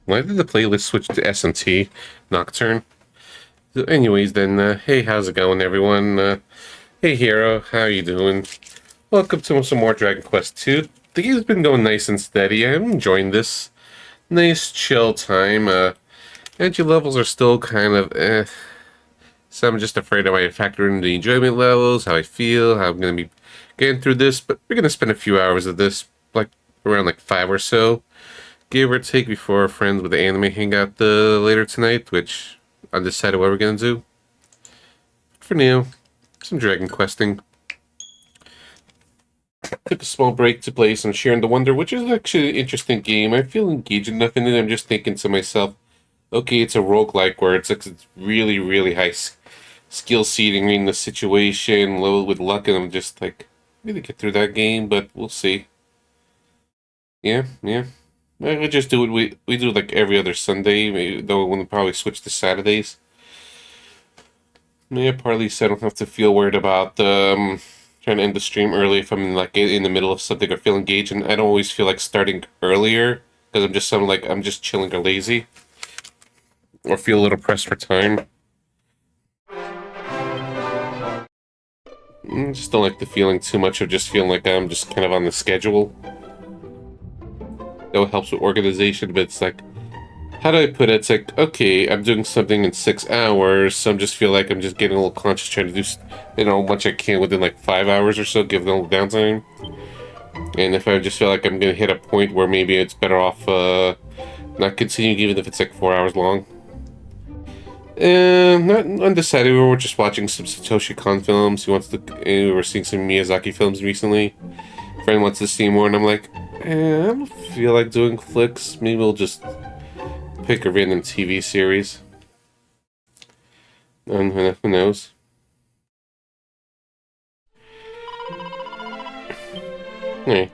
Why did the playlist switch to S&T Nocturne? So anyways, then, hey, how's it going, everyone? Hey, Hero, how you doing? Welcome to some more Dragon Quest II. The game's been going nice and steady. I'm enjoying this. Nice, chill time. Energy levels are still kind of, so I'm just afraid I might factor in the enjoyment levels, how I feel, how I'm going to be getting through this, but we're going to spend a few hours of this, like, around, like, 5 or so. Give or take before our friends with the anime hangout later tonight, which undecided what we're gonna do. For now, some Dragon Questing. Took a small break to play some Sharing the Wonder, which is actually an interesting game. I feel engaged enough in it. I'm just thinking to myself, okay, it's a roguelike where it's really, really high skill seating in the situation, low with luck, and I'm just like, really get through that game, but we'll see. Yeah. We just do it. We do it like every other Sunday. Maybe, though we'll probably switch to Saturdays. Yeah, partly so I don't have to feel worried about trying to end the stream early if I'm like in the middle of something or feel engaged. And I don't always feel like starting earlier because I'm just chilling or lazy or feel a little pressed for time. Just don't like the feeling too much of just feeling like I'm just kind of on the schedule. Though it helps with organization, but it's like, how do I put it? It's like, okay, I'm doing something in 6 hours, so I just feel like I'm just getting a little conscious trying to do, much I can within like 5 hours or so, give them a little downtime. And if I just feel like I'm going to hit a point where maybe it's better off not continuing even if it's like 4 hours long. Not undecided. We were just watching some Satoshi Kon films. He wants to. We were seeing some Miyazaki films recently. Friend wants to see more, and I'm like, I don't feel like doing flicks. Maybe we'll just pick a random TV series. And who knows? Hey.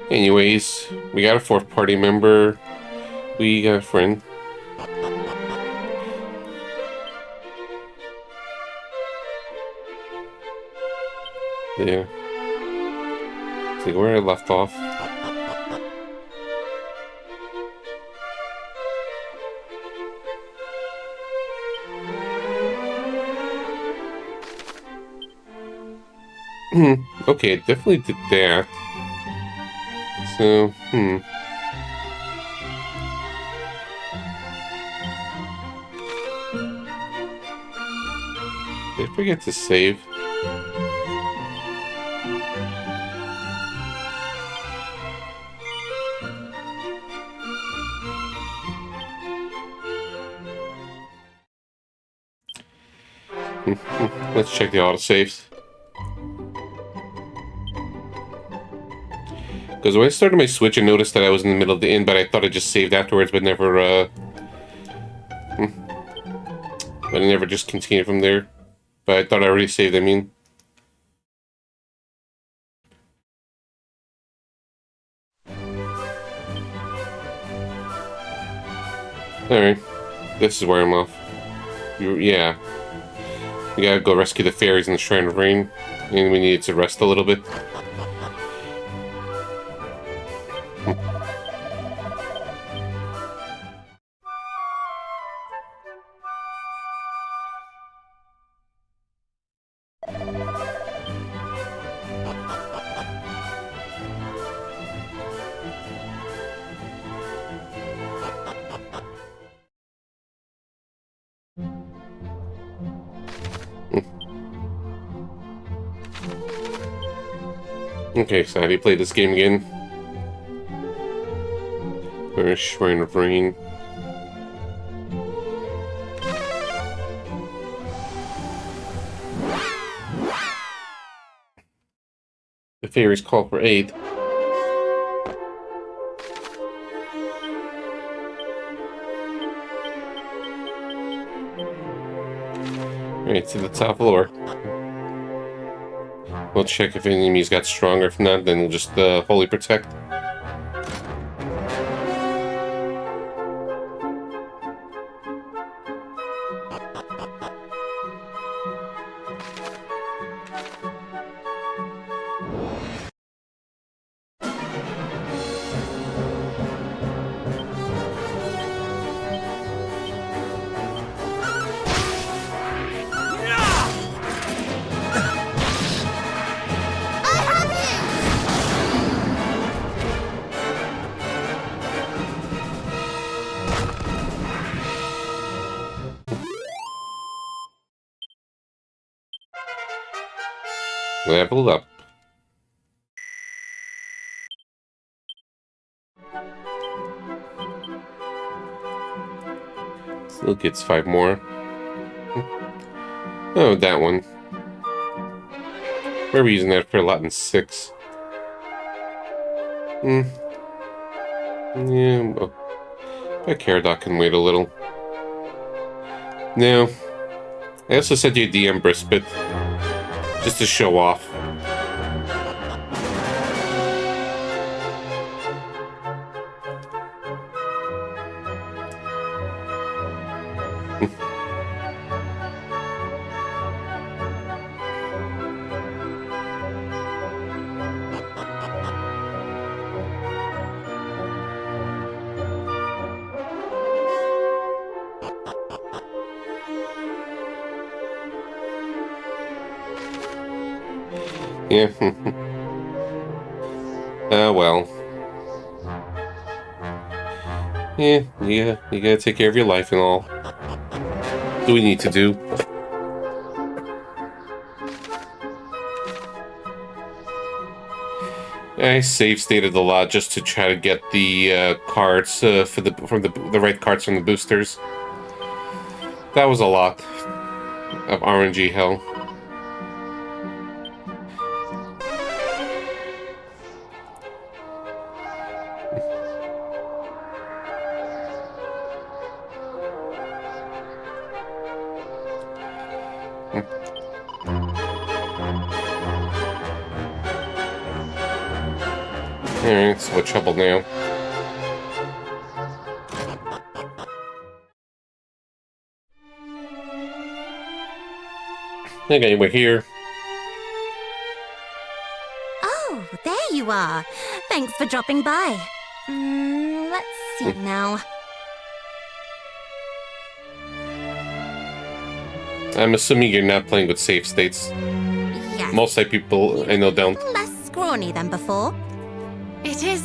Anyways, we got a fourth party member. We got a friend. Yeah. See where I left off. Okay, it definitely did that. So, Did I forget to save? Let's check the autosaves. Because when I started my Switch, I noticed that I was in the middle of the end, but I thought I just saved afterwards, but never, but I never just continued from there. But I thought I already saved, I mean. Alright. This is where I'm off. Yeah. We gotta go rescue the fairies in the Shrine of Rain. And we needed to rest a little bit. Okay, so how do you play this game again? Where's Shrine of Rain? The fairies call for aid. Alright, to the top floor. We'll check if enemies got stronger. If not, then we'll just Holy Protect. Level up. Still gets 5 more. Oh, that one. We're using that for a lot in 6. Yeah, well, that Caradoc can wait a little. No. I also said you the Empress, but just to show off. Yeah. Well. Yeah, you gotta take care of your life and all. What do we need to do? I save stated a lot just to try to get the cards from the right cards from the boosters. That was a lot of RNG hell. Alright, so we're trouble now. Okay, we're here. Oh, there you are. Thanks for dropping by. Let's see now. I'm assuming you're not playing with save states. Yes. Most people I know don't. Less scrawny than before. It is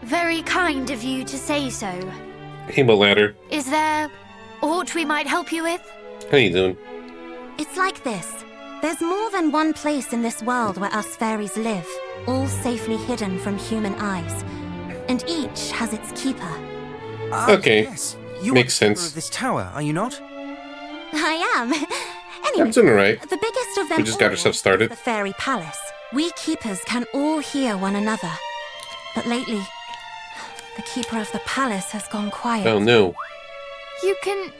very kind of you to say so. Hemo ladder. Is there aught we might help you with? How you doing? It's like this. There's more than one place in this world where us fairies live, all safely hidden from human eyes. And each has its keeper. Okay. Yes. You Makes are the keeper sense. of this tower, are you not? I am. I'm Anyway, doing alright. the biggest of them We just got all ourselves is started. the fairy palace. We keepers can all hear one another. But lately, the keeper of the palace has gone quiet. Oh no. You can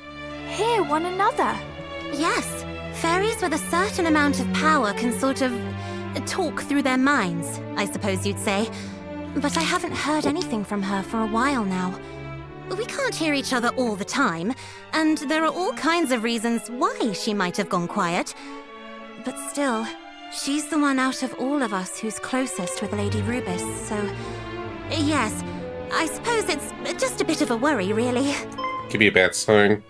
hear one another. Yes, fairies with a certain amount of power can sort of talk through their minds, I suppose you'd say. But I haven't heard anything from her for a while now. We can't hear each other all the time, and there are all kinds of reasons why she might have gone quiet. But still, she's the one out of all of us who's closest with Lady Rubis, so... Yes, I suppose it's just a bit of a worry, really. Could be a bad sign.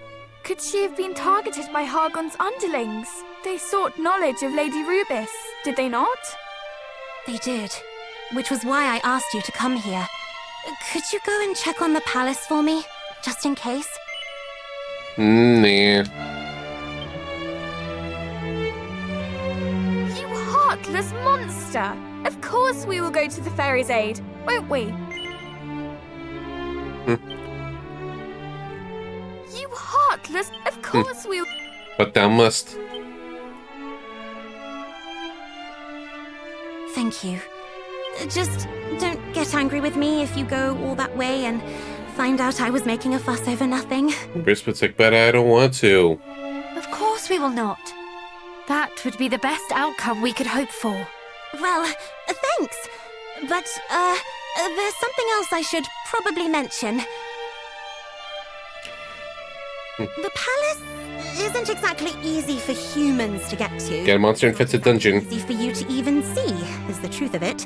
Could she have been targeted by Hargon's underlings? They sought knowledge of Lady Rubis, did they not? They did, which was why I asked you to come here. Could you go and check on the palace for me, just in case? Nah. You heartless monster! Of course we will go to the fairy's aid, won't we? You heartless... Of course we will... But thou must. Thank you. Just don't get angry with me if you go all that way and find out I was making a fuss over nothing. Brisbet's like, but I don't want to. Of course we will not. That would be the best outcome we could hope for. Well, thanks. But, there's something else I should probably mention. The palace isn't exactly easy for humans to get to. Get a monster infested dungeon. Easy for you to even see, is the truth of it.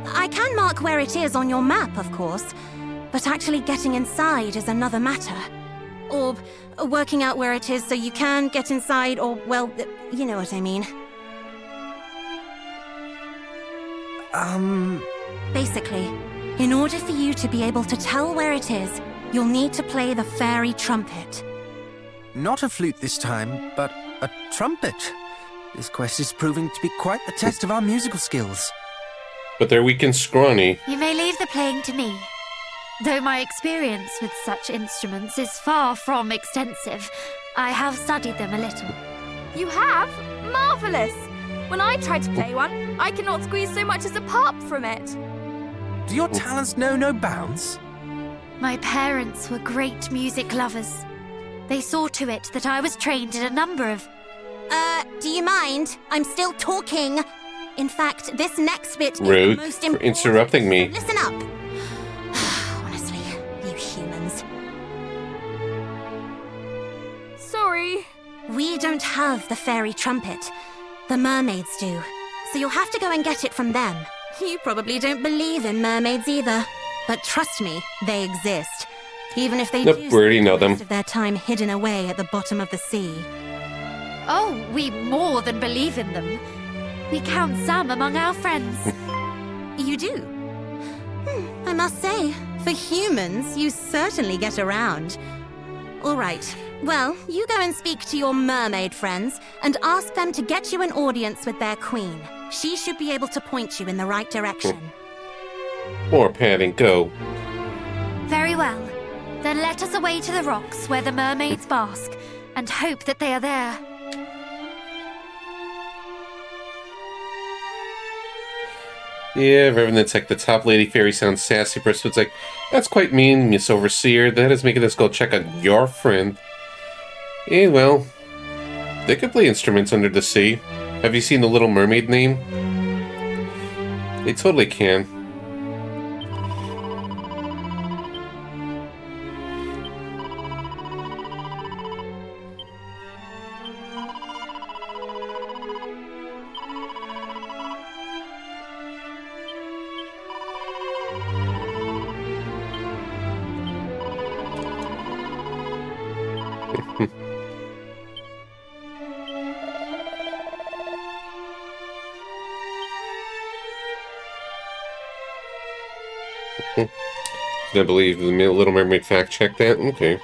I can mark where it is on your map, of course, but actually getting inside is another matter. Or working out where it is so you can get inside, or, well, you know what I mean. Basically, in order for you to be able to tell where it is, you'll need to play the fairy trumpet. Not a flute this time, but a trumpet. This quest is proving to be quite the test of our musical skills. But they're weak and scrawny. You may leave the playing to me. Though my experience with such instruments is far from extensive, I have studied them a little. You have? Marvellous! When I try to play one, I cannot squeeze so much as a pop from it. Do your talents know no bounds? My parents were great music lovers. They saw to it that I was trained in a number of... Do you mind? I'm still talking. In fact, this next bit Rude is the most for important. interrupting me. So listen up. Honestly, you humans. Sorry. We don't have the fairy trumpet. The mermaids do. So you'll have to go and get it from them. You probably don't believe in mermaids either. But trust me, they exist. Even if they Nope, do we already spend know most them. of their time hidden away at the bottom of the sea. Oh, we more than believe in them. We count some among our friends. You do? I must say, for humans, you certainly get around. All right. Well, you go and speak to your mermaid friends and ask them to get you an audience with their queen. She should be able to point you in the right direction. More padding, go. Very well. Then let us away to the rocks where the mermaids bask, and hope that they are there. Yeah, Reverend it's like the top lady fairy sounds sassy. Bristwood's like, that's quite mean, Miss Overseer. That is making us go check on your friend. Eh, well, they could play instruments under the sea. Have you seen the Little Mermaid name? They totally can. I believe the Little Mermaid fact checked that? Okay.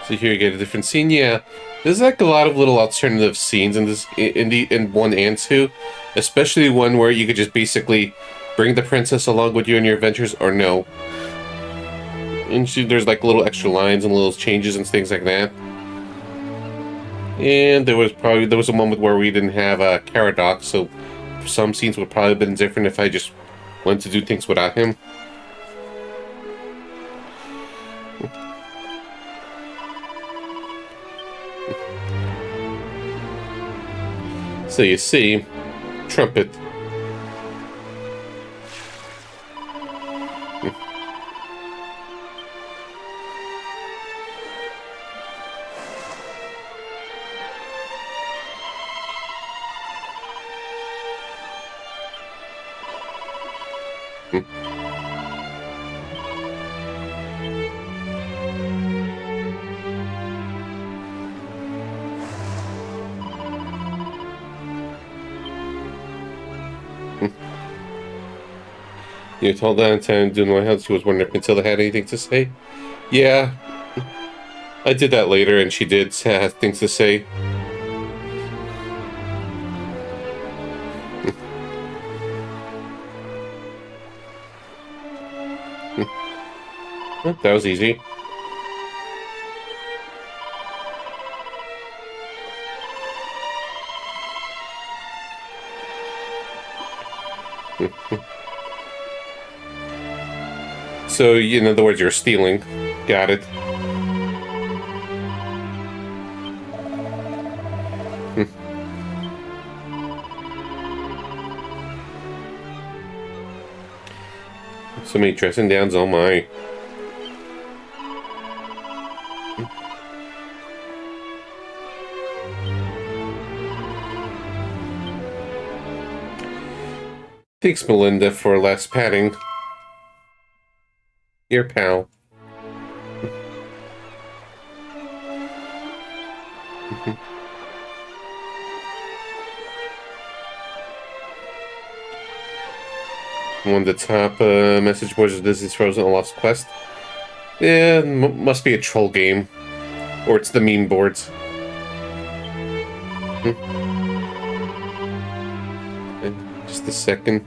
So here you get a different scene. Yeah, there's like a lot of little alternative scenes in this in 1 and 2, especially one where you could just basically bring the princess along with you in your adventures or no. And there's like little extra lines and little changes and things like that. And there was a moment where we didn't have a Caradoc, so some scenes would probably have been different if I just went to do things without him. So you see, trumpet. You told Valentine doing my house she was wondering if Matilda had anything to say. Yeah, I did that later, and she did have things to say. That was easy. So, in other words, you're stealing. Got it. So many dressing downs, oh my. Thanks, Melinda, for less padding. Your pal. One of the top message boards is this is Frozen a Lost Quest. Yeah, must be a troll game. Or it's the meme boards. Just a second.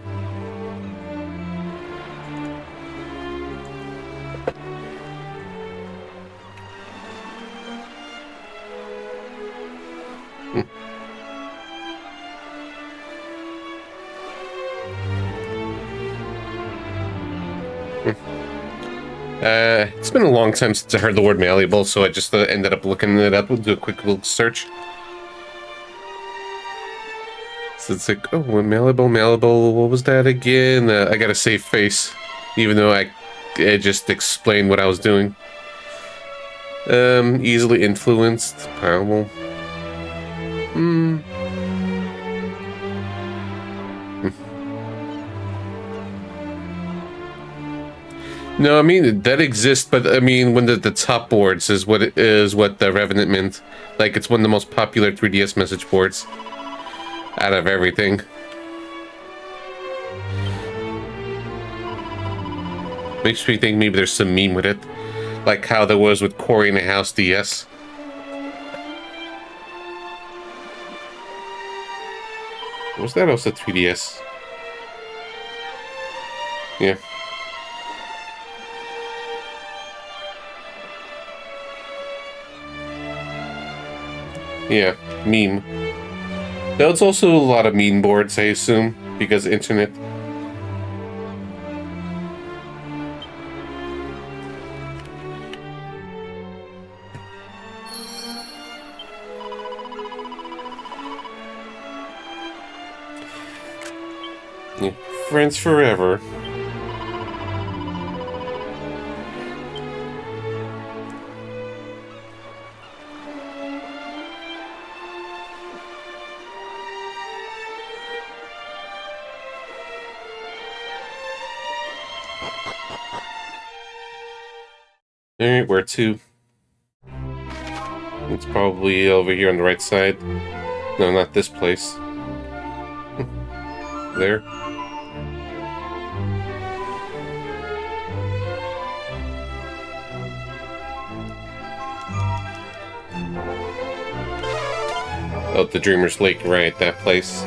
It's been a long time since I heard the word malleable, so I just ended up looking it up. We'll do a quick little search. So it's like, oh, malleable, what was that again? I got a save face, even though I just explained what I was doing. Easily influenced, powerful. No, I mean that exists, but I mean when the top boards is what the Revenant meant. Like it's one of the most popular 3DS message boards out of everything. Makes me think maybe there's some meme with it, like how there was with Cory in the House DS. Was that also 3DS? Yeah. Yeah, meme. There was also a lot of meme boards, I assume, because internet. Yeah. Friends forever. Alright, where to? It's probably over here on the right side. No, not this place. There. Oh, the Dreamer's Lake, right, that place.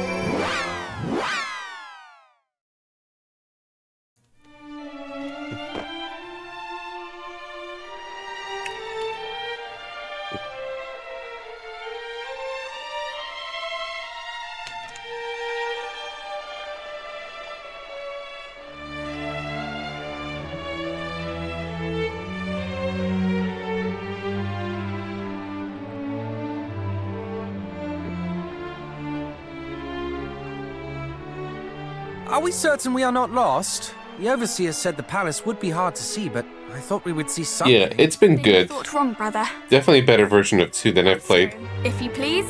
Are we certain we are not lost? The Overseer said the palace would be hard to see, but I thought we would see something. Yeah, it's been You good. thought wrong, brother. Definitely a better version of 2 than I've played. If you please.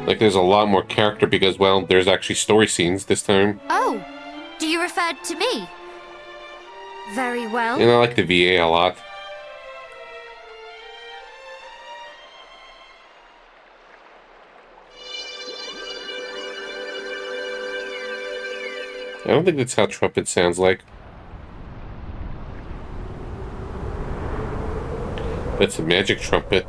Like, there's a lot more character because, well, there's actually story scenes this time. Oh, do you refer to me? Very well. And I like the VA a lot. I don't think that's how trumpet sounds like. That's a magic trumpet.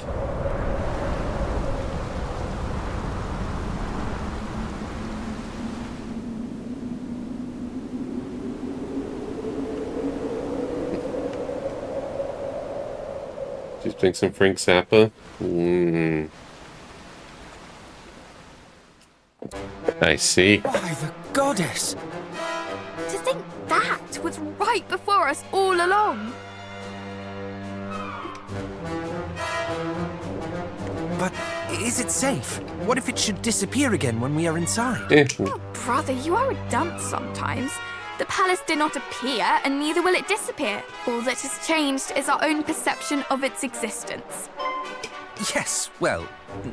Just playing some Frank Zappa. I see. Why, the goddess! To think that was right before us all along. But is it safe? What if it should disappear again when we are inside? Oh, brother, you are a dunce sometimes. The palace did not appear, and neither will it disappear. All that has changed is our own perception of its existence. Yes, well,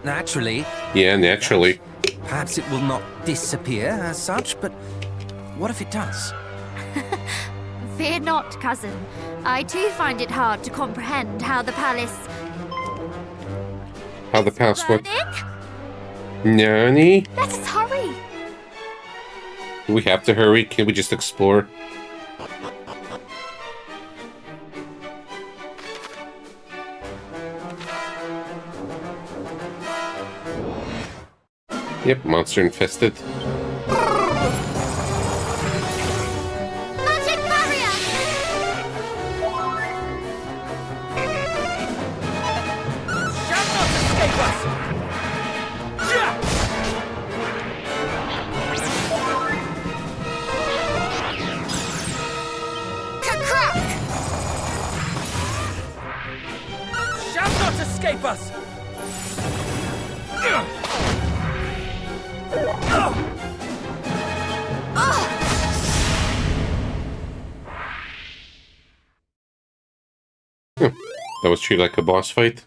naturally. Yeah, naturally. Perhaps it will not disappear as such, but what if it does? Fear not, cousin. I too find it hard to comprehend how the palace... How the palace what? Burning? Nani? Let us hurry. Do we have to hurry? Can't we just explore? Yep, monster infested. Magic barrier! Shall not escape us! Crack! Shall not escape us! That was treated like a boss fight.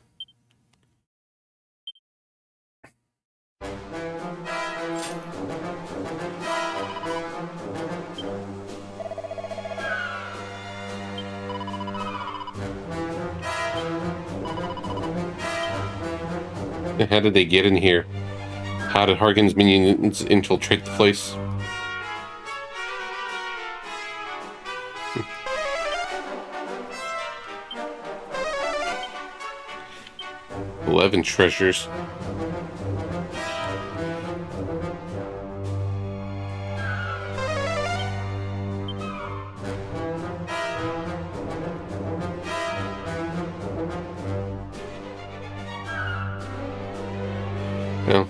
How did they get in here? How did Hargan's minions infiltrate the place? 11 treasures. Well,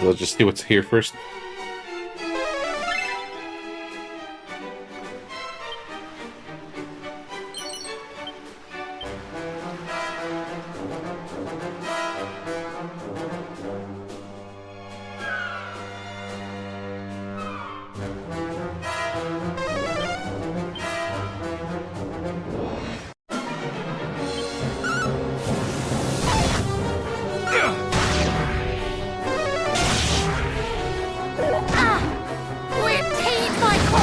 they'll just see what's here first. Repeat my call!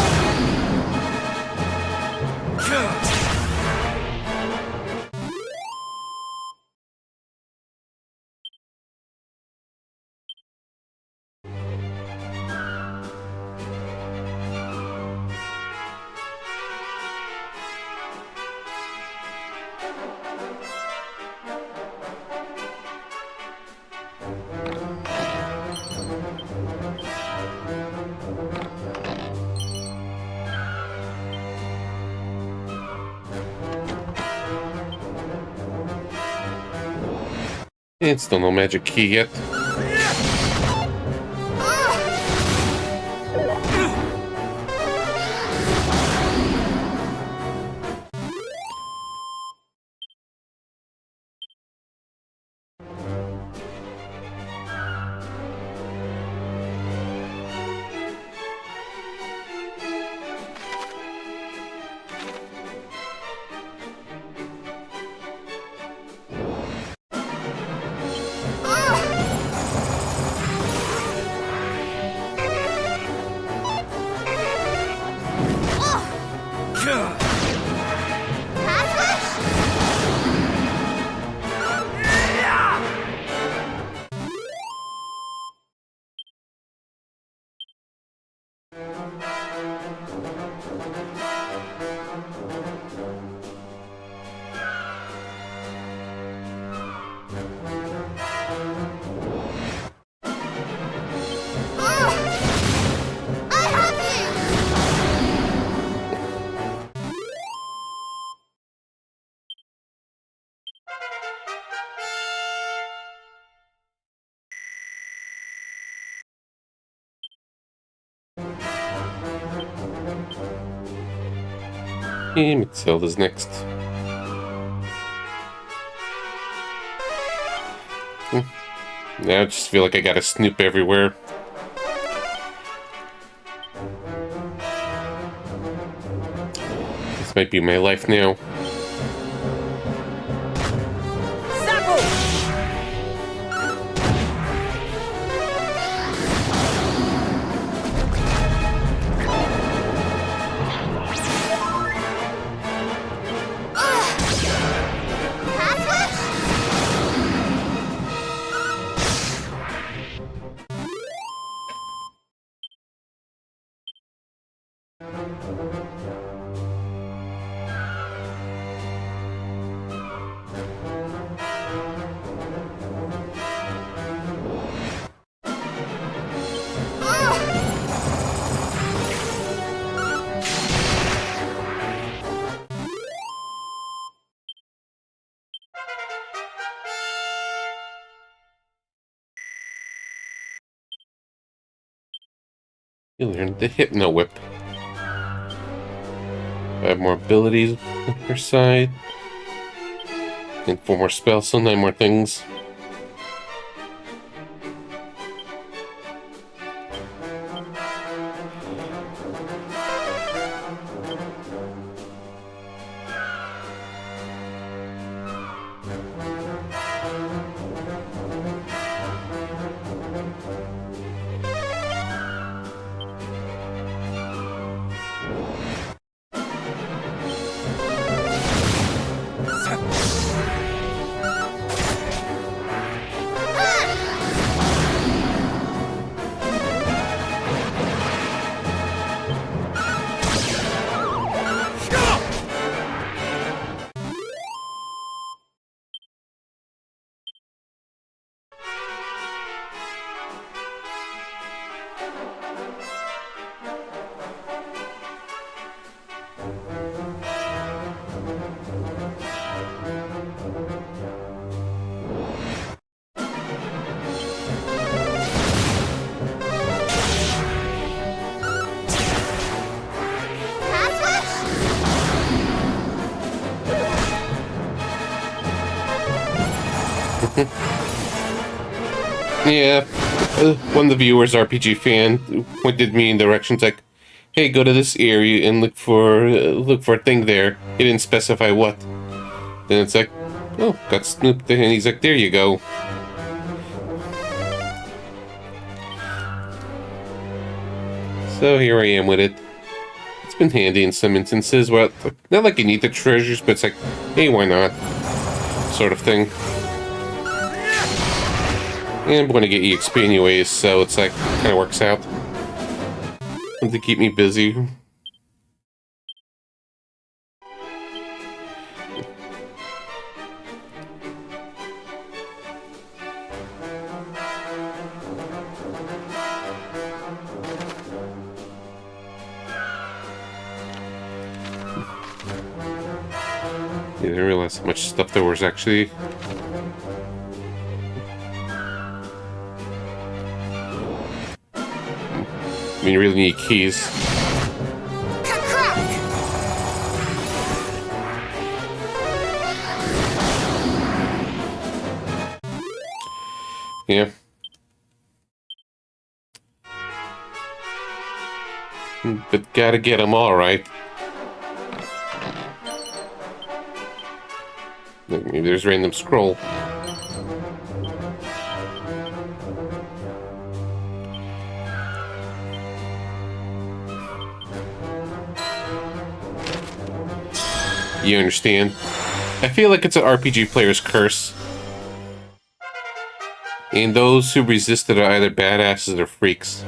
It's still no magic key yet. Matilda's next. Now I just feel like I gotta snoop everywhere. This might be my life now. You learned the Hypno Whip. I have more abilities on her side. And 4 more spells, so 9 more things. Yeah, one of the viewers, RPG fan, pointed me in directions like, "Hey, go to this area and look for a thing there." He didn't specify what. Then it's like, "Oh, got snooped," and he's like, "There you go." So here I am with it. It's been handy in some instances. Well, not like you need the treasures, but it's like, hey, why not? Sort of thing. And I'm going to get EXP anyways, so it's like, kind of works out. To keep me busy. I didn't realize how much stuff there was actually. I mean, you really need keys. Yeah. But gotta get them all right. Maybe there's a random scroll. You understand? I feel like it's an RPG player's curse. And those who resist it are either badasses or freaks.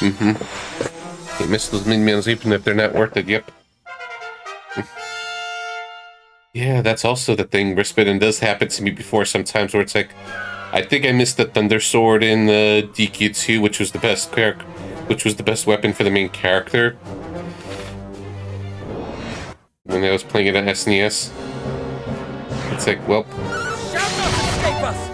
Can't miss those minions even if they're not worth it, yep. Yeah, that's also the thing. Rispidin does happen to me before sometimes where it's like, I think I missed the Thunder Sword in DQ2, which was the best weapon for the main character. When I was playing it on SNES. It's like, well. Shall not escape us!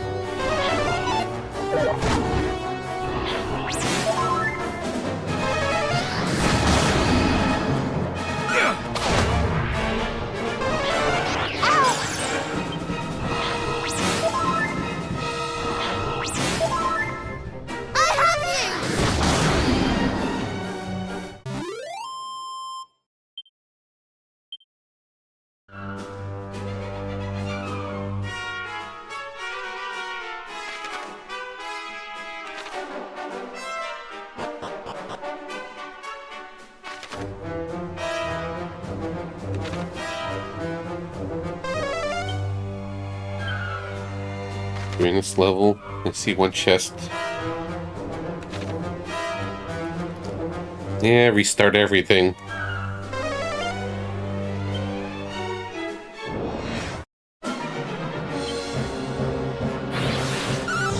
During this level, I see one chest. Yeah, restart everything.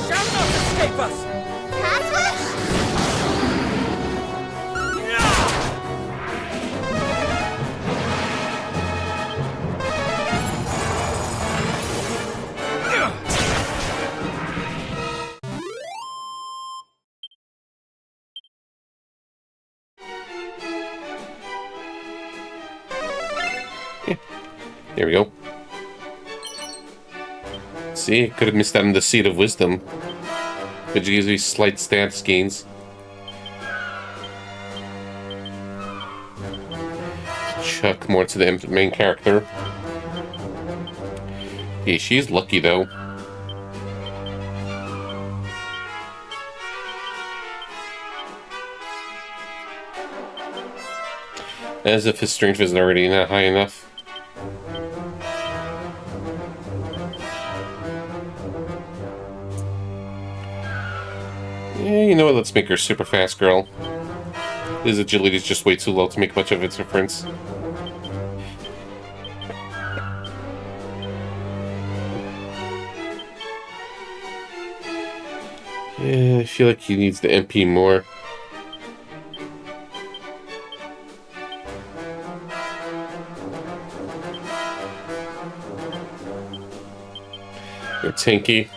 Shall not escape us! There we go. See, could have missed out on the Seed of Wisdom, which gives me slight status gains. Chuck more to the main character. Yeah, she's lucky though. As if his strength isn't already not high enough. Yeah, you know what? Let's make her super fast girl. His agility is just way too low to make much of a difference. Yeah, I feel like he needs the MP more. You're tanky.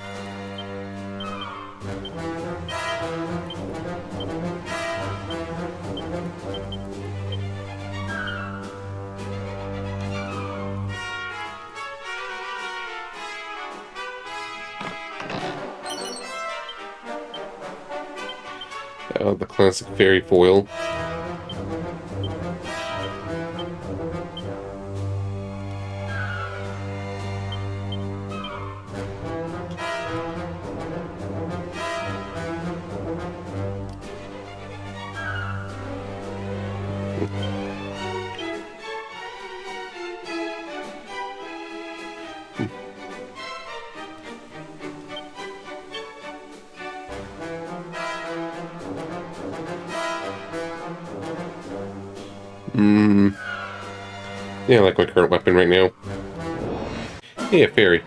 The classic fairy foil. Yeah, I like my current weapon right now. Hey, a fairy.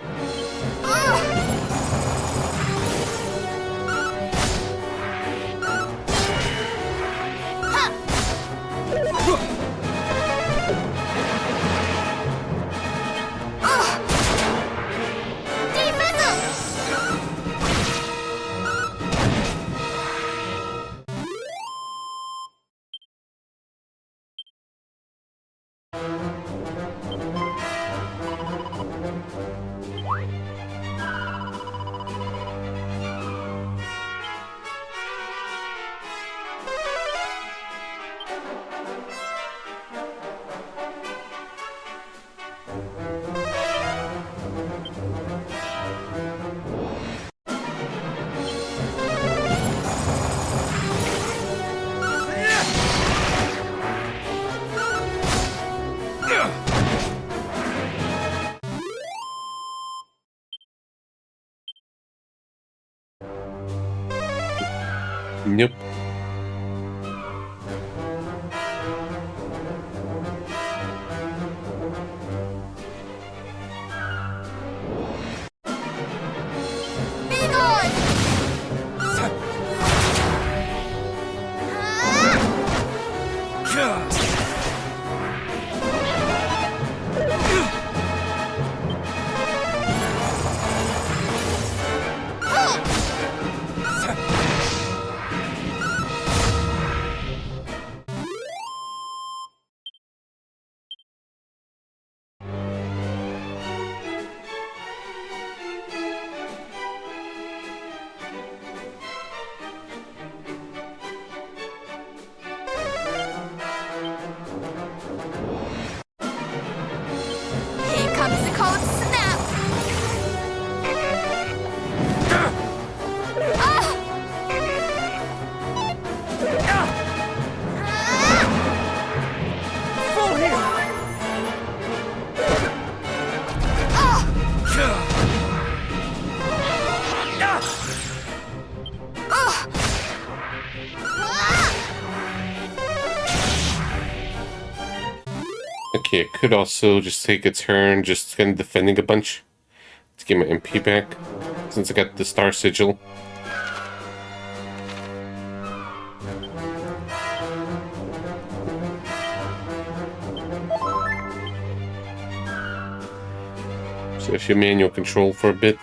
Yep. Here comes the cold snap! Full heal! Okay, I could also just take a turn just kind of defending a bunch to get my MP back, since I got the star sigil. So I should manual control for a bit.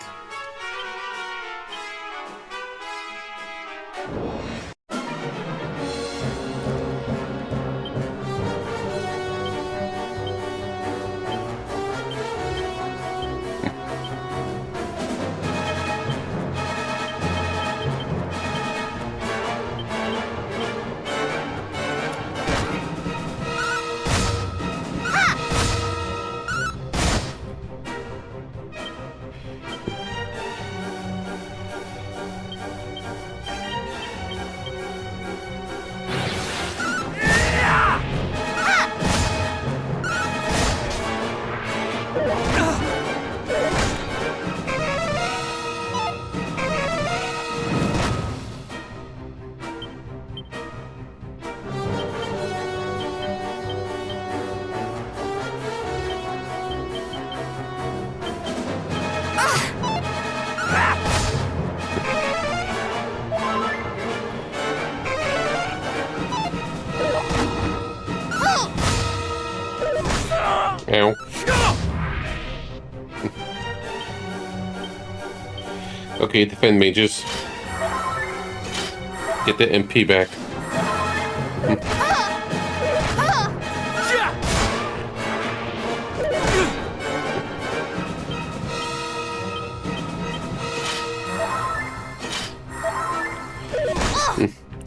Ow. Okay, defend mages. Get the MP back.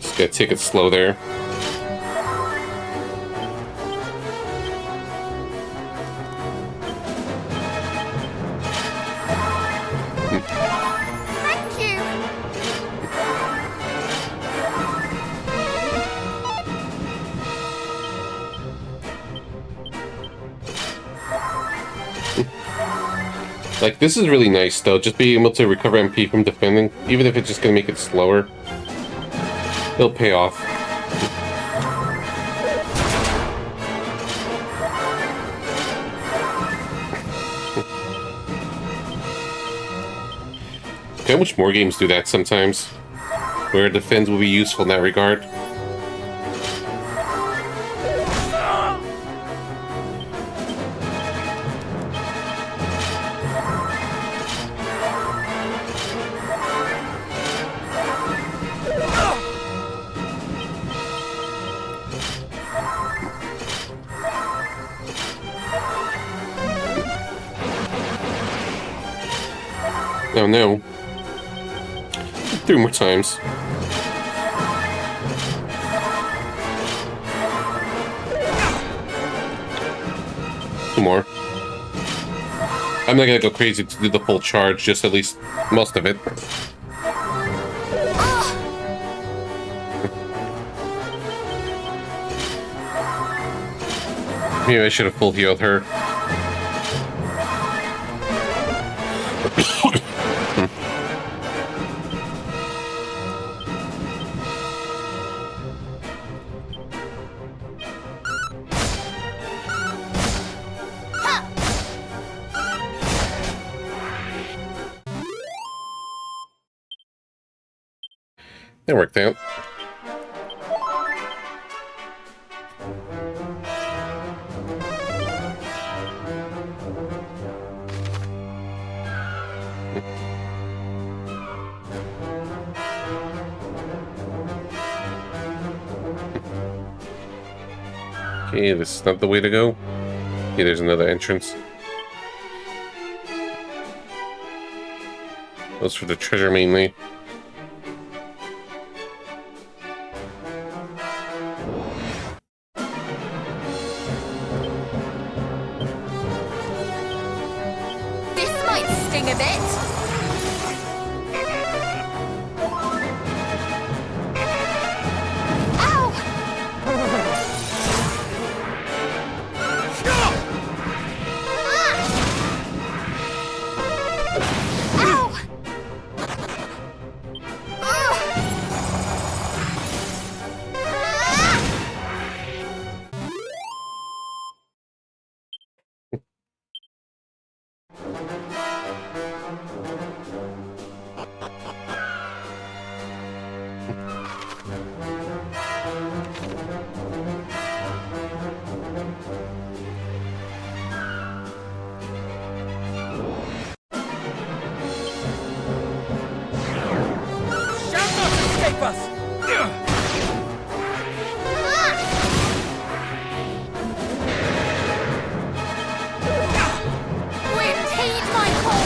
Just Yeah, take it slow there. Thank you. Like, this is really nice, though. Just being able to recover MP from defending, even if it's just gonna make it slower. It'll pay off. I wish more games do that sometimes, where defense will be useful in that regard. Oh no. 3 more times. Two more. I'm not gonna go crazy to do the full charge, just at least most of it. Maybe I should have full healed her. That worked out. Okay, this is not the way to go. Okay, there's another entrance. Those for the treasure mainly. This might sting a bit. Escape us! Repeat my call.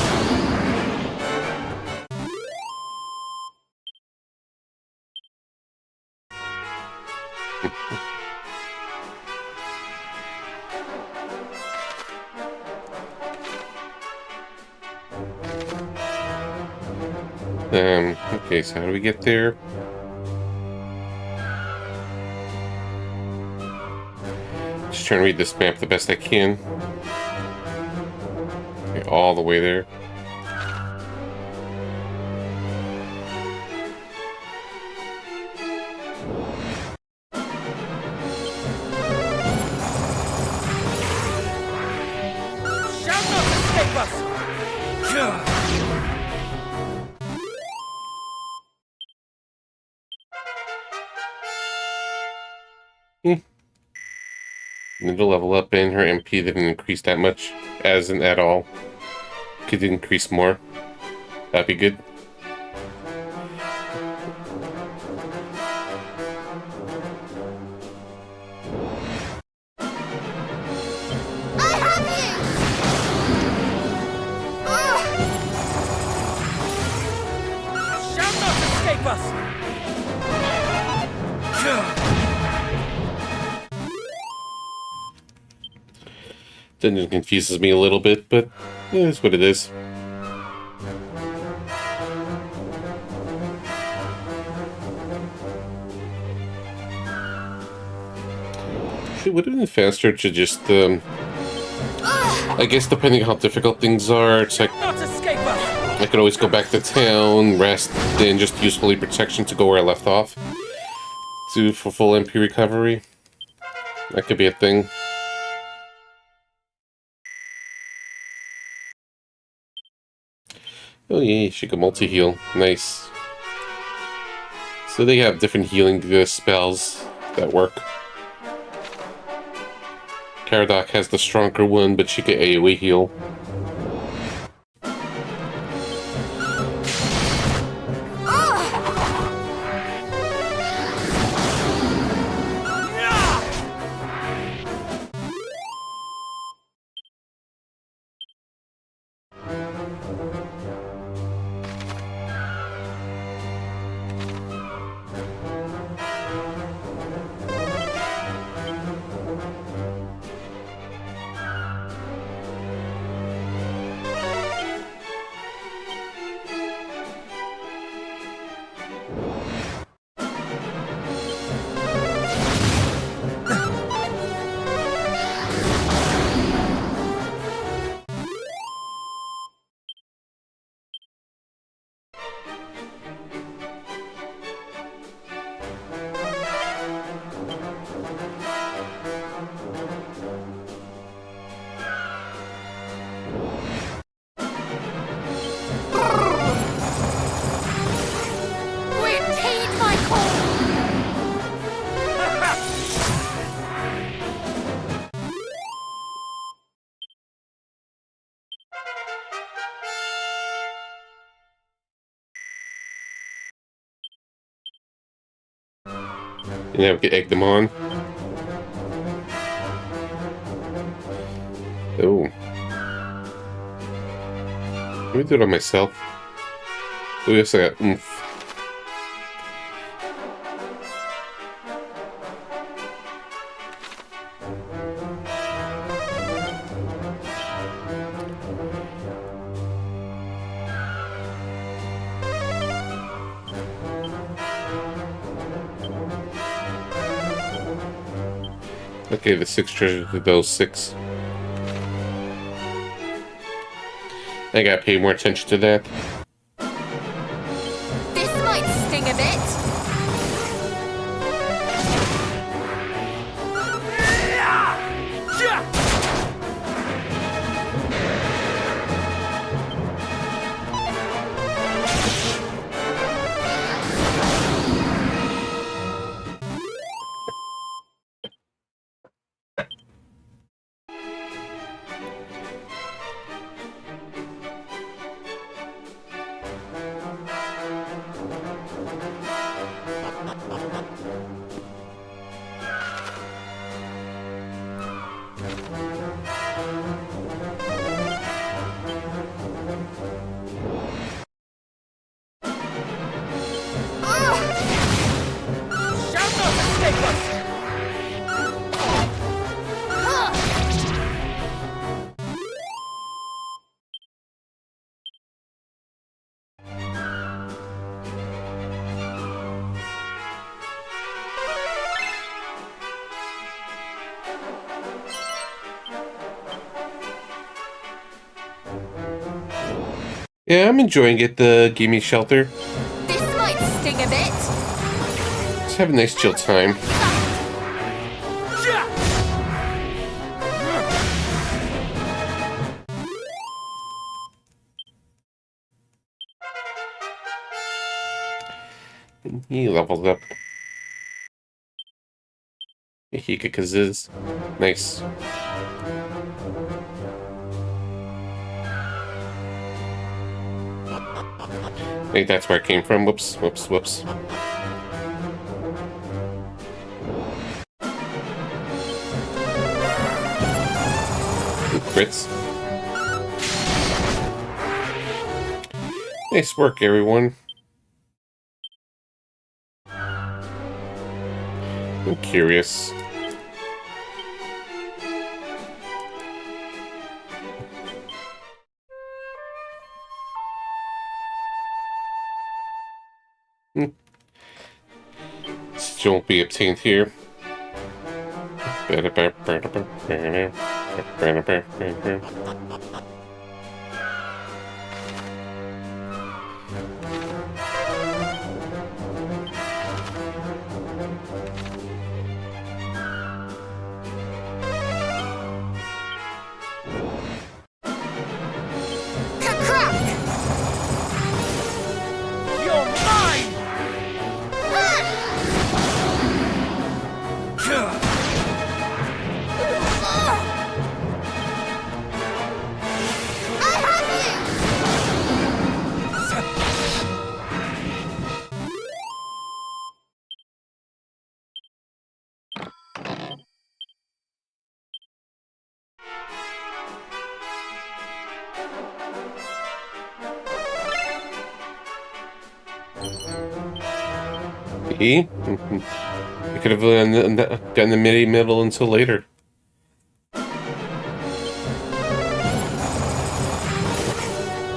Okay, so how do we get there? Just trying to read this map the best I can. Okay, all the way there. Shall not escape us! Need to level up, and her MP didn't increase that much, as in at all. Could increase more. That'd be good. I have you! Shall not escape us! Dungeon confuses me a little bit, but it is what it is. It would have been faster to just, I guess depending on how difficult things are, it's like Not escape us! I could always go back to town, rest, then just use Holy Protection to go where I left off. For full MP recovery. That could be a thing. Oh yeah, she can multi-heal. Nice. So they have different healing spells that work. Caradoc has the stronger one, but she can AoE heal. Retain my call! Yeah, we can egg them on. Oh. Let me do it on myself. Oh, yes, I got oomph. Okay, the 6 treasures to those 6. I gotta pay more attention to that. This might sting a bit. Shall not escape us! Yeah, I'm enjoying it, the gaming shelter. This might sting a bit. Just have a nice chill time. And he leveled up. Hikakaziz. Nice. I think that's where it came from. Whoops, whoops, whoops. Ooh, crits. Nice work, everyone. I'm curious. Still won't be obtained here. You're mine! E? I could have done the middle until later.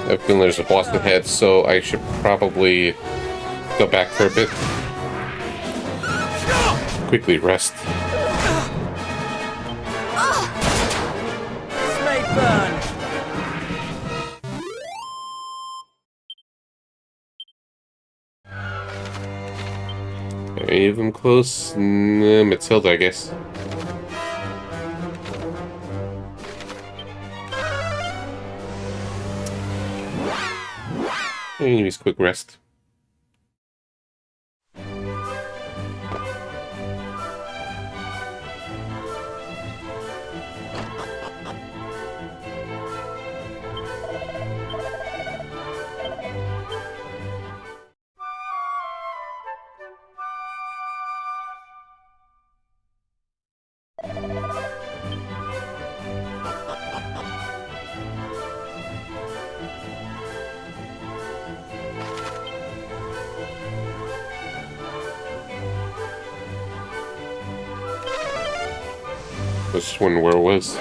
I feel there's a boss ahead, so I should probably go back for a bit. Quickly rest. This may burn. Any of them close? Matilda, I guess. Anyways, quick rest. I was just wondering where it was.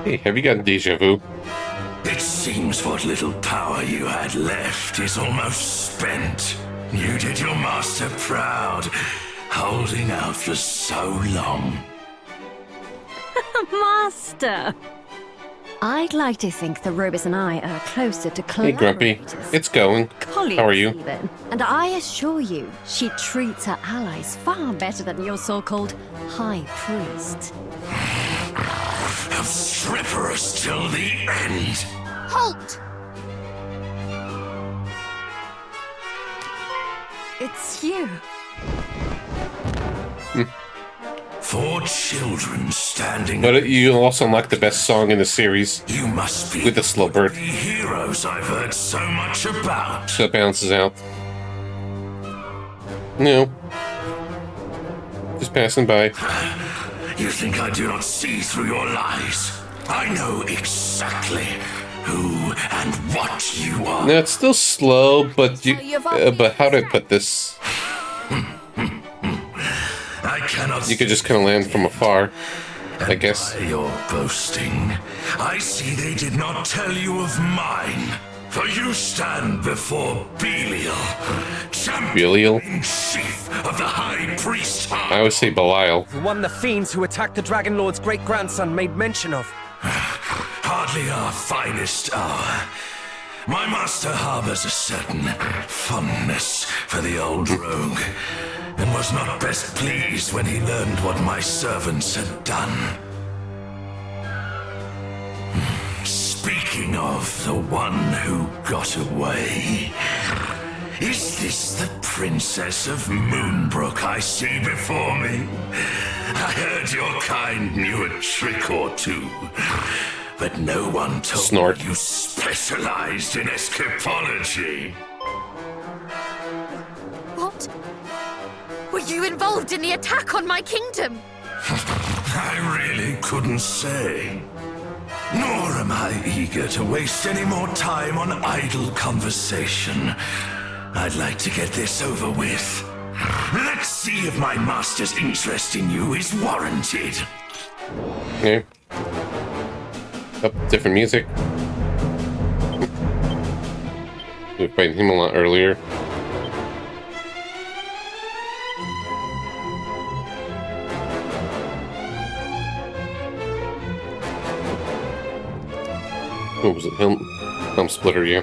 Hey, have you gotten deja vu? It seems what little power you had left is almost spent. You did your master proud, holding out for so long. Master! I'd like to think that Robus and I are closer to Hey, Grumpy. collaborators. It's going. Colleagues, How are you? even. And I assure you, she treats her allies far better than your so-called High Priest. I'll strip her us till the end. Halt! It's you. 4 children standing. But you also unlock the best song in the series You must be with the slow bird. the heroes I've heard so much about. So it balances out. No. Just passing by. You think I do not see through your lies? I know exactly who and what you are. Now it's still slow, but but how do I put this? I cannot. You could just kind of land from afar, I guess. By your boasting, I see they did not tell you of mine. For you stand before Belial, Belial? champion-in-chief of the High Priest. I would say Belial. The one the fiends who attacked the Dragon Lord's great-grandson made mention of. Hardly our finest hour. My master harbors a certain fondness for the old rogue, and was not best pleased when he learned what my servants had done. Speaking of the one who got away, is this the Princess of Moonbrook I see before me? I heard your kind knew a trick or two, but no one told me you specialized in escapology. What? Were you involved in the attack on my kingdom? I really couldn't say. Nor am I eager to waste any more time on idle conversation. I'd like to get this over with. Let's see if my master's interest in you is warranted. Okay. Oh, different music. We were fighting him a lot earlier. What was it? Helm Splitter, yeah.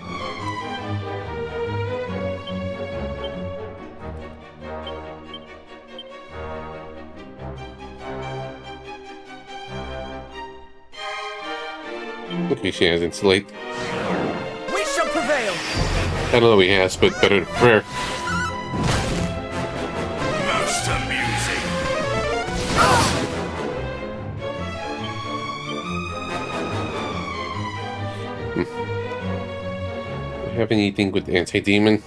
Okay, she has Insulate. We shall prevail! I don't know what he has, but better than prayer. Most amusing. Do you have anything with anti-demon?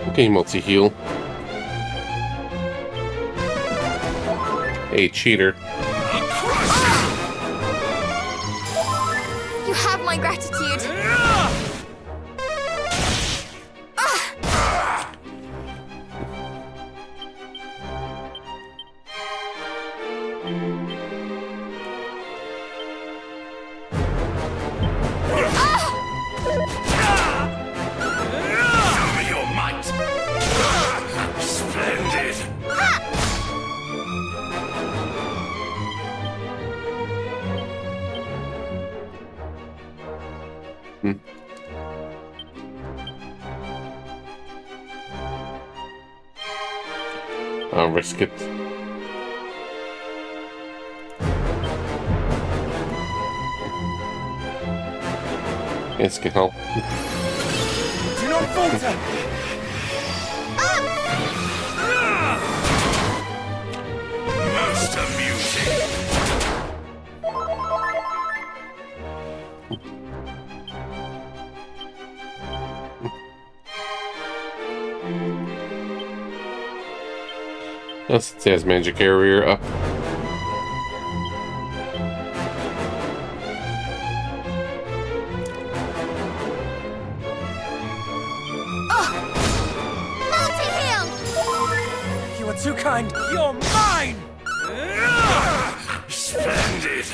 Okay, multi-heal. Hey, cheater. You have my gratitude. Show me your might. Splendid. I'll risk it. Yes, can help. Do not falter! Most amusing. Yes, it says magic area up. Multi-heal! You are too kind. You're mine! Splendid.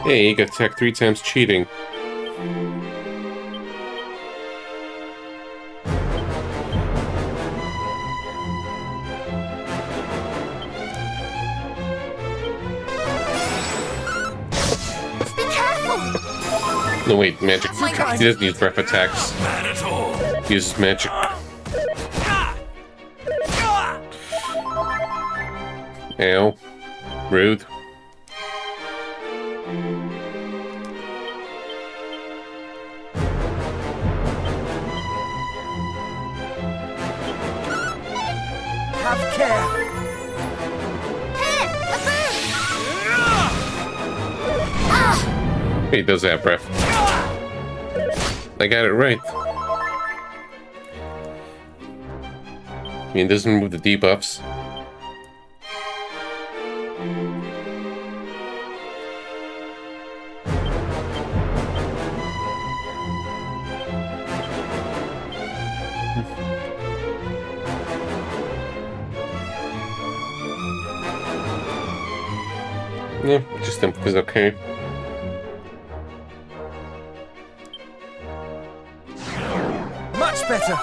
Hey, you got attacked 3 times cheating. Be careful! No, wait, magic. Oh my God. He doesn't use breath attacks. Bad at all. He uses magic. Ow. Rude. Have care. He does have breath. I got it right. I mean, it doesn't remove the debuffs. Yeah, just think is okay. Much better.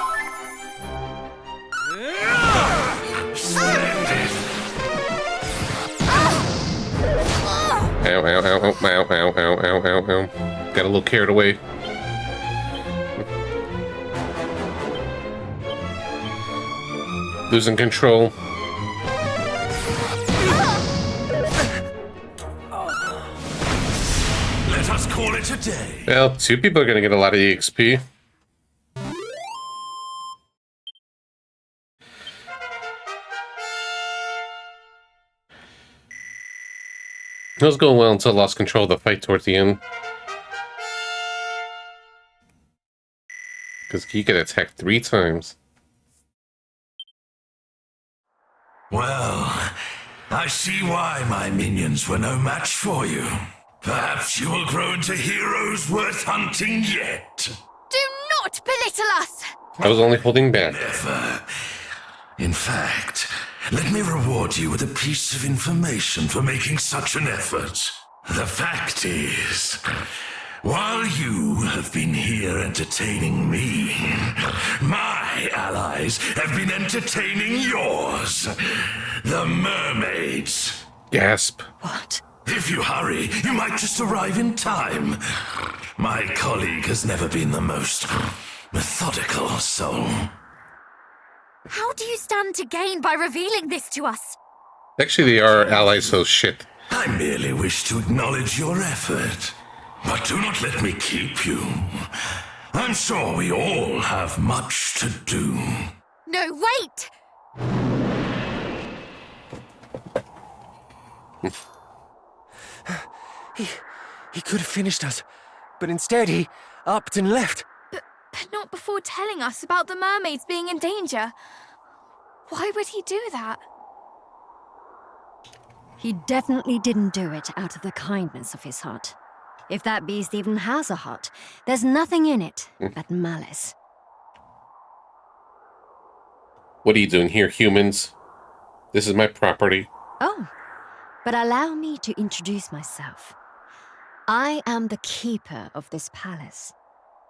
Ow, ow, ow, ow, ow, ow, ow, ow, ow, ow. Got a little carried away. Losing control. Let us call it a day. Well, 2 people are gonna get a lot of EXP. It was going well until I lost control of the fight towards the end. Because he got attacked 3 times. Well, I see why my minions were no match for you. Perhaps you will grow into heroes worth hunting yet. Do not belittle us! I was only holding back. Never. In fact, let me reward you with a piece of information for making such an effort. The fact is, while you have been here entertaining me, my allies have been entertaining yours. The mermaids. Gasp. What? If you hurry, you might just arrive in time. My colleague has never been the most methodical soul. How do you stand to gain by revealing this to us? Actually, they are allies, so shit. I merely wish to acknowledge your effort. But do not let me keep you. I'm sure we all have much to do. No, wait! He could have finished us, but instead he upped and left. But not before telling us about the mermaids being in danger. Why would he do that? He definitely didn't do it out of the kindness of his heart. If that beast even has a heart, there's nothing in it but malice. What are you doing here, humans? This is my property. Oh, but allow me to introduce myself. I am the keeper of this palace.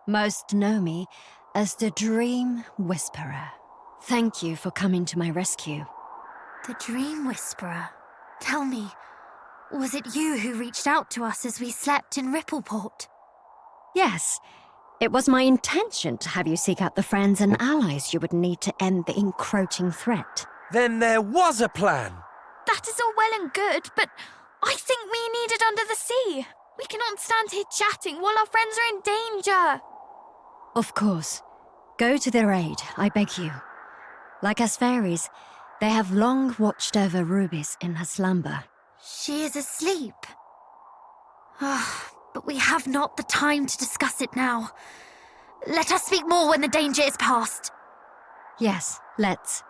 Most know me as the Dream Whisperer. Thank you for coming to my rescue. The Dream Whisperer. Tell me, was it you who reached out to us as we slept in Rippleport? Yes, it was my intention to have you seek out the friends and allies you would need to end the encroaching threat. Then there was a plan. That is all well and good, but I think we need it under the sea. We cannot stand here chatting while our friends are in danger. Of course. Go to their aid, I beg you. Like us fairies, they have long watched over Ruby's in her slumber. She is asleep. But we have not the time to discuss it now. Let us speak more when the danger is past. Yes, let's.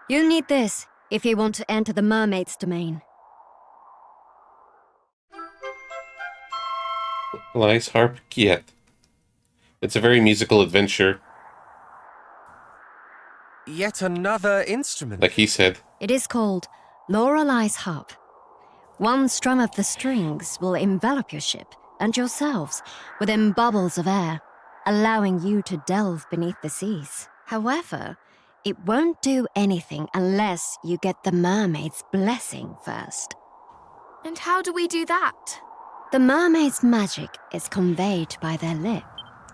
You'll need this if you want to enter the mermaid's domain. Lies harp Kiet. It's a very musical adventure, Yet another instrument. like he said. It is called Lorelei's Harp. One strum of the strings will envelop your ship and yourselves within bubbles of air, allowing you to delve beneath the seas. However, it won't do anything unless you get the mermaid's blessing first. And how do we do that? The mermaid's magic is conveyed by their lip.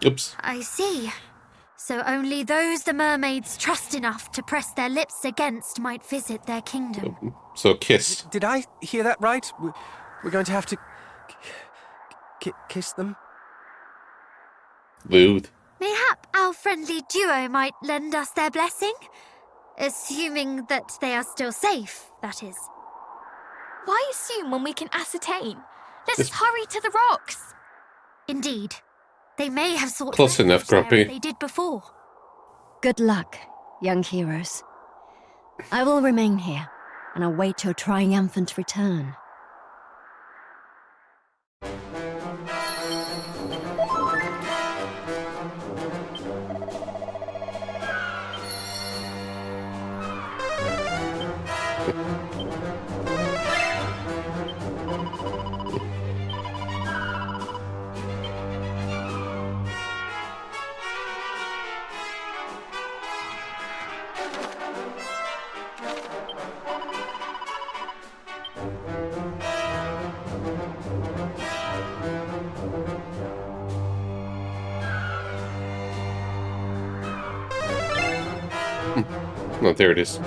Oops. I see. So only those the mermaids trust enough to press their lips against might visit their kingdom. So kiss. Did I hear that right? We're going to have to kiss them? Lewd. Mayhap our friendly duo might lend us their blessing? Assuming that they are still safe, that is. Why assume when we can ascertain? Let's This- hurry to the rocks. Indeed. They may have sought Close enough, refuge there Grumpy. as they did before. Good luck, young heroes. I will remain here and await your triumphant return. Oh, there it is.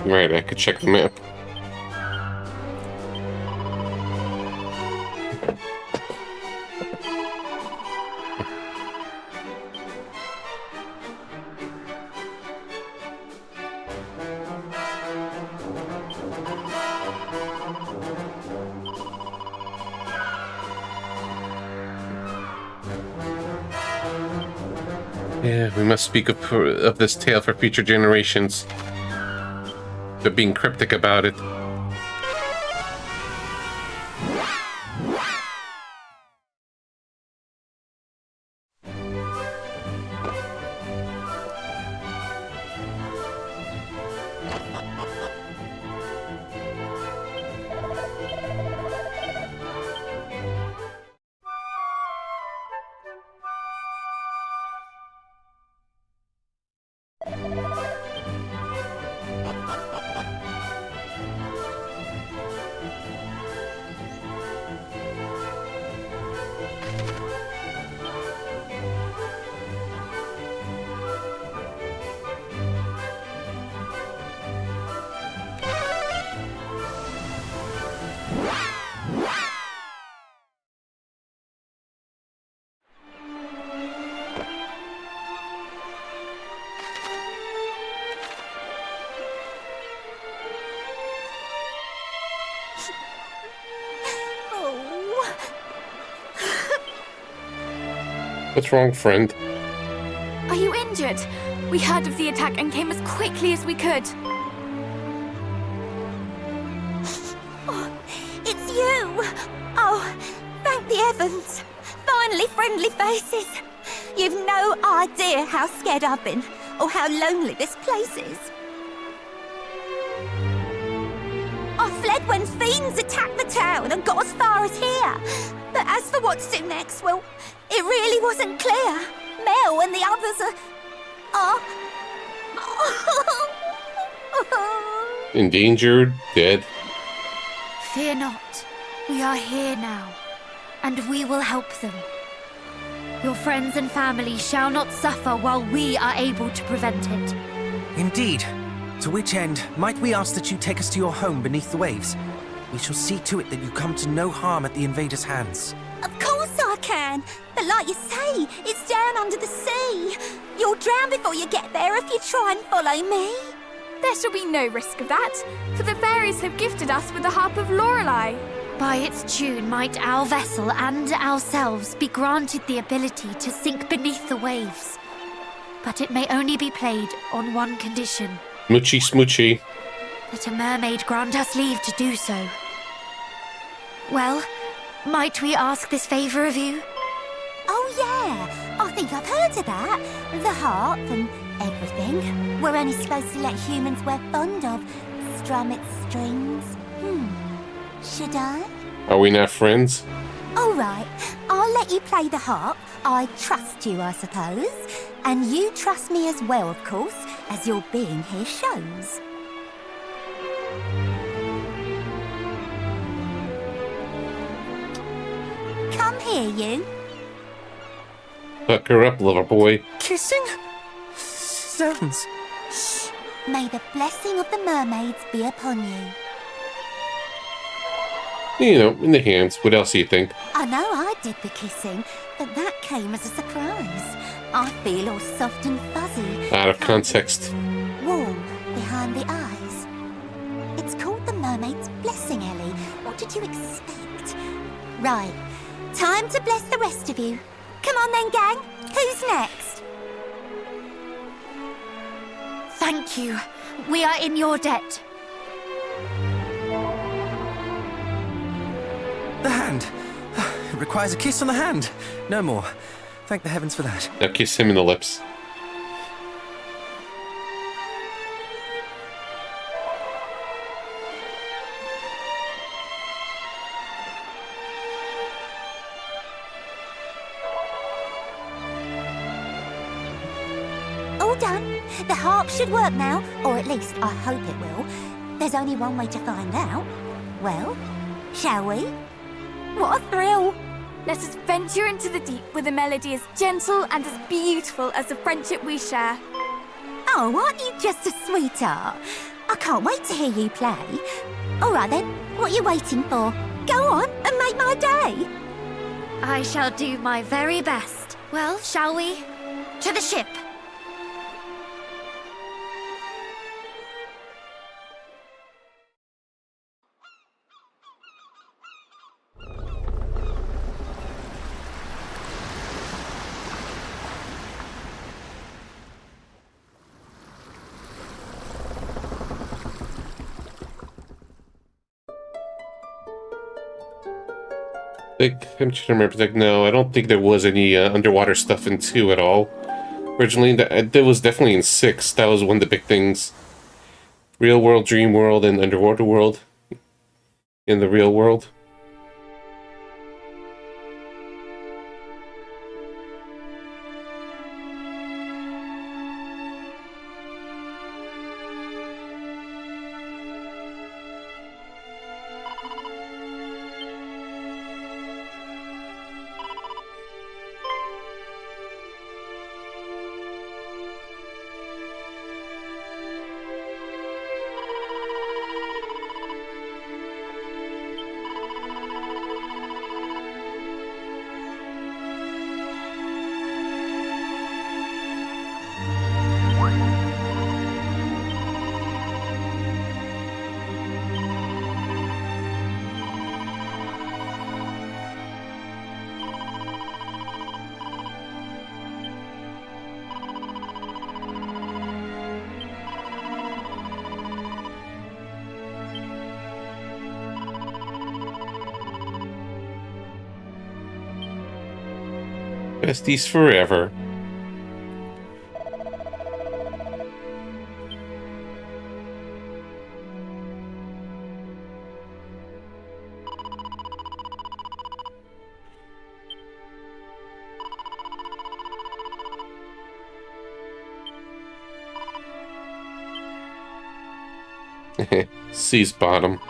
Right, I could check the map. Yeah, we must speak of this tale for future generations. They're being cryptic about it. What's wrong, friend? Are you injured? We heard of the attack and came as quickly as we could. Oh, it's you! Oh, thank the heavens! Finally friendly faces! You've no idea how scared I've been, or how lonely this place is. I fled when fiends attacked the town and got as far as here. But as for what to do next, well, it really wasn't clear. Mel and the others are... Endangered, dead. Fear not. We are here now, and we will help them. Your friends and family shall not suffer while we are able to prevent it. Indeed. To which end, might we ask that you take us to your home beneath the waves? We shall see to it that you come to no harm at the invaders' hands. Of course I can. But like you say, it's down under the sea. You'll drown before you get there if you try and follow me. There shall be no risk of that, for the fairies have gifted us with the harp of Lorelei. By its tune might our vessel and ourselves be granted the ability to sink beneath the waves. But it may only be played on one condition. Smoochy smoochy. That a mermaid grant us leave to do so. Well, might we ask this favour of you? Oh yeah, I think I've heard of that. The harp and everything. We're only supposed to let humans we're fond of strum its strings. Should I? Are we not friends? All right, I'll let you play the harp. I trust you, I suppose. And you trust me as well, of course, as your being here shows. hear you. Hook her up, lover boy. Kissing? Zounds. Shh. May the blessing of the mermaids be upon you. You know, in the hands. What else do you think? I know I did the kissing, but that came as a surprise. I feel all soft and fuzzy. Out of context. Warm behind the eyes. It's called the mermaid's blessing, Ellie. What did you expect? Right. Time to bless the rest of you. Come on then, gang. Who's next? Thank you. We are in your debt. The hand. It requires a kiss on the hand. No more. Thank the heavens for that. Now kiss him in the lips. All done. The harp should work now, or at least I hope it will. There's only one way to find out. Well, shall we? What a thrill! Let us venture into the deep with a melody as gentle and as beautiful as the friendship we share. Oh, aren't you just a sweetheart? I can't wait to hear you play. All right then, what are you waiting for? Go on and make my day. I shall do my very best. Well, shall we? To the ship. I'm trying to remember. Like, no, I don't think there was any underwater stuff in 2 at all. Originally, that was definitely in 6. That was one of the big things. Real world, dream world, and underwater world. In the real world. Besties forever. Sea's bottom.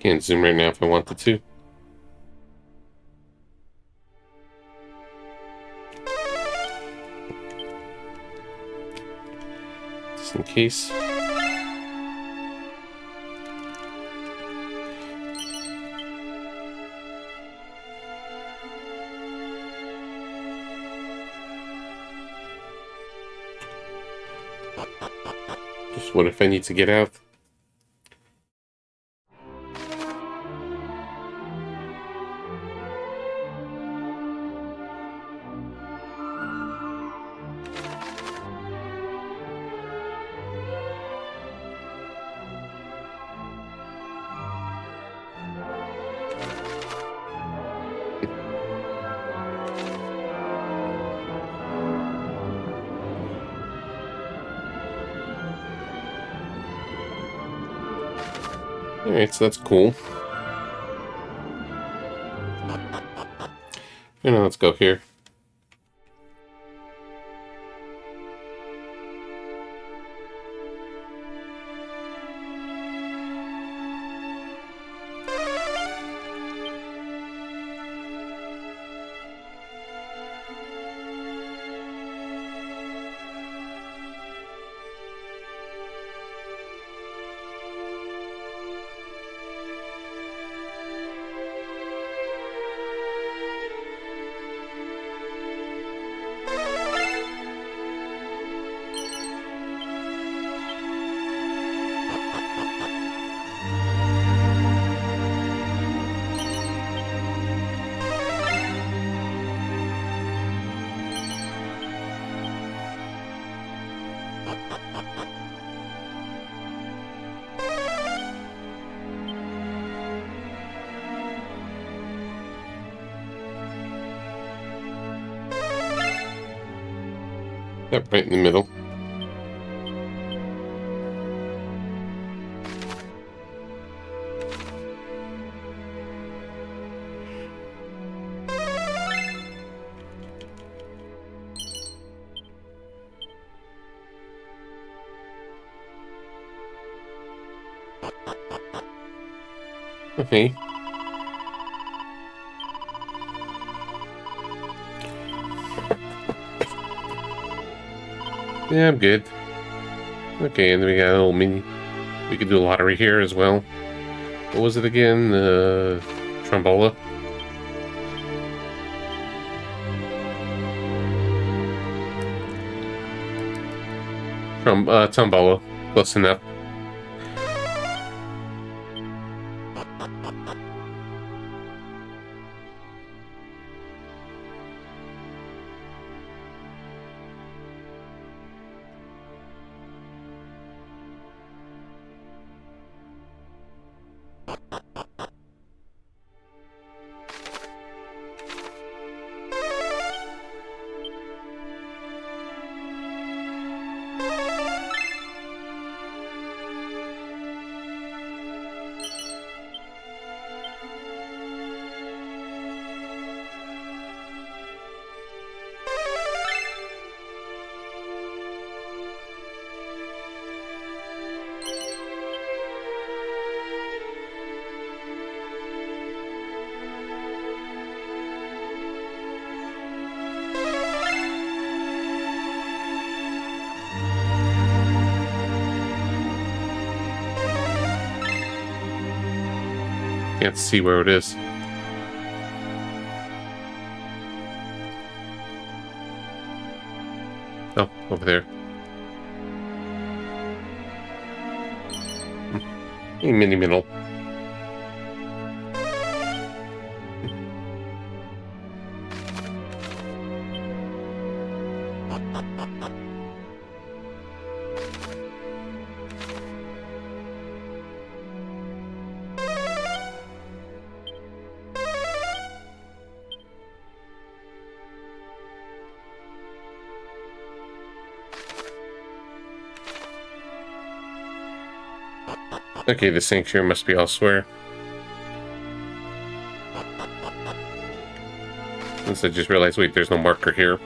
Can't zoom right now if I wanted to. Just in case. Just what if I need to get out? Alright, so that's cool. And now let's go here. Yep, right in the middle. Okay. Yeah, I'm good. Okay, and then we got a little mini. We could do a lottery here as well. What was it again? Trombola? Tombola. Close enough. Can't see where it is. Oh, over there. Hey, mini middle. Okay, the sanctuary must be elsewhere. Since I just realized, wait, there's no marker here.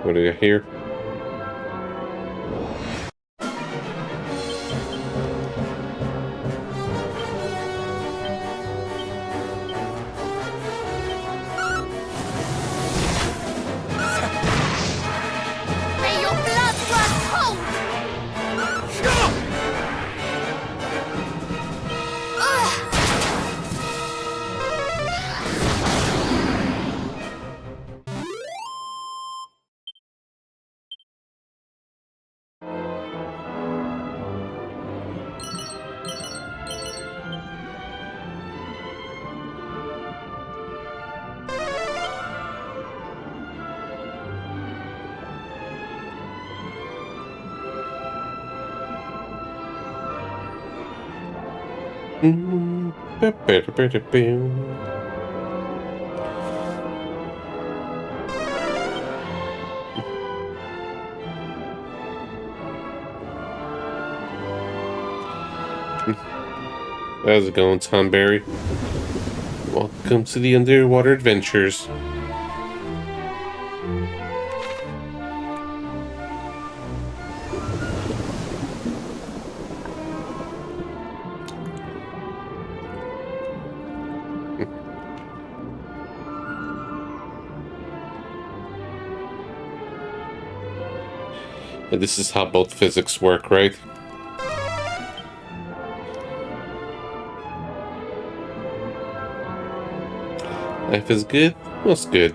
What do we got here? May your blood run cold! How's it going, Tom Berry? Welcome to the underwater adventures. And this is how both physics work, right? Life is good? What's good?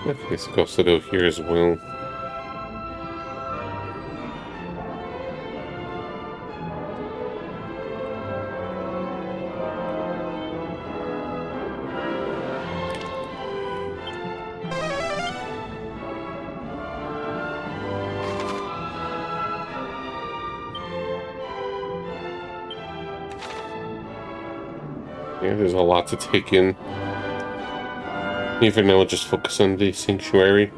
I think it's supposed to go here as well. Yeah, there's a lot to take in. Even now, we'll just focus on the sanctuary.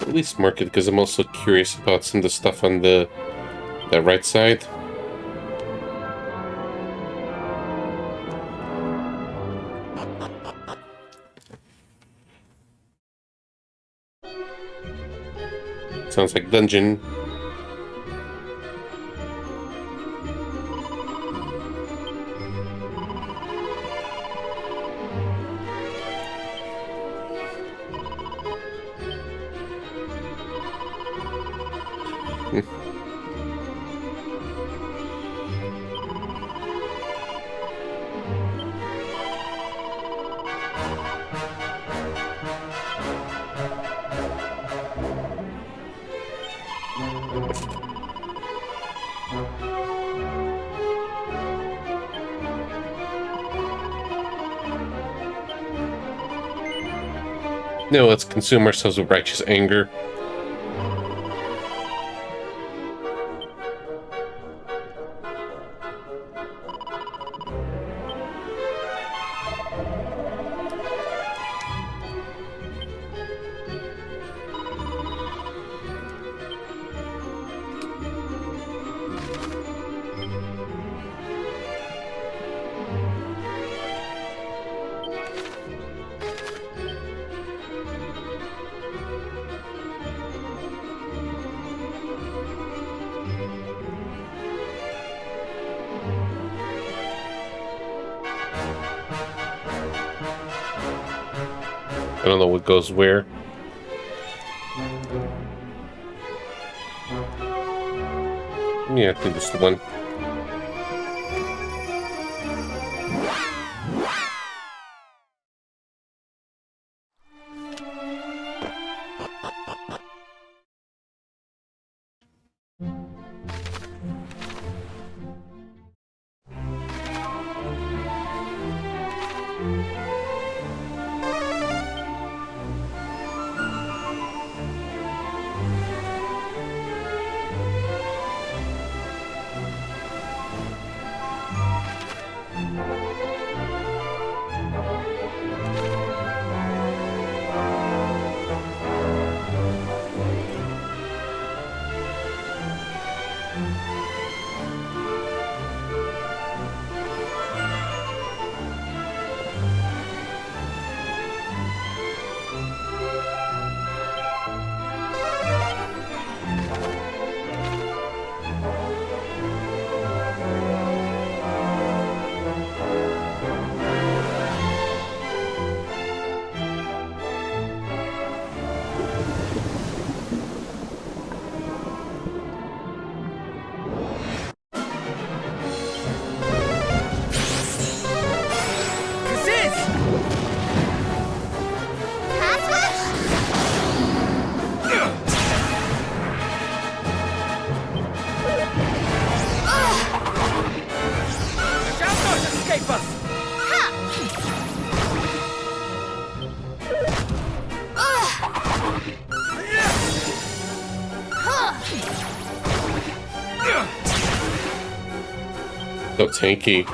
At least mark it, because I'm also curious about some of the stuff on the right side. Sounds like dungeon. No, let's consume ourselves with righteous anger. I don't know what goes where. Yeah, I think it's the one. So tanky.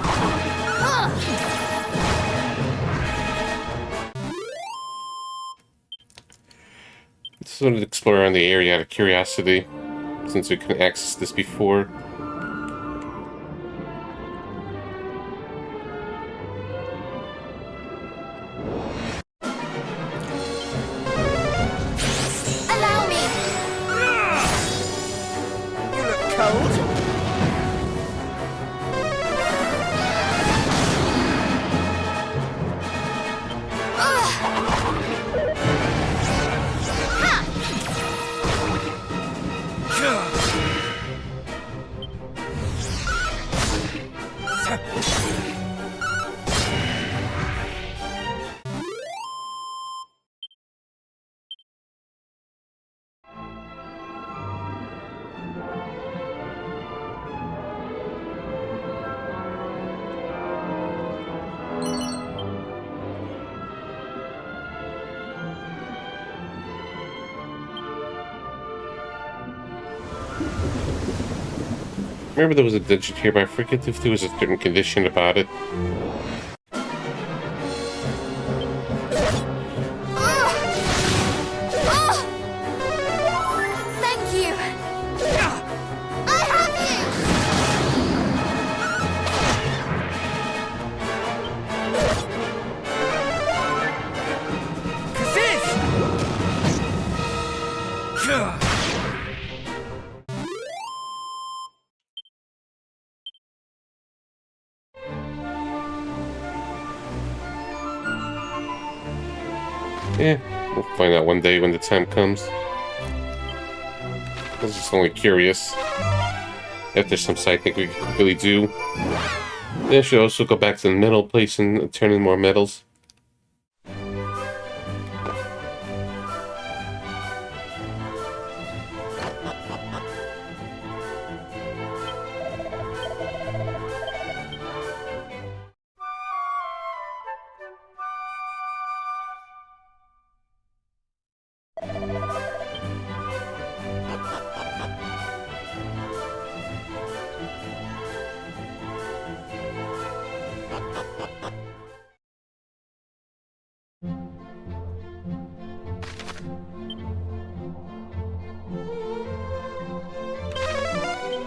Just wanted to explore around the area out of curiosity, since we couldn't access this before. Allow me! You look cold. Remember there was a dungeon here, but I forget if there was a certain condition about it. Thank you! I have Yeah, we'll find out one day when the time comes. I was just only curious if there's some side thing we could really do. Then I should also go back to the metal place and turn in more metals.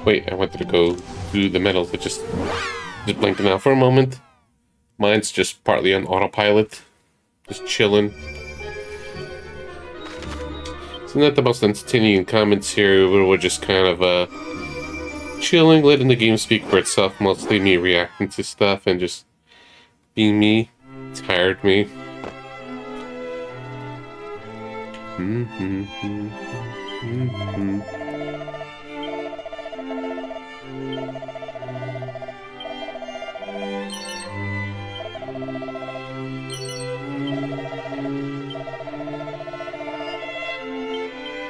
Wait, I wanted to go through the metals that just blanked them out for a moment. Mine's just partly on autopilot, just chilling. So not the most entertaining comments here, but we're just kind of chilling, letting the game speak for itself, mostly me reacting to stuff and just being me. Tired me.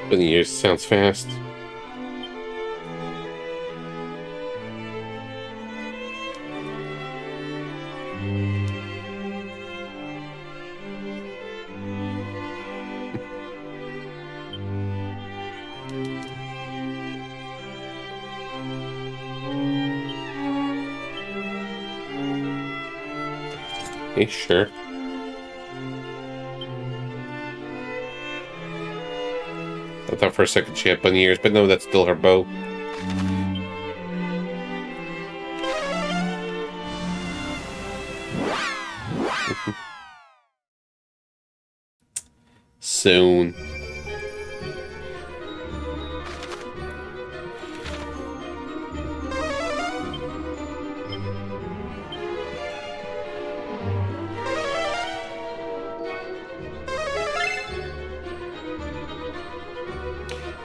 Been years sounds fast. Hey, sure. I thought for a second she had bunny ears, but no, that's still her bow. Soon.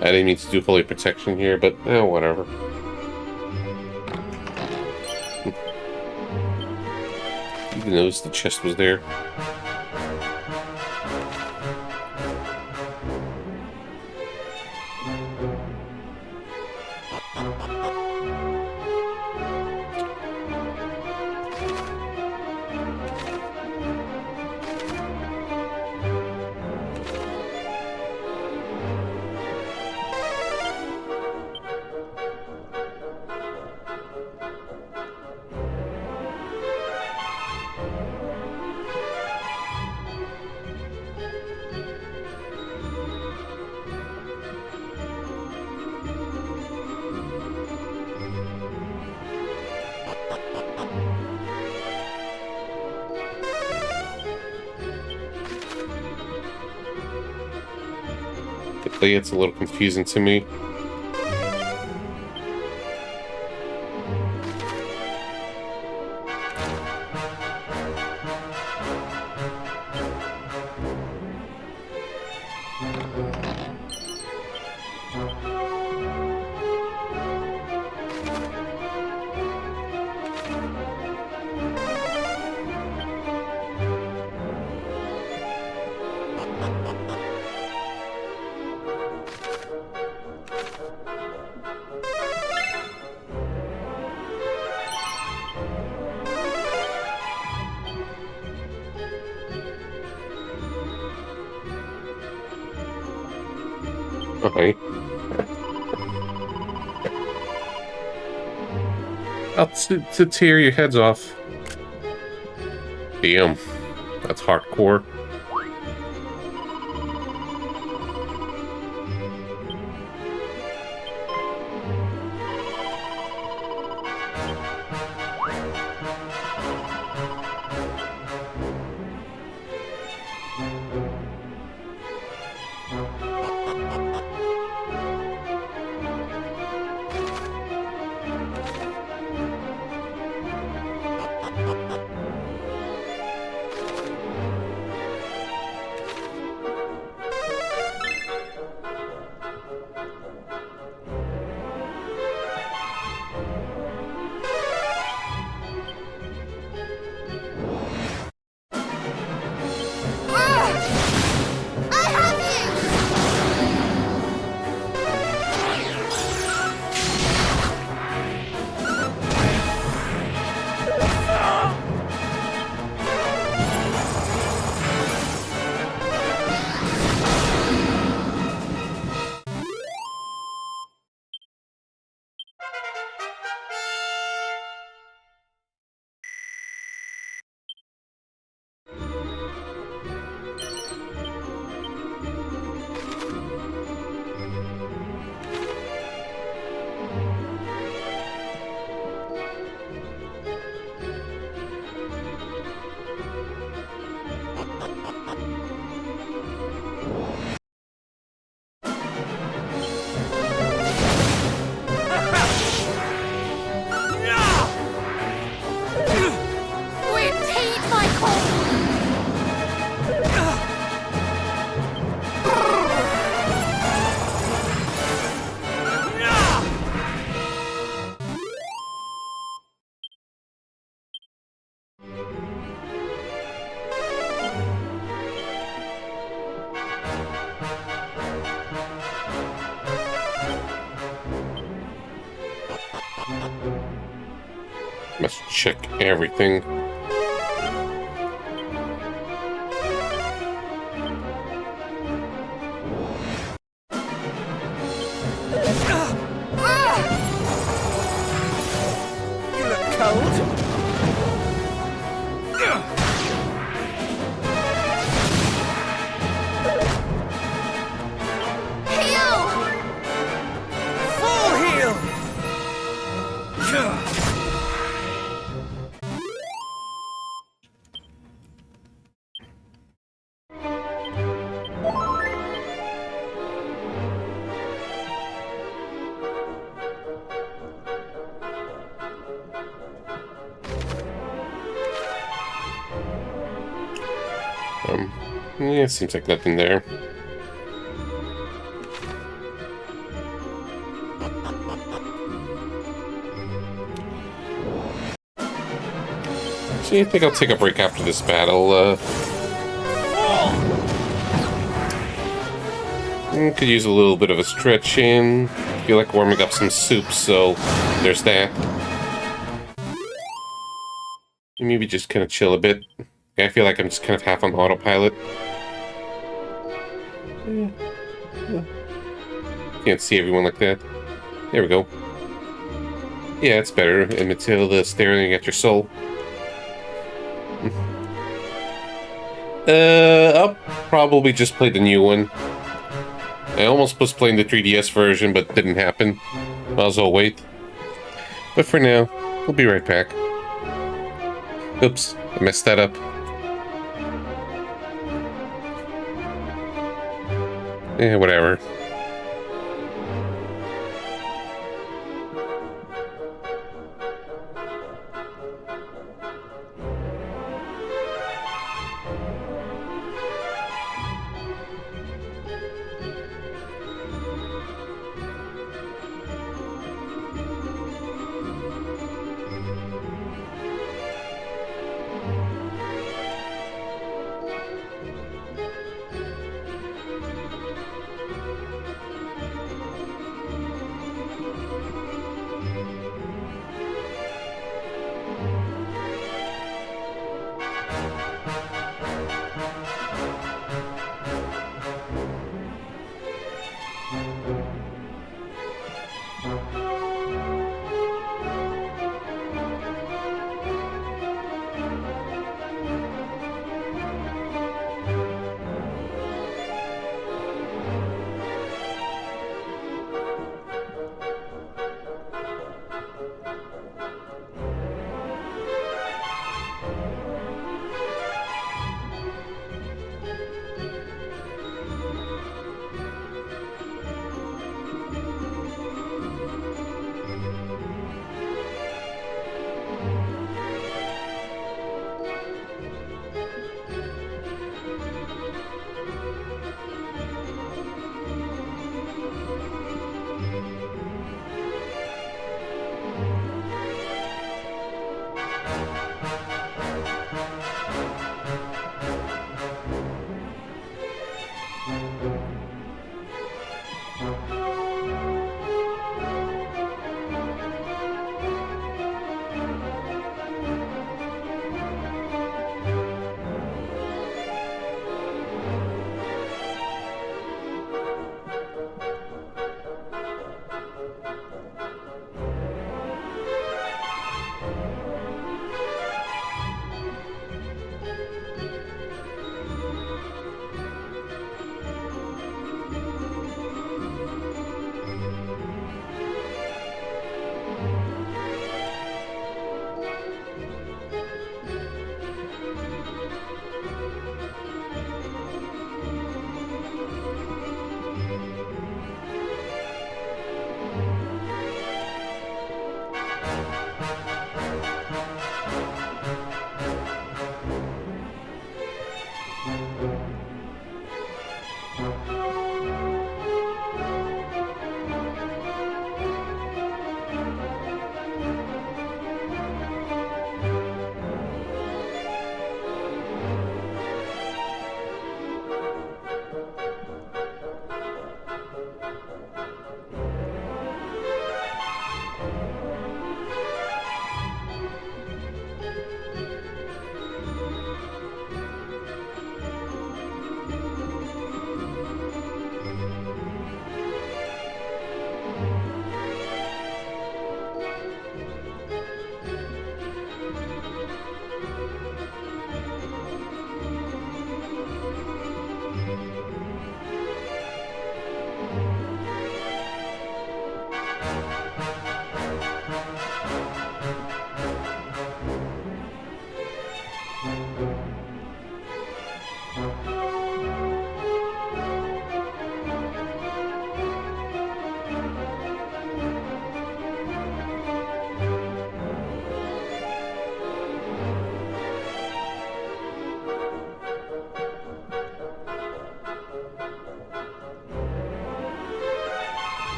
I didn't mean to do holy protection here, but whatever. Even noticed the chest was there. play it's a little confusing to me. Okay. Out to tear your heads off. Damn. That's hardcore. Must check everything. You look cold. Full heal. Yeah, seems like nothing there. So I think I'll take a break after this battle. Could use a little bit of a stretch in. Feel like warming up some soup, so there's that. Maybe just kind of chill a bit. I feel like I'm just kind of half on autopilot. Can't see everyone like that. There we go. Yeah, it's better. And Matilda staring at your soul. I'll probably just play the new one. I almost was playing the 3DS version, but didn't happen. Might as well wait. But for now, we'll be right back. Oops, I messed that up. Whatever.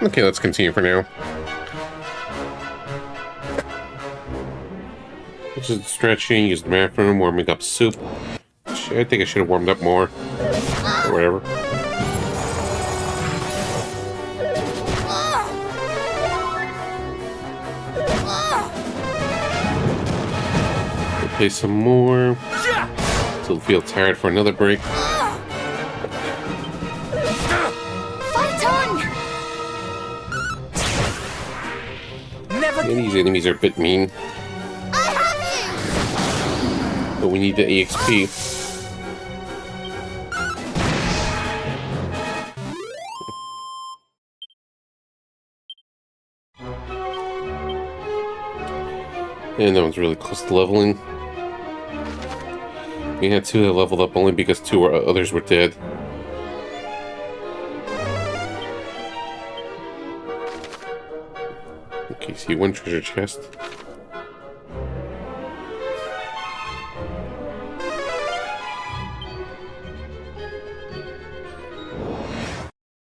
Okay, let's continue for now. Just stretching, use the bathroom, warming up soup. I think I should have warmed up more. Or whatever. Play some more. Still feel tired for another break. Fight on! Never. Yeah, these enemies are a bit mean. But we need the EXP. And that one's really close to leveling. We had two that leveled up only because others were dead. Okay, see one treasure chest.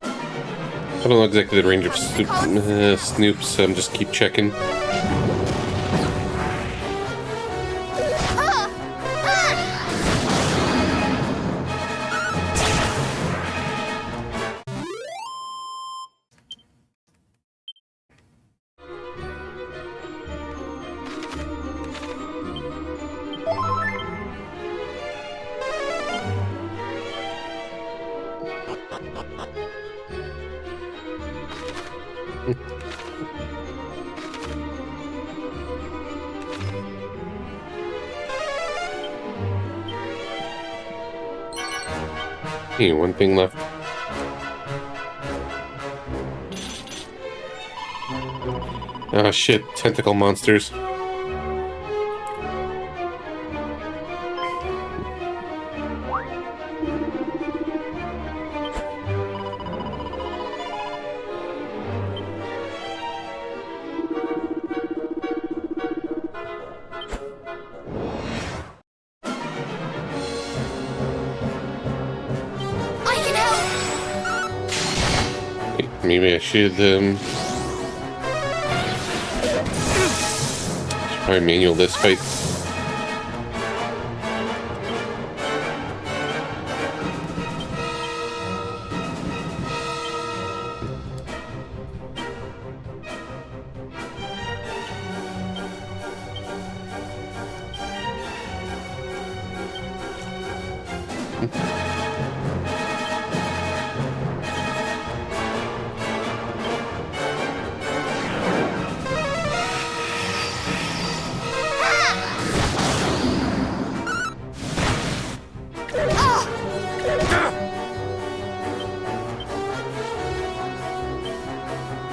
I don't know exactly the range of snoops, so I'm just keep checking. Hey, one thing left. Ah, shit. Tentacle monsters. I can help! Maybe I should probably manual this fight.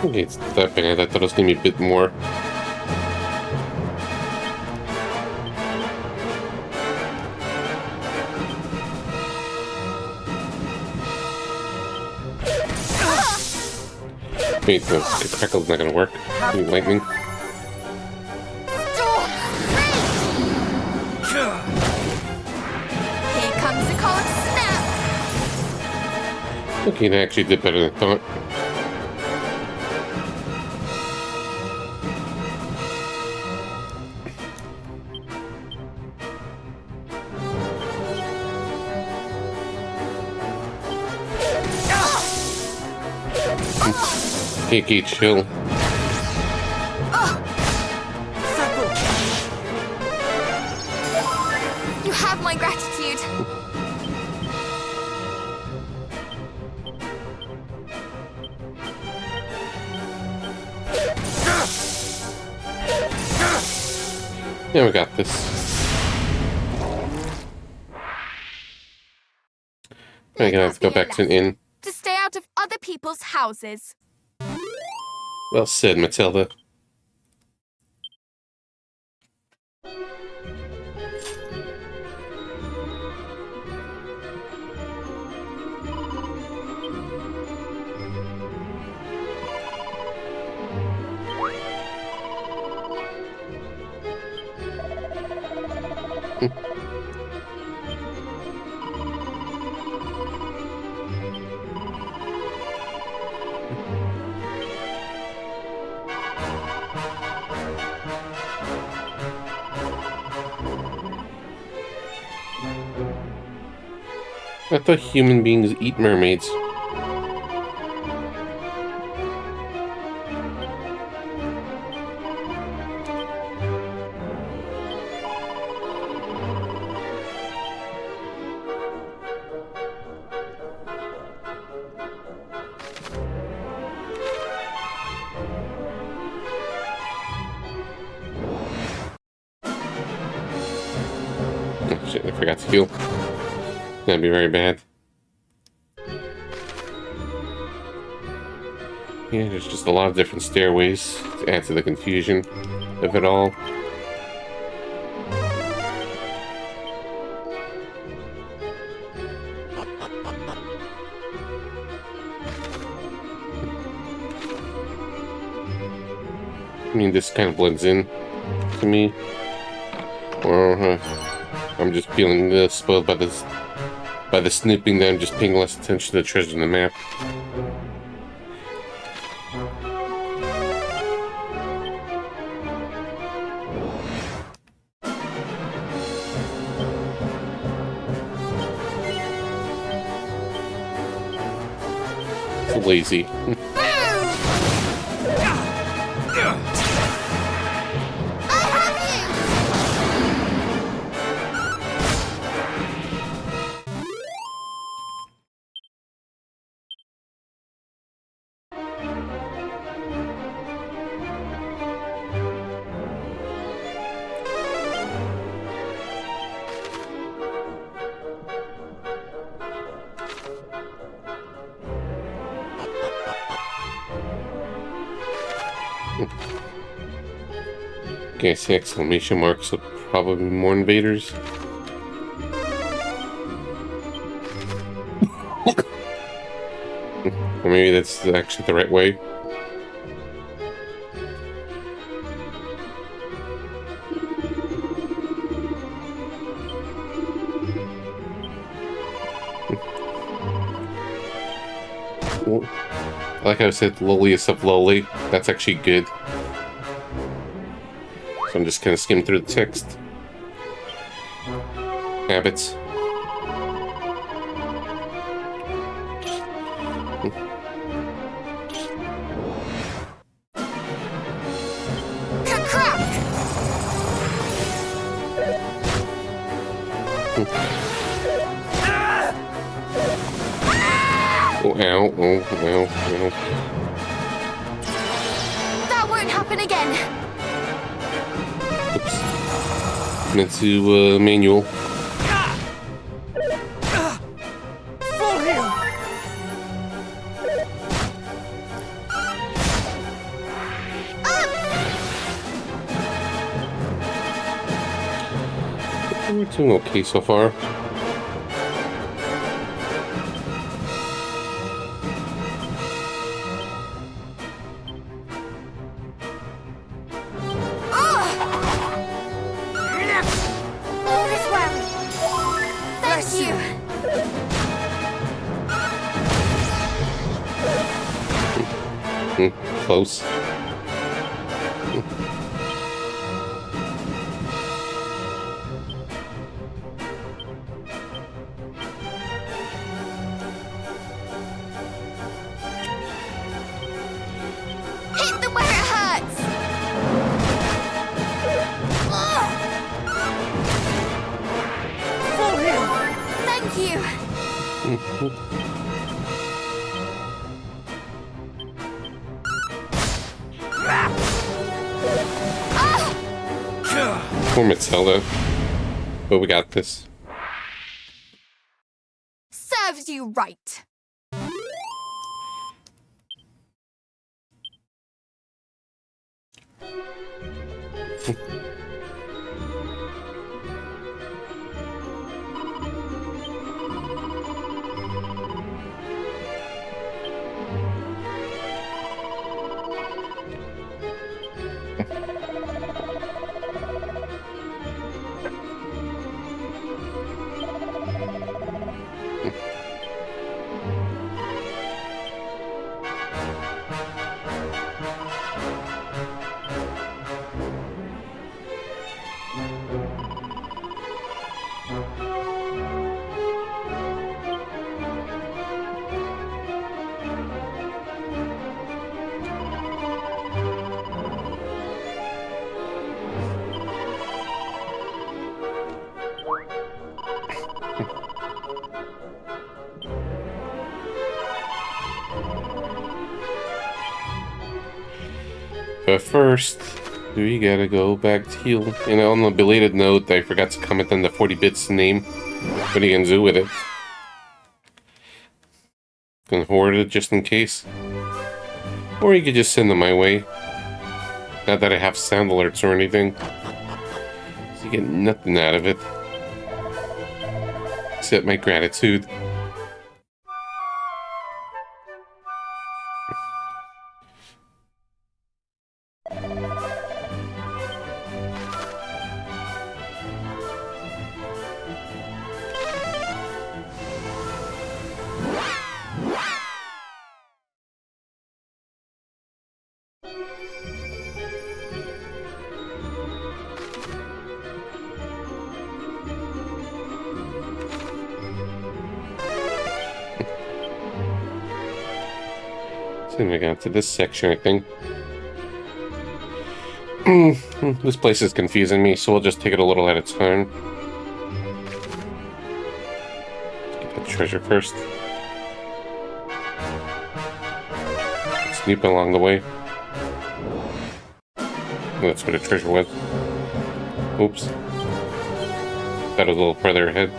Okay, it's that bad. I thought it was gonna be a bit more. Wait, the crackle's not gonna work. Lightning. Storm! Here comes the cold snap! Okay, that actually did better than I thought. Okay, chill. You have my gratitude. Yeah, we got this. I'm gonna have to go back to an inn. To stay out of other people's houses. Well said, Matilda. I thought human beings eat mermaids. Oh shit, I forgot to heal. That'd be very bad. Yeah, there's just a lot of different stairways to add to the confusion of it all. I mean, this kind of blends in to me. Or I'm just feeling spoiled by this, by the snooping that I'm just paying less attention to the treasure in the map. It's lazy. Okay, I see exclamation marks, so probably more invaders. Or maybe that's actually the right way. Like I said, lowliest of lowly. That's actually good. So I'm just kind of skimming through the text. Habits. Oh, ow, oh, ow, ow. That won't happen again. Oops. Meant to, manual. Full heal! We're doing okay so far. All is well. Thank you. Close. Hit them where it hurts. Full heal! Thank you. Poor Matilda. But we got this. Serves you right. But first, we gotta go back to heal. And on a belated note, I forgot to comment on the 40 bits name. What are you gonna do with it? Gonna hoard it just in case? Or you could just send them my way. Not that I have sound alerts or anything. So you get nothing out of it. Except my gratitude. Then we got to this section, I think. This place is confusing me, so we'll just take it a little at a time. Let's get that treasure first. Snoop along the way. That's where the treasure was. Oops. That was a little further ahead.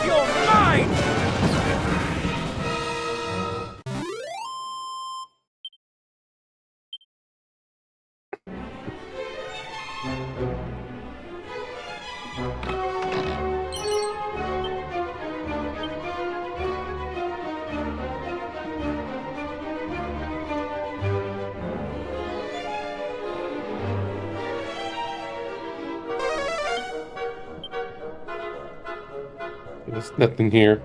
You're mine! There's nothing here.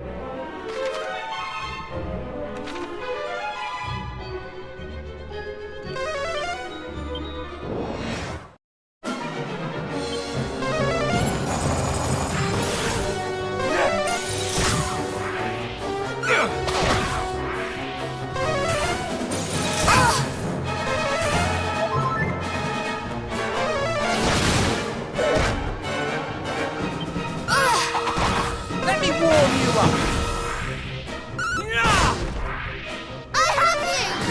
Let me warm you up! I have you!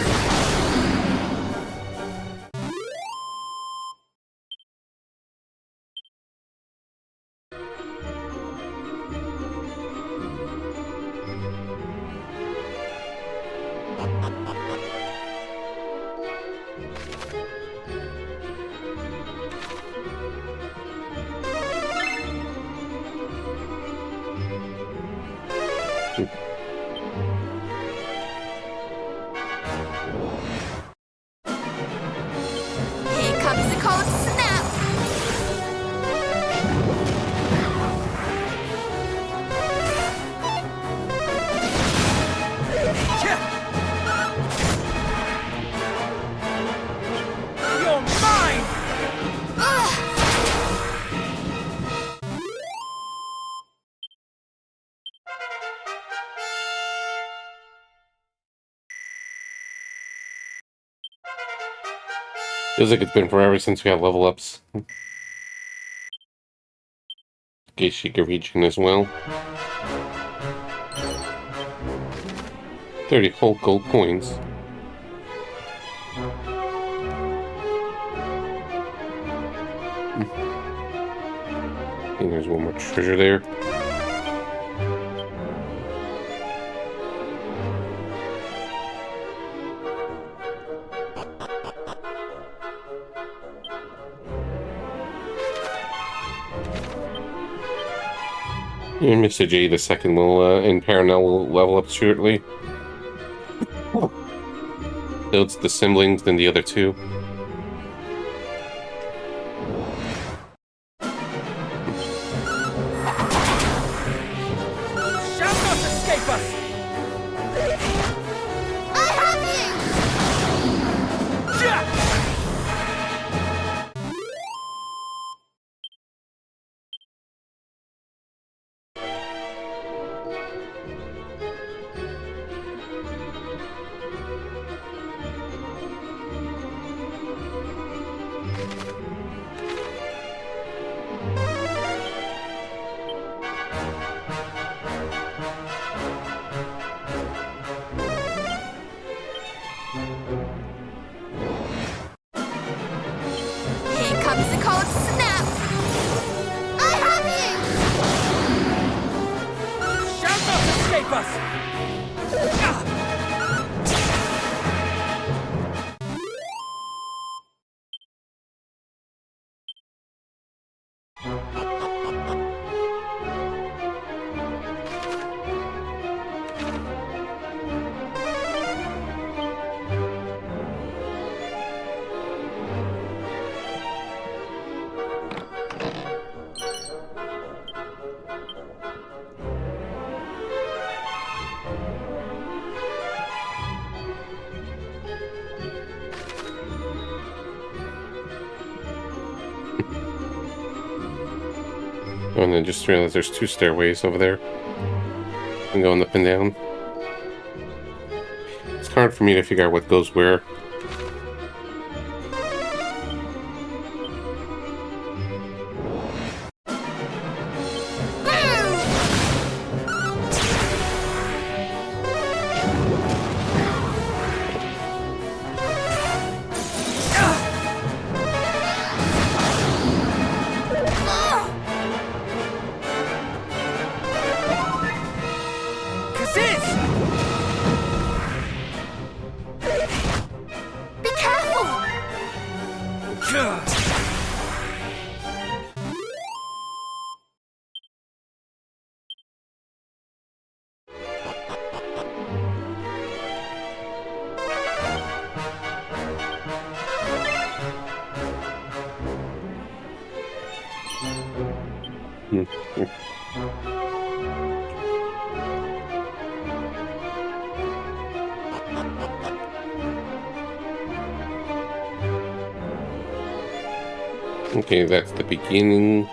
Here comes a cold snap. You're mine! Feels like it's been forever since we had level ups. Geishika region as well. 30 whole gold coins. I think there's one more treasure there. And Mr. J the second will, in parallel, will level up shortly. Builds the siblings than the other two. Shall not escape us! I have you! Ja! Here comes a cold snap. I have you! Shall not escape us! Ah! Oh, and then just realized there's two stairways over there. And going up and down. It's hard for me to figure out what goes where. Okay, that's the beginning.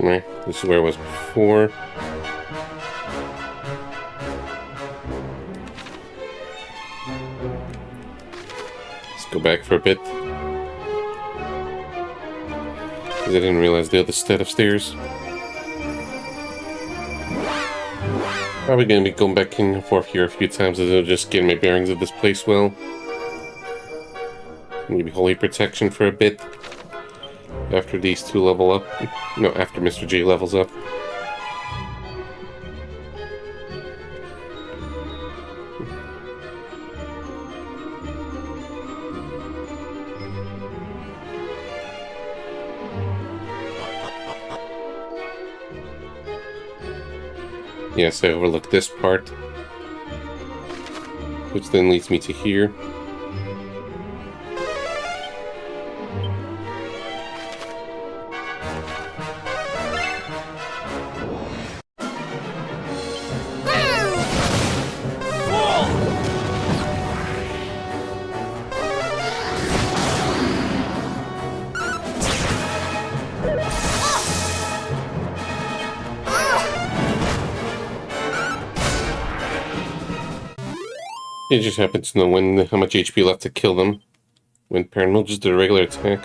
Right, this is where I was before. Let's go back for a bit. Because I didn't realize the other set of stairs. Probably going to be going back and forth here a few times as I'm just getting my bearings of this place well. Maybe holy protection for a bit. After these two level up. No, after Mr. J levels up. Yes, I overlooked this part. Which then leads me to here. It just happens to know when how much HP left to kill them. When Paranormal just did a regular attack.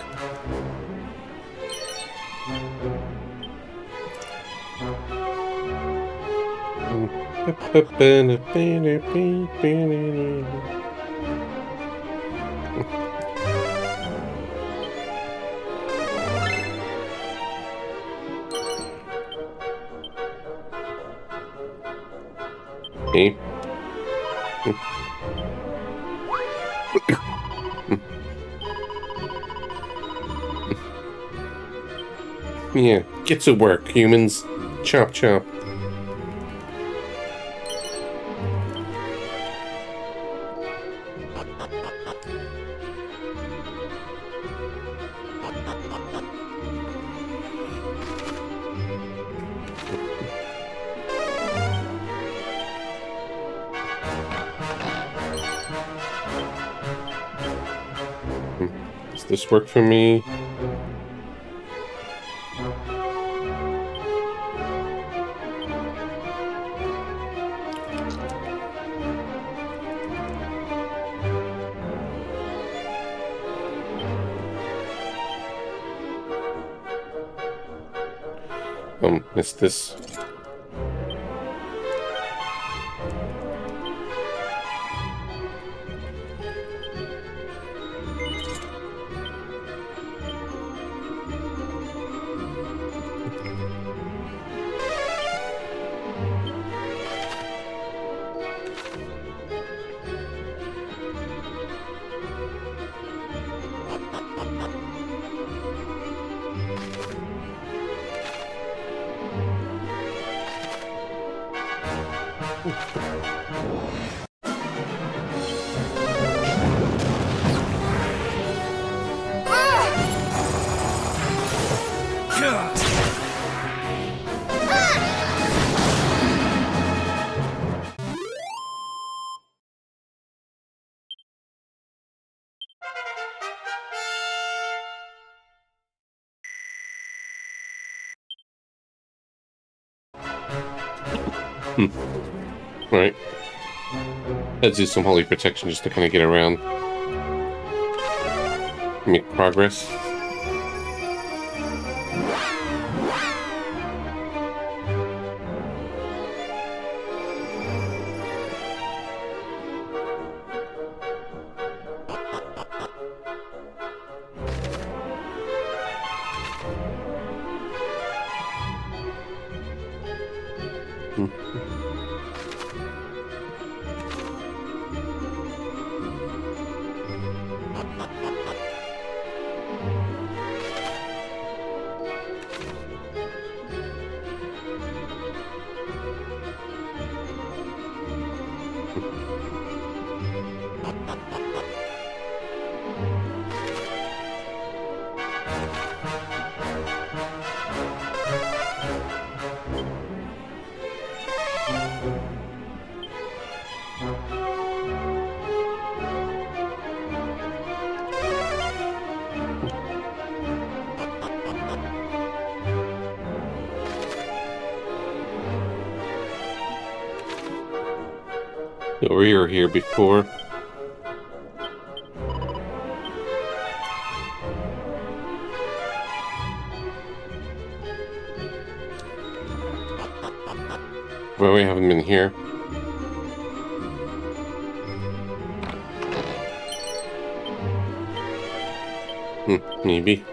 Okay. Yeah, get to work, humans. Chop, chop. Does this work for me? Missed this. Right. Let's do some holy protection just to kind of get around. make progress. We were here before. Well, we haven't been here. Maybe.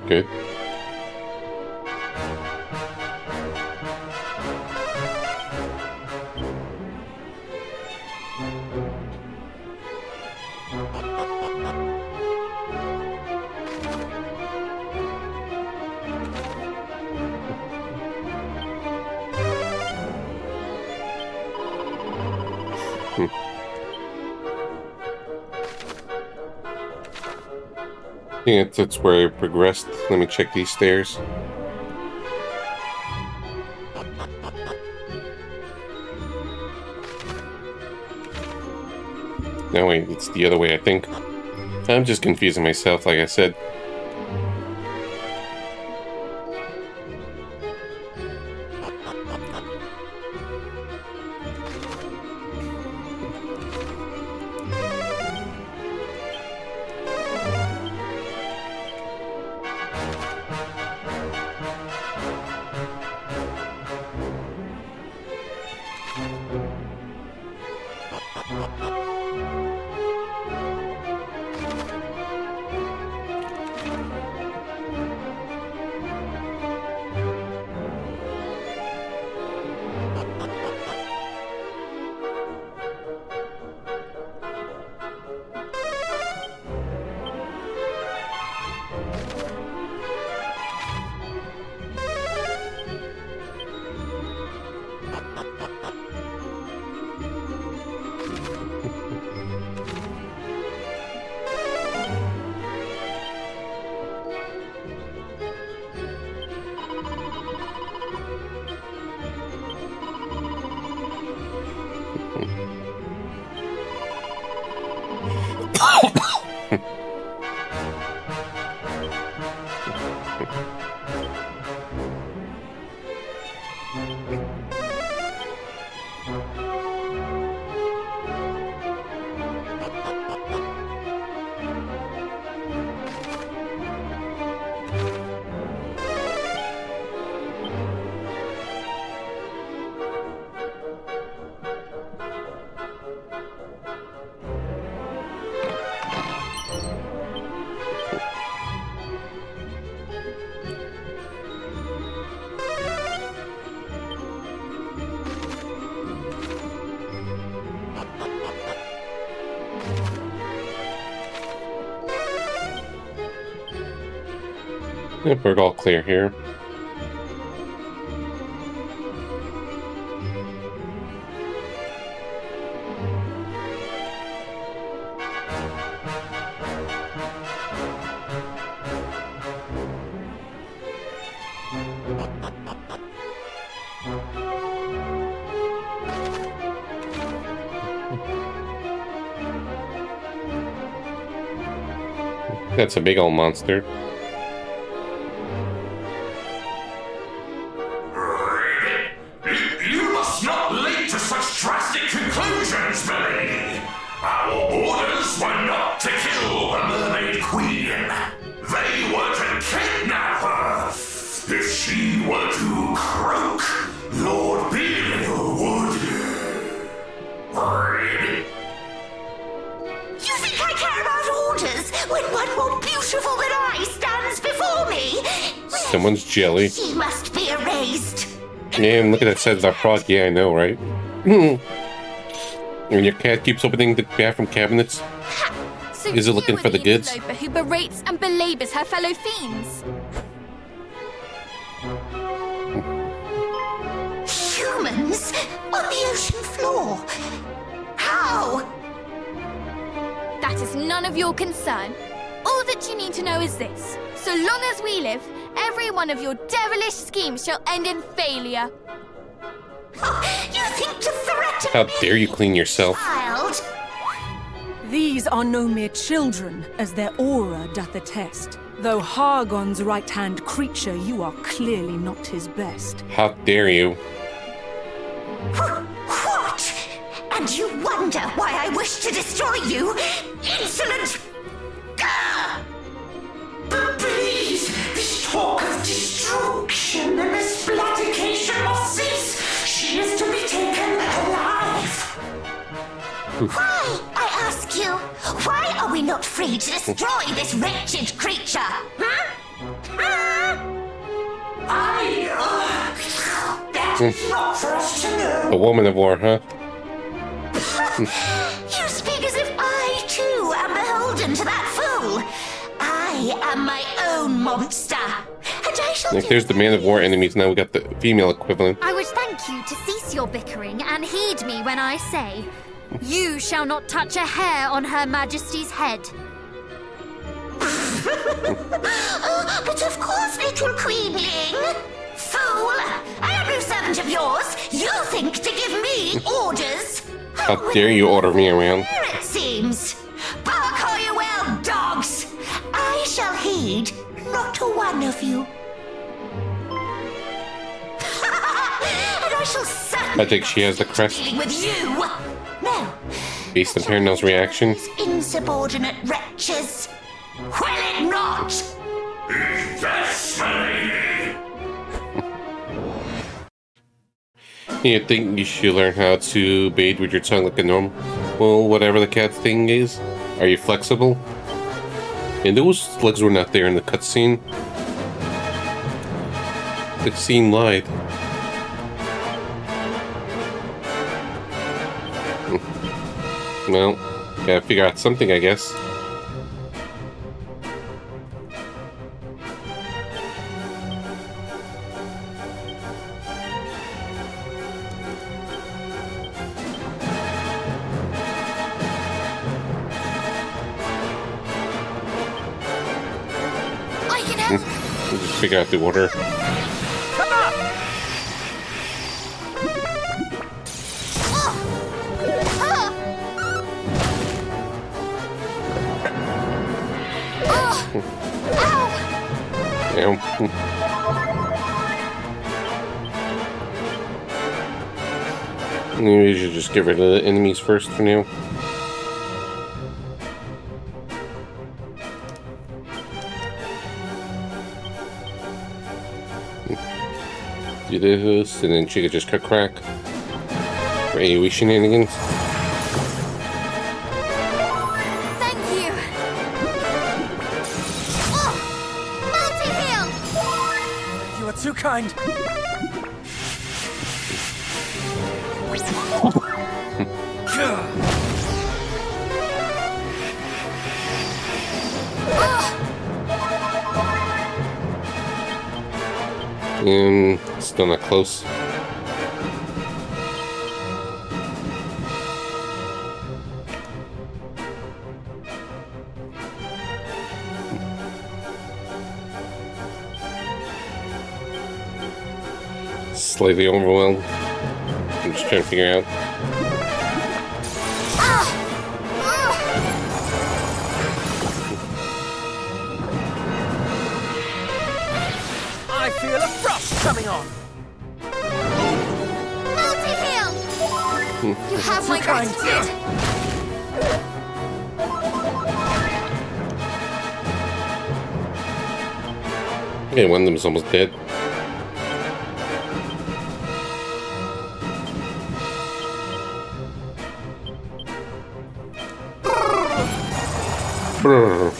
Good. I think that's where I progressed. Let me check these stairs. No, wait, it's the other way, I think. I'm just confusing myself, like I said. Yep, we're all clear here. That's a big old monster. Someone's jelly. She must be erased. Man, look at that size of that frog. Yeah, I know, right? And your cat keeps opening the bathroom cabinets. So Is it looking you for are the goods? interloper who berates and belabors her fellow fiends. Humans on the ocean floor. How? That is none of your concern. All that you need to know is this. So long as we live, every one of your devilish schemes shall end in failure. You think to threaten How me, dare you clean yourself? child? These are no mere children, as their aura doth attest. Though Hargon's right-hand creature, you are clearly not his best. How dare you? What? And you wonder why I wish to destroy you? Insolent! Gah! But please, this talk of destruction and exploitation must cease. She is to be taken alive. Why, I ask you, why are we not free to destroy this wretched creature? That is not for us to know. A woman of war, huh? You speak as if I, too, am beholden to that fool. I am my own monster, and I shall Like, do there's the man of war enemies. Now we got the female equivalent. I would thank you to cease your bickering and heed me when I say, you shall not touch a hair on Her Majesty's head. But of course, little queenling. Fool! I am no servant of yours. You think to give me orders? How dare you order me around? Here it seems. Bark all you will, dogs. I shall heed not one of you. And I shall certainly I think she has the crest. dealing with you. No. Based on Parnell's reaction. These insubordinate wretches. Will it not? Yes, my lady. You think you should learn how to bathe with your tongue like a normal, well, whatever the cat thing is? Are you flexible? And those legs were not there in the cutscene. The scene lied. Well, gotta figure out something, I guess. I can help. We'll just figure out the order. Yeah. Maybe we should just get rid of the enemies first for now. Do this, and then she could just cut crack for AoE shenanigans. Thank you. Multi-heal. You are too kind. And still not close. Slightly overwhelmed. I'm just trying to figure out. I feel a frost coming on. Multi-heal. You have my kind. gratitude. Okay, one of them is almost dead. Brrr.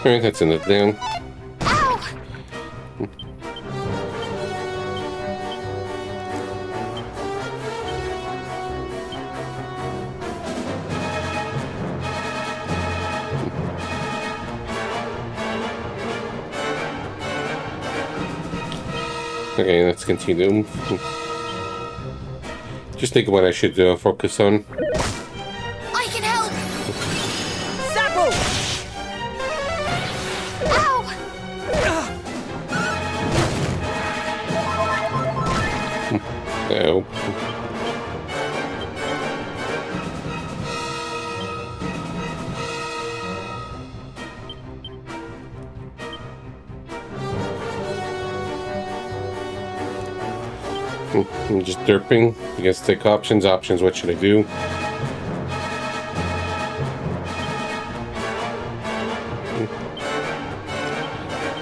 Alright, that's another down. Ow! Okay, let's continue. Just think of what I should focus on. I can help! Zappo! Ow! No. I'm just derping. You guys take options. Options, what should I do?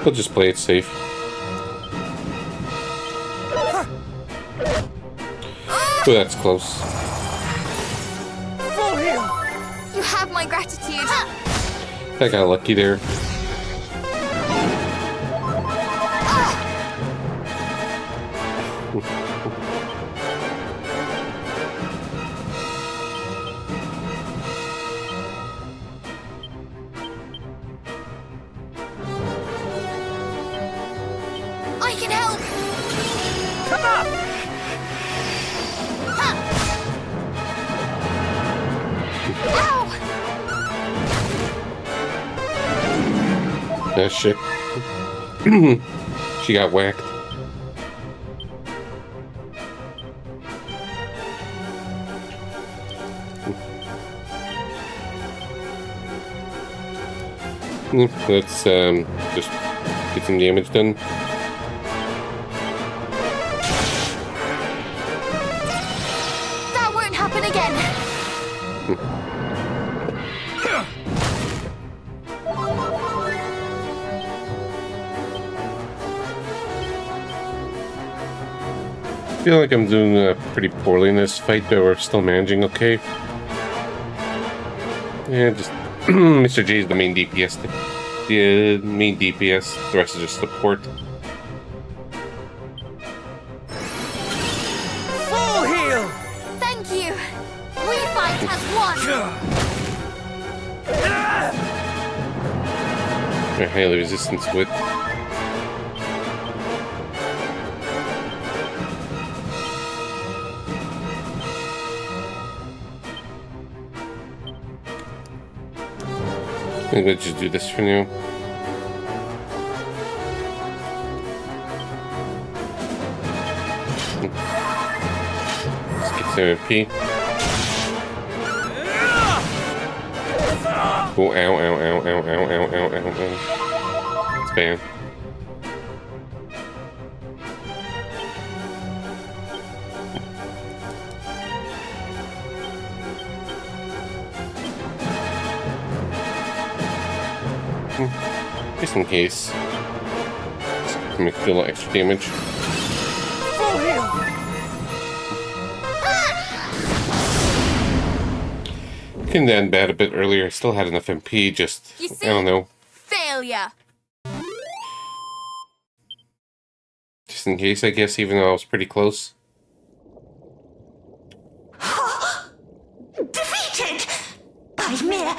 We'll just play it safe. Oh, that's close. Full heal! You have my gratitude. I got lucky there. I can help! Come up! Ow! That shit. She got whacked. Let's just get some damage done. That won't happen again. I feel like I'm doing pretty poorly in this fight, but we're still managing okay. Yeah, just Mr. J is the main DPS. The main DPS. The rest is just support. Full heal! Thank you. We fight as one. They're highly resistant to it. I think let's just do this for now. Let's get some MP. Oh, ow, ow, ow, ow, ow, ow, ow, ow, ow. It's bad. Just in case. Just make a little extra damage. Full heal! Couldn't end bad a bit earlier. I still had enough MP, just, You see? I don't know. Failure. Just in case, I guess, even though I was pretty close. Defeated by mere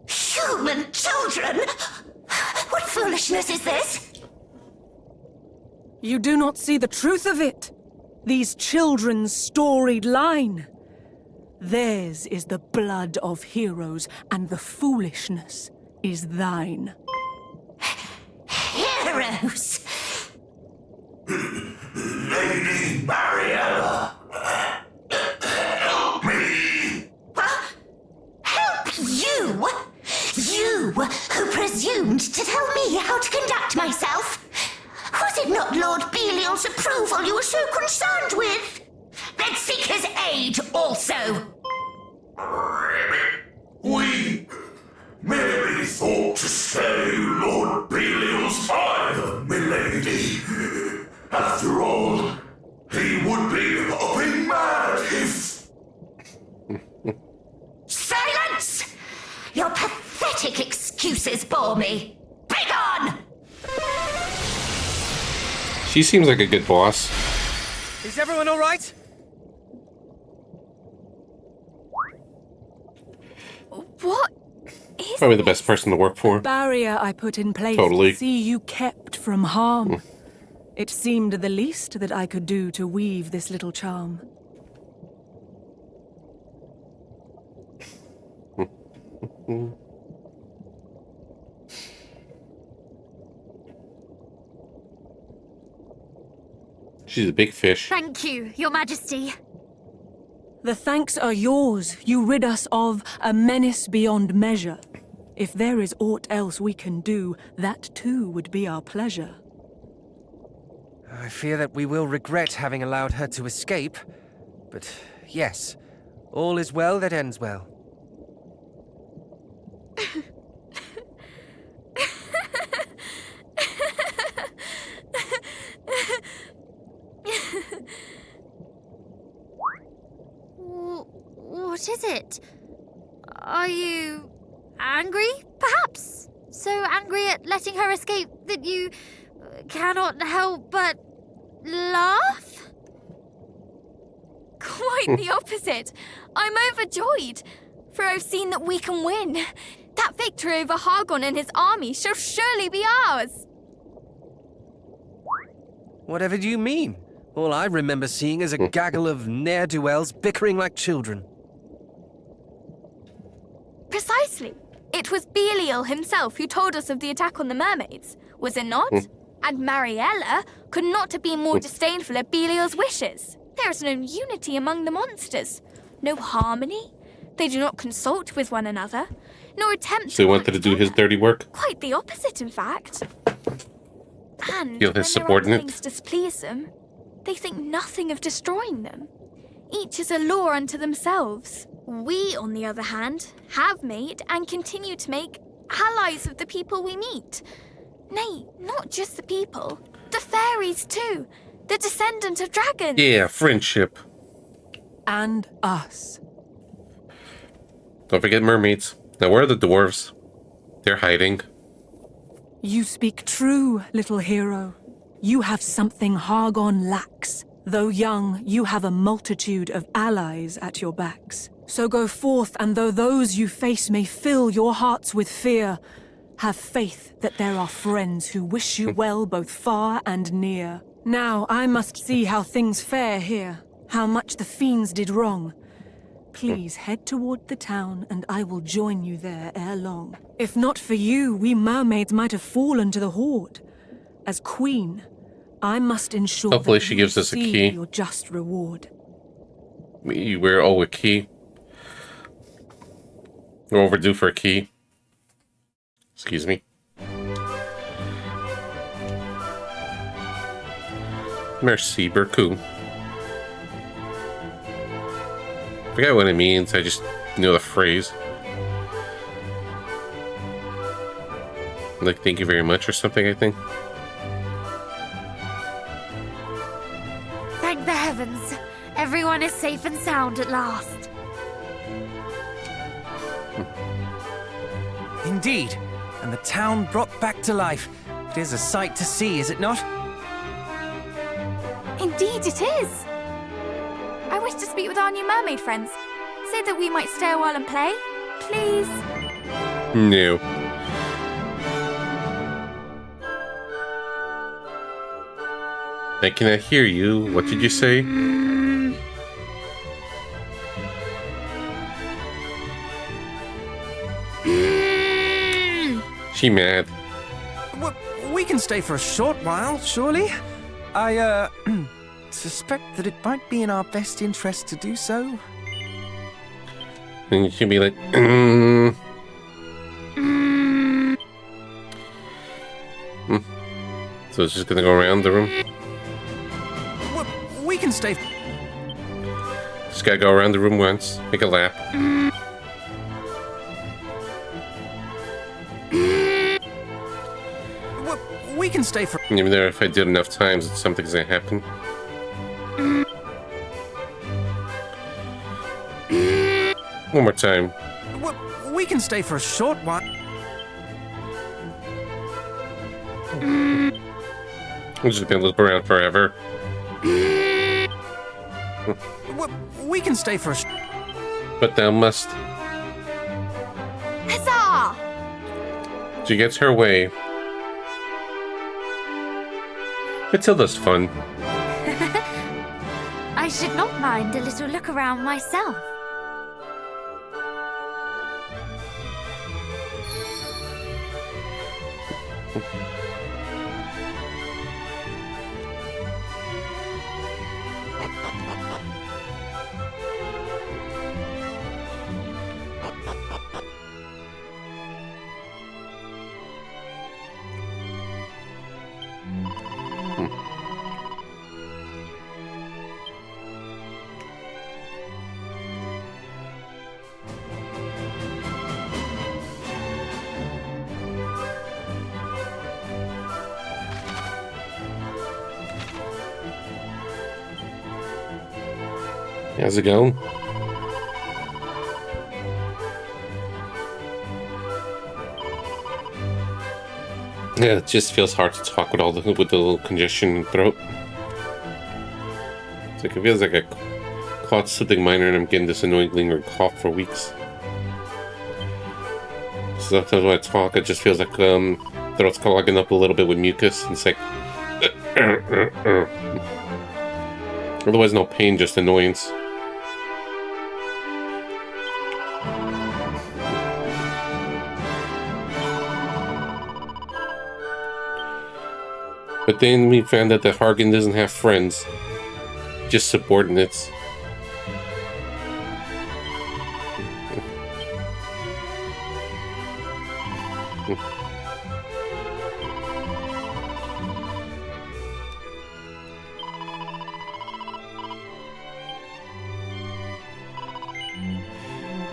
human children? What foolishness is this? You do not see the truth of it. These children's storied line. Theirs is the blood of heroes, and the foolishness is thine. Heroes! Lady Mariella, help me! Help you? You who presumed to tell me how to conduct myself? Was it not Lord Belial's approval you were so concerned with? Then seek his aid also. We merely thought to stay Lord Belial's fire, milady. After all, he would be hopping mad if... Silence! Your pathetic excuses bore me. She seems like a good boss. Is everyone all right? What is Probably the best person to work for. Barrier I put in place Totally. to see you kept from harm. It seemed the least that I could do to weave this little charm. She's a big fish. Thank you, Your Majesty. The thanks are yours. You rid us of a menace beyond measure. If there is aught else we can do, that too would be our pleasure. I fear that we will regret having allowed her to escape. But yes, all is well that ends well. What is it? Are you angry, perhaps? So angry at letting her escape that you cannot help but laugh? Quite the opposite. I'm overjoyed, for I've seen that we can win. That victory over Hargon and his army shall surely be ours. Whatever do you mean? All I remember seeing is a gaggle of ne'er-do-wells bickering like children. Precisely. It was Belial himself who told us of the attack on the mermaids, was it not? And Mariella could not have been more disdainful of Belial's wishes. There is no unity among the monsters, no harmony. They do not consult with one another, nor attempt So he wanted to do his dirty work? Quite the opposite, in fact. And Kill when his their subordinate? things displease them, they think nothing of destroying them. Each is a law unto themselves. We, on the other hand, have made and continue to make allies of the people we meet. Nay, not just the people, the fairies too, the descendant of dragons. Yeah, friendship. And us. Don't forget mermaids. Now where are the dwarves? They're hiding. You speak true, little hero. You have something Hargon lacks. Though young, you have a multitude of allies at your backs. So go forth, and though those you face may fill your hearts with fear, have faith that there are friends who wish you well both far and near. Now I must see how things fare here, how much the fiends did wrong. Please head toward the town, and I will join you there ere long. If not for you, we mermaids might have fallen to the horde. As queen, I must ensure Hopefully that she you gives us a receive key. your just reward. We're a key. We're overdue for a key. Excuse me. Merci beaucoup. Forget what it means, I just know the phrase. Like, thank you very much or something, I think. Thank the heavens. Everyone is safe and sound at last. Indeed, and the town brought back to life. It is a sight to see, is it not? Indeed it is. I wish to speak with our new mermaid friends. Say that we might stay a while and play, please. No. I cannot hear you. What did you say? She mad. We can stay for a short while, surely? I, suspect that it might be in our best interest to do so. And she'd be like, So it's just gonna go around the room? We can stay. Just gotta go around the room once, make a lap. We can stay for. Even there, if I did enough times, something's gonna happen. One more time. We can stay for a short while. I'm just gonna loop around forever. We can stay for a... But thou must. Huzzah! She gets her way. Matilda's fun. I should not mind a little look around myself. How's it going? Yeah, it just feels hard to talk with with the little congestion in the throat. It's like it feels like I caught something minor and I'm getting this annoying lingering cough for weeks. Sometimes when I talk, it just feels like throat's clogging up a little bit with mucus. And it's like otherwise no pain, just annoyance. But then we found out that Hargan doesn't have friends, just subordinates.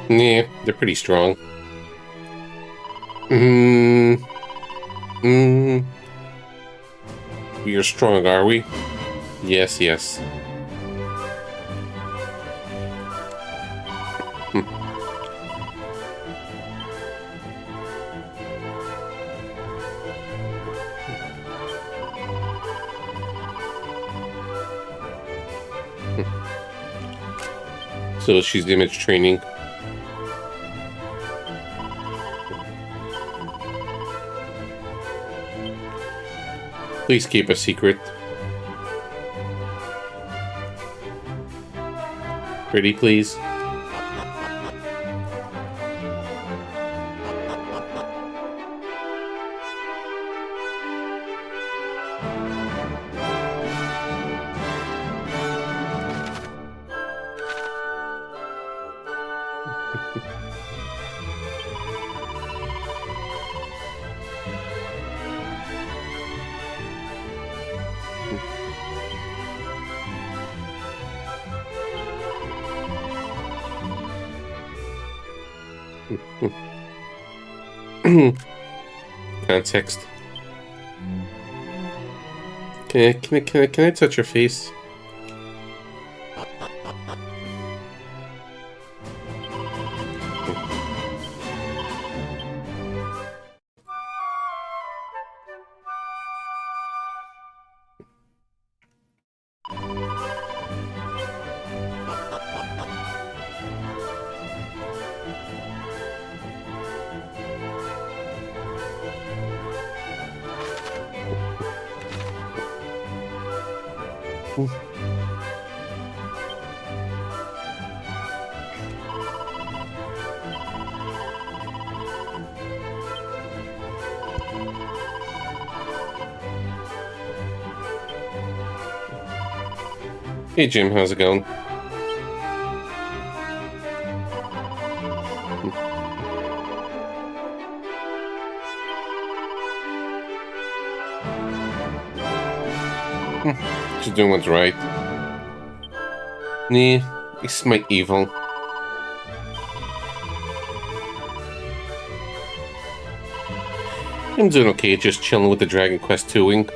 Yeah, they're pretty strong. We are strong, are we? Yes, yes. So she's image training. Please keep a secret. Pretty, please. Context. Can I touch your face? Hey Jim, how's it going? Just doing what's right. Nah, it's my evil. I'm doing okay, just chilling with the Dragon Quest II-ing.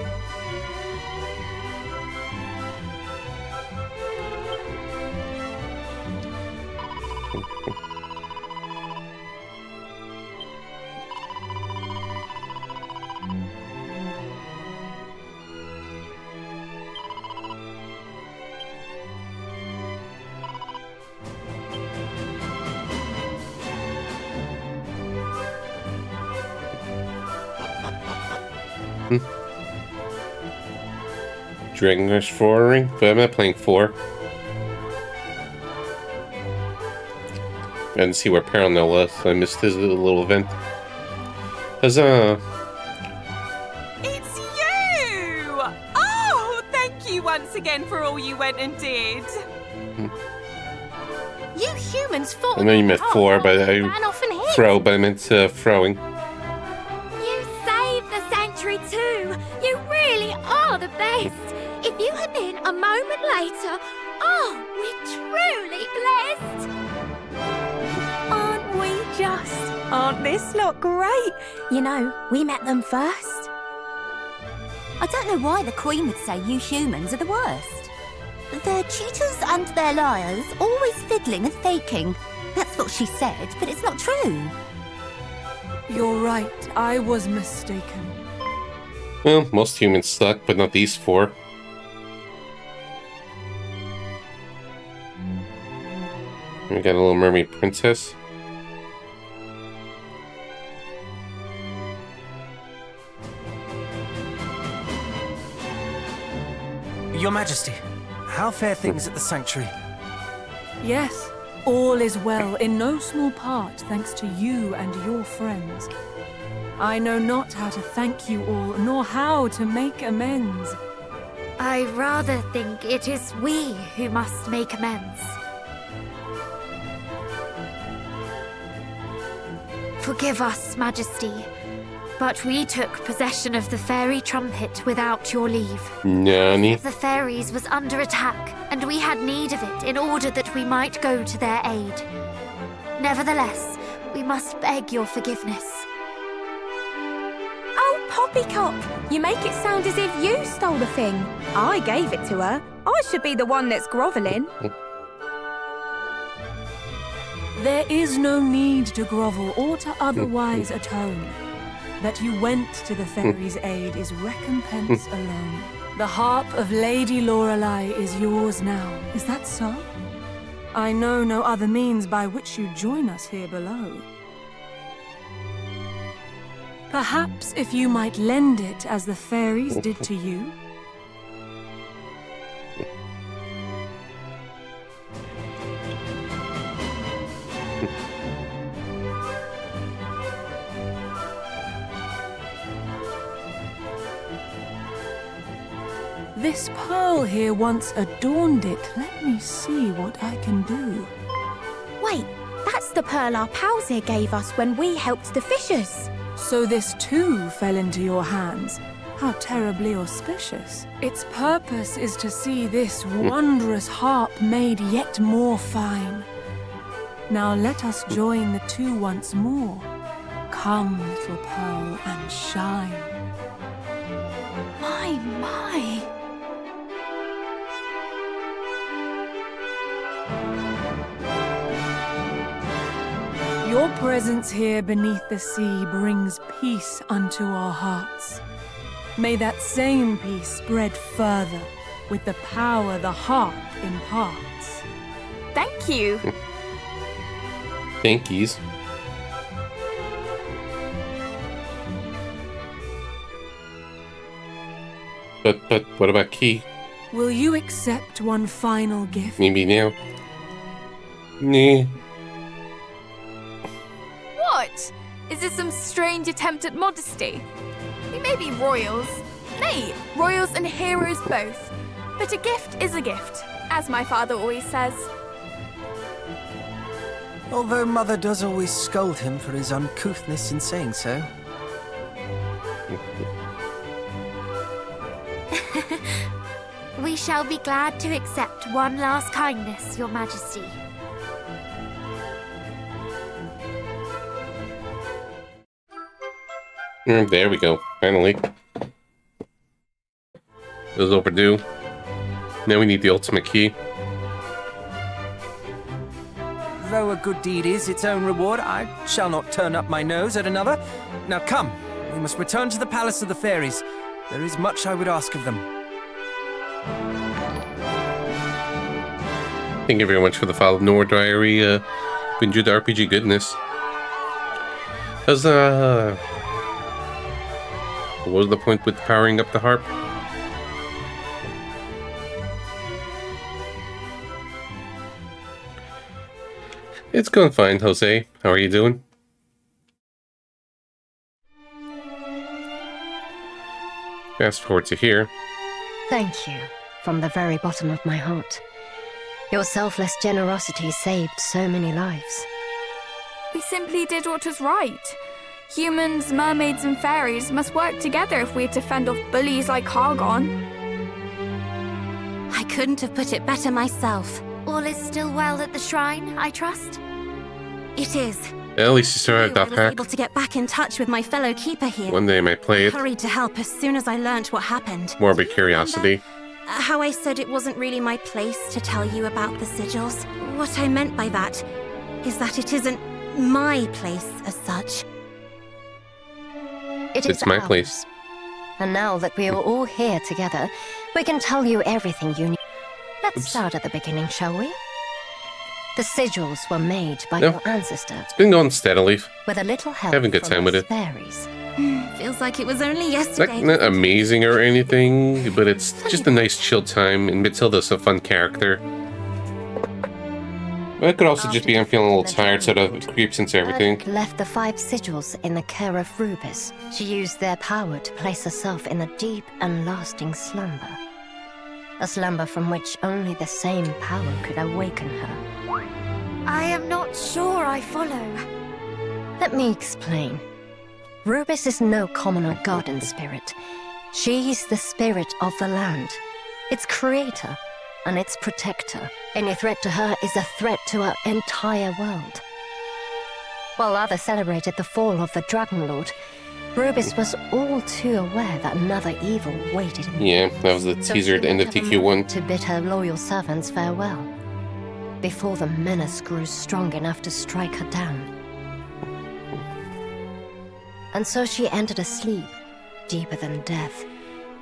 Dragon Rush 4 ring, but I'm not playing 4. I didn't see where Parallel was. I missed his little event. Huzzah! It's you! Oh, thank you once again for all you went and did. You humans fought. I know you meant 4, but I ran off and hid. throw, but I meant throwing. You saved the sanctuary too. You really are the best. If you had been a moment later, oh, we're truly blessed. Aren't we just? Aren't this lot great? You know, we met them first. I don't know why the Queen would say you humans are the worst. They're cheaters and they're liars, always fiddling and faking. That's what she said, but it's not true. You're right, I was mistaken. Well, most humans suck, but not these 4. We got a little mermaid princess. Your Majesty, how fare things at the sanctuary? Yes, all is well, in no small part thanks to you and your friends. I know not how to thank you all, nor how to make amends. I rather think it is we who must make amends. Forgive us, Majesty, but we took possession of the fairy trumpet without your leave. Nani? The fairies was under attack, and we had need of it in order that we might go to their aid. Nevertheless, we must beg your forgiveness. Oh, Poppycock, you make it sound as if you stole the thing. I gave it to her. I should be the one that's groveling. There is no need to grovel or to otherwise atone. That you went to the fairy's aid is recompense alone. The harp of Lady Lorelei is yours now. Is that so? I know no other means by which you join us here below. Perhaps if you might lend it as the fairies did to you? This pearl here once adorned it. Let me see what I can do. Wait, that's the pearl our pals here gave us when we helped the fishers. So this too fell into your hands. How terribly auspicious. Its purpose is to see this wondrous harp made yet more fine. Now let us join the two once more. Come, little pearl, and shine. My. Your presence here beneath the sea brings peace unto our hearts. May that same peace spread further with the power the harp imparts. Thank you. Thankies. But what about Key? Will you accept one final gift? Maybe now. Nah. What? Is this some strange attempt at modesty? We may be royals. Nay, royals and heroes both. But a gift is a gift, as my father always says. Although Mother does always scold him for his uncouthness in saying so. We shall be glad to accept one last kindness, Your Majesty. There we go. Finally. It was overdue. Now we need the ultimate key. Though a good deed is its own reward, I shall not turn up my nose at another. Now come, we must return to the Palace of the Fairies. There is much I would ask of them. Thank you very much for the follow, Nor Diary. Enjoy the RPG goodness. What was the point with powering up the harp? It's going fine, Jose. How are you doing? Fast forward to here. Thank you, from the very bottom of my heart. Your selfless generosity saved so many lives. We simply did what was right. Humans, mermaids, and fairies must work together if we're to fend off bullies like Hargon. I couldn't have put it better myself. All is still well at the shrine, I trust? It is. At least you survived I that was hack. able to get back in touch with my fellow keeper here. One day I might play it. Hurried to help as soon as I learnt what happened. Morbid curiosity. How I said it wasn't really my place to tell you about the sigils. What I meant by that is that it isn't my place as such. It's my place. And now that we are all here together, we can tell you everything you need. Let's start at the beginning, shall we? The sigils were made by your ancestor. It's been going steadily. With a little help Having a good from time with us it. fairies. Feels like it was only yesterday. Not amazing or anything, but it's just a nice chill time, and Matilda's a fun character. But it could also just be I'm feeling a little tired, so that creeps into everything. Erdrick left the 5 sigils in the care of Rubis. She used their power to place herself in a deep and lasting slumber. A slumber from which only the same power could awaken her. I am not sure I follow. Let me explain. Rubis is no commoner garden spirit. She's the spirit of the land, its creator and its protector. Any threat to her is a threat to our entire world. While others celebrated the fall of the Dragon Lord, Rubis was all too aware that another evil waited in Yeah, that was the teaser at the end of TQ1. to bid her loyal servants farewell, before the menace grew strong enough to strike her down. And so she entered a sleep deeper than death,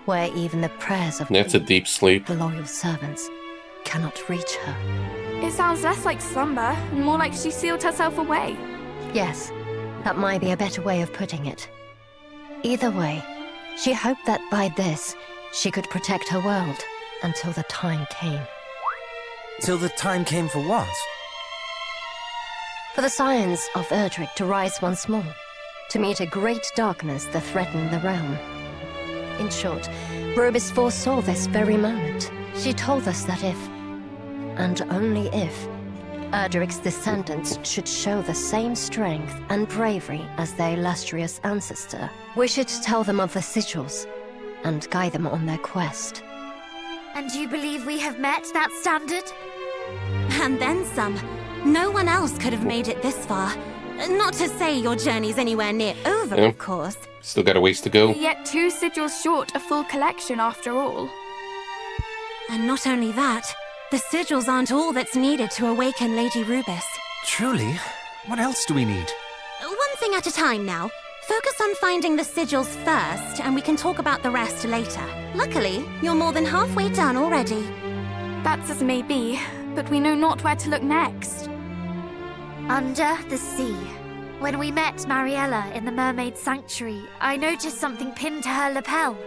where even the prayers of That's a deep sleep. the loyal servants cannot reach her. It sounds less like slumber and more like she sealed herself away. Yes, that might be a better way of putting it. Either way, she hoped that by this, she could protect her world until the time came. Till the time came for what? For the scions of Erdrick to rise once more, to meet a great darkness that threatened the realm. In short, Rubis foresaw this very moment. She told us that if, and only if, Erdrick's descendants should show the same strength and bravery as their illustrious ancestor, we should tell them of the sigils and guide them on their quest. And you believe we have met that standard? And then some. No one else could have made it this far. Not to say your journey's anywhere near over, Yeah. of course. Still got a ways to go. Yet 2 sigils short a full collection after all. And not only that, the sigils aren't all that's needed to awaken Lady Rubis. Truly? What else do we need? One thing at a time now. Focus on finding the sigils first, and we can talk about the rest later. Luckily, you're more than halfway done already. That's as may be, but we know not where to look next. Under the sea. When we met Mariella in the Mermaid Sanctuary, I noticed something pinned to her lapel.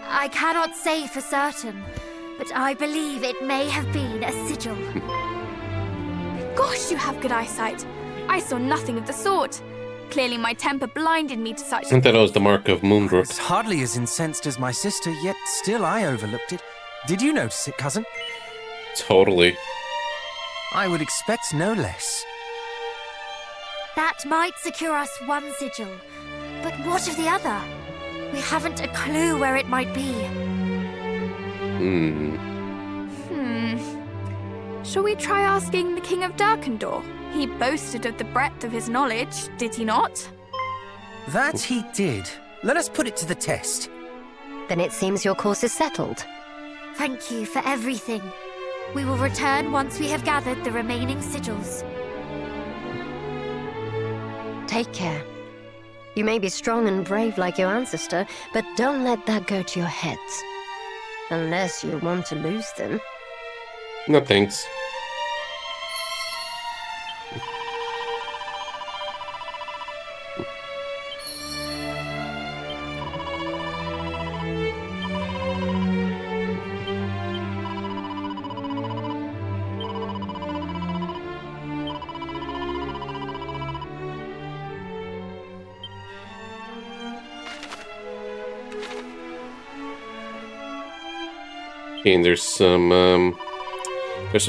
I cannot say for certain, but I believe it may have been a sigil. Gosh, you have good eyesight. I saw nothing of the sort. Clearly my temper blinded me to such... I thought that was the mark of I Moonbrook. was hardly as incensed as my sister, yet still I overlooked it. Did you notice it, cousin? Totally. I would expect no less. That might secure us one sigil, but what of the other? We haven't a clue where it might be. Shall we try asking the King of Darkendor? He boasted of the breadth of his knowledge, did he not? That he did. Let us put it to the test. Then it seems your course is settled. Thank you for everything. We will return once we have gathered the remaining sigils. Take care. You may be strong and brave like your ancestor, but don't let that go to your heads. Unless you want to lose them. No thanks. Okay, and there's some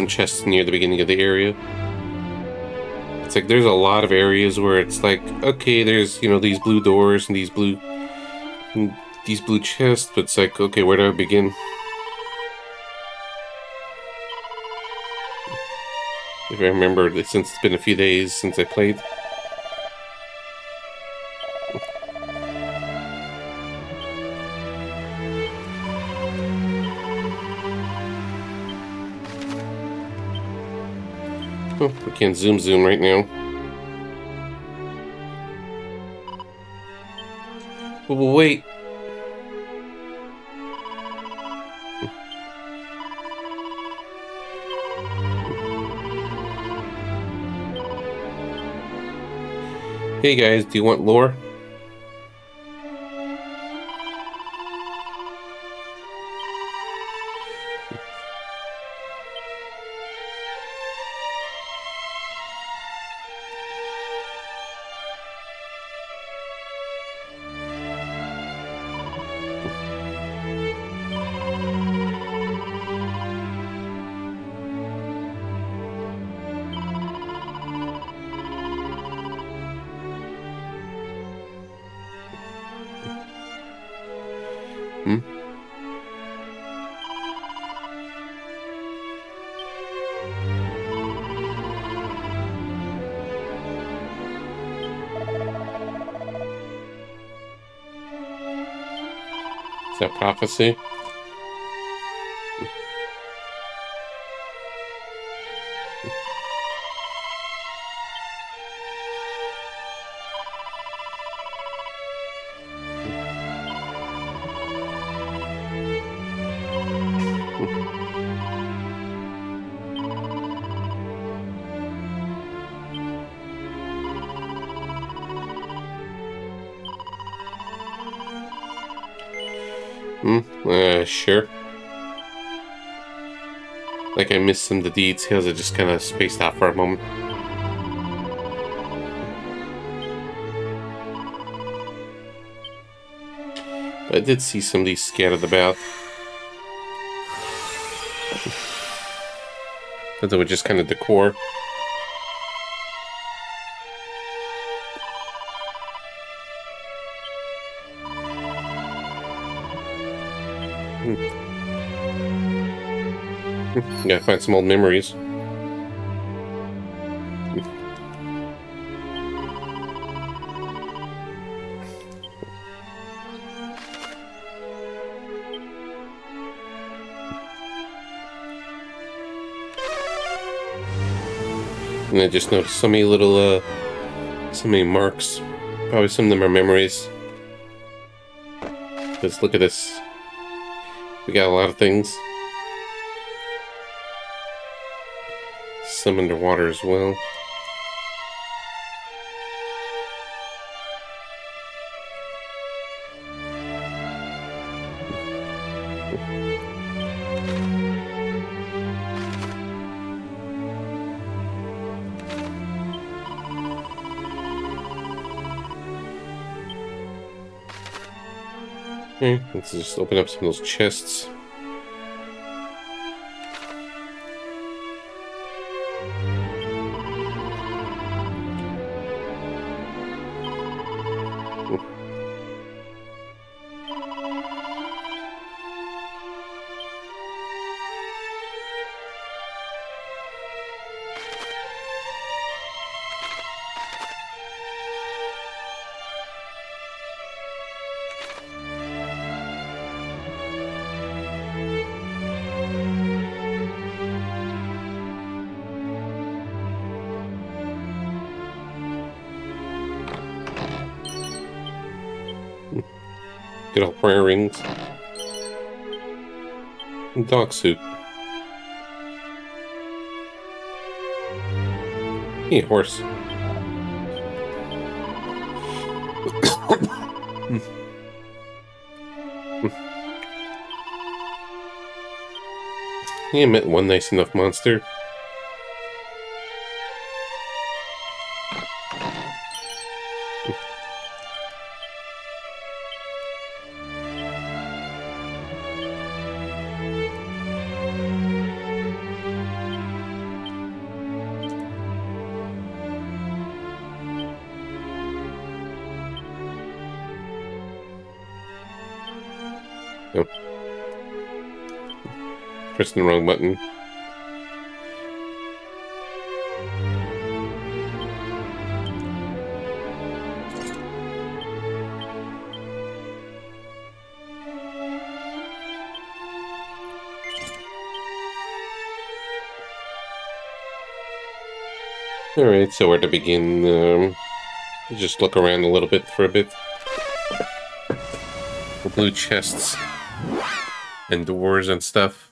chests near the beginning of the area. It's like there's a lot of areas where it's like, okay, there's, you know, these blue doors and these blue chests, but it's like, okay, where do I begin? If I remember, since it's been a few days since I played. Oh, we can't zoom right now. But wait. Hey guys, do you want lore? Hmm? Is that prophecy? Sure. Like I missed some of the details, I just kind of spaced out for a moment. But I did see some of these scattered about. But they were just kind of decor. Gotta find some old memories. And I just noticed so many little, so many marks. Probably some of them are memories. Just look at this. We got a lot of things. Some underwater as well. Okay, let's just open up some of those chests. Good old prayer rings. And dog suit. Hey, horse. Yeah, I met one nice enough monster. Nope. Pressing the wrong button. Alright, so where to begin? Just look around a little bit for a bit. The blue chests and doors and stuff.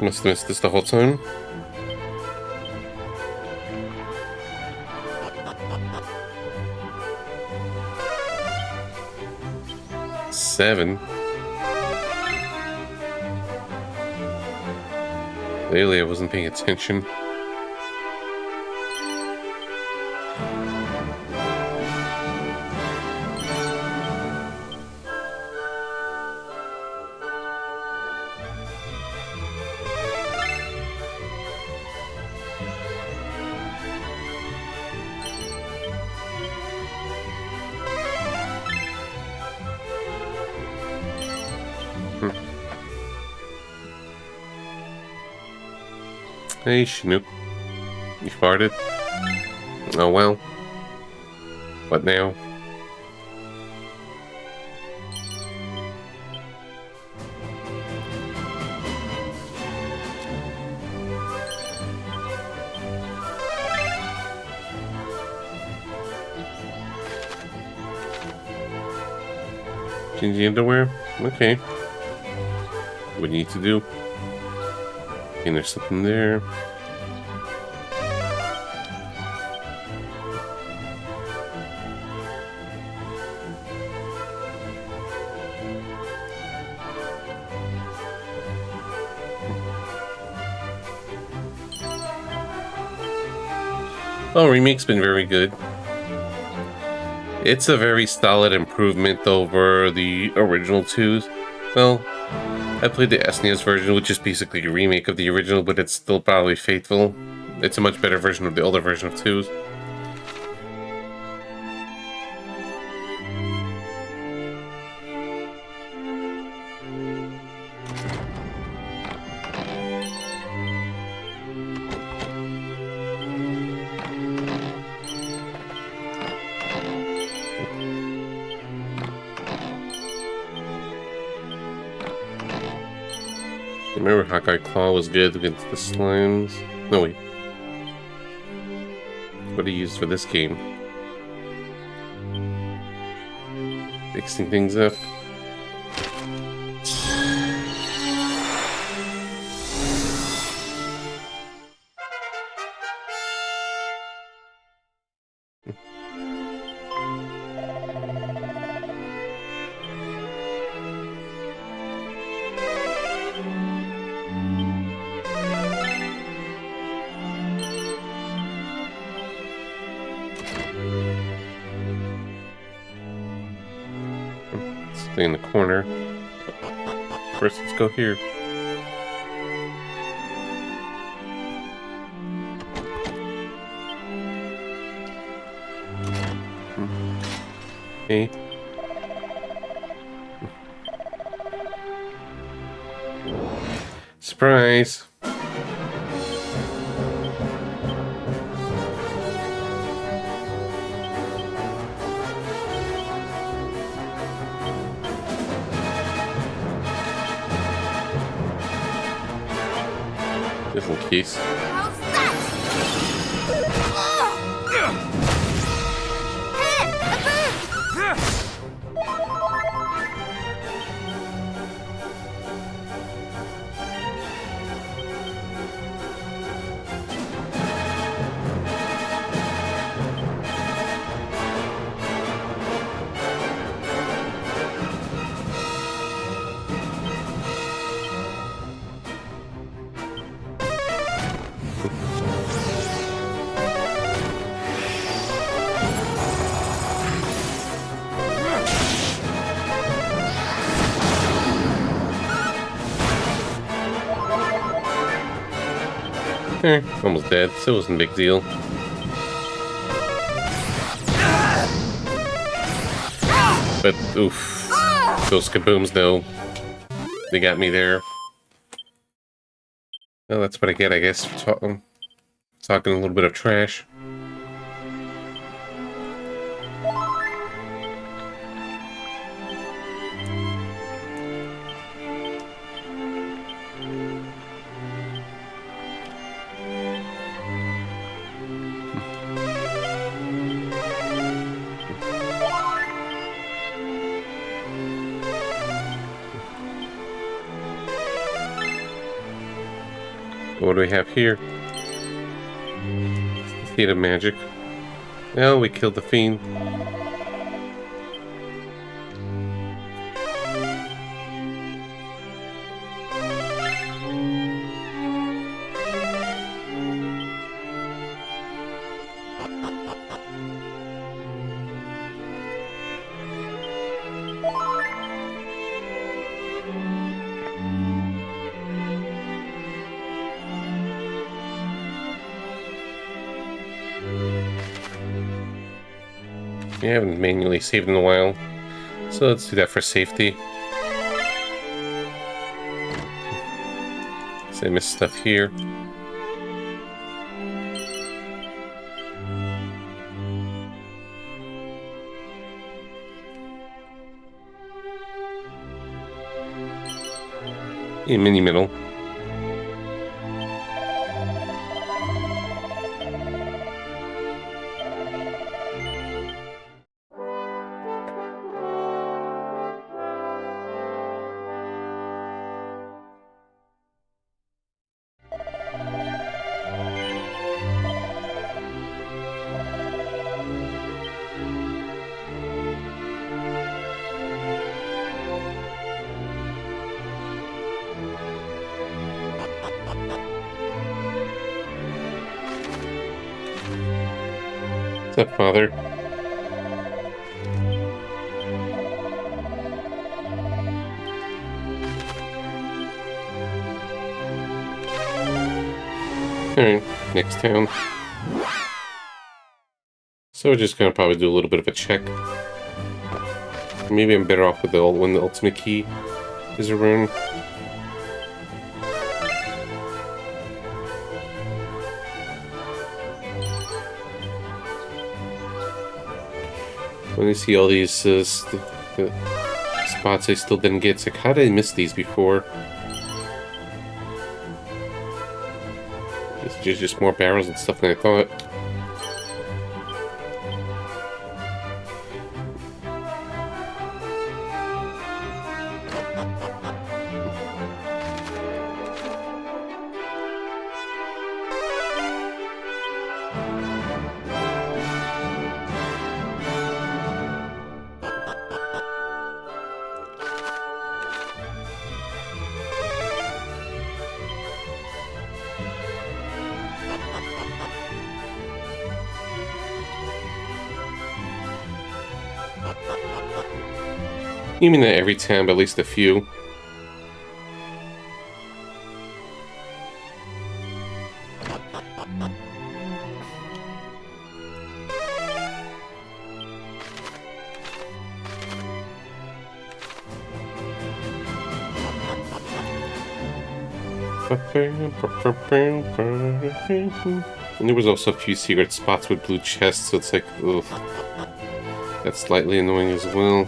Must have missed this the whole time. Seven. Clearly I wasn't paying attention. Hey, Chinook. You farted? Oh well. What now? Change the underwear? Okay. What do you need to do? And there's something there. Oh, remake's been very good. It's a very solid improvement over the original 2s. Well, I played the SNES version, which is basically a remake of the original, but it's still probably faithful. It's a much better version of the older version of 2s. Remember Hawkeye Claw was good against the slimes? No, wait. What do you use for this game? Mixing things up. Stay in the corner. First, let's go here. Okay. Surprise! Just in case. How's that? Here, a boot! Almost dead, so it wasn't a big deal. But, oof. Those kabooms, though. They got me there. Well, that's what I get, I guess, for talking a little bit of trash. What do we have here? State of magic. Well, we killed the fiend. I haven't manually saved in a while, so let's do that for safety. So I missed stuff here. A mini middle. What's up, Father? Alright, next town. So we're just gonna probably do a little bit of a check. Maybe I'm better off with when the ultimate key is a rune. When you see all these spots I still didn't get, it's like, how did I miss these before? It's just more barrels and stuff than I thought. You mean that every time, but at least a few. And there was also a few secret spots with blue chests, so it's like, ugh. That's slightly annoying as well.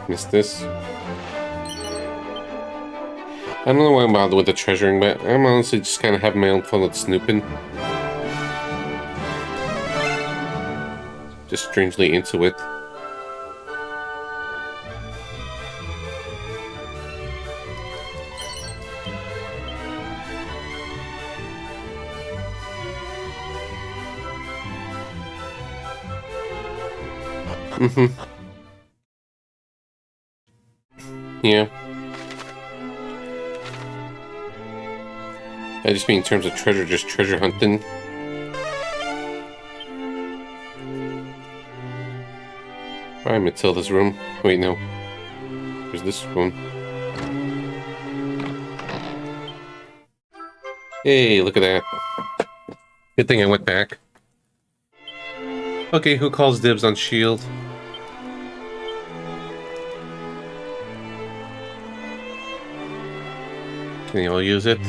Missed this. I don't know why I'm bothered with the treasuring, but I'm honestly just kind of having my own fun with snooping. Just strangely into it. Yeah. I just mean in terms of treasure, just treasure hunting. Probably Matilda's room. Wait, no. There's this one. Hey, look at that. Good thing I went back. Okay, who calls dibs on shield? Can they all use it?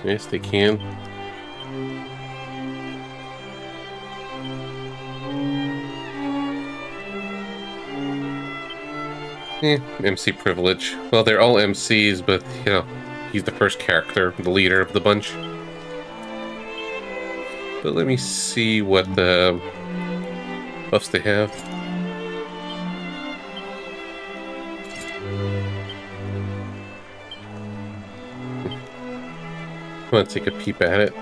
Yes, they can. MC privilege. Well, they're all MCs, but, you know, he's the first character, the leader of the bunch. But let me see what the buffs they have. I want to take a peep at it.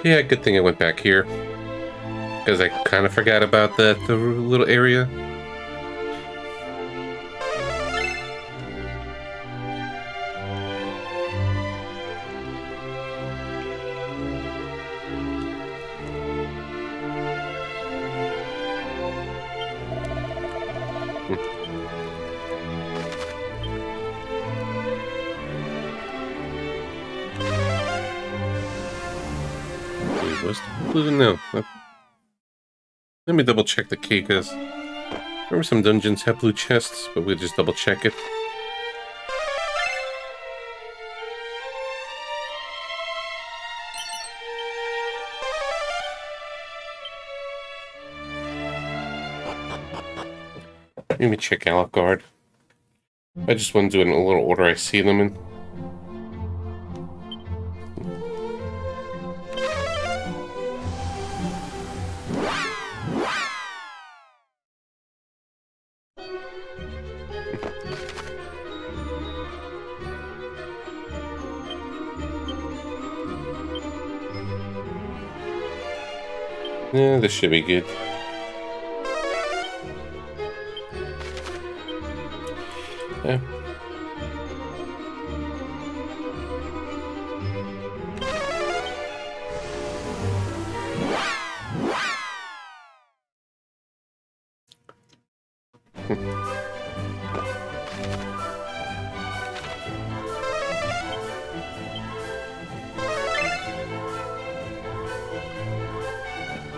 Yeah, good thing I went back here. Because I kind of forgot about the little area. Was blue? No. Let me double check the key, because remember some dungeons have blue chests, but we'll just double check it. Let me check Alec Guard. I just want to do it in a little order I see them in. Yeah, this should be good. Yeah.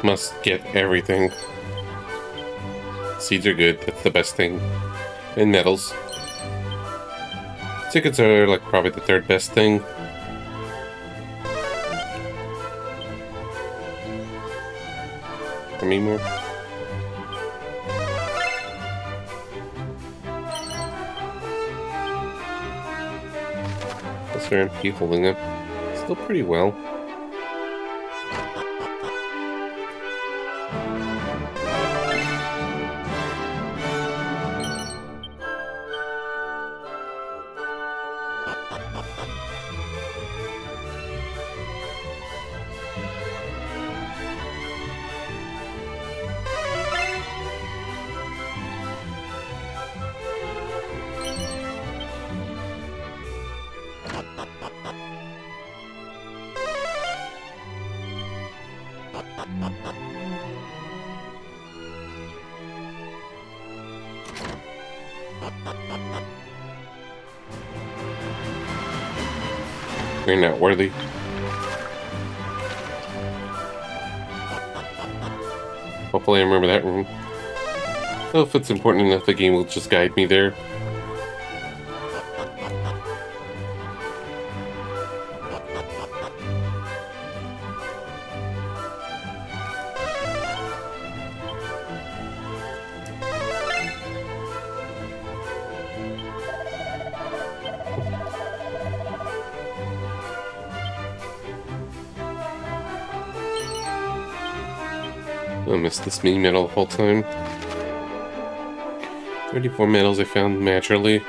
Must get everything. Seeds are good, that's the best thing. And metals. Tickets are like probably the third best thing. How many more? That's where MP holding it. Still pretty well. You're not worthy. Hopefully I remember that room. Well, if it's important enough, the game will just guide me there. I missed this mini medal the whole time. 34 medals I found naturally.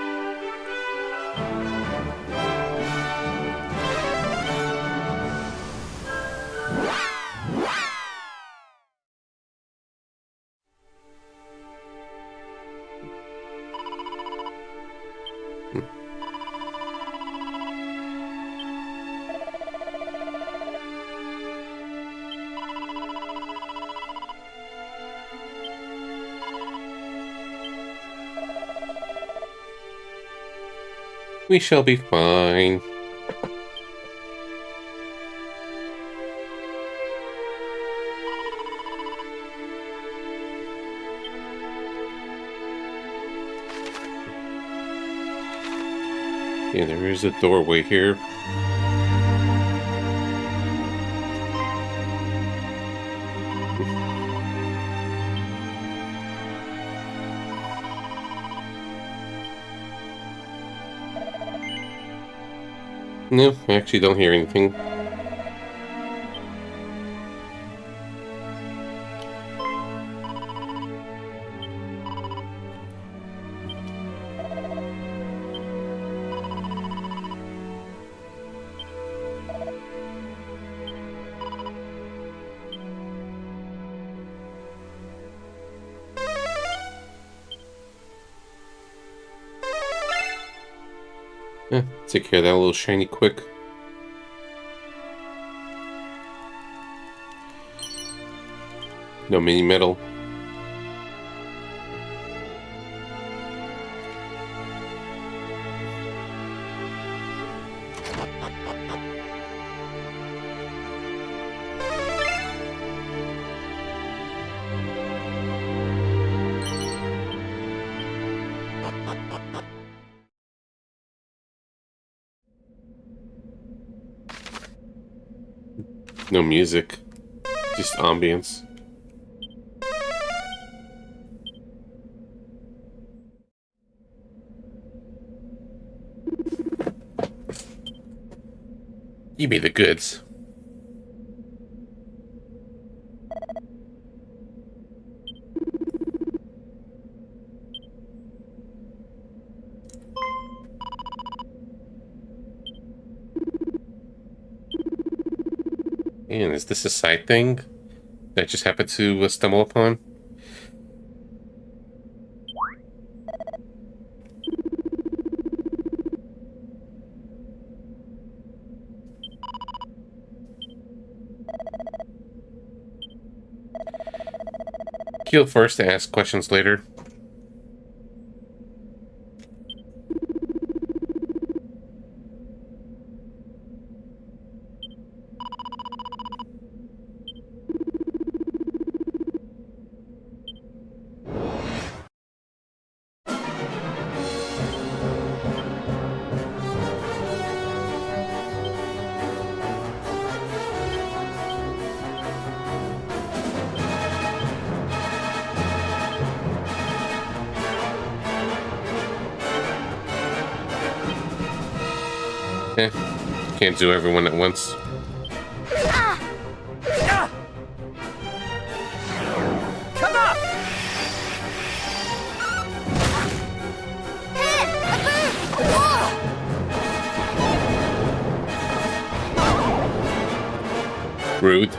We shall be fine. Yeah, there is a doorway here. No, I actually don't hear anything. Take care of that little shiny quick. No mini medal. No music, just ambience. Give me the goods. And is this a side thing that I just happened to stumble upon? Kill first to ask questions later. Can't do everyone at once. Come up! Rude.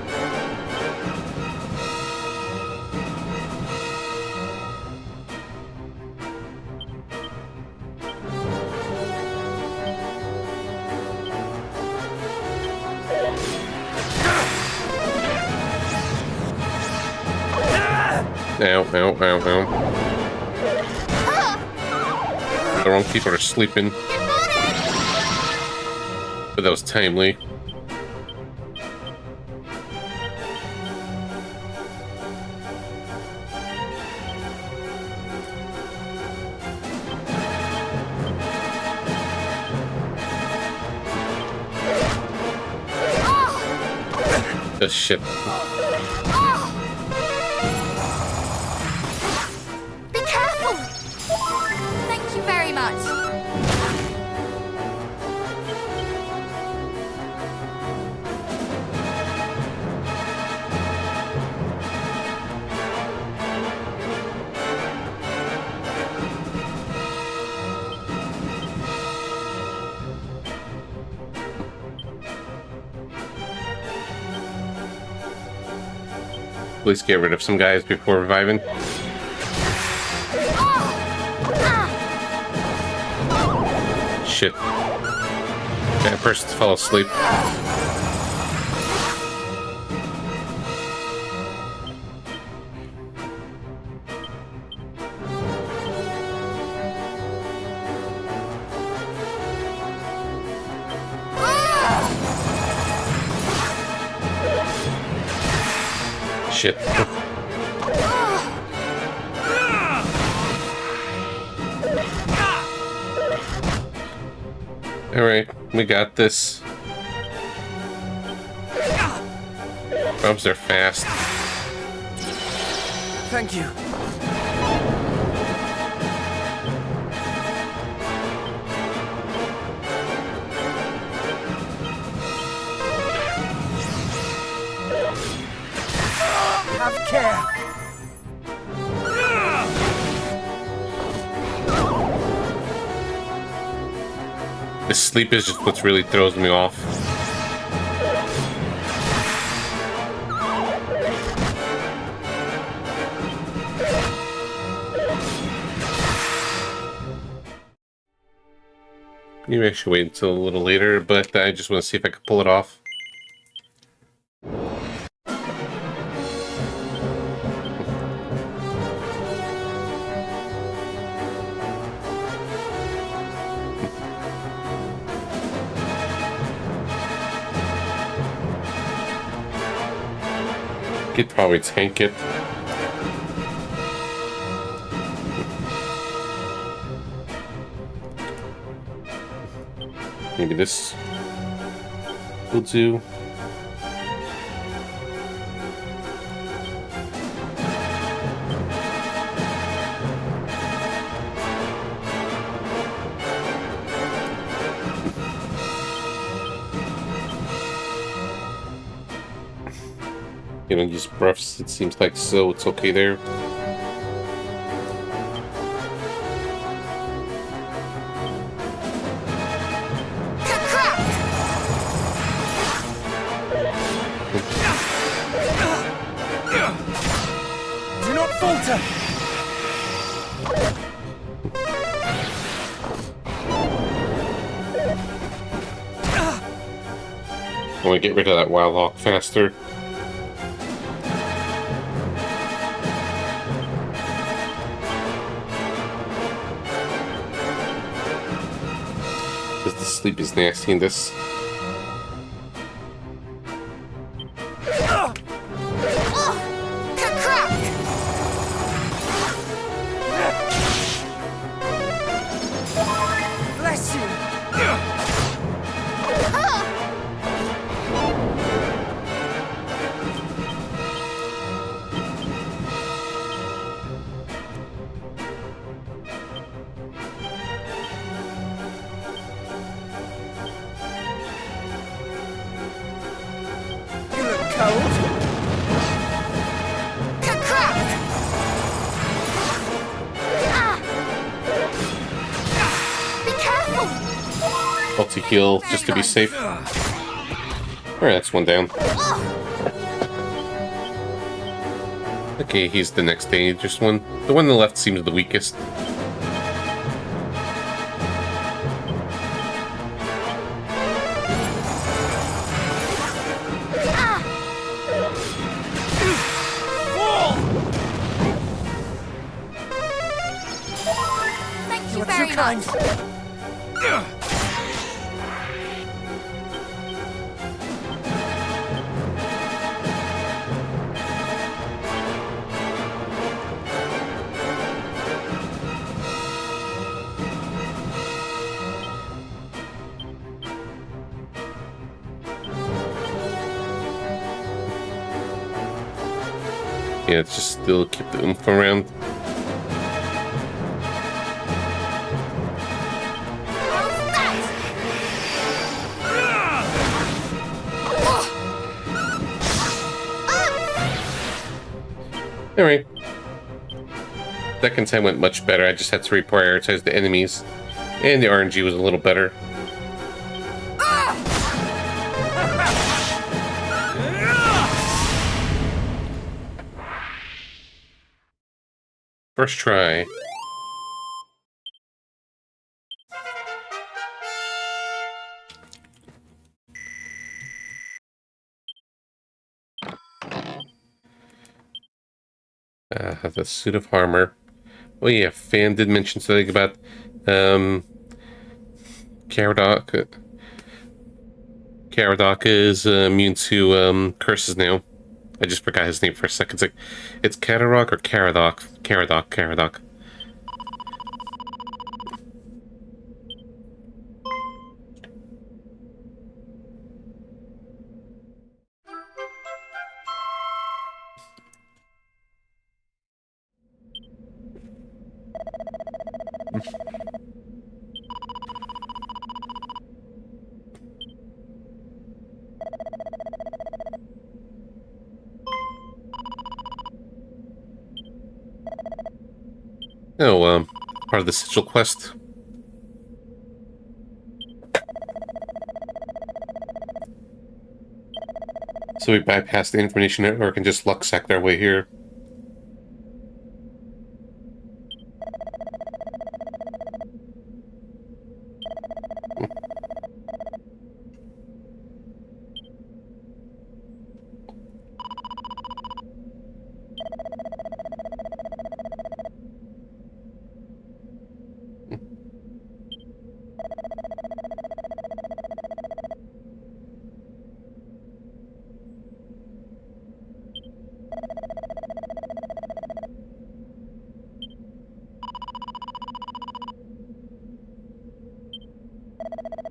Ow, ow, ow, ow. The wrong people are sleeping. But that was timely. Just shit. Be careful! Thank you very much. Please get rid of some guys before reviving. Shit. That person fell asleep. Shit. Alright, we got this. Bombs are fast. Thank you. Have care. This sleep is just what really throws me off. Maybe I should wait until a little later, but I just want to see if I can pull it off. Could probably tank it. Maybe this will do. You know, use brushs, it seems like, so it's okay there. Do not falter! I want to get rid of that wild hawk faster. Because the sleep is nasty in this. Bless you! You look cold. Be careful! Multi-heal just to be safe. Alright, that's one down. Okay, he's the next dangerous one. The one on the left seems the weakest. Thank you You are very too kind. much. Yeah, it's just still keep the oomph around. Alright. Second time went much better. I just had to reprioritize the enemies. And the RNG was a little better. First try. The suit of armor. Oh yeah, Fan did mention something about Caradoc. Caradoc is immune to curses now. I just forgot his name for a second. It's Caradoc or Caradoc? Caradoc. Oh, part of the sigil quest. So we bypass the information network and just luck sacked our way here.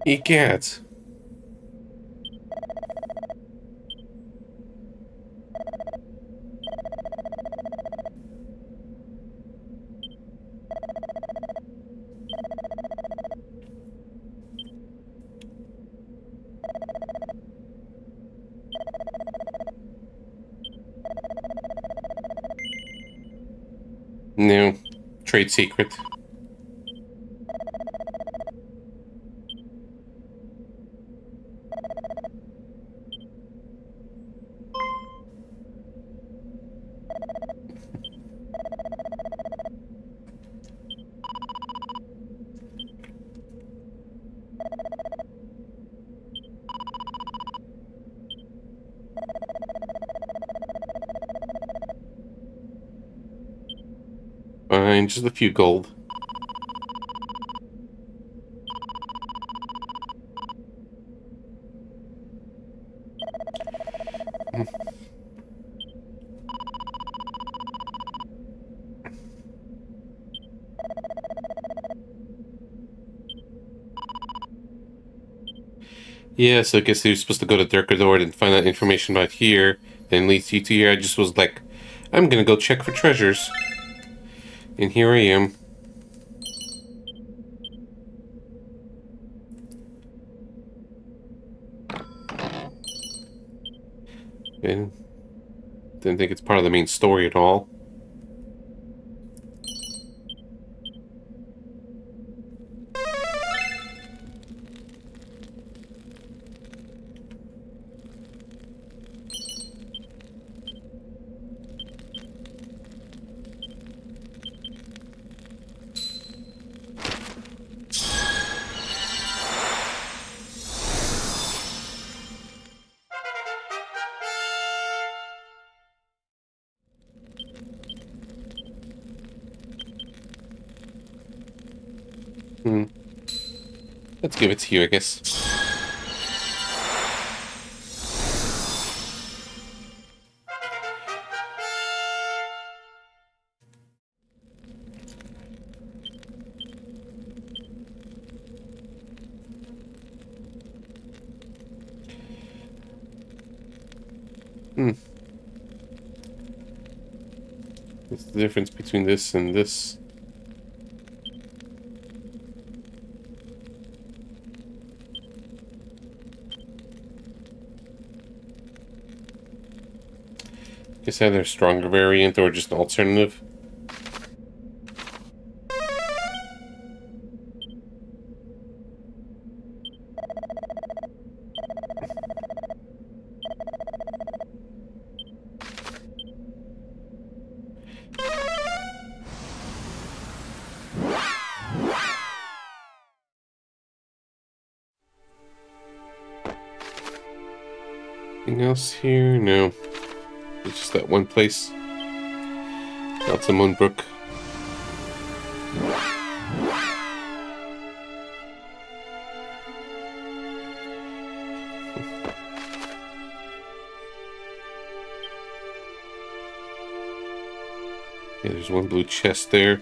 Egad. No. Trade secret. Fine, just a few gold. Yeah, so I guess he was supposed to go to Dirkadord and find out information about here, then leads you to here. I just was like, I'm gonna go check for treasures. And here I am. And didn't think it's part of the main story at all. Let's give it to you, I guess. What's the difference between this and this? Guess either a stronger variant or just an alternative. Anything else here? No. It's just that one place. Lots of Moonbrook. Yeah, there's one blue chest there.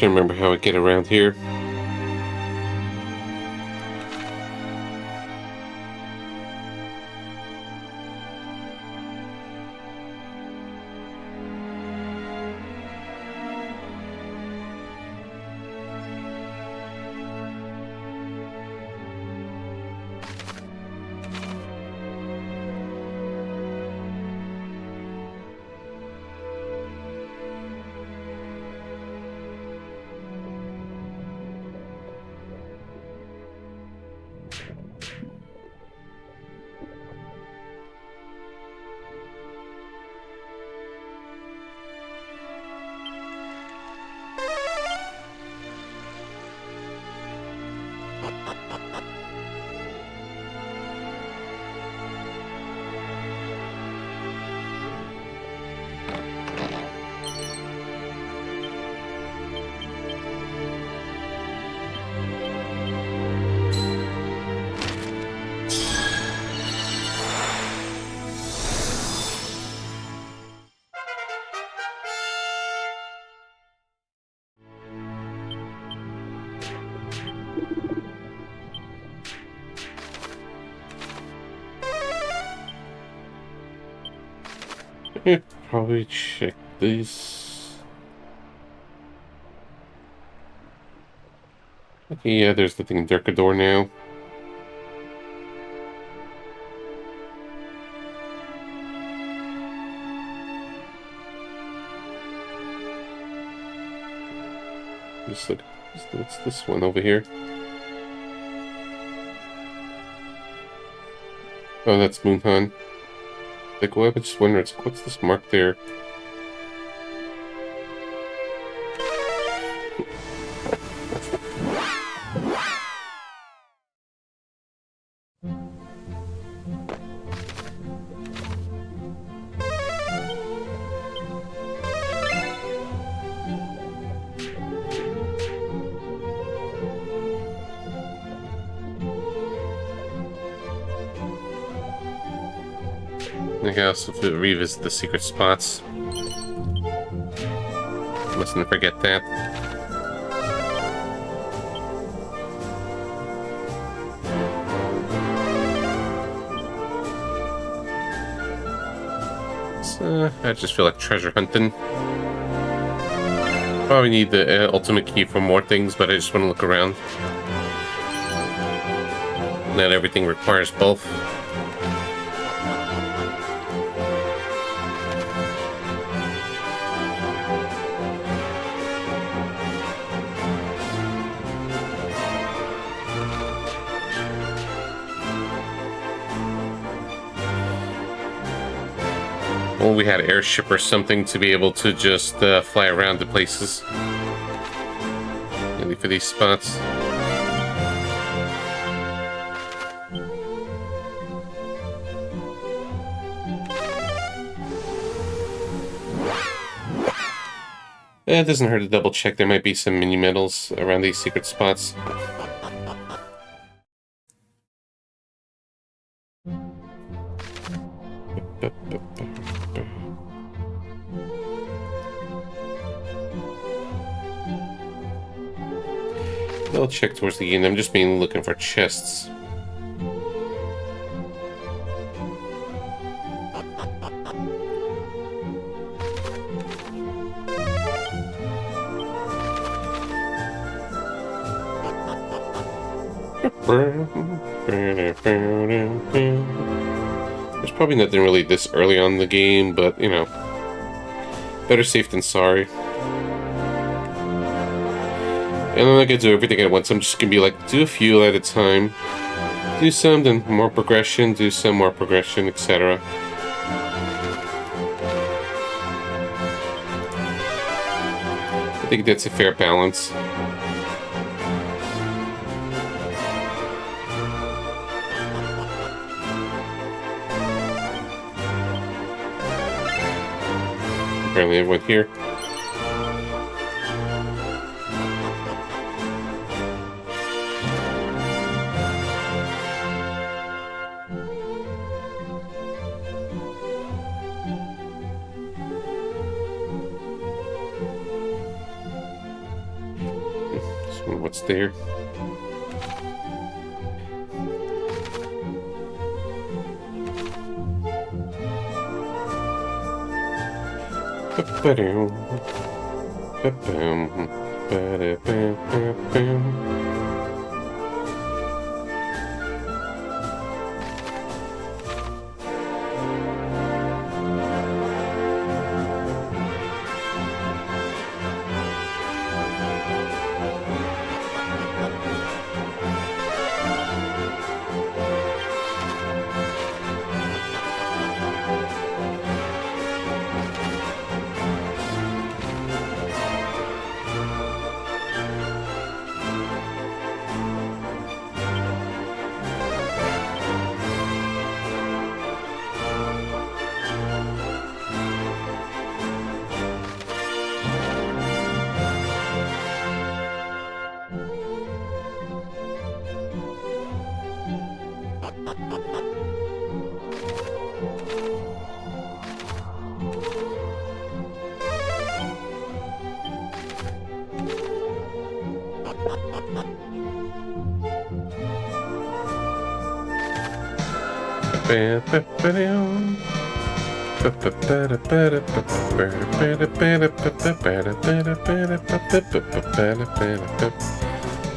Trying to remember how I get around here. Probably check these. Okay, yeah, there's the thing in Durkador now. Just look, what's this one over here? Oh, that's Moonhan. Like, well, I was just wondering, what's this mark there? I can also revisit the secret spots. Mustn't forget that. So, I just feel like treasure hunting. Probably need the ultimate key for more things, but I just want to look around. Not everything requires both. Well, we had an airship or something to be able to just fly around to places. Maybe for these spots. It doesn't hurt to double check. There might be some mini medals around these secret spots. I'll check towards the end. I'm just mainly looking for chests. There's probably nothing really this early on in the game, but, you know, better safe than sorry. And I'm not gonna do everything at once. I'm just gonna be like, do a few at a time. Do some, then more progression, do some more progression, etc. I think that's a fair balance. Apparently everyone here. So what's there?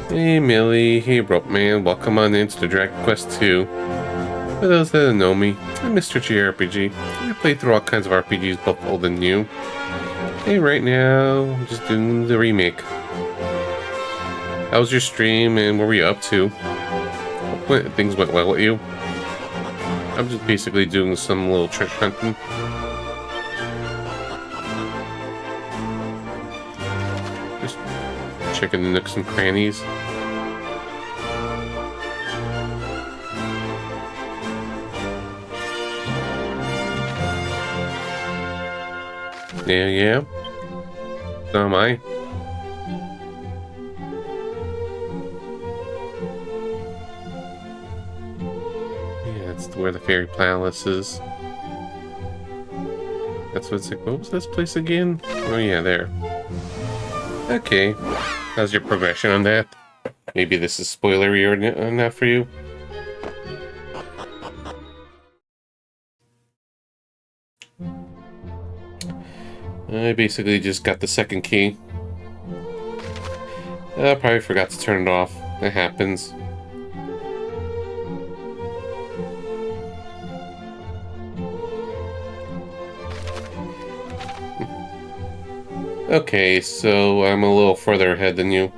Hey Millie, hey Ropeman, welcome on into the Dragon Quest 2. For those that don't know me, I'm Mr. JRPG. I play through all kinds of RPGs, both old and new. Hey, right now, I'm just doing the remake. How was your stream and what were you up to? Hope things went well with you. I'm just basically doing some little treasure hunting. Just checking the nooks and crannies. Yeah. So am I. Where the fairy palace is. That's what it's like. What was this place again? Oh yeah, there. Okay. How's your progression on that? Maybe this is spoilery or not for you? I basically just got the second key. I probably forgot to turn it off. It happens. Okay, so I'm a little further ahead than you.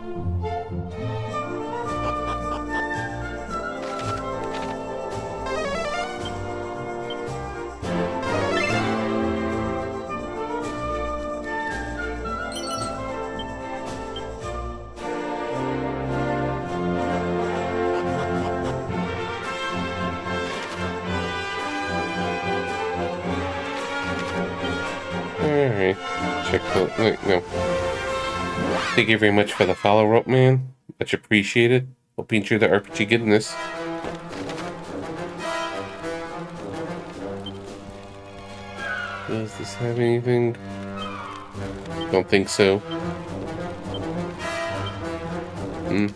Alright, check out. Wait, no. Thank you very much for the follow, Rope Man. Much appreciated. Hope you enjoy the RPG goodness. Does this have anything? Don't think so. Hmm.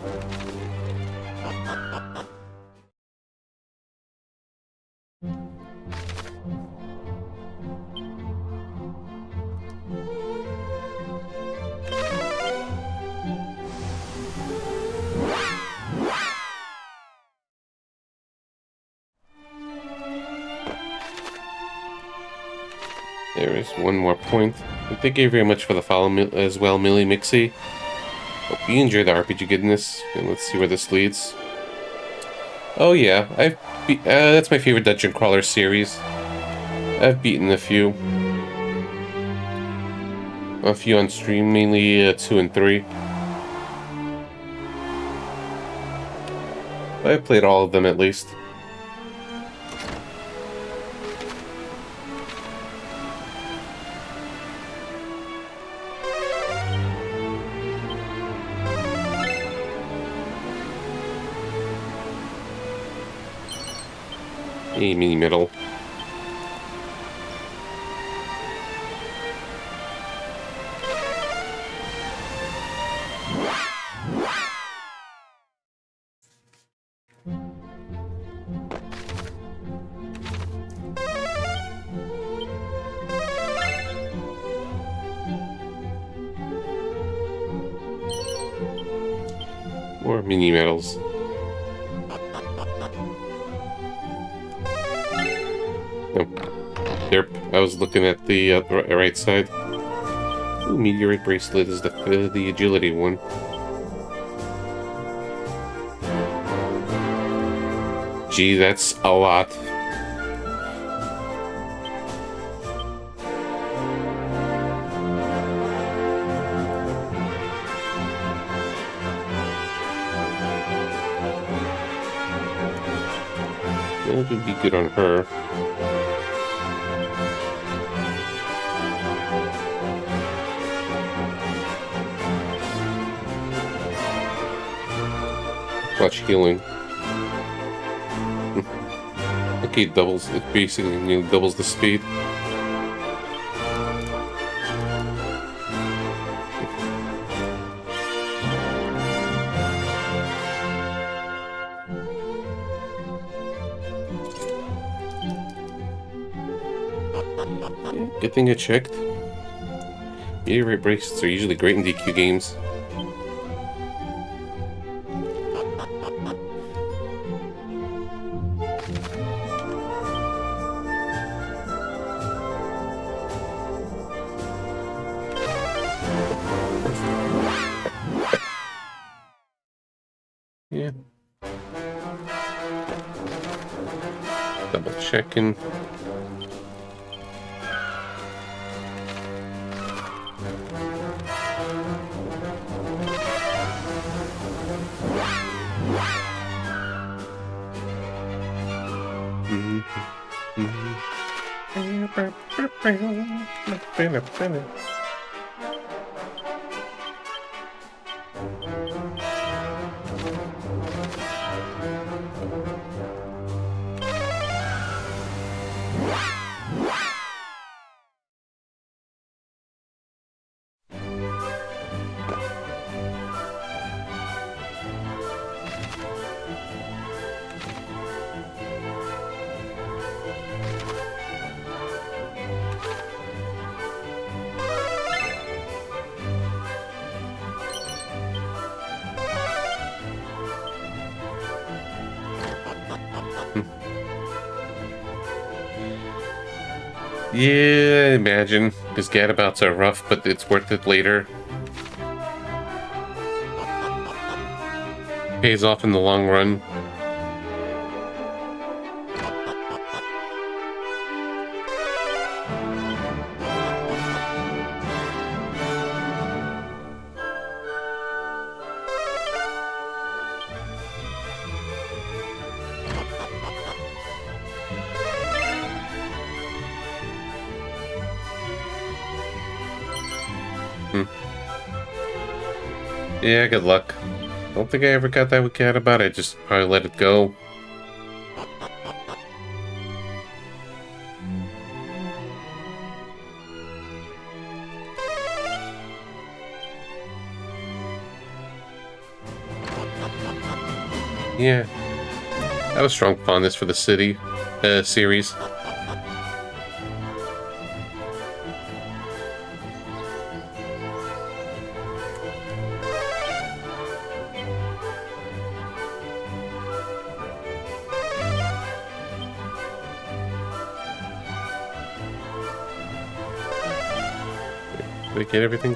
There is one more point. And thank you very much for the follow as well, Millie Mixie. Hope you enjoy the RPG goodness, and let's see where this leads. Oh yeah, that's my favorite dungeon crawler series. I've beaten a few on stream, mainly 2 and 3. But I've played all of them at least. A mini middle. More mini medals. Oh, derp. I was looking at the right side. Ooh, meteorite bracelet is the agility one. Gee, that's a lot. That would be good on her. Much healing. Okay, doubles. It basically doubles the speed. Good thing I checked. Meteorite bracelets are usually great in DQ games. Yeah. Double checking. Yeah, I imagine. Because gadabouts are rough, but it's worth it later. Pays off in the long run. Yeah, good luck. Don't think I ever got that with Gadabout. I just probably let it go. Yeah. I have a strong fondness for the city series. Did I get everything?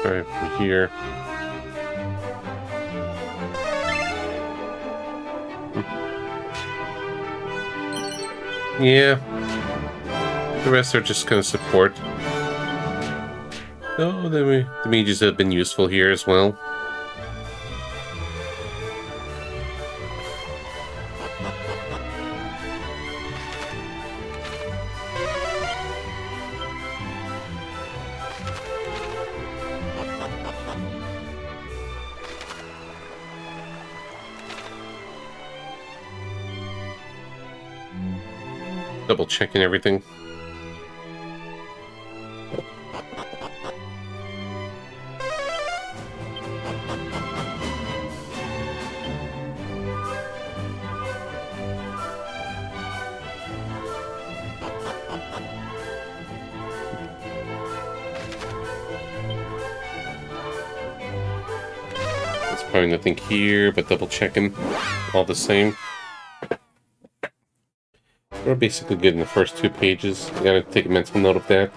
Alright, from here. Yeah. The rest are just kind of support. Oh, the mages have been useful here as well. Double checking everything. There's probably nothing here, but double checking all the same. We're basically good in the first 2 pages. I gotta take a mental note of that.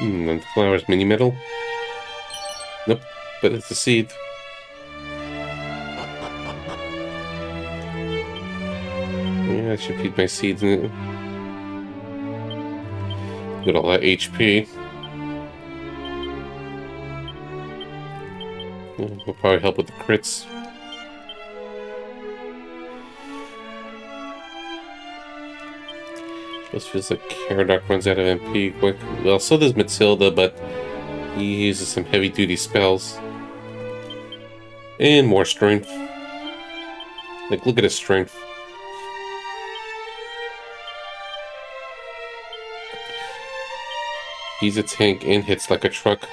And the flower's mini metal. Nope, but it's a seed. Yeah, I should feed my seeds in it. Get all that HP. Will probably help with the crits. Just feels like Caradoc runs out of MP quick. Well, so does Matilda, but he uses some heavy-duty spells. And more strength. Like, look at his strength. He's a tank and hits like a truck.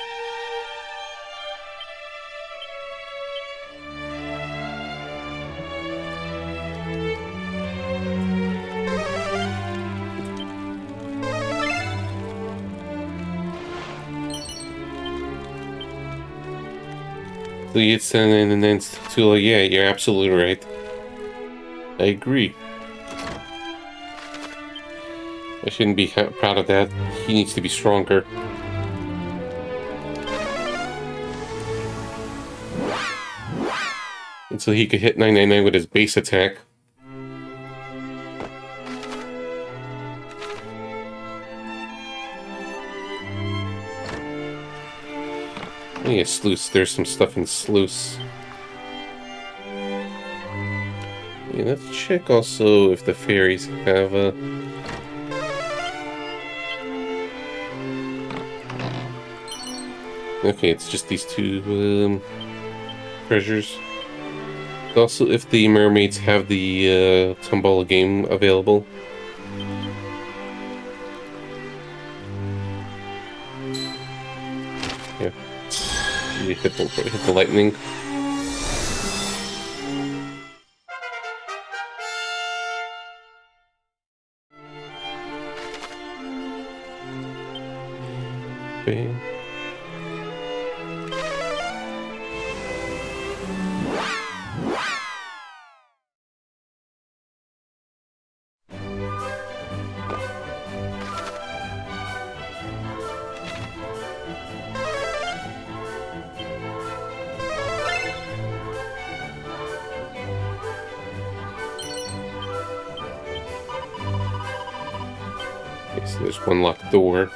So you hit and then Tula, yeah, you're absolutely right. I agree. I shouldn't be proud of that. He needs to be stronger. And so he could hit 999 with his base attack. Yeah, Sluice. There's some stuff in Sluice. Yeah, let's check also if the fairies have a... Okay, it's just these 2 treasures. Also, if the mermaids have the Tombola game available. Yeah. You hit the lightning. Okay. So there's one locked door.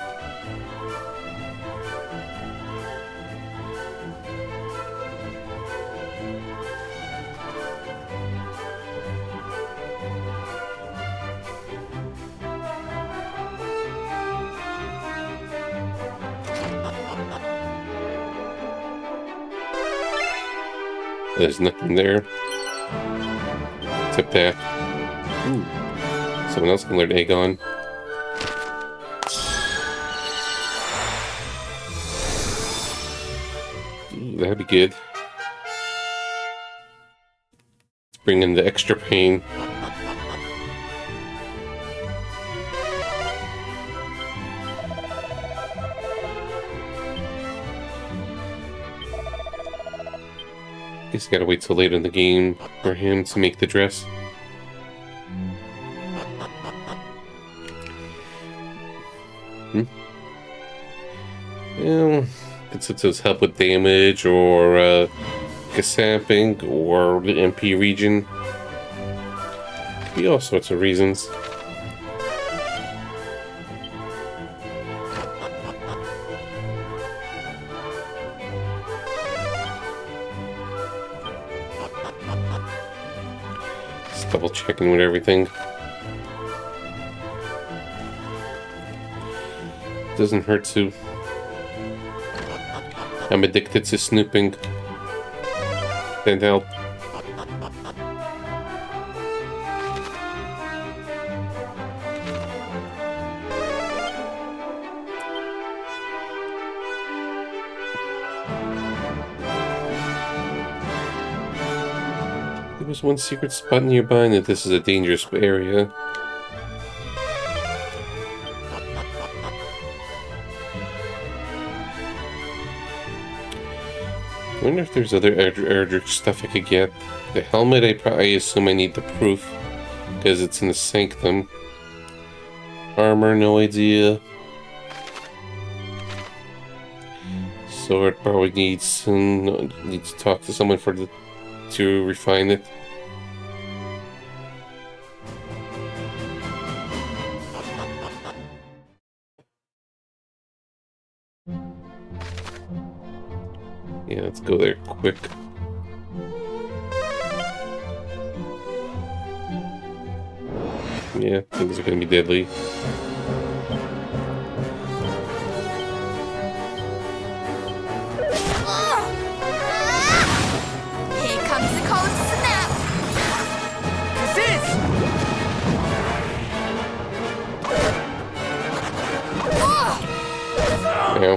There's nothing there. Except that. Ooh. Someone else can learn Aegon. Ooh, that'd be good. Let's bring in the extra pain. Guess gotta wait till later in the game for him to make the dress. Well, it's his help with damage or gasamping or the MP region. Could be all sorts of reasons. Just double checking with everything. Doesn't hurt to. I'm addicted to snooping. Can't help. There was one secret spot nearby, and that this is a dangerous area. I wonder if there's other Erdrick stuff I could get. The helmet, I assume I need the proof, because it's in the sanctum. Armor, no idea. Sword probably needs to talk to someone to refine it. Yeah, let's go there quick. Yeah, things are gonna be deadly. Here comes the cold snap! Yeah.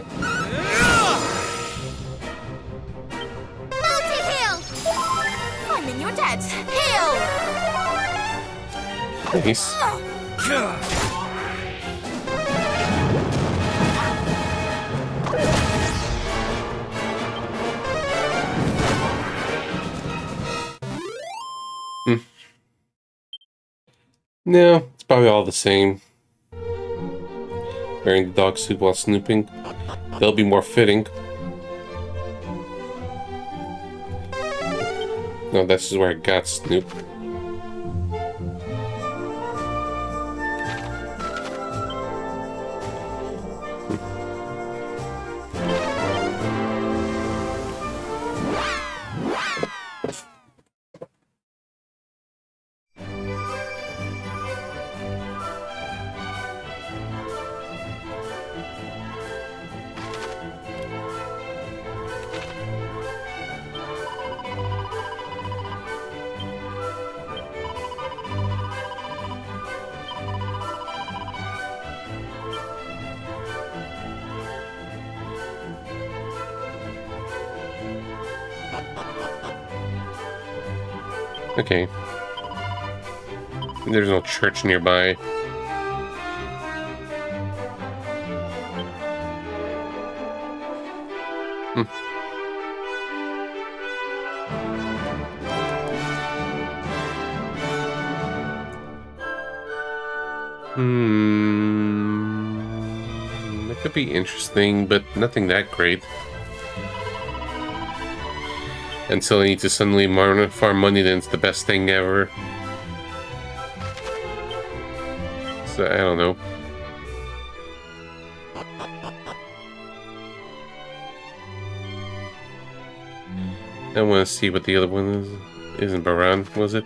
Multi-heal! I mean, you're dead. Heal! Nice. No, it's probably all the same. Wearing the dog suit while snooping. They'll be more fitting. No, this is where I got Snoop. Okay. There's no church nearby. That could be interesting, but nothing that great. Until I need to suddenly farm money, then it's the best thing ever. So, I don't know. I want to see what the other one is. Isn't Baran, was it?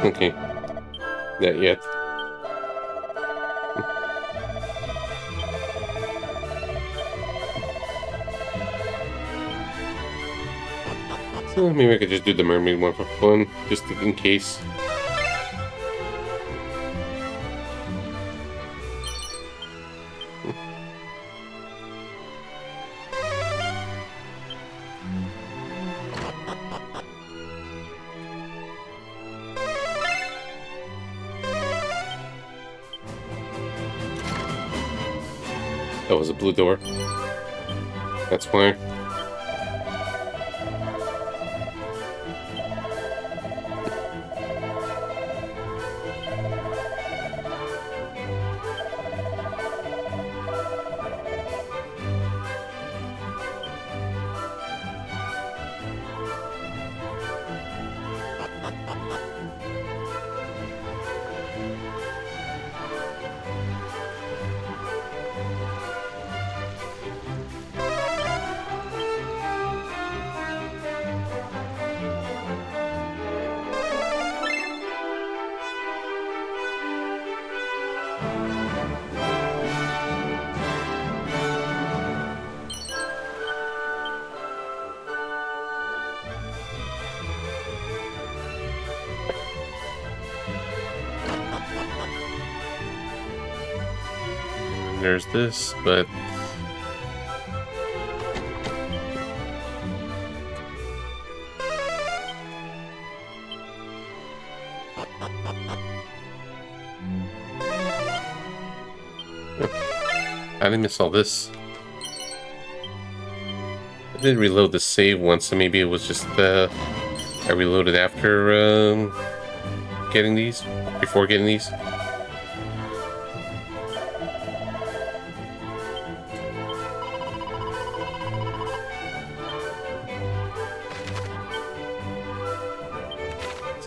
Okay. Not yet. So maybe I could just do the mermaid one for fun, just in case. That was a blue door. That's why. There's this, but I didn't miss all this. I did reload the save once, so maybe it was just I reloaded after getting these, before getting these.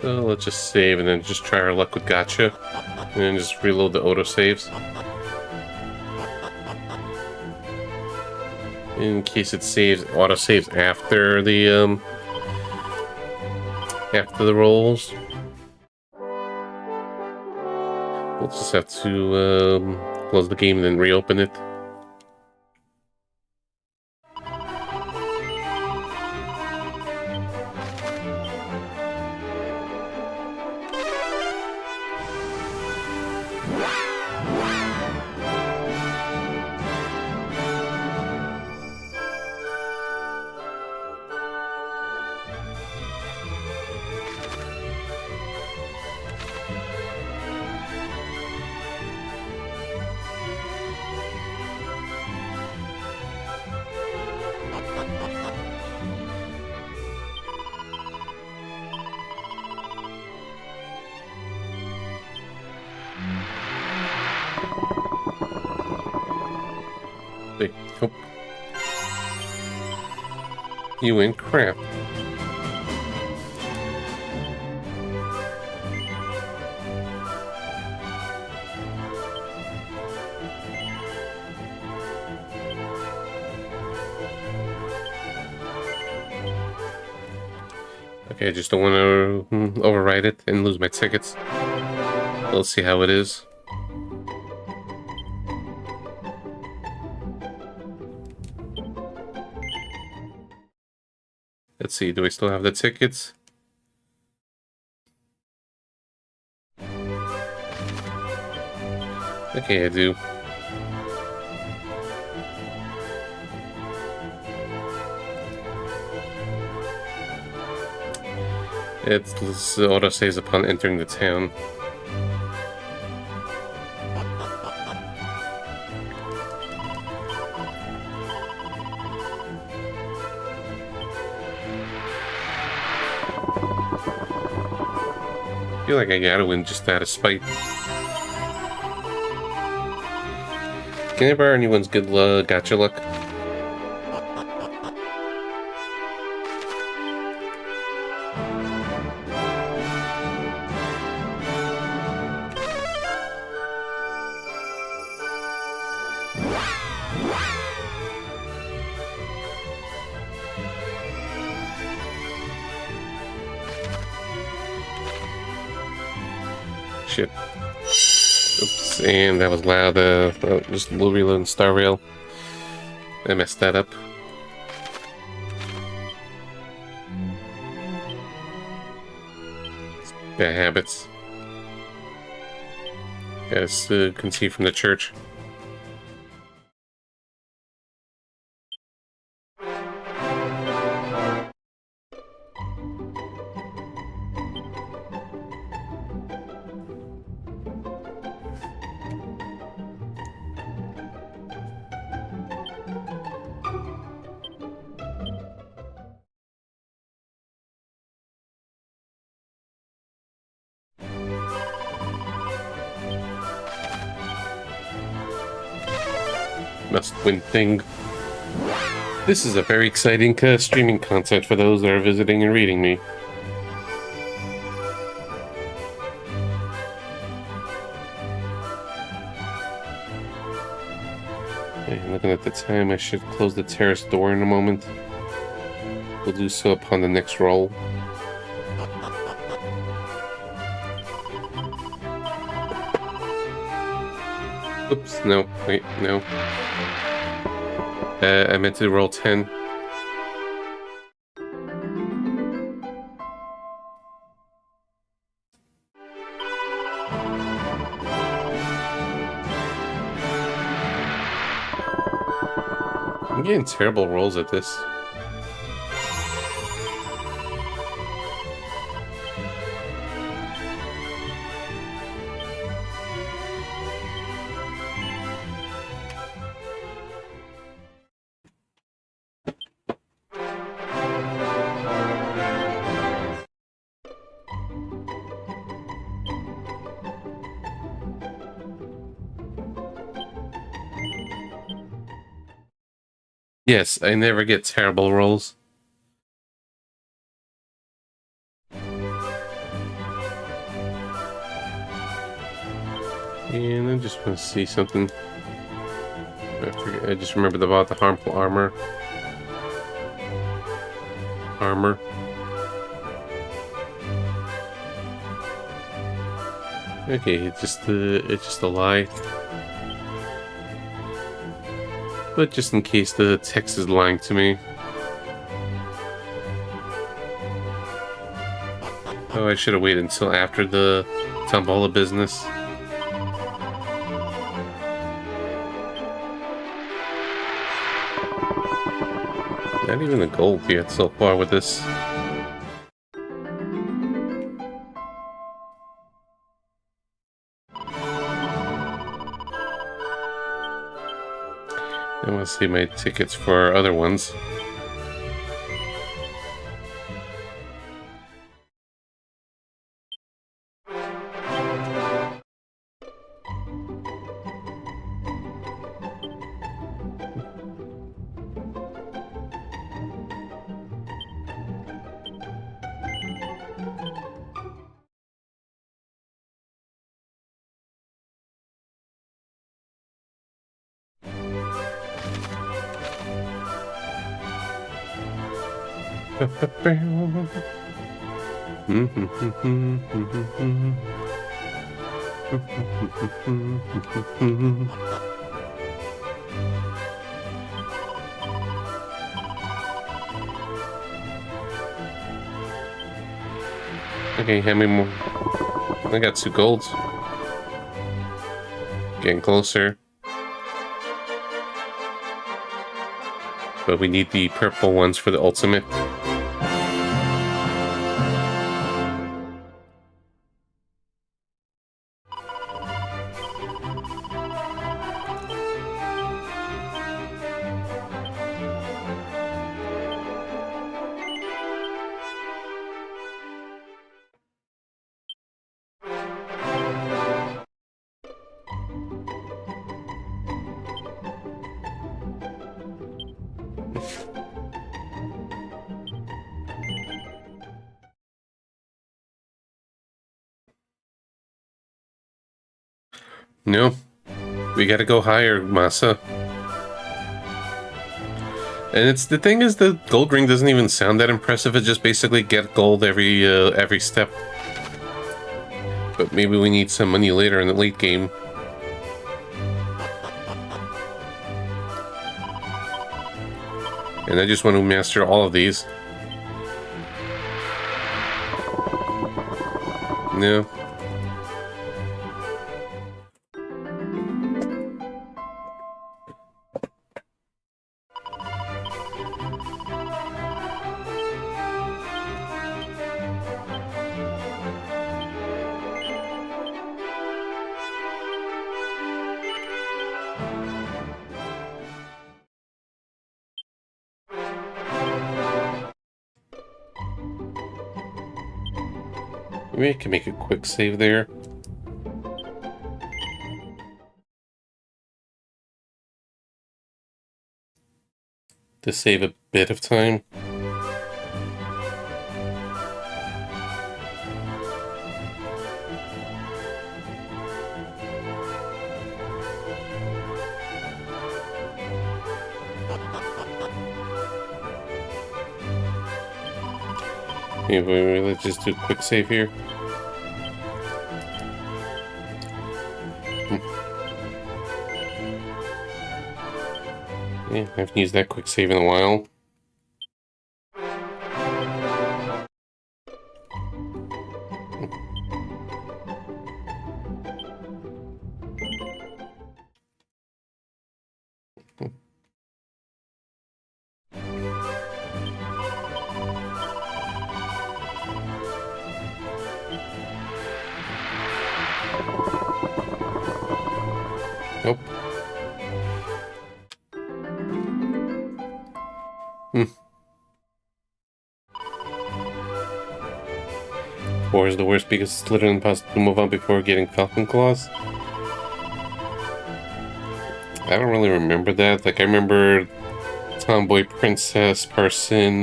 So let's just save and then just try our luck with Gotcha. And then just reload the auto saves. In case it saves, auto saves after the rolls. We'll just have to close the game and then reopen it. Oh. You win crap. Okay, I just don't want to override it and lose my tickets. Let's see how it is. Let's see, do I still have the tickets? Okay, I do. It's auto saves upon entering the town. I feel like I gotta win just out of spite. Can I borrow anyone's good luck, gotcha luck? shit. Oops, and that was loud. Just low reel and star rail. I messed that up. Bad habits. As you can see from the church. Must win thing. This is a very exciting streaming content for those that are visiting and reading me. Okay, looking at the time, I should close the terrace door in a moment. We'll do so upon the next roll. Oops, no, wait, no. I meant to roll 10. I'm getting terrible rolls at this. Yes, I never get terrible rolls. And I just want to see something. I just remembered about the harmful armor. Okay, it's just a lie. But just in case the text is lying to me. Oh, I should have waited until after the Tombola business. Not even a gold yet so far with this. I want to see my tickets for other ones. Okay, how many more? I got 2 golds. Getting closer. But we need the purple ones for the ultimate. No, we gotta go higher, Masa. And it's the thing is, the gold ring doesn't even sound that impressive. It just basically get gold every step. But maybe we need some money later in the late game. And I just want to master all of these. No. Maybe I can make a quick save there. To save a bit of time. Maybe let's just do a quick save here. Yeah, I haven't used that quick save in a while. Nope. Four is the worst because it's literally impossible to move on before getting Falcon Claws. I don't really remember that. Like, I remember Tomboy Princess person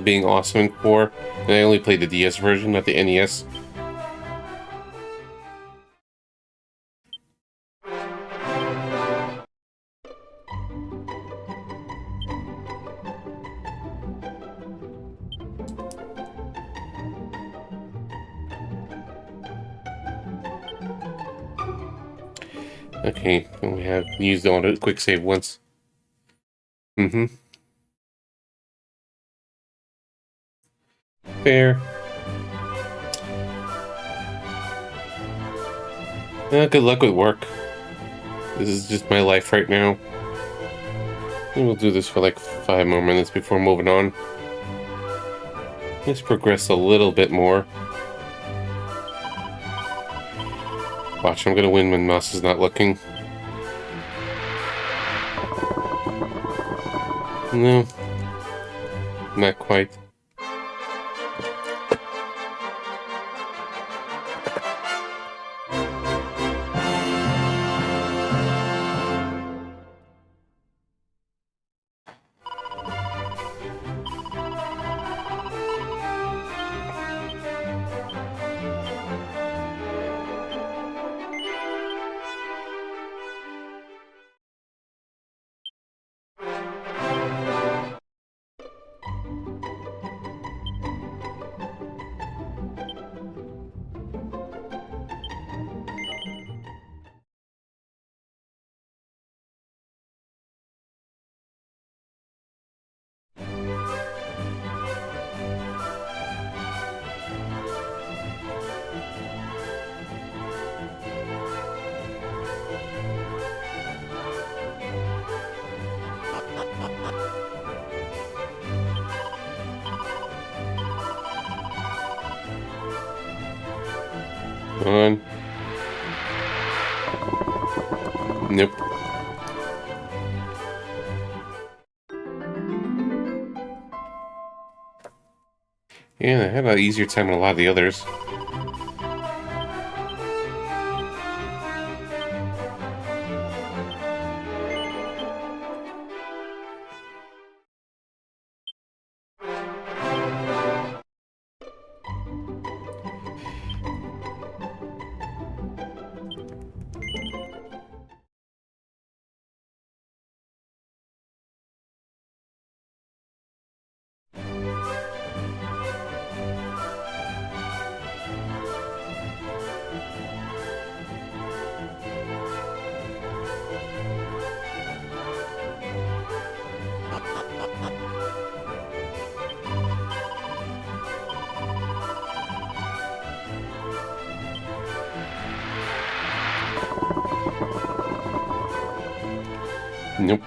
being awesome in 4, and I only played the DS version, not the NES. Okay, we have used the auto quick save once. Fair. Good luck with work. This is just my life right now. And we'll do this for like 5 more minutes before moving on. Let's progress a little bit more. Watch, I'm gonna win when Moss is not looking. No. Not quite. Come on. Nope. Yeah, I had an easier time than a lot of the others. Nope.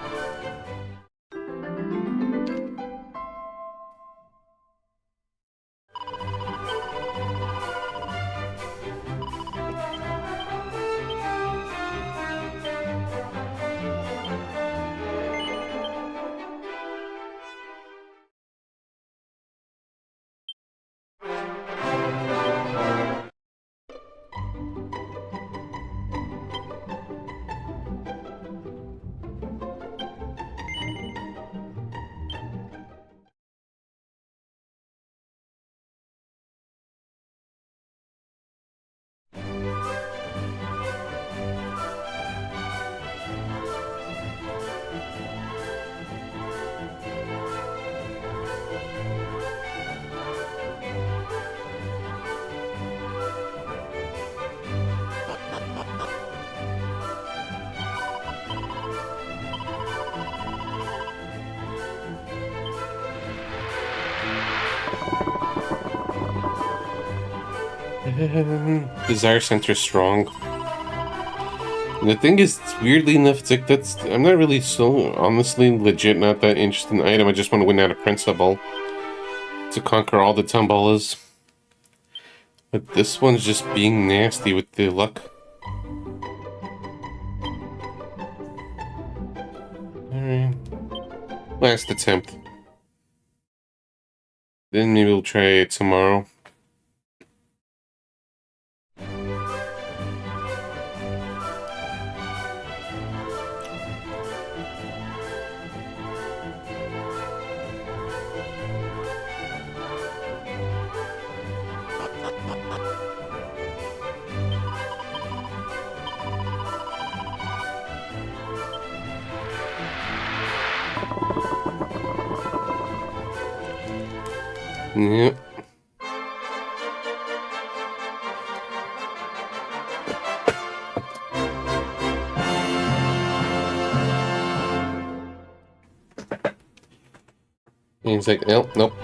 Desire Center strong. And the thing is, weirdly enough, it's like I'm not really so honestly legit not that interested in the item. I just want to win out a principal to conquer all the Tombolas. But this one's just being nasty with the luck. Alright. Last attempt. Then maybe we'll try it tomorrow. Yep. And he's like, nope, nope.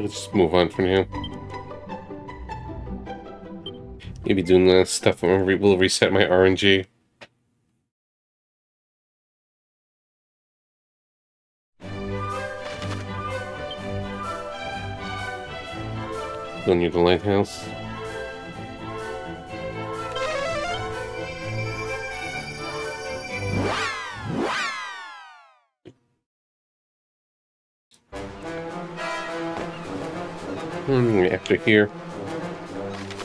Let's just move on for now. Maybe doing that stuff will reset my RNG. Go near the lighthouse. After here,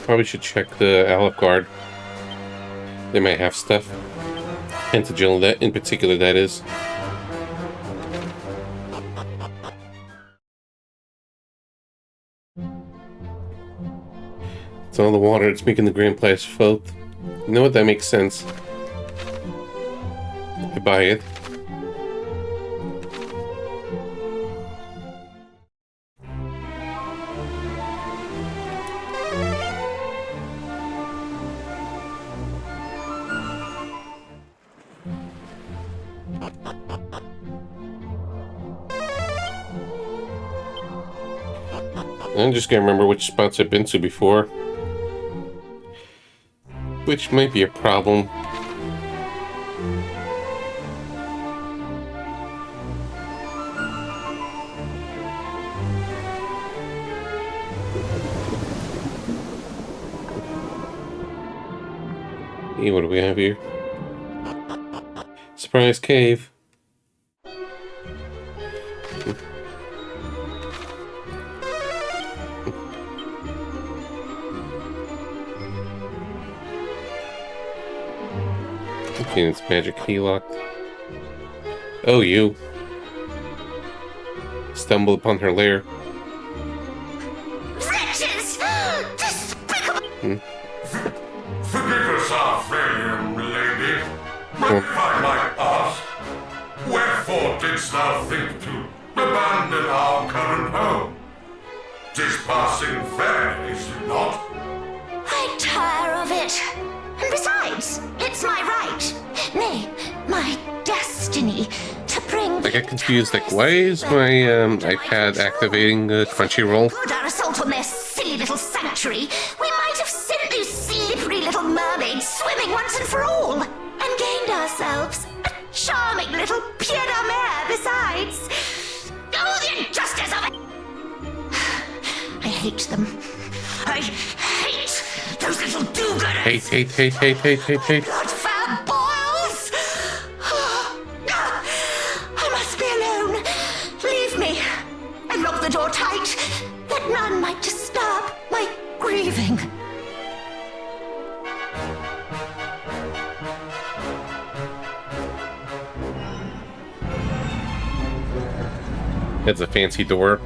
probably should check the Aleph Guard. They might have stuff. Pentagil, that in particular, that is. It's all the water that's making the Grand Place float. You know what? That makes sense. I buy it. I'm just gonna remember which spots I've been to before. Which might be a problem. Hey, what do we have here? Surprise cave. Okay, it's magic key locked. Oh, you. Stumble upon her lair. Wretches! Despicable! Forgive us our failure, lady. But if I might ask, wherefore didst thou think to abandon our current home? 'Tis passing fair, is it not? I tire of it. And besides, it's my right. Nay, my destiny. I get confused. Like, why is my iPad activating Crunchyroll? Put our assault on their silly little sanctuary, we might have sent those slippery little mermaids swimming once and for all, and gained ourselves a charming little pied de mer besides. Oh, the injustice of it! I hate them. I hate those little do-gooders. Hate. Blood-fat boils! I must be alone. Leave me. And lock the door tight, that none might disturb my grieving. It's a fancy door.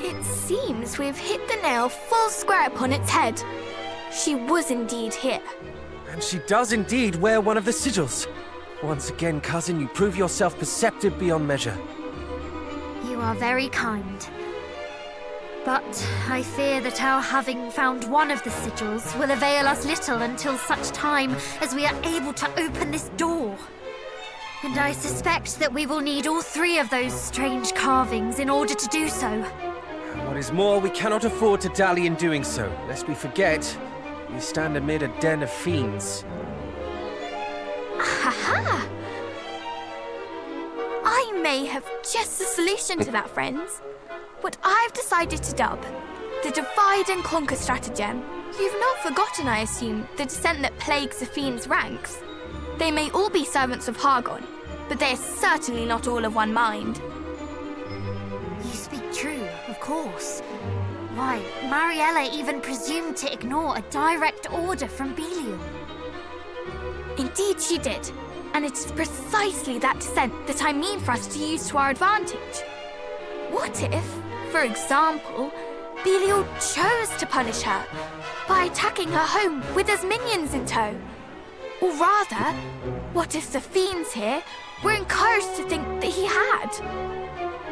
It seems we've hit the nail full square upon its head. She was indeed here. And she does indeed wear one of the sigils. Once again, cousin, you prove yourself perceptive beyond measure. You are very kind. But I fear that our having found one of the sigils will avail us little until such time as we are able to open this door. And I suspect that we will need all three of those strange carvings in order to do so. What is more, we cannot afford to dally in doing so, lest we forget we stand amid a den of fiends. Ha! I may have just the solution to that, friends. What I've decided to dub the divide and conquer stratagem. You've not forgotten, I assume, the dissent that plagues the fiends' ranks. They may all be servants of Hargon, but they are certainly not all of one mind. You speak true, of course. Why, Mariella even presumed to ignore a direct order from Belial. Indeed she did, and it is precisely that dissent that I mean for us to use to our advantage. What if, for example, Belial chose to punish her by attacking her home with his minions in tow? Or rather, what if the fiends here were encouraged to think that he had?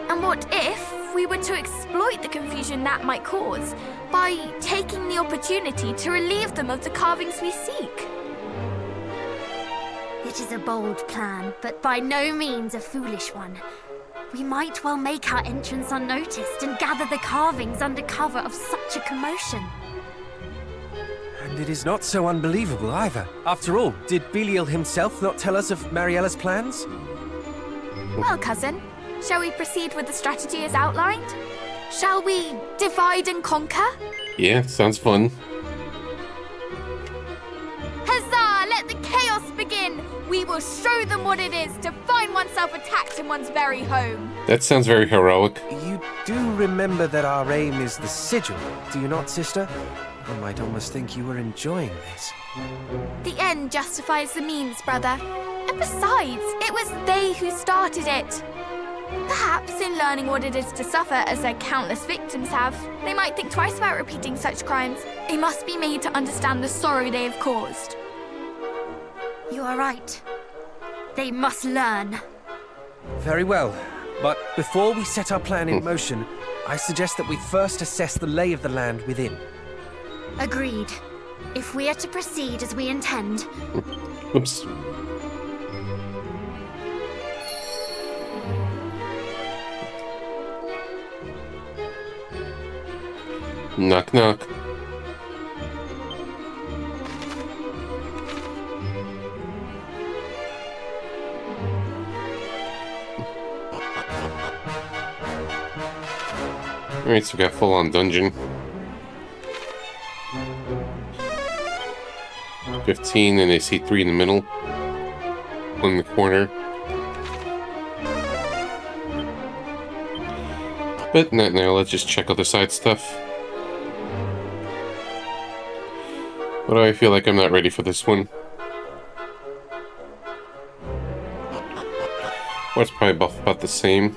And what if we were to exploit the confusion that might cause by taking the opportunity to relieve them of the carvings we seek? It is a bold plan, but by no means a foolish one. We might well make our entrance unnoticed and gather the carvings under cover of such a commotion. And it is not so unbelievable either. After all, did Belial himself not tell us of Mariella's plans? Well, cousin, shall we proceed with the strategy as outlined? Shall we divide and conquer? Yeah, sounds fun. Huzzah! Let the chaos begin! We will show them what it is to find oneself attacked in one's very home. That sounds very heroic. You do remember that our aim is the sigil, do you not, sister? One might almost think you were enjoying this. The end justifies the means, brother. And besides, it was they who started it. Perhaps in learning what it is to suffer as their countless victims have, they might think twice about repeating such crimes. They must be made to understand the sorrow they have caused. You are right. They must learn. Very well, but before we set our plan in motion, I suggest that we first assess the lay of the land within. Agreed. If we are to proceed as we intend... Oops. Knock, knock. Alright, so we got full-on dungeon. 15, and I see 3 in the middle. 1 in the corner. But not now, let's just check out the side stuff. But I feel like I'm not ready for this one. Or it's probably both about the same.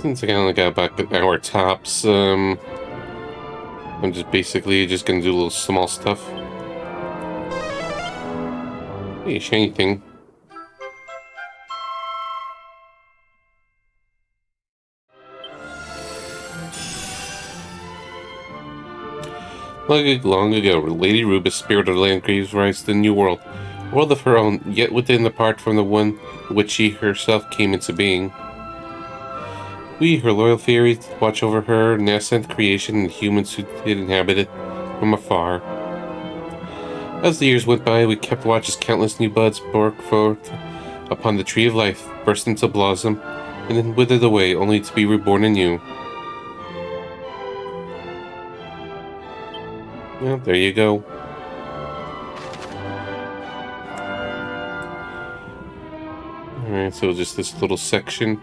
Since I only got about an hour tops, I'm just basically just gonna do a little small stuff. Hey, shiny thing. Long ago, Lady Rubus, spirit of the Landgraves, rise to the new world. A world of her own, yet within apart from the one in which she herself came into being. We, her loyal fairies, watch over her nascent creation and humans who did inhabit it from afar. As the years went by, we kept watch as countless new buds broke forth upon the tree of life, burst into blossom, and then withered away, only to be reborn anew. Well, there you go. Alright, so just this little section.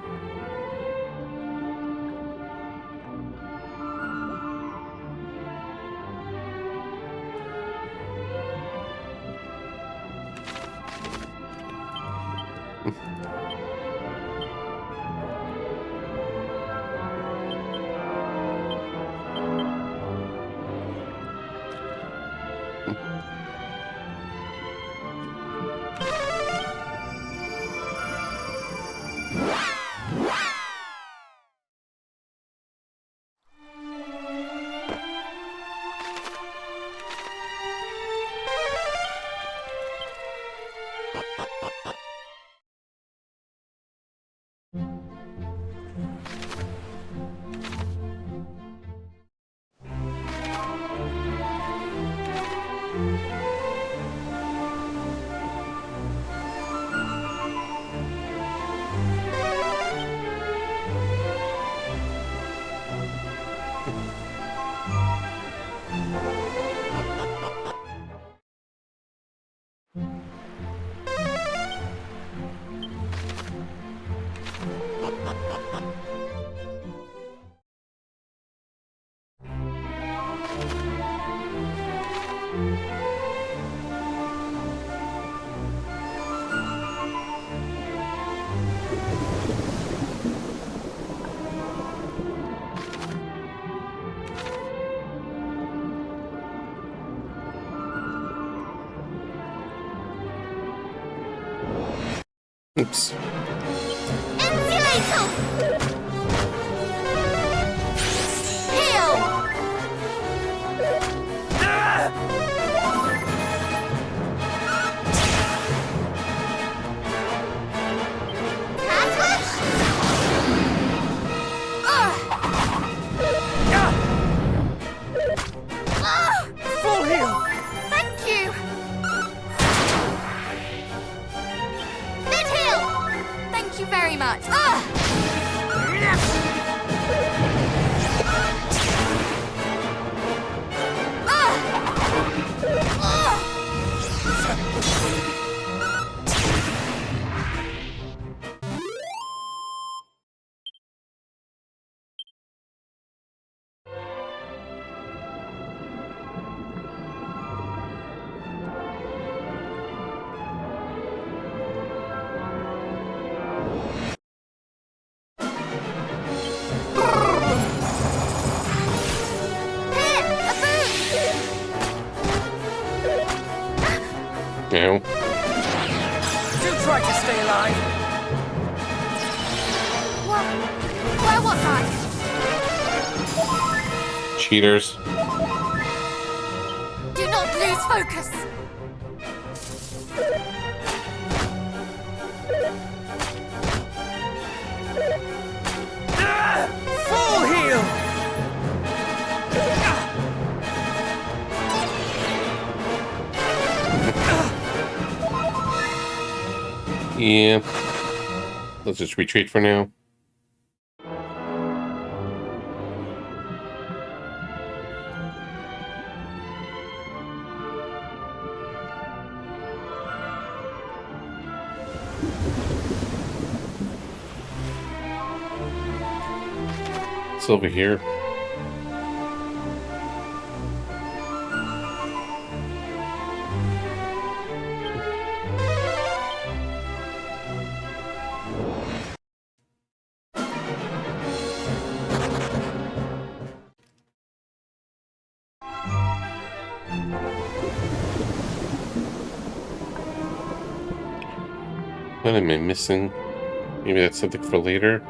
Oops. Insulator! Heal! Full heal! Thank you! Mid heal! Thank you very much. Now. Do try to stay alive! Where was I? Cheaters. Do not lose focus. Full heal! Yeah. Let's just retreat for now. It's over here. What am I missing? Maybe that's something for later.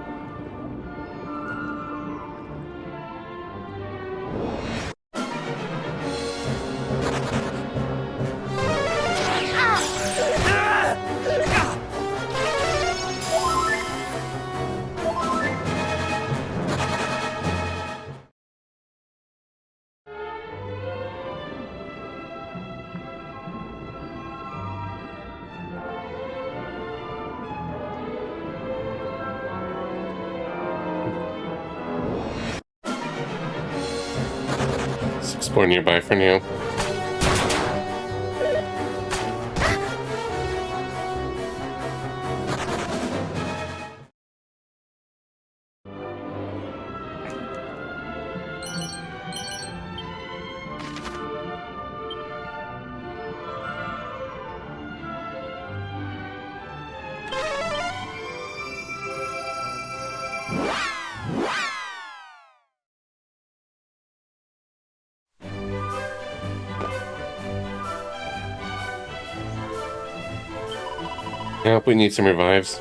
Let's explore nearby for now. Yep, we need some revives.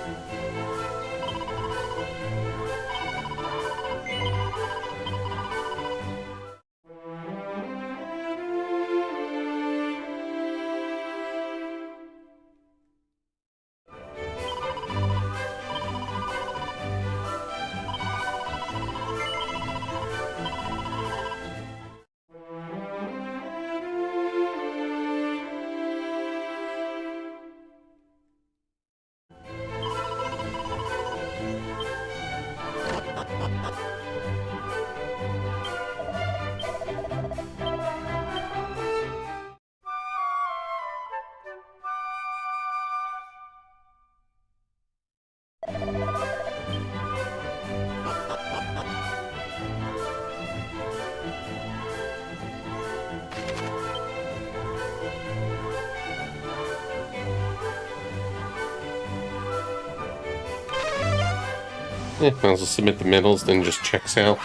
Yeah, might as well submit the medals, then just checks out.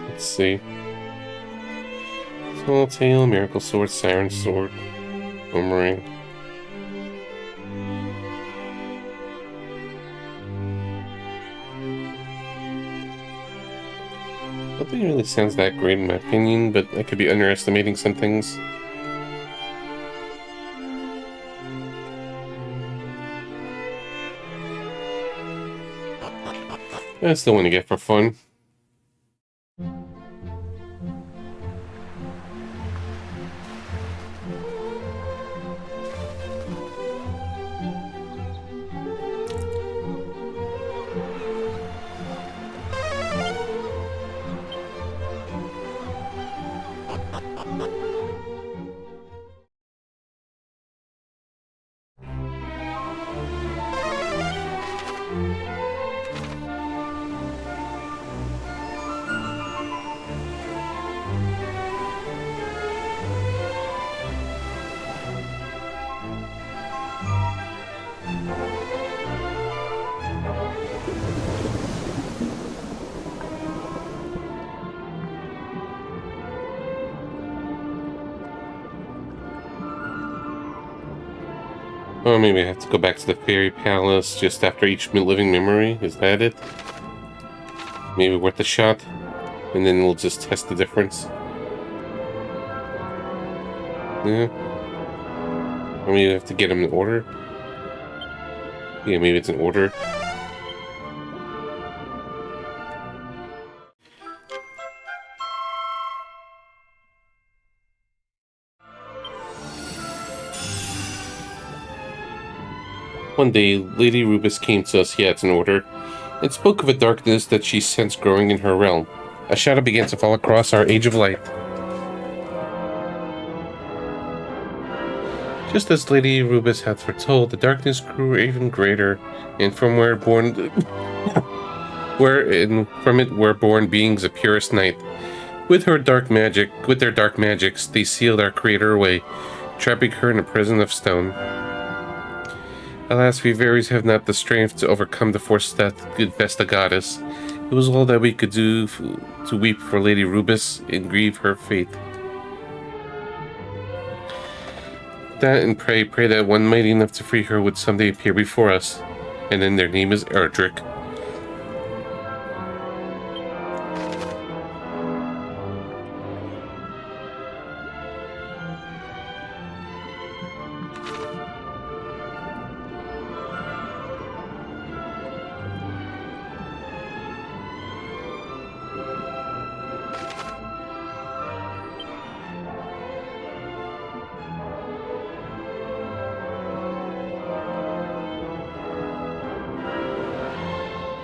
Let's see. Small Tail, Miracle Sword, Siren Sword, Boomerang. Nothing really sounds that great in my opinion, but I could be underestimating some things. I still want to get for fun. Oh, maybe I have to go back to the Fairy Palace just after each living memory. Is that it? Maybe worth a shot? And then we'll just test the difference. Yeah. Or maybe I have to get them in order. Yeah, maybe it's in order. One day, Lady Rubus came to us, yet in order, and spoke of a darkness that she sensed growing in her realm. A shadow began to fall across our age of light. Just as Lady Rubus had foretold, the darkness grew even greater, and from where born, from it were born beings of purest night. With their dark magics, they sealed our creator away, trapping her in a prison of stone. Alas, we fairies have not the strength to overcome the force that infest the goddess. It was all that we could do to weep for Lady Rubus and grieve her fate. That and pray that one mighty enough to free her would someday appear before us. And then their name is Erdrick.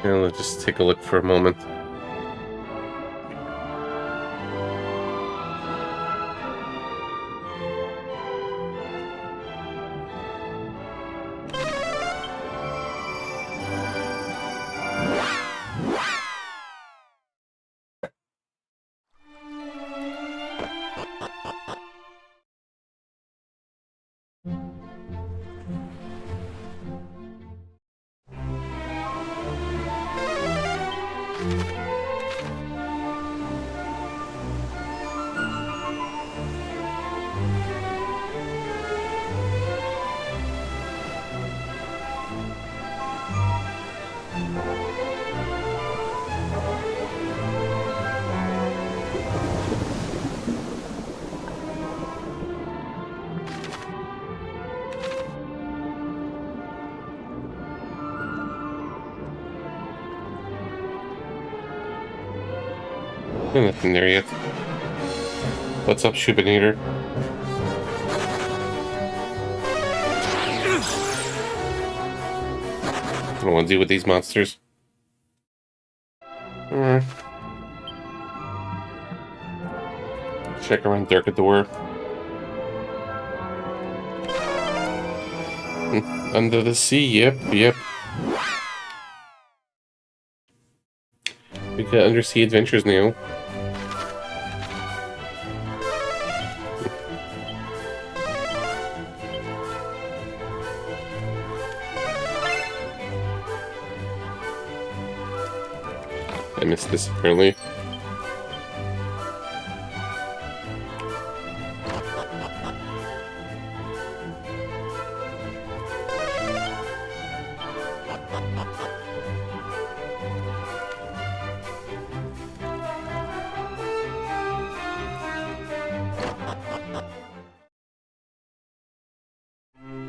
And let's just take a look for a moment. Nothing there yet. What's up, Shubinator? I don't want to deal with these monsters. Check around Dark Door. Under the sea, yep. We got undersea adventures now. I missed this apparently.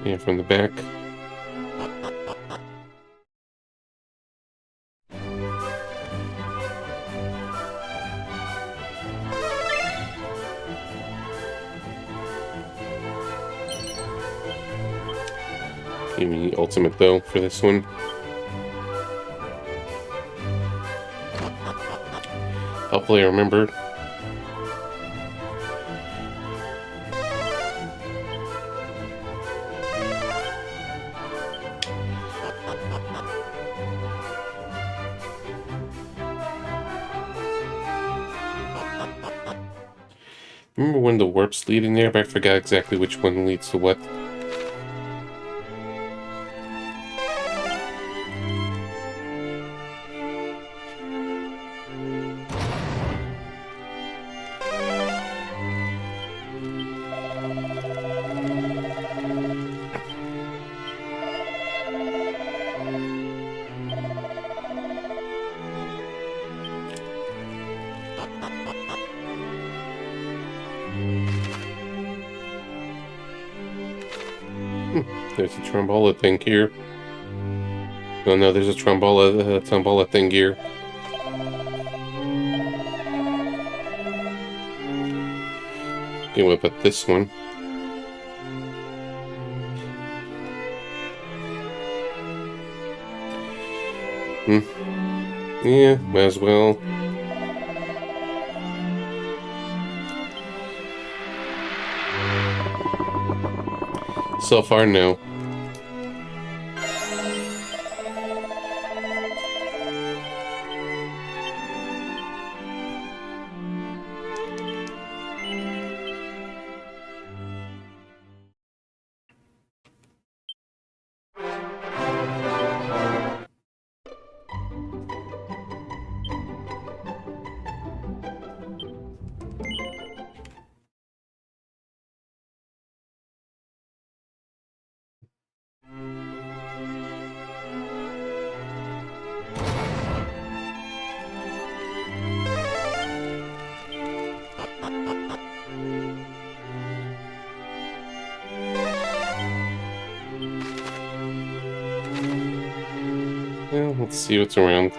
Yeah, from the back. Give me ultimate though for this one. Hopefully I remember. Remember when the warps lead in there, but I forgot exactly which one leads to what. There's a Trombola thing here. Oh no, there's a Trombola thing here. Okay, what about this one? Yeah, might as well. So far, no. Well, let's see what's around.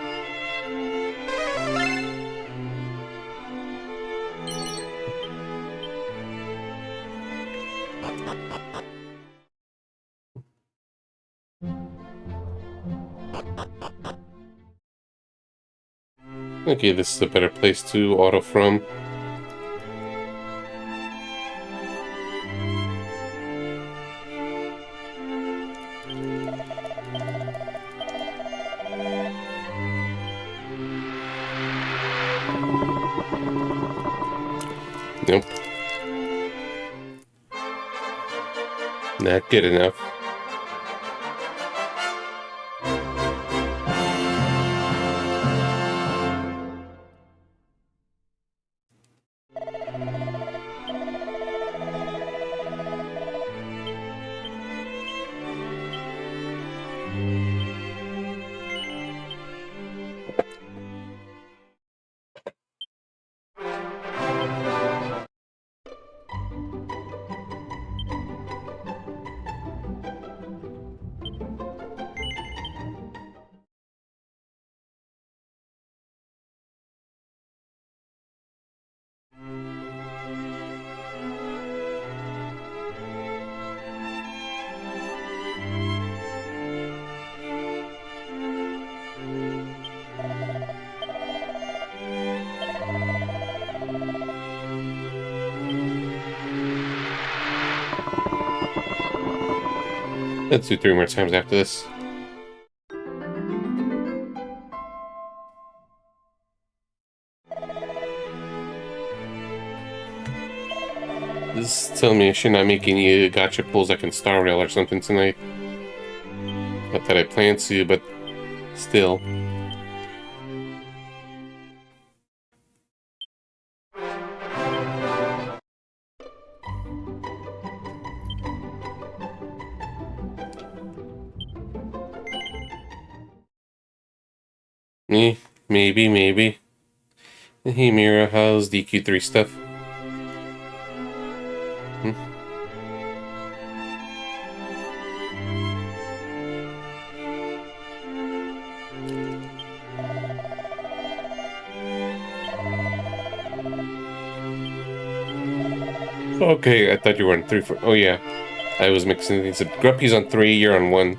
Okay, this is a better place to auto from. Nope. Not good enough. Let's do 3 more times after this. This is telling me I should not make any gotcha pulls like in Star Rail or something tonight. Not that I plan to, but still. Maybe. Hey Mira, how's DQ3 stuff? Okay, I thought you were on 3 for. Oh yeah, I was mixing these up. Grumpy's on 3, you're on 1.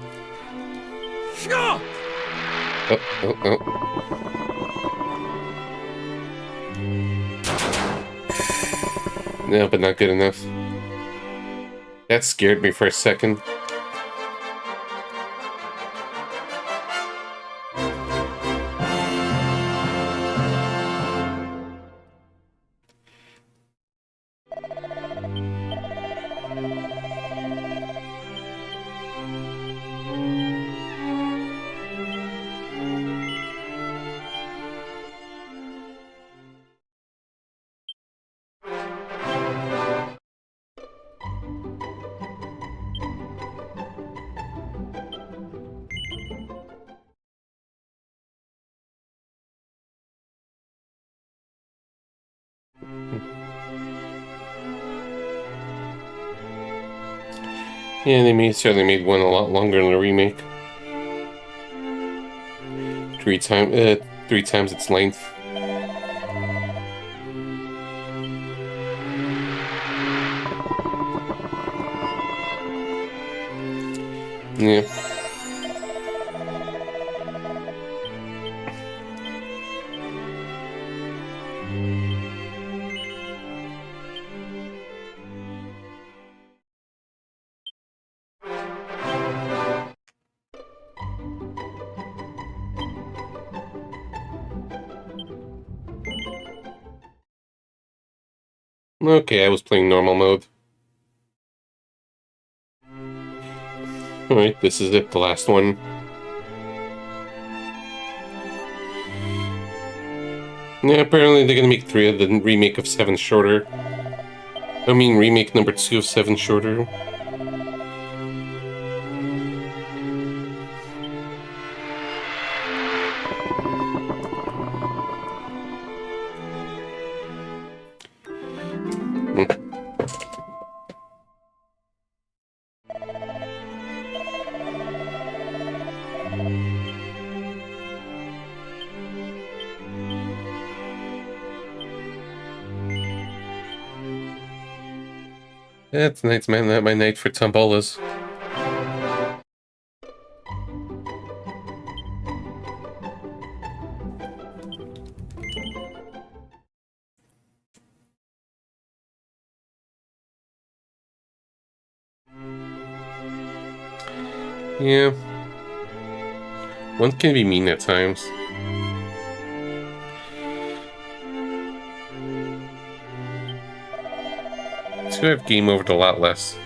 Oh. No, but not good enough. That scared me for a second. Yeah, they certainly made one a lot longer in the remake. 3 times its length. Yeah. Okay, I was playing normal mode. Alright, this is it, the last one. Yeah, apparently they're gonna make 3 of the remake of 7 shorter. I mean, remake number 2 of 7 shorter. Yeah, tonight's my night for tombolas. Yeah. One can be mean at times. Two have game overed a lot less.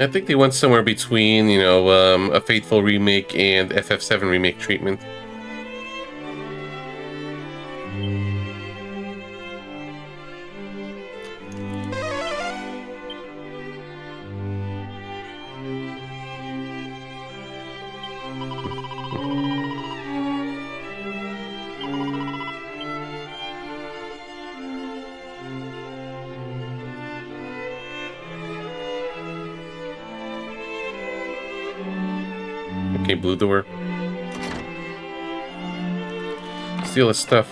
I think they went somewhere between, you know, a Faithful remake and FF7 remake treatment. Okay, blue door. Steal his stuff.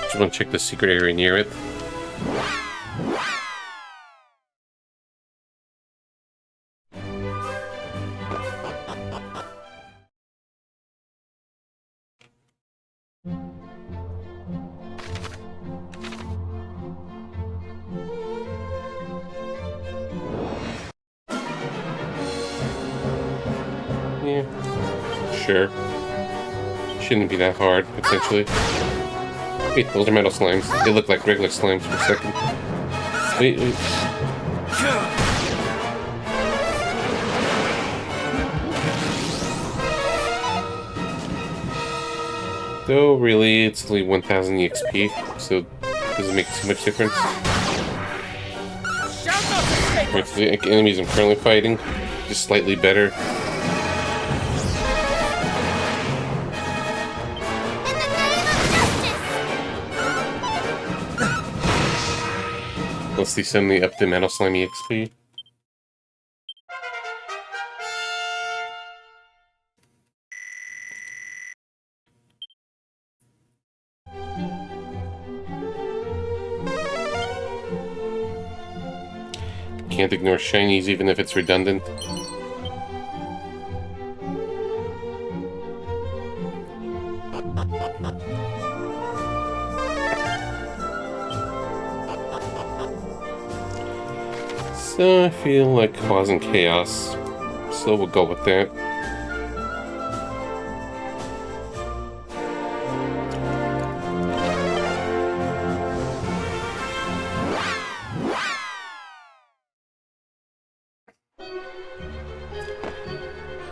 Just want to check the secret area near it. Yeah, sure. Shouldn't be that hard, potentially. Wait, those are metal slimes. They look like regular slimes for a second. Wait, wait. Though, really, it's only 1000 EXP, so it doesn't make too much difference. Right, so the enemies I'm currently fighting, just slightly better. Unless they send me up the metal slimy XP. Can't ignore shinies even if it's redundant. So I feel like causing chaos, so we'll go with that.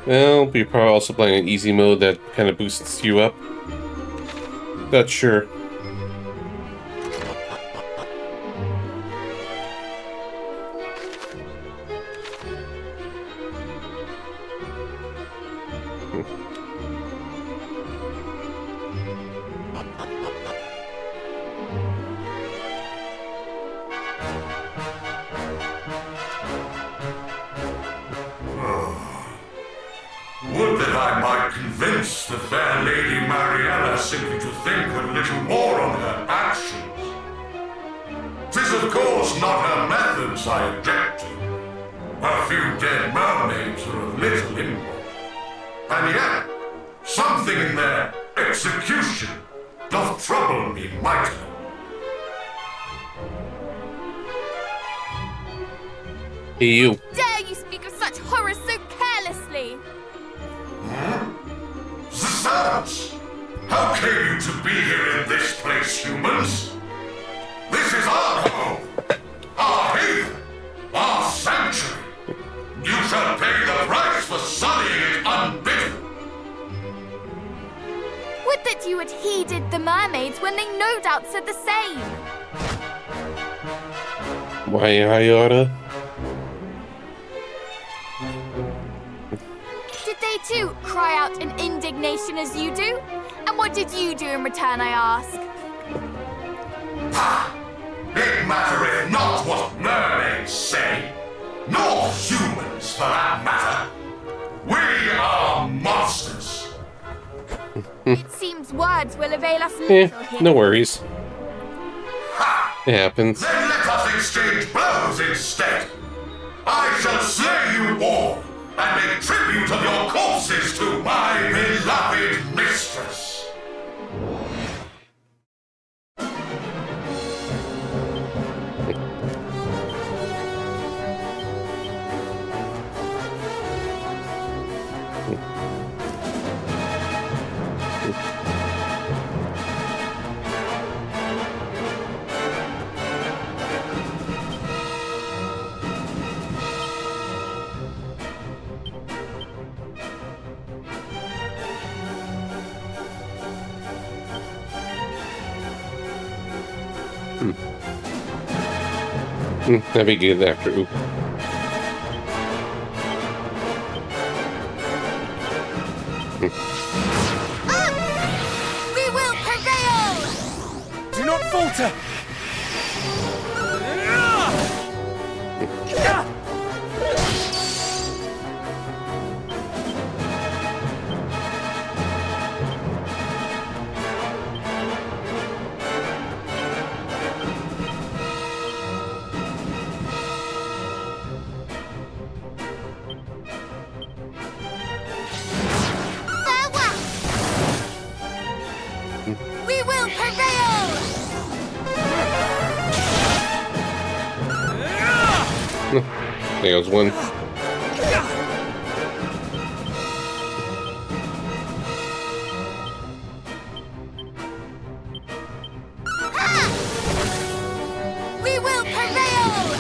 Well, we're probably also playing an easy mode that kind of boosts you up. Not sure. Would that I might convince the fair Lady Mariella simply to think a little more on her actions. 'Tis is, of course, not her methods I object to. A few dead mermaids are of little import. And yet, something in their execution doth trouble me mightily. Hey, you. Dare you speak of such horrors so carelessly? Zounds! How came you to be here in this place, humans? This is our home, our haven, our sanctuary. You shall pay the price for sullying it unbidden. Would that you had heeded the mermaids when they no doubt said the same. Why I oughta? Did they too cry out in indignation as you do? And what did you do in return, I ask? It mattereth not what mermaids say, nor humans for that matter. We are monsters. It seems words will avail us little here. No worries. It happens. Then let us exchange blows instead. I shall slay you all and make tribute of your corpses to my beloved mistress. That'd be good after Oop. We will prevail! Do not falter! We will prevail! There goes one. We will prevail!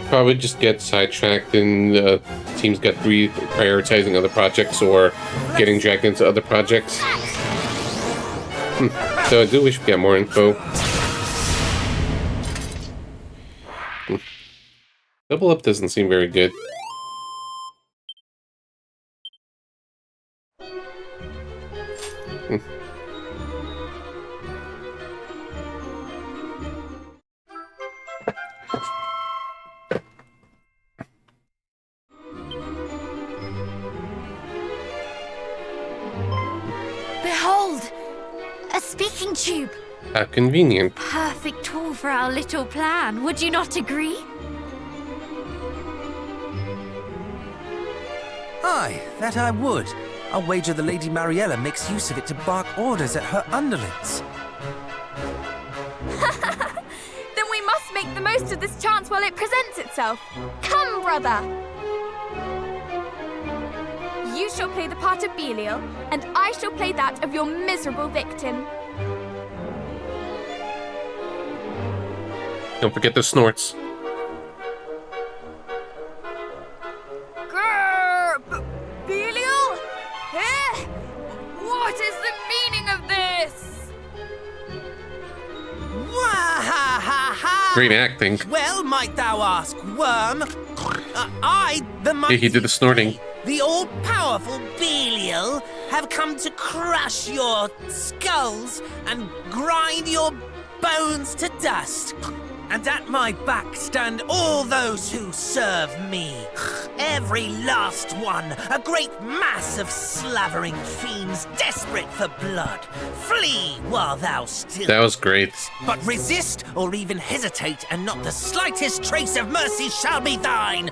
Probably just get sidetracked and teams get prioritizing other projects or getting dragged into other projects. So I do wish we got more info. Double up doesn't seem very good. Behold! A speaking tube! How convenient. Perfect tool for our little plan, would you not agree? Aye, that I would. I'll wager the Lady Mariella makes use of it to bark orders at her underlings. Then we must make the most of this chance while it presents itself. Come, brother! You shall play the part of Belial, and I shall play that of your miserable victim. Don't forget the snorts. Grrr! Belial? Eh? What is the meaning of this? Wahahaha! Great acting. Well, might thou ask, worm? I, the Yeah, he did the snorting. the all-powerful Belial, have come to crush your skulls and grind your bones to dust. And at my back stand all those who serve me. Every last one, a great mass of slavering fiends desperate for blood. Flee while thou still... That was great. But resist or even hesitate, and not the slightest trace of mercy shall be thine.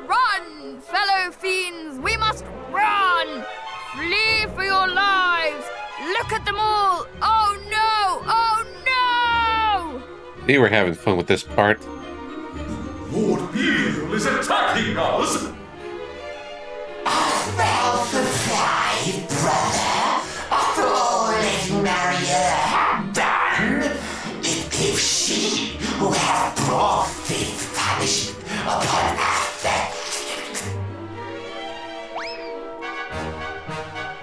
Run, fellow fiends! We must run! Flee for your lives! Look at them all! Oh no! Oh no! They were having fun with this part. Lord Beale is attacking us! Well, survive, brother. After all Lady Maria had done, it is she who has brought this punishment upon us.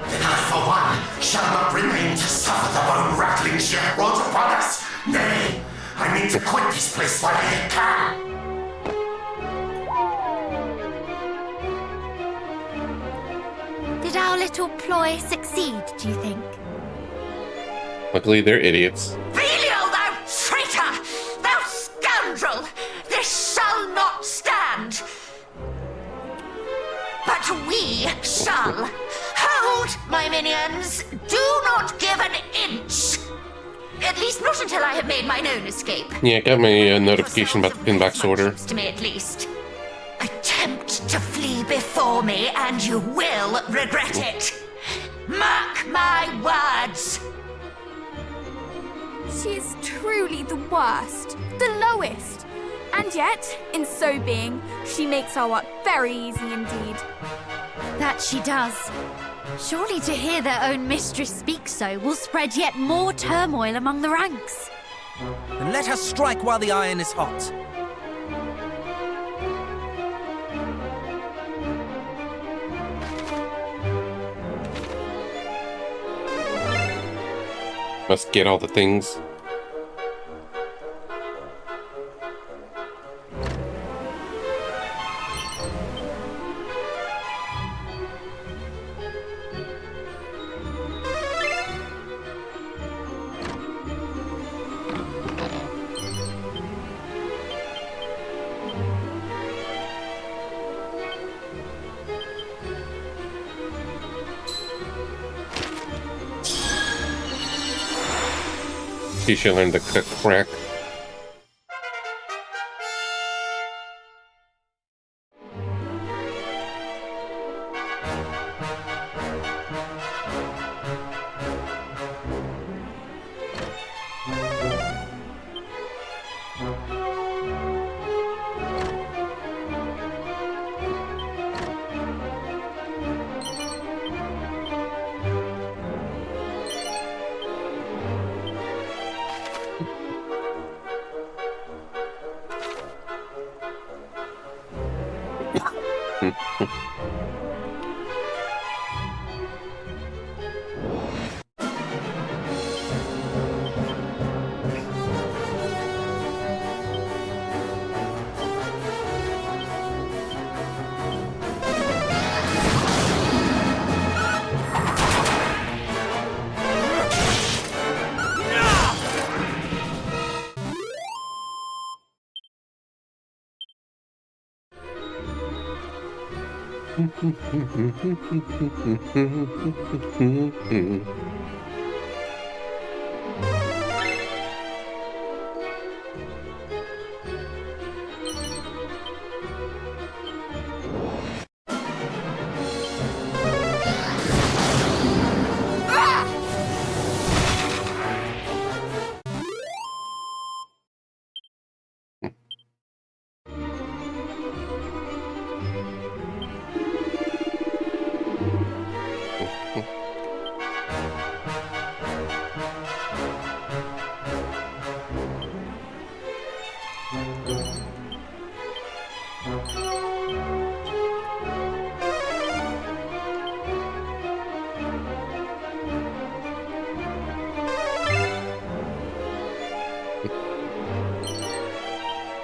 Then I, for one, shall not remain to suffer the bone-rattling she hath brought upon us. Nay, I mean to quit this place while I yet can. Did our little ploy succeed, do you think? Luckily, they're idiots. Belial, thou traitor! Thou scoundrel! This shall not stand! But we shall! Hold, my minions! Do not give an inch! At least not until I have made mine own escape. Yeah, I got my notification about the pinbacks order. To me, at least. Attempt to flee before me, and you will regret it. Mark my words! She is truly the worst, the lowest. And yet, in so being, she makes our work very easy indeed. That she does. Surely to hear their own mistress speak so will spread yet more turmoil among the ranks. And let her strike while the iron is hot. Must get all the things. She should learn to cook crack.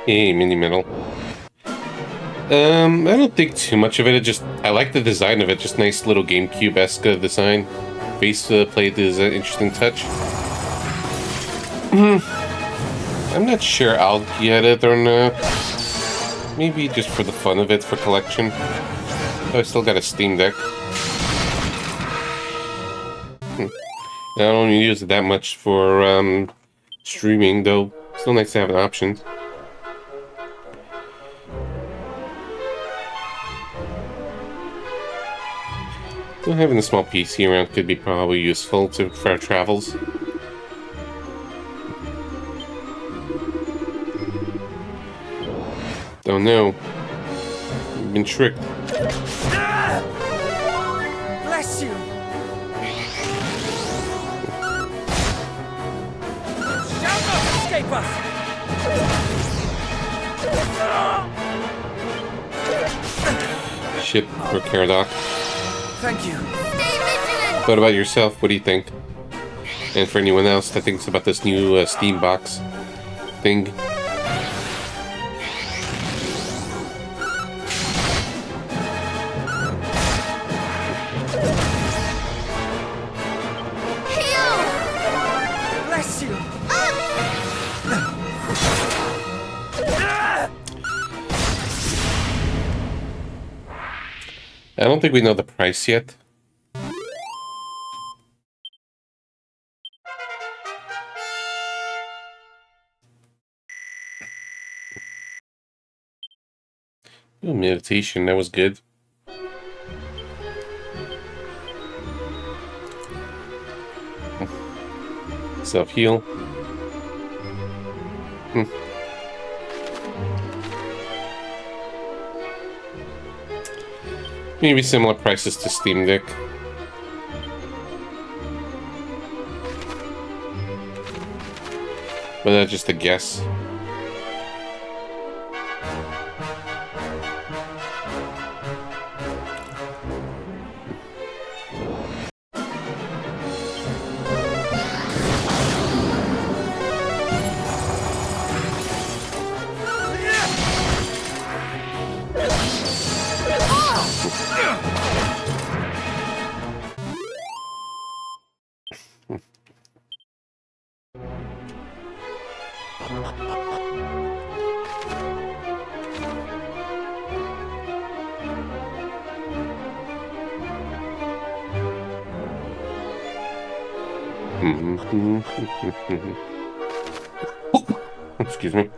Hey, mini metal. I don't think too much of it. I like the design of it. Just nice little GameCube-esque design. Face plate is an interesting touch. I'm not sure I'll get it or not. Maybe just for the fun of it, for collection. I still got a Steam Deck. I don't use it that much for streaming, though. Still nice to have an option. Still having a small PC around could be probably useful for our travels. Don't know. We've been tricked. Bless you! Shall not escape us! Shit, poor Caradoc. Thank you. What about yourself? What do you think? And for anyone else that thinks about this new Steam box thing. Bless you! I don't think we know the price yet. Ooh, meditation, that was good. Self-heal. Maybe similar prices to Steam Deck. But that's just a guess. Excuse me.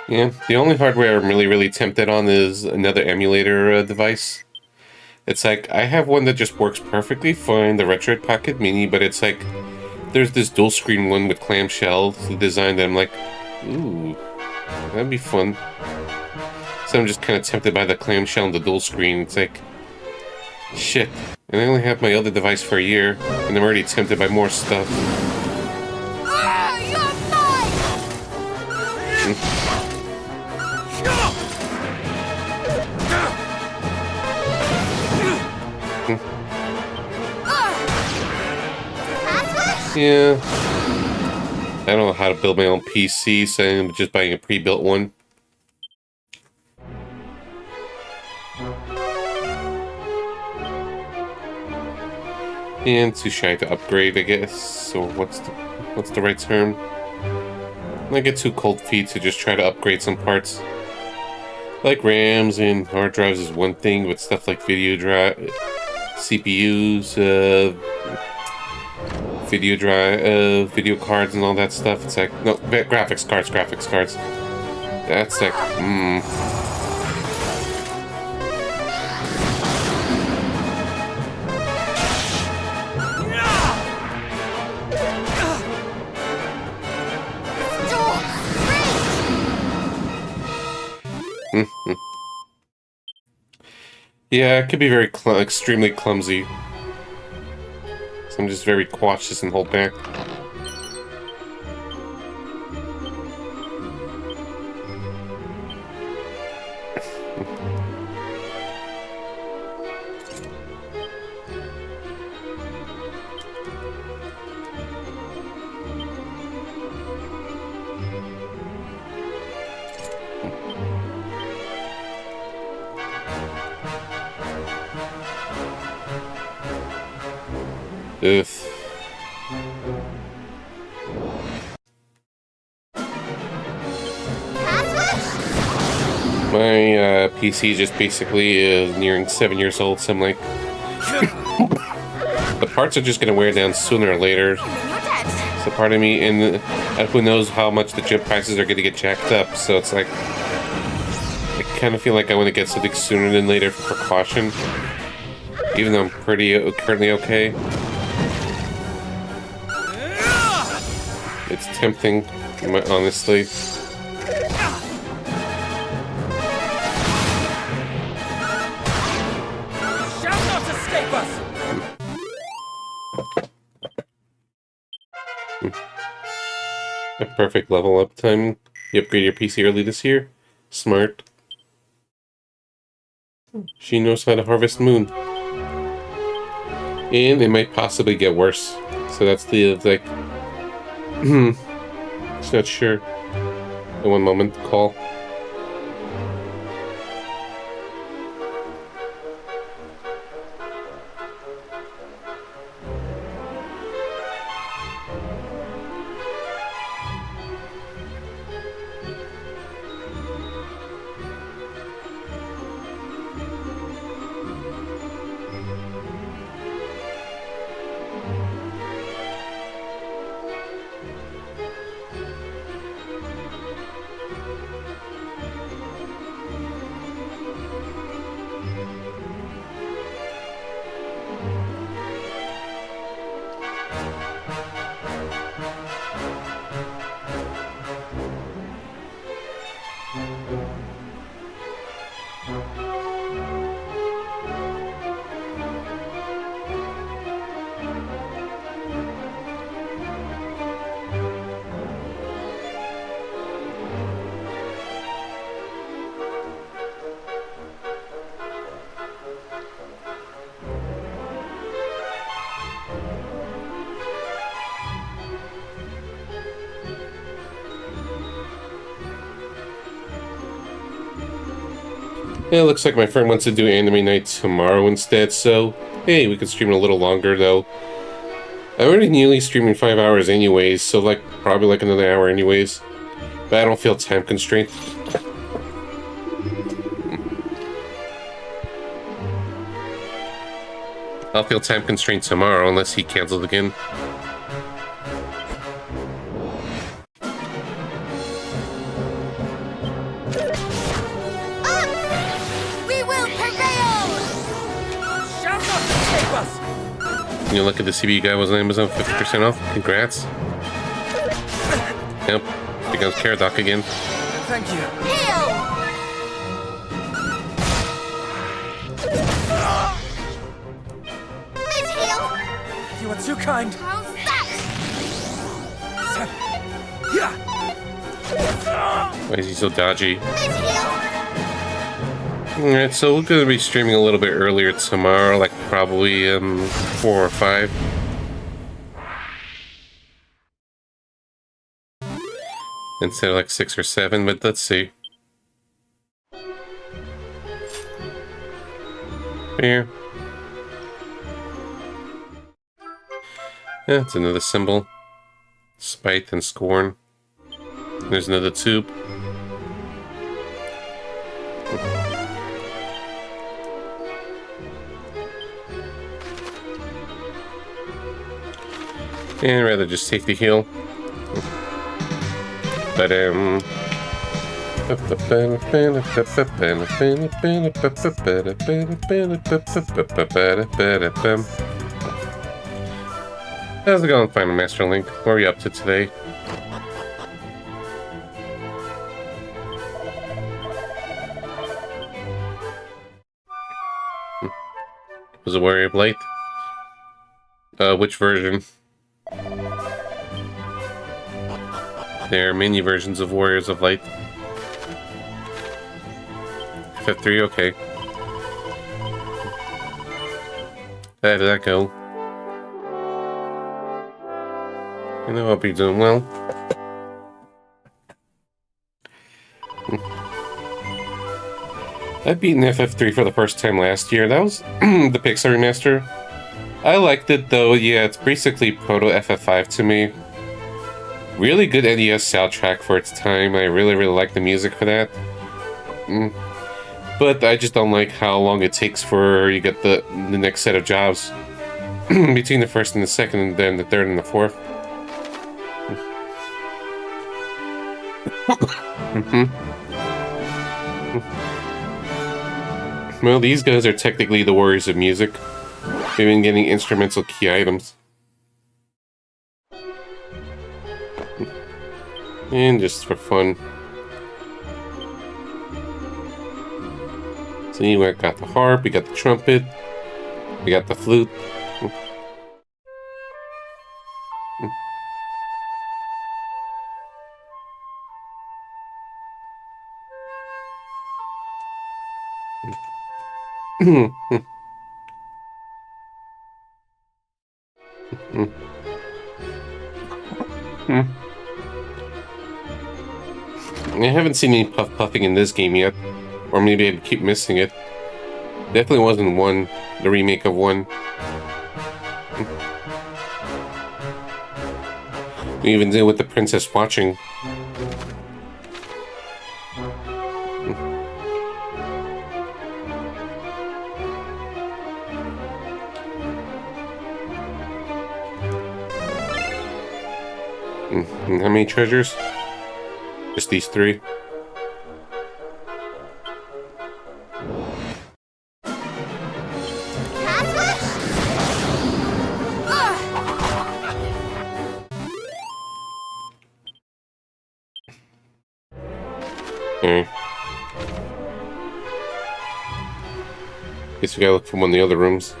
Yeah, the only hardware I'm really tempted on is another emulator device. It's like, I have one that just works perfectly fine, the Retroid Pocket Mini, but it's like, there's this dual screen one with clamshell design that I'm like, ooh, that'd be fun. So I'm just kind of tempted by the clamshell and the dual screen. It's like, shit, and I only have my other device for a year, and I'm already tempted by more stuff. Yeah. I don't know how to build my own PC, so I'm just buying a pre-built one. And too shy to upgrade, I guess. Or what's the right term? I get too cold feet to just try to upgrade some parts. Like RAMs and hard drives is one thing, but stuff like video drive, CPUs, video cards and all that stuff. It's like, no, graphics cards. That's like, Yeah, it could be very extremely clumsy. So I'm just very cautious and hold back. Ugh. My PC just basically is nearing 7 years old, so I'm like... the parts are just gonna wear down sooner or later. So part of me, and who knows how much the chip prices are gonna get jacked up, so it's like... I kind of feel like I want to get something sooner than later for precaution. Even though I'm currently okay. It's tempting, honestly. A perfect level up time. You upgrade your PC early this year? Smart. She knows how to harvest moon. And it might possibly get worse. So that's the, like... Just not sure. In one moment, call. Yeah, it looks like my friend wants to do anime night tomorrow instead, so hey, we could stream a little longer though. I'm already nearly streaming 5 hours anyways, so like probably like another hour anyways. But I don't feel time constrained. I'll feel time constrained tomorrow unless he cancels again. You look at the CPU guy was on Amazon 50% off. Congrats. Yep. Becomes Caradoc again. Thank you. You are too kind. How's that? Why is he so dodgy? Alright, so we're gonna be streaming a little bit earlier tomorrow, like probably 4 or 5. Instead of like 6 or 7, but let's see. Here. Yeah, it's another symbol. Spite and scorn. There's another tube. And rather just safety heal. But how's it going, Final Master Link? What are you up to today? Was a Warrior of Light? Which version? There are many versions of Warriors of Light. FF3, okay. How did that go? I hope you're doing well. I've beaten FF3 for the first time last year. That was the Pixar remaster. I liked it though. Yeah, it's basically proto FF5 to me. Really good NES soundtrack for its time. I really like the music for that. But I just don't like how long it takes for you get the next set of jobs between the first and the second, and then the third and the fourth. Well, these guys are technically the warriors of music. They've been getting instrumental key items. And just for fun. So you got the harp, we got the trumpet, we got the flute. I haven't seen any puffing in this game yet, or maybe I keep missing it. Definitely wasn't 1, the remake of 1. We even did with the princess watching. And how many treasures? Just these 3. Okay. Guess we gotta look for one of the other rooms.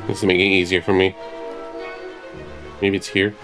This is making it easier for me. Maybe it's here.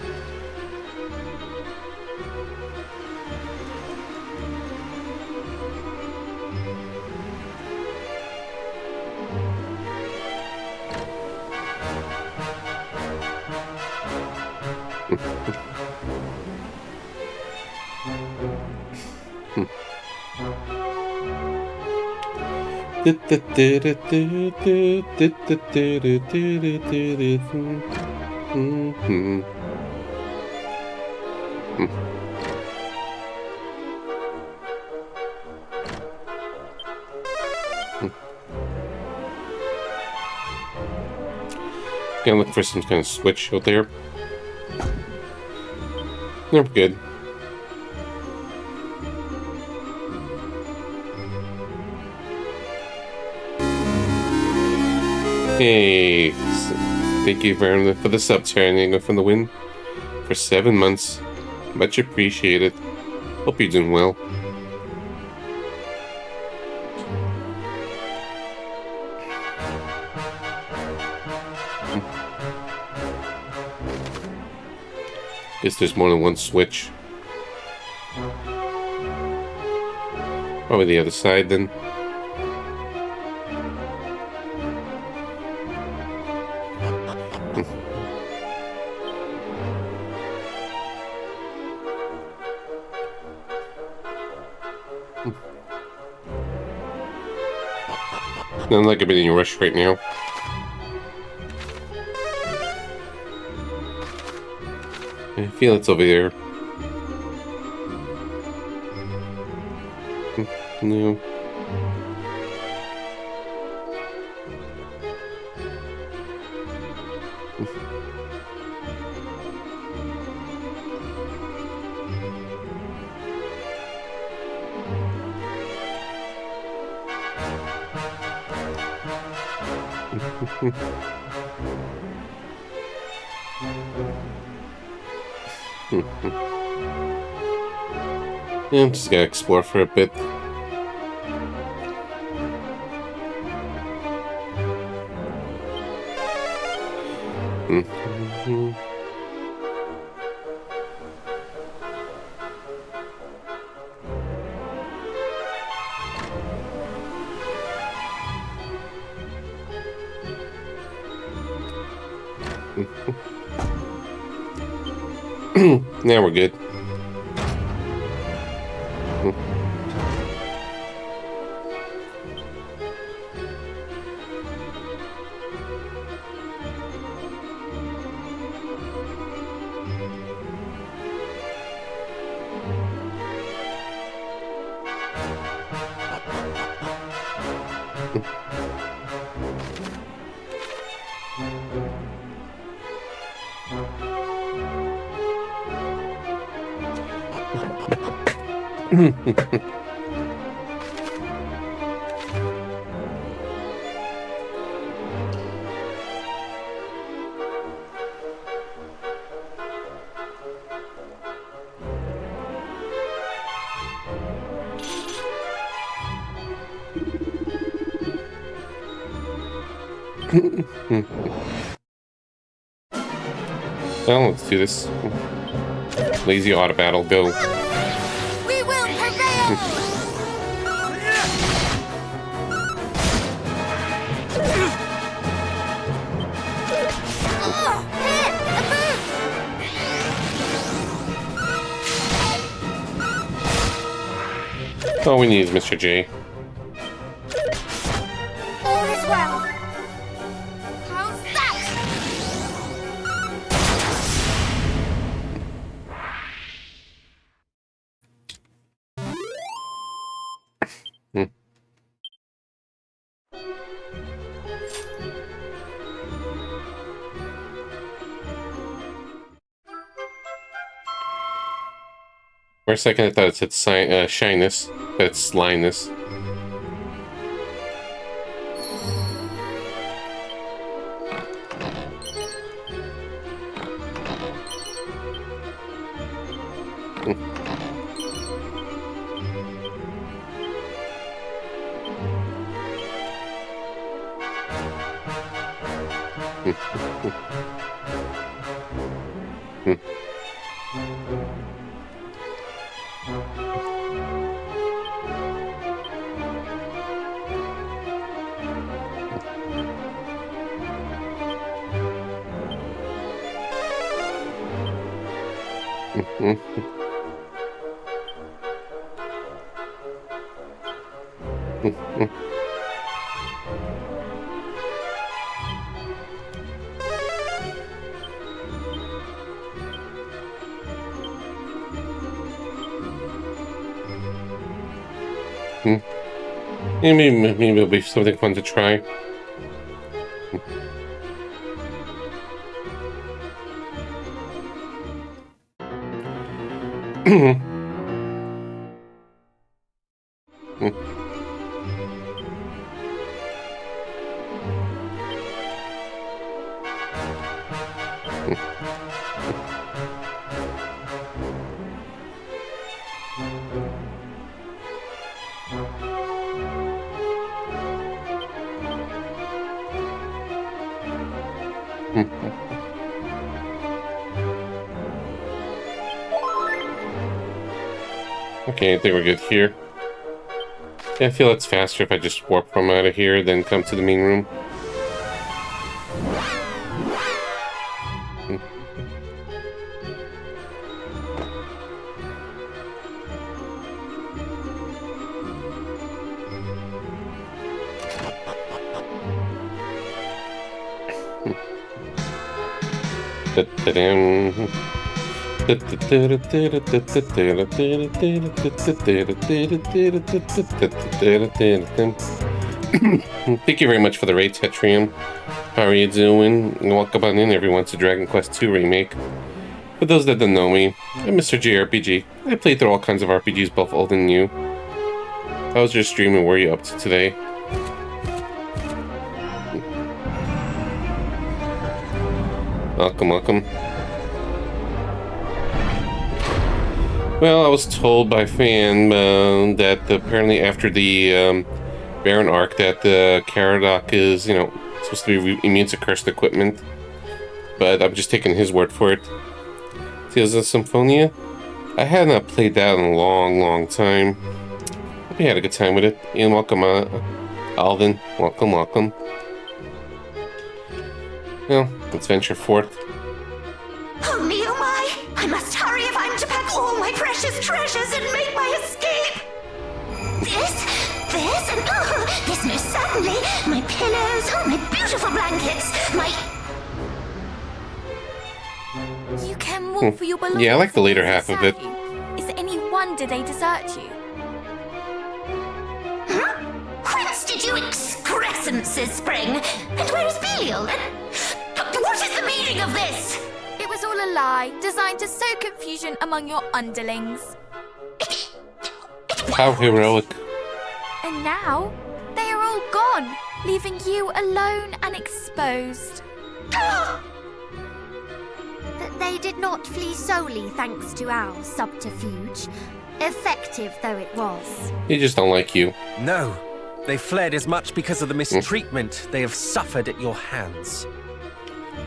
Gonna look for some kind of switch out there. Nope, good. Hey, thank you very much for the sub turning from the win for 7 months. Much appreciated. Hope you're doing well. Guess there's more than one switch. Probably the other side then. Not like I'm in a rush right now. I feel it's over there. No. Yeah, I'm just gonna explore for a bit. Now we're good. Well, let's do this. Lazy auto battle, go. We will prevail! Hit! A boost! All we need is Mr. J. All is well. How's that? For a second, I thought it said shyness, but it's slyness. Yeah, maybe it'll be something fun to try. Okay, I think we're good here. Yeah, I feel it's faster if I just warp from out of here than come to the main room. Thank you very much for the raid, Tetrium. How are you doing? Welcome on in, everyone, to Dragon Quest II Remake. For those that don't know me, I'm Mr. JRPG. I play through all kinds of RPGs, both old and new. How was your stream and what are you up to today? Welcome, welcome. Well, I was told by fan that apparently after the Baron arc that the Caradoc is, you know, supposed to be immune to cursed equipment. But I'm just taking his word for it. Tales of Symphonia? I had not played that in a long time. Hope you had a good time with it. And welcome, Alvin. Welcome. Well, let's venture forth. Oh me, oh my! I must hurry if I'm to pack all my precious treasures and make my escape! This, and this most certainly, my pillows, my beautiful blankets, my... You can walk for your belongings. Yeah, I like the later half of it. Is it any wonder they desert you? Whence did you excrescences spring? And where is Belial? What is the meaning of this? It was all a lie, designed to sow confusion among your underlings. How heroic. And now, they are all gone, leaving you alone and exposed. That they did not flee solely thanks to our subterfuge, effective though it was. They just don't like you. No, they fled as much because of the mistreatment they have suffered at your hands.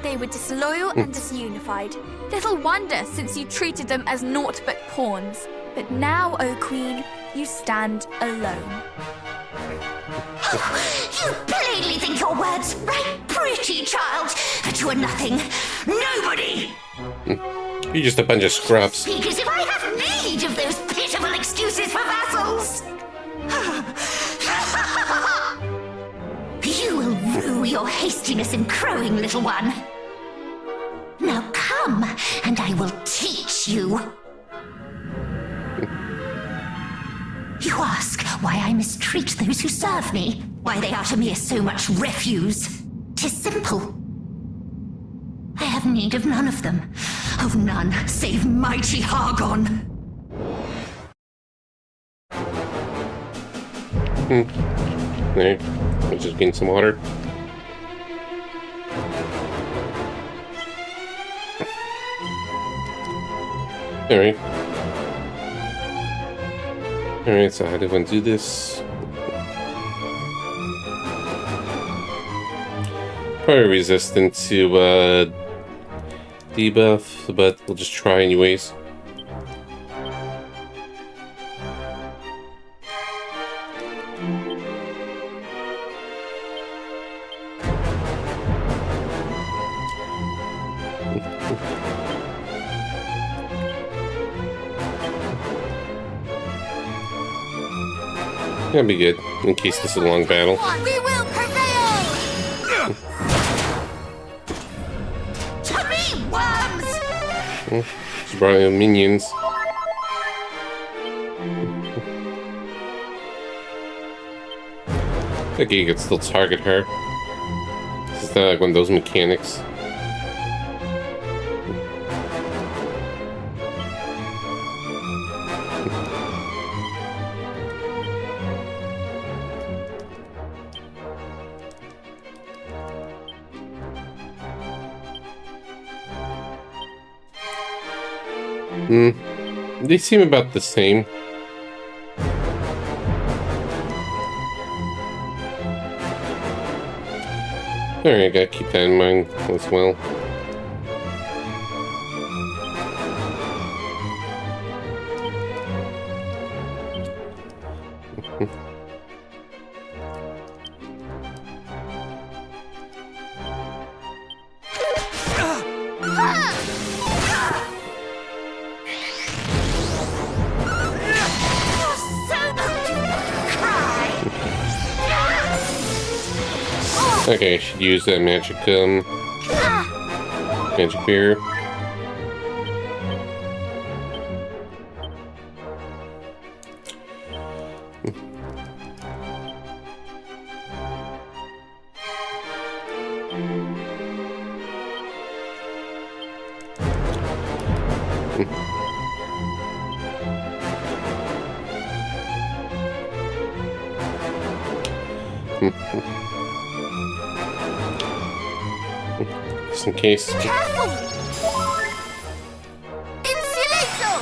They were disloyal and disunified. Little wonder, since you treated them as naught but pawns. But now, O Queen, you stand alone. You plainly think your words right pretty, child, but you are nothing. Nobody! You're just a bunch of scrubs. Speak as if I have need of those pitiful excuses for vassals! You will rue your hastiness in crowing, little one. Now come, and I will teach you. You ask why I mistreat those who serve me, why they are to me so much refuse. 'Tis simple. I have need of none of them, of none save mighty Hargon. Alright, I'm just getting some water. Alright. Alright, so how do I do this? Probably resistant to debuff, but we'll just try anyways. That'd be good, in case this is a long battle. We will prevail! To me, worms! Just brought in minions. Okay, you could still target her. It's not like one of those mechanics. They seem about the same. Alright, gotta keep that in mind as well. Okay, I should use that magic beer. Just in case. Careful! Insulator!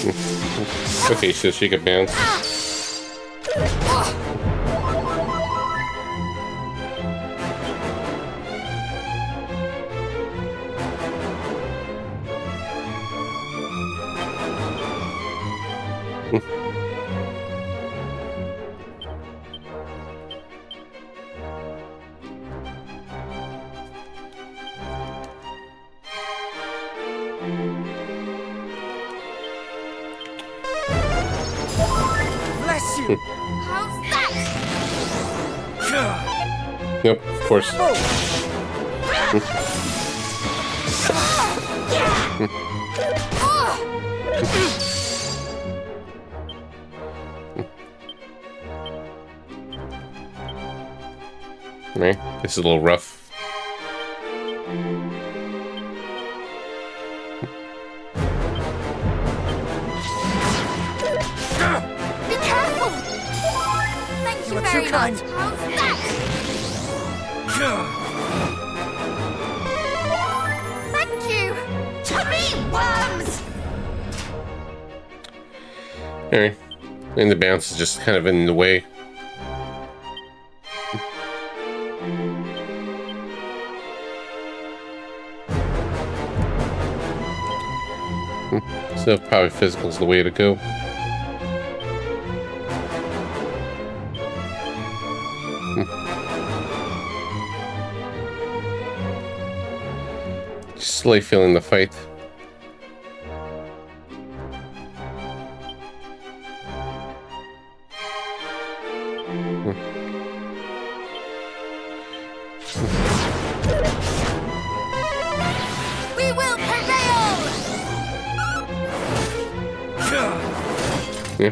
Okay, so she could bounce. Bless you! How's that? Yep, of course. Right, this is a little rough. Be careful! Thank you You are very too much. kind. How's that? Thank you! Tummy worms! Alright, and the bounce is just kind of in the way. So probably physical's the way to go. Just slowly feeling the fight. We will prevail! Yeah.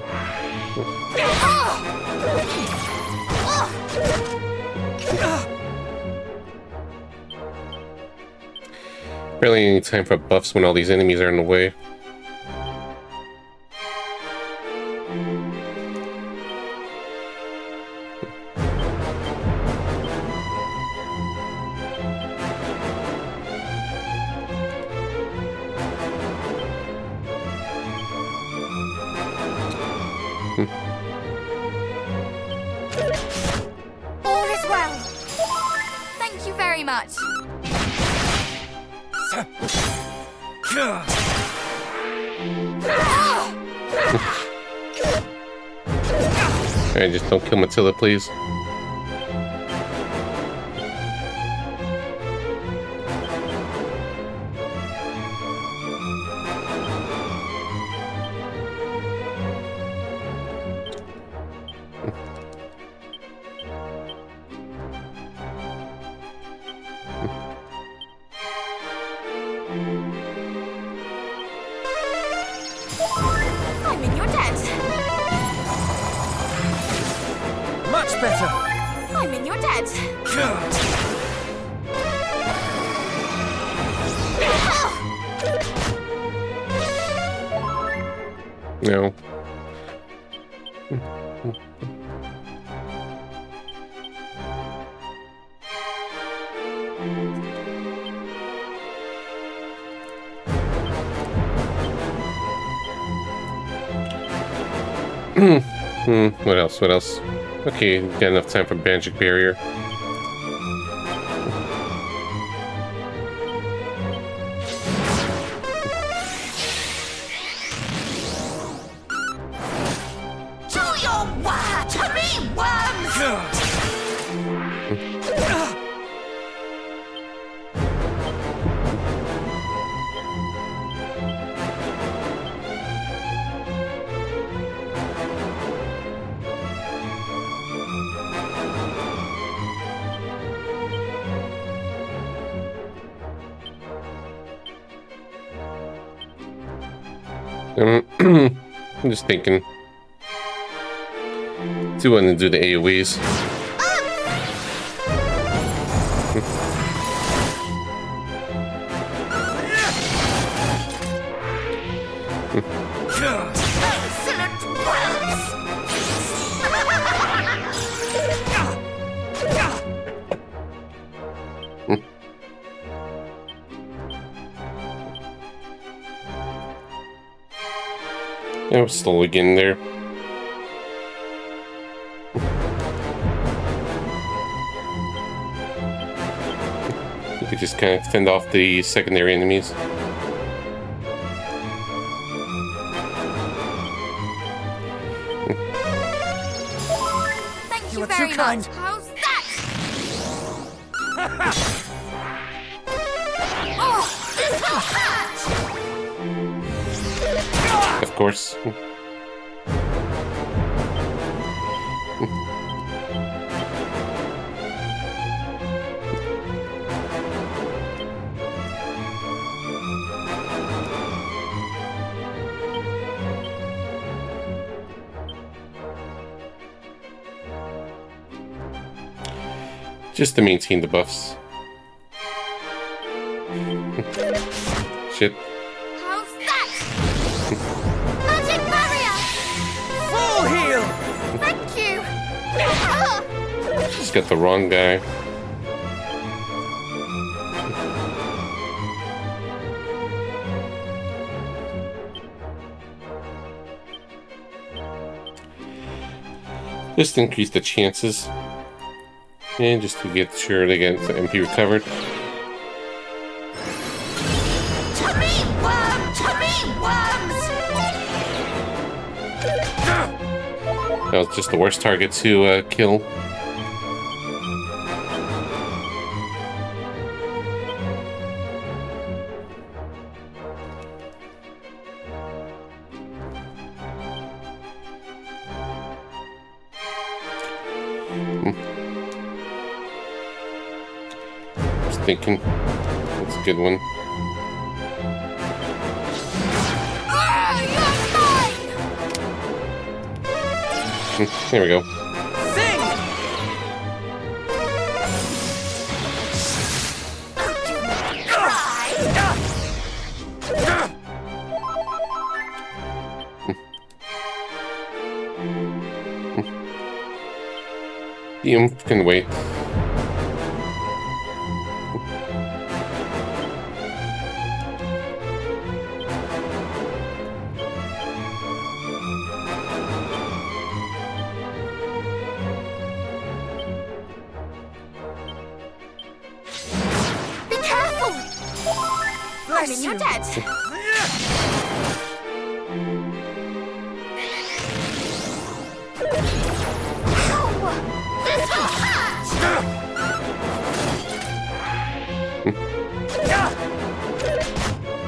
Barely any time for buffs when all these enemies are in the way. All is well. Thank you very much. Alright, just don't kill Matilda, please. I'm in your debt. Much better! I'm in your debt. No. What else? What else? Okay, got enough time for Magic Barrier. To your tummy worms! I'm just thinking. Do want to do the AoEs. Excellent worms! I was slowly getting there. You could just kind of fend off the secondary enemies. Thank you are very too kind. much. How's that? Oh, this will hurt! Of course. Just to maintain the buffs. Shit. How's that? Magic barrier! Full heal! Thank you! Just got the wrong guy. Just increase the chances. And just to get sure they get the MP recovered. Tummy worm! Tummy worms! That was just the worst target to kill. Just thinking. That's a good one. There we go. Sing! The imp can wait. Be careful! Bless I mean, you're you. dead. This will hurt!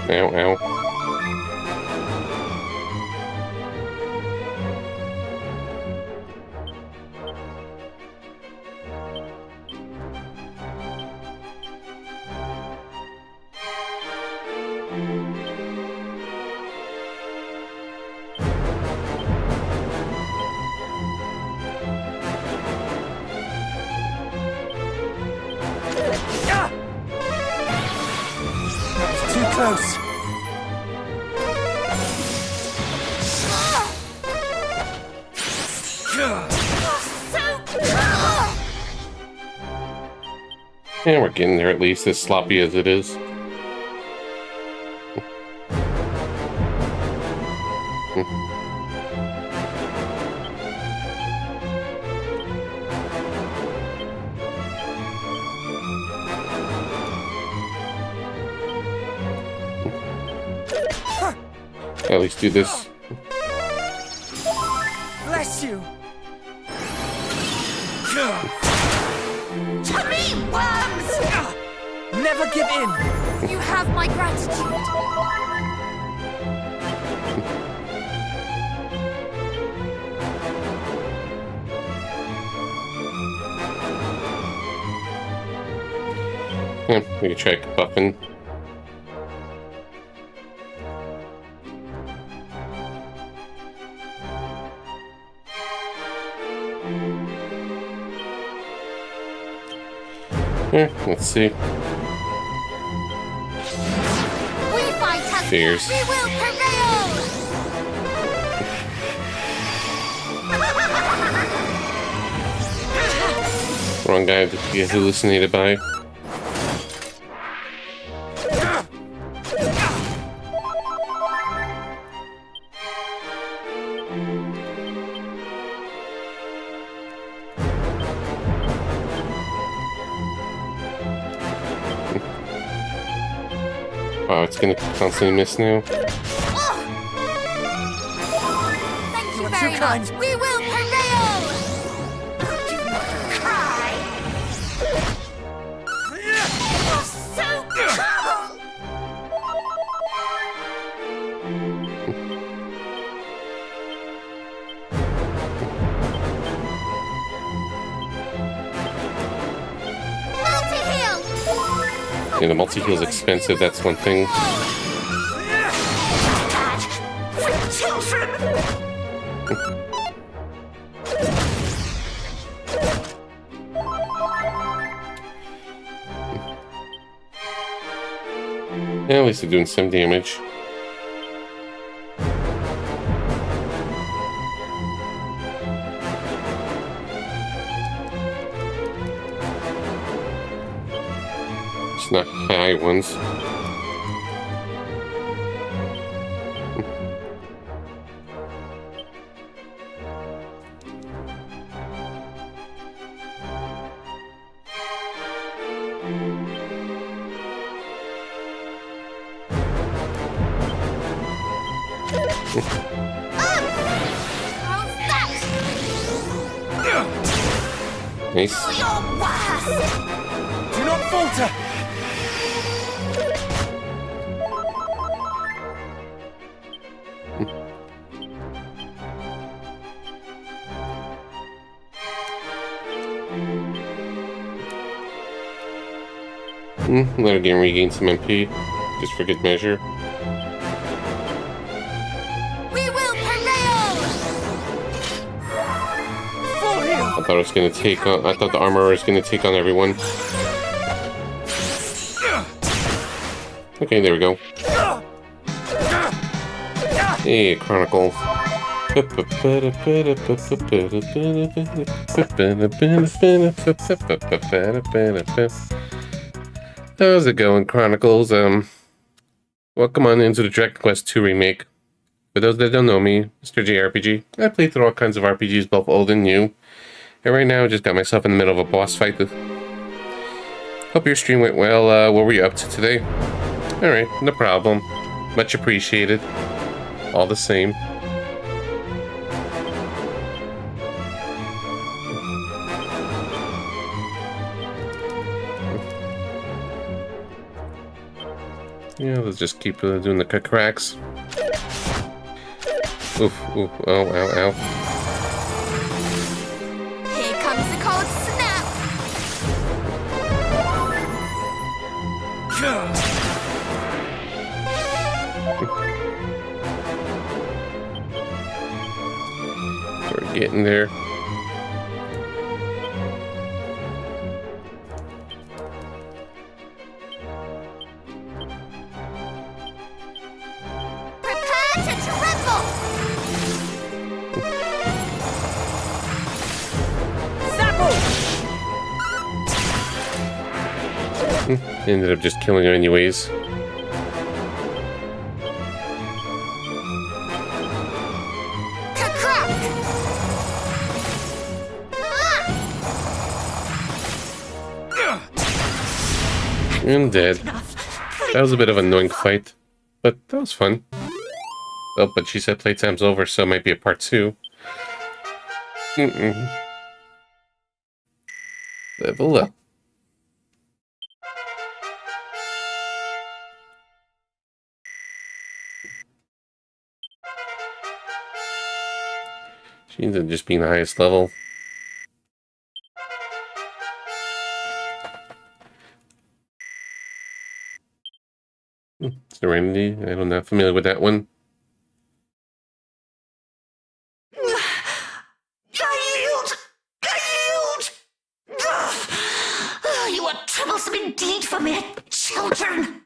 Ow, ow. Too close. Yeah, we're getting there at least, as sloppy as it is. At least do this. Bless you. Tummy worms! Never give in. You have my gratitude. Yeah, we can try buffing. Yeah, let's see. We fight us. Figures. We will prevail. Wrong guy to get hallucinated by. Wow, it's gonna constantly miss now. Thank you very much. We will prevail! Cry! You're so cool! Multi-heal! Yeah, the multi-heal's expensive, that's one thing. Dad, for children! Yeah, at least they're doing some damage. It's not high ones. How's that? Nice. Your worst! Do not falter! Let again regain some MP, just for good measure. We will prevail! Full heal! I thought it was gonna take on. I thought the armorer was gonna take on everyone. Okay, there we go. Hey, Chronicle. How's it going, Chronicles? Welcome on into the Dragon Quest II remake. For those that don't know me, Mr. JRPG, I play through all kinds of RPGs, both old and new. And right now, I just got myself in the middle of a boss fight. Hope your stream went well. What were you up to today? Alright, no problem. Much appreciated. All the same. Yeah, let's just keep doing the cracks. Oof, oof, oh, ow, ow. Here comes the cold snap! We're getting there. Prepare to tremble! Ended up just killing her anyways. Ka-crack! And dead. That was a bit of an annoying fight, but that was fun. Oh, but she said playtime's over, so it might be a part 2. Level up. She ended up just being the highest level. Serenity. I'm not familiar with that one. I yield! I yield! You are troublesome indeed for mere children!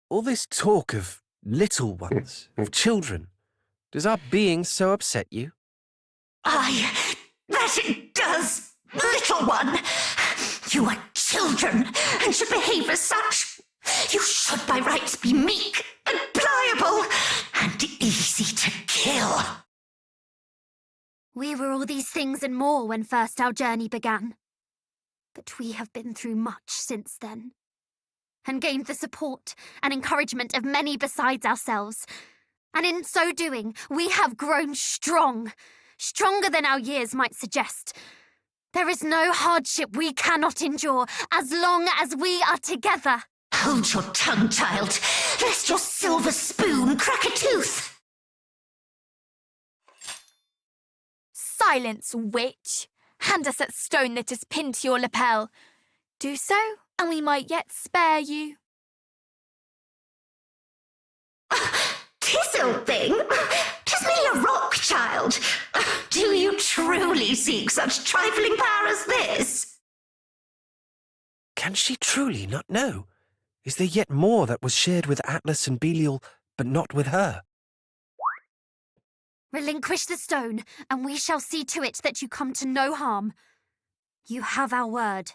All this talk of little ones, of children, does our being so upset you? Aye, that it does, little one. You are children and should behave as such. You should by rights be meek and pliable and easy to kill. We were all these things and more when first our journey began. But we have been through much since then, and gained the support and encouragement of many besides ourselves. And in so doing, we have grown strong, stronger than our years might suggest. There is no hardship we cannot endure as long as we are together. Hold your tongue, child, lest your silver spoon crack a tooth. Silence, witch! Hand us that stone that is pinned to your lapel. Do so, and we might yet spare you. Tis old thing. 'Tis merely a rock, child. Do you truly seek such trifling power as this? Can she truly not know? Is there yet more that was shared with Atlas and Belial, but not with her? Relinquish the stone, and we shall see to it that you come to no harm. You have our word.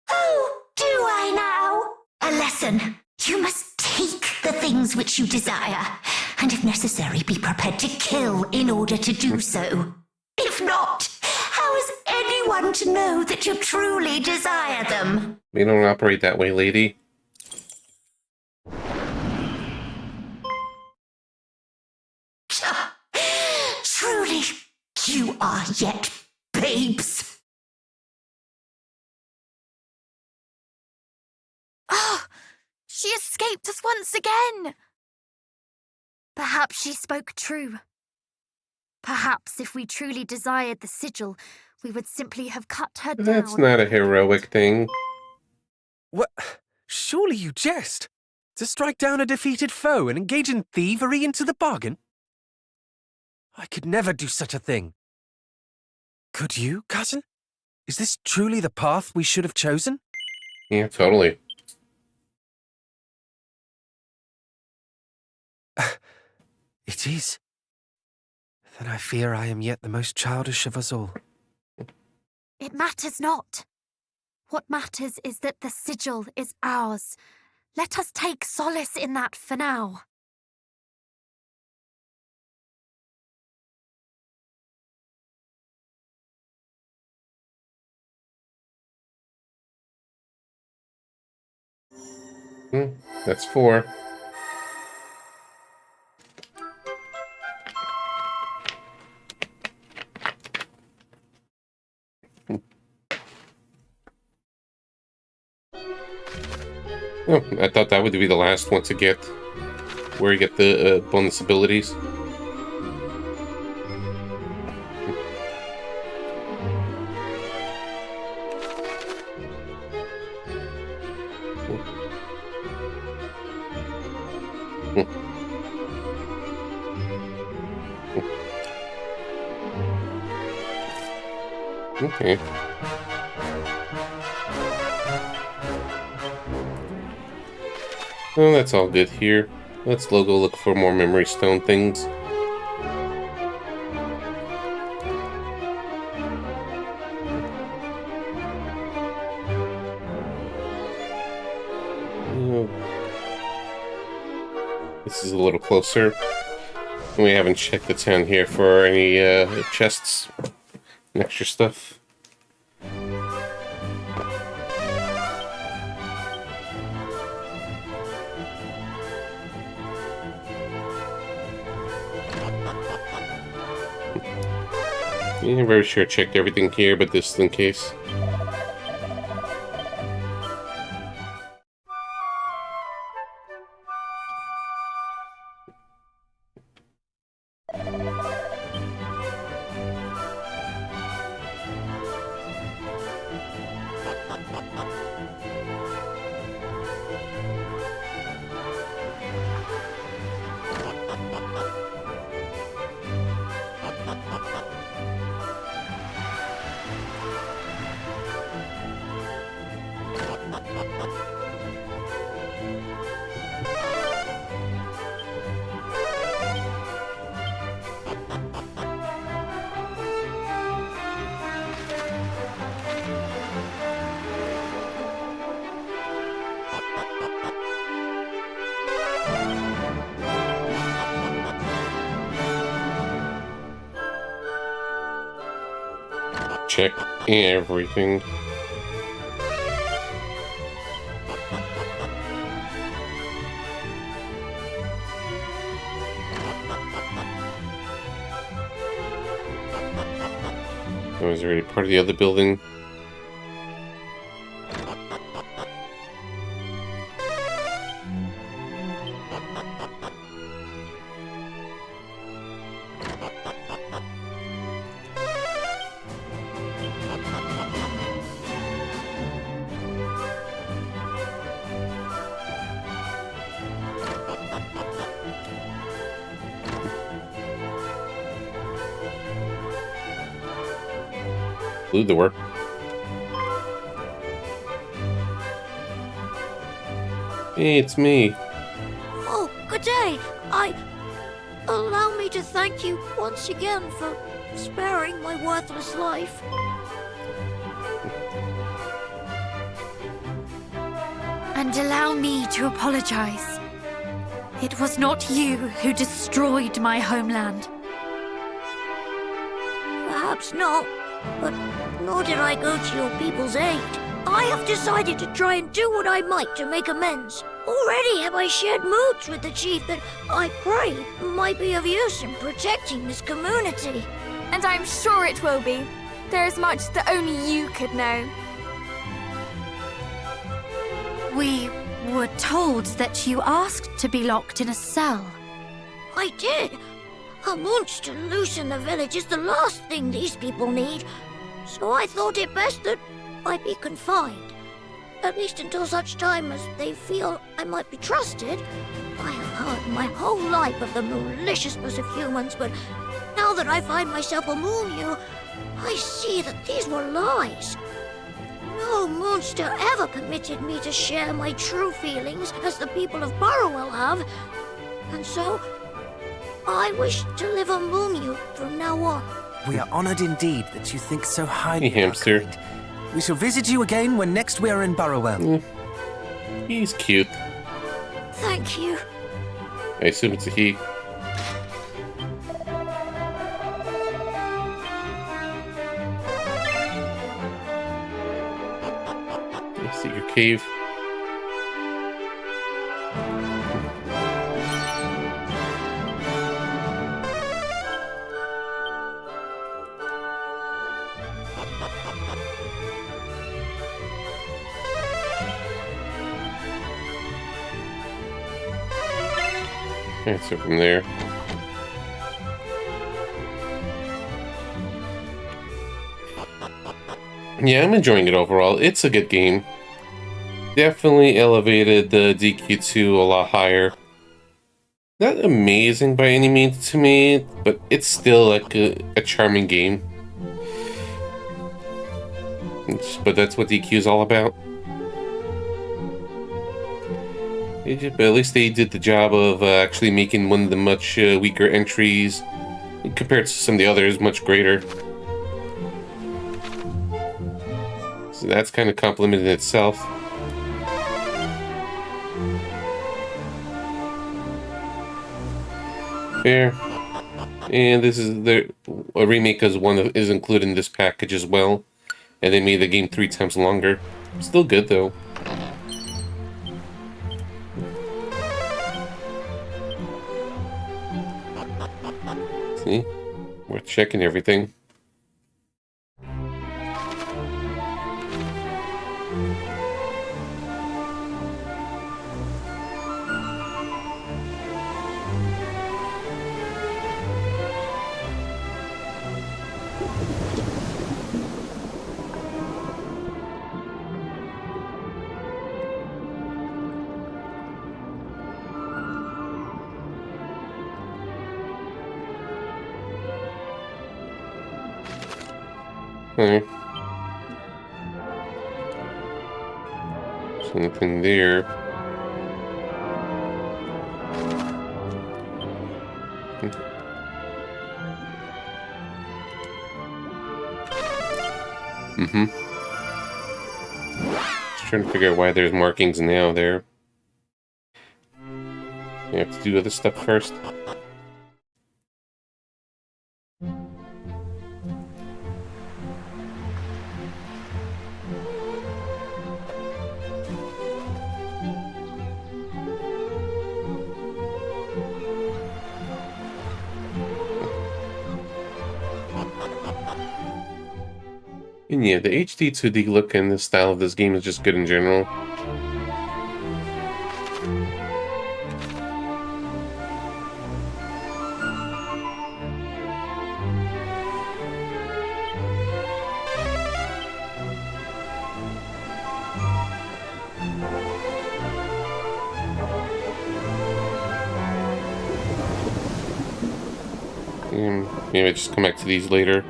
Oh, do I now? A lesson. You must take the things which you desire, and if necessary, be prepared to kill in order to do so. If not, how is anyone to know that you truly desire them? We don't operate that way, lady. Truly, you are yet babes. Oh, she escaped us once again. Perhaps she spoke true. Perhaps if we truly desired the sigil, we would simply have cut her down. That's not a heroic thing. What? Surely you jest. To strike down a defeated foe and engage in thievery into the bargain? I could never do such a thing. Could you, cousin? Is this truly the path we should have chosen? Yeah, totally. It is. Then I fear I am yet the most childish of us all. It matters not. What matters is that the sigil is ours. Let us take solace in that for now. That's 4. Oh, I thought that would be the last one to get, where you get the bonus abilities. Okay. Well, that's all good here. Let's go look for more memory stone things. This is a little closer. We haven't checked the town here for any chests and extra stuff. Yeah, I'm very sure I checked everything here, but just in case. check everything. Oh, is there already part of the other building? Blue door. Hey, it's me. Oh, good day. Allow me to thank you once again for sparing my worthless life. And allow me to apologize. It was not you who destroyed my homeland. Perhaps not, but nor did I go to your people's aid. I have decided to try and do what I might to make amends. Already have I shared moods with the chief that I pray might be of use in protecting this community. And I'm sure it will be. There is much that only you could know. We were told that you asked to be locked in a cell. I did. A monster loose in the village is the last thing these people need. So I thought it best that I be confined. At least until such time as they feel I might be trusted. I have heard my whole life of the maliciousness of humans, but now that I find myself among you, I see that these were lies. No monster ever permitted me to share my true feelings as the people of Burrowell have. And so, I wish to live among you from now on. We are honored indeed that you think so highly Hey, of our hamster. kind. We shall visit you again when next we are in Burrowell. He's cute. Thank you. I assume it's a he. Secret cave. Okay, so from there. Yeah, I'm enjoying it overall. It's a good game. Definitely elevated the DQ2 a lot higher. Not amazing by any means to me, but it's still like a charming game. But that's what DQ is all about. But at least they did the job of actually making one of the much weaker entries compared to some of the others much greater. So that's kind of complimented itself. Fair. And this is a remake as one that is included in this package as well. And they made the game 3 times longer. Still good though. See? We're checking everything. Okay. Something there. Just trying to figure out why there's markings now there. You have to do other stuff first. And yeah, the HD-2D look and the style of this game is just good in general. Maybe I just come back to these later.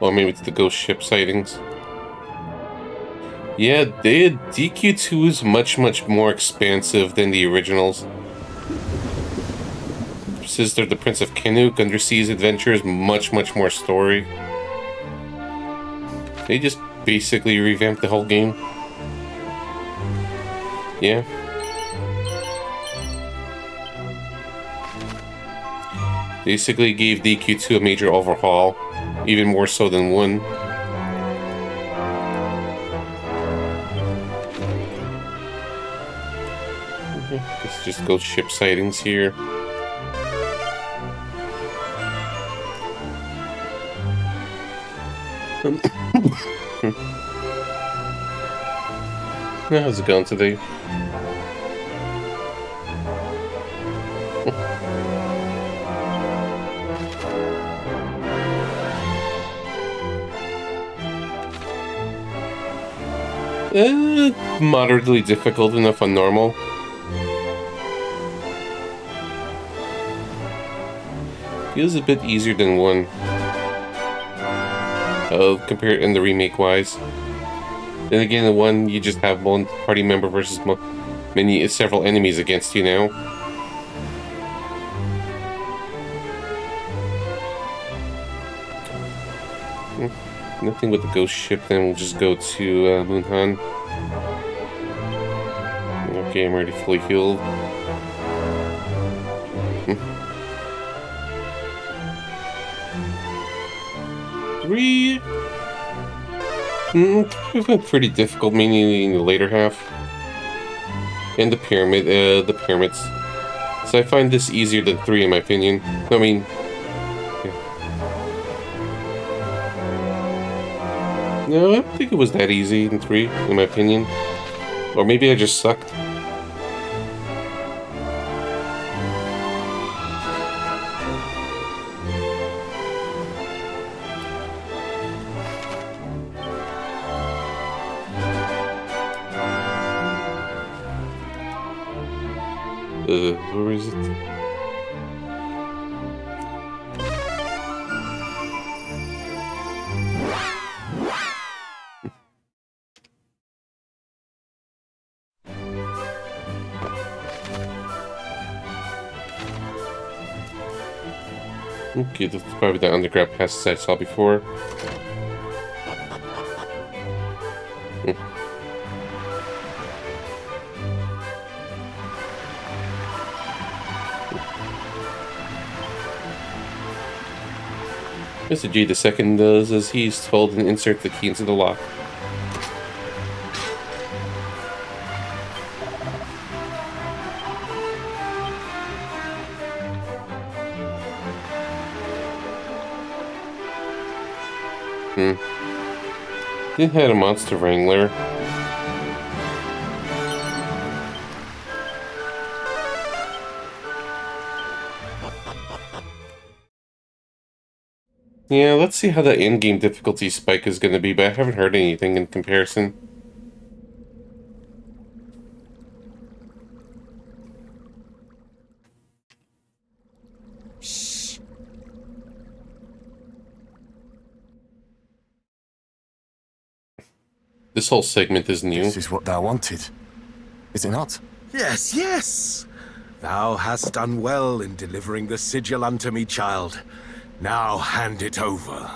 Or maybe it's the ghost ship sightings. Yeah, DQ2 is much more expansive than the originals. Sister the Prince of Kenuk, Underseas Adventures, much more story. They just basically revamped the whole game. Yeah. Basically gave DQ2 a major overhaul, even more so than 1. Let's just go ship sightings here. How's it going today? Moderately difficult enough on normal. Feels a bit easier than 1. Compared in the remake wise. Then again, the 1 you just have one party member versus several enemies against you now. Nothing with the ghost ship, then we'll just go to Moonhan. Okay, I'm already fully healed. Pretty difficult, mainly in the later half. And the pyramids. So I find this easier than 3 in my opinion. I mean, yeah. No, I don't think it was that easy in 3, in my opinion. Or maybe I just sucked. Where is it? Okay, that's probably the underground passes I saw before. Mr. G2 does as he's told and insert the key into the lock. It had a monster wrangler. Yeah, let's see how the in-game difficulty spike is going to be, but I haven't heard anything in comparison. Shh. This whole segment is new. This is what thou wanted, is it not? Yes, yes. Thou hast done well in delivering the sigil unto me, child. Now hand it over.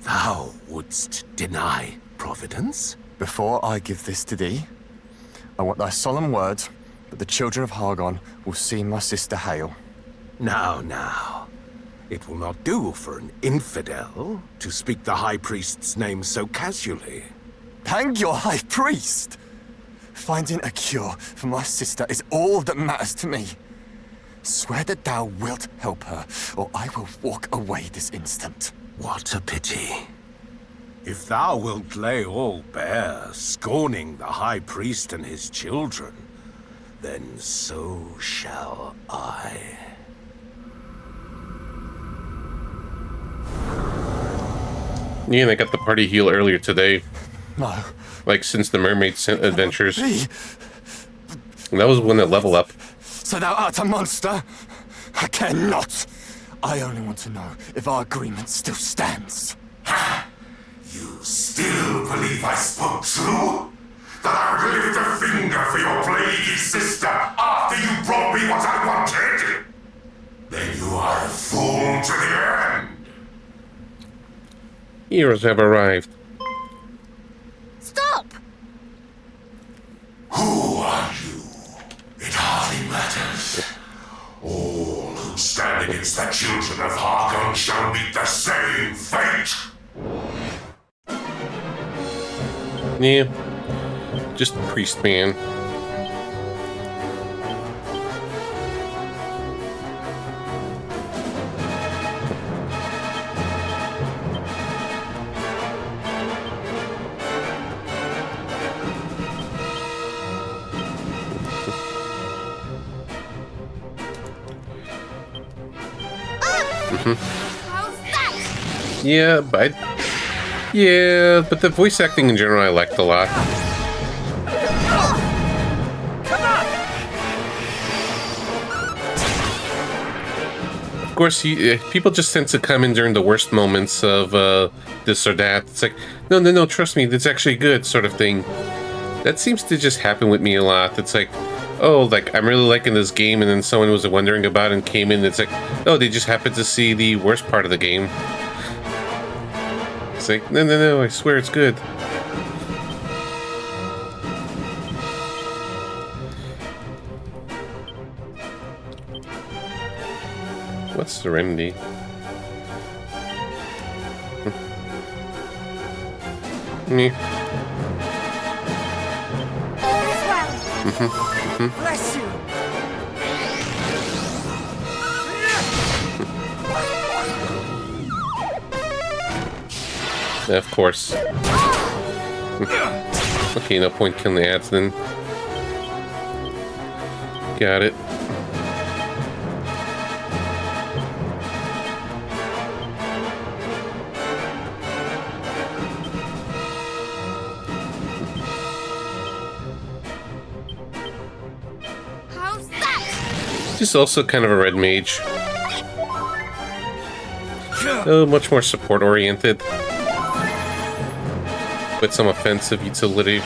Thou wouldst deny Providence? Before I give this to thee, I want thy solemn word that the children of Hargon will see my sister Hale. Now. It will not do for an infidel to speak the High Priest's name so casually. hang your high priest. Finding a cure for my sister is all that matters to me. Swear that thou wilt help her, or I will walk away this instant. What a pity. If thou wilt lay all bare, scorning the High Priest and his children, then so shall I. Yeah, and I got the party heal earlier today. No. Like, since the mermaid adventures. And that was when it level up. So thou art a monster? I care not. I only want to know if our agreement still stands. You still believe I spoke true? That I would lift a finger for your plaguey sister after you brought me what I wanted? Then you are a fool to the end. Heroes have arrived. Stop! Who are you? It hardly matters. All who stand against the children of Hargon shall meet the same fate. Yeah. Just priest man. Yeah, but the voice acting in general I liked a lot. Of course, people just tend to come in during the worst moments of this or that. It's like, no, trust me, that's actually good, sort of thing. That seems to just happen with me a lot. It's like, oh, like, I'm really liking this game, and then someone was wondering about it and came in, and it's like, oh, they just happened to see the worst part of the game. It's like, no, I swear it's good. What's the remedy? Me. Bless you. Of course. Okay, no point killing the ads then. Got it. Just also kind of a red mage. Oh, much more support oriented. With some offensive utility.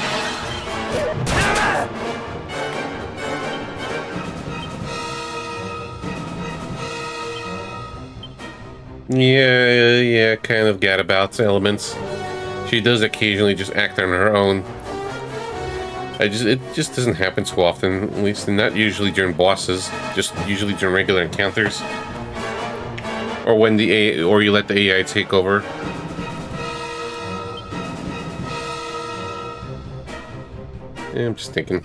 Yeah, kind of gadabout elements. She does occasionally just act on her own. It just doesn't happen too often, at least not usually during bosses, just usually during regular encounters. Or when or you let the AI take over. Yeah, I'm just thinking.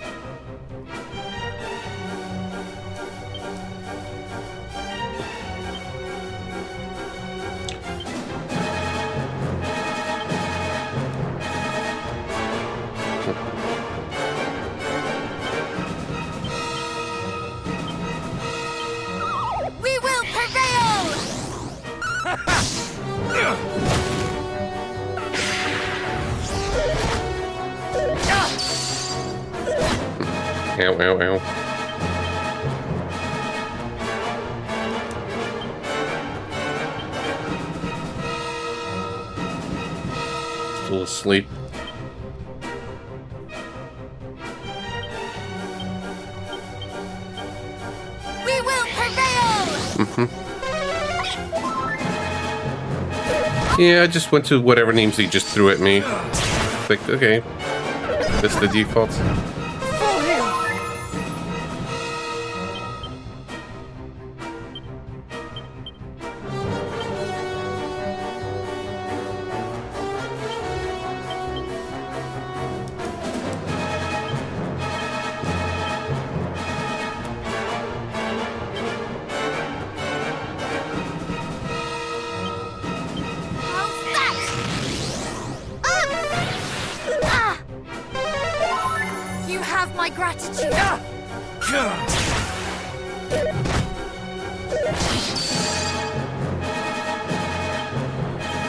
We will prevail! Ow. Still asleep. We will prevail! Yeah, I just went to whatever names he just threw at me. Like, okay. That's the default.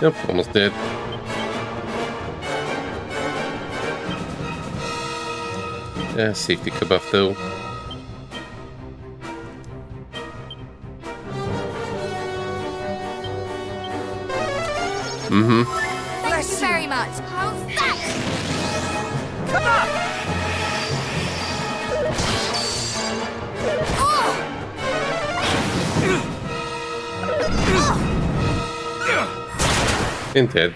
Yep, almost dead. Safety buff though. Mm-hmm. Thank you very much. How's that? Come on! And dead.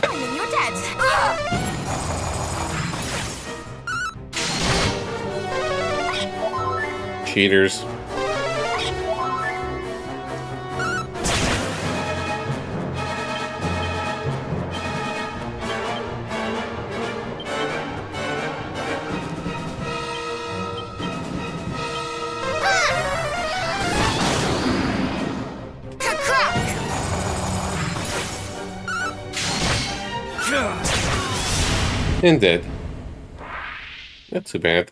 And then you're dead. Cheaters. And dead. Not too bad.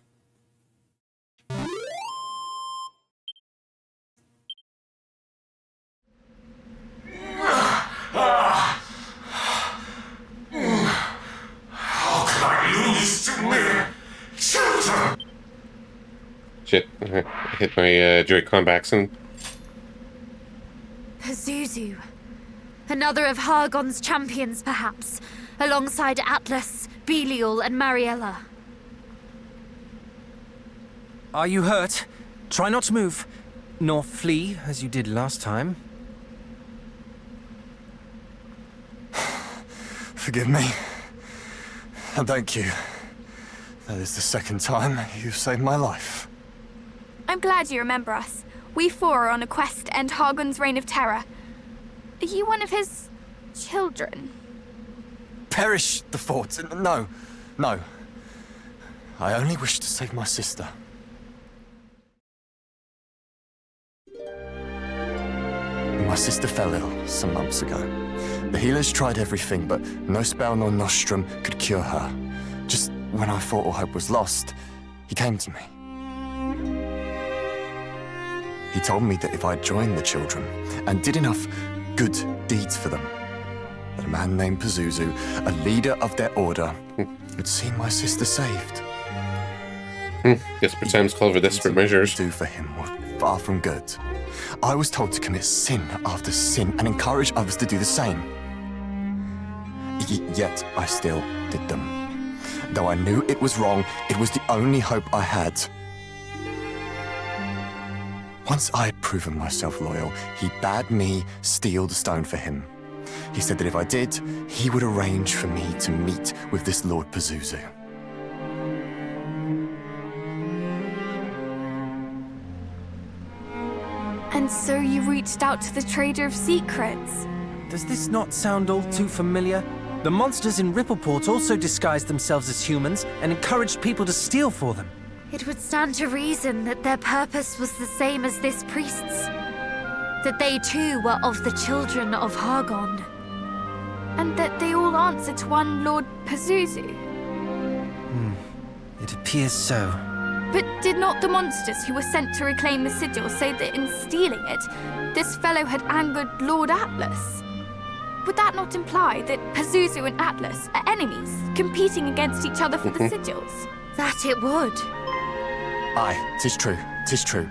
How can I lose to mere children? Shit, I hit my Joy-Con vaccine. Pazuzu. Another of Hargon's champions, perhaps, alongside Atlas, Belial, and Mariella. Are you hurt? Try not to move, nor flee as you did last time. Forgive me. And thank you. That is the second time you've saved my life. I'm glad you remember us. We four are on a quest to end Hargon's reign of terror. Are you one of his children? Perish the thoughts. No. No. I only wish to save my sister. My sister fell ill some months ago. The healers tried everything, but no spell nor nostrum could cure her. Just when I thought all hope was lost, he came to me. He told me that if I joined the children and did enough good deeds for them, that a man named Pazuzu, a leader of their order, would see my sister saved. Desperate times call for desperate measures. Do for him were far from good. I was told to commit sin after sin and encourage others to do the same. Yet I still did them. Though I knew it was wrong, it was the only hope I had. Once I had proven myself loyal, he bade me steal the stone for him. He said that if I did, he would arrange for me to meet with this Lord Pazuzu. And so you reached out to the Trader of Secrets. Does this not sound all too familiar? The monsters in Rippleport also disguised themselves as humans and encouraged people to steal for them. It would stand to reason that their purpose was the same as this priest's. That they too were of the children of Hargon. And that they all answer to one Lord Pazuzu. It appears so. But did not the monsters who were sent to reclaim the sigil say that in stealing it, this fellow had angered Lord Atlas? Would that not imply that Pazuzu and Atlas are enemies, competing against each other for the sigils? That it would. Aye, 'tis true, 'tis true.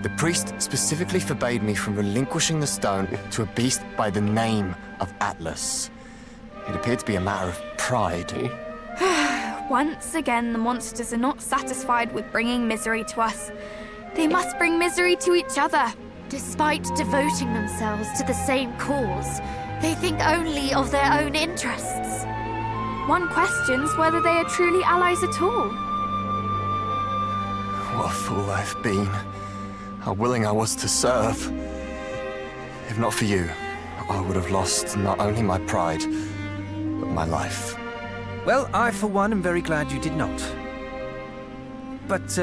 The priest specifically forbade me from relinquishing the stone to a beast by the name of Atlas. It appeared to be a matter of pride. Once again, the monsters are not satisfied with bringing misery to us. They must bring misery to each other. Despite devoting themselves to the same cause, they think only of their own interests. One questions whether they are truly allies at all. What a fool I've been. How willing I was to serve. If not for you, I would have lost not only my pride, but my life. Well, I, for one, am very glad you did not. But,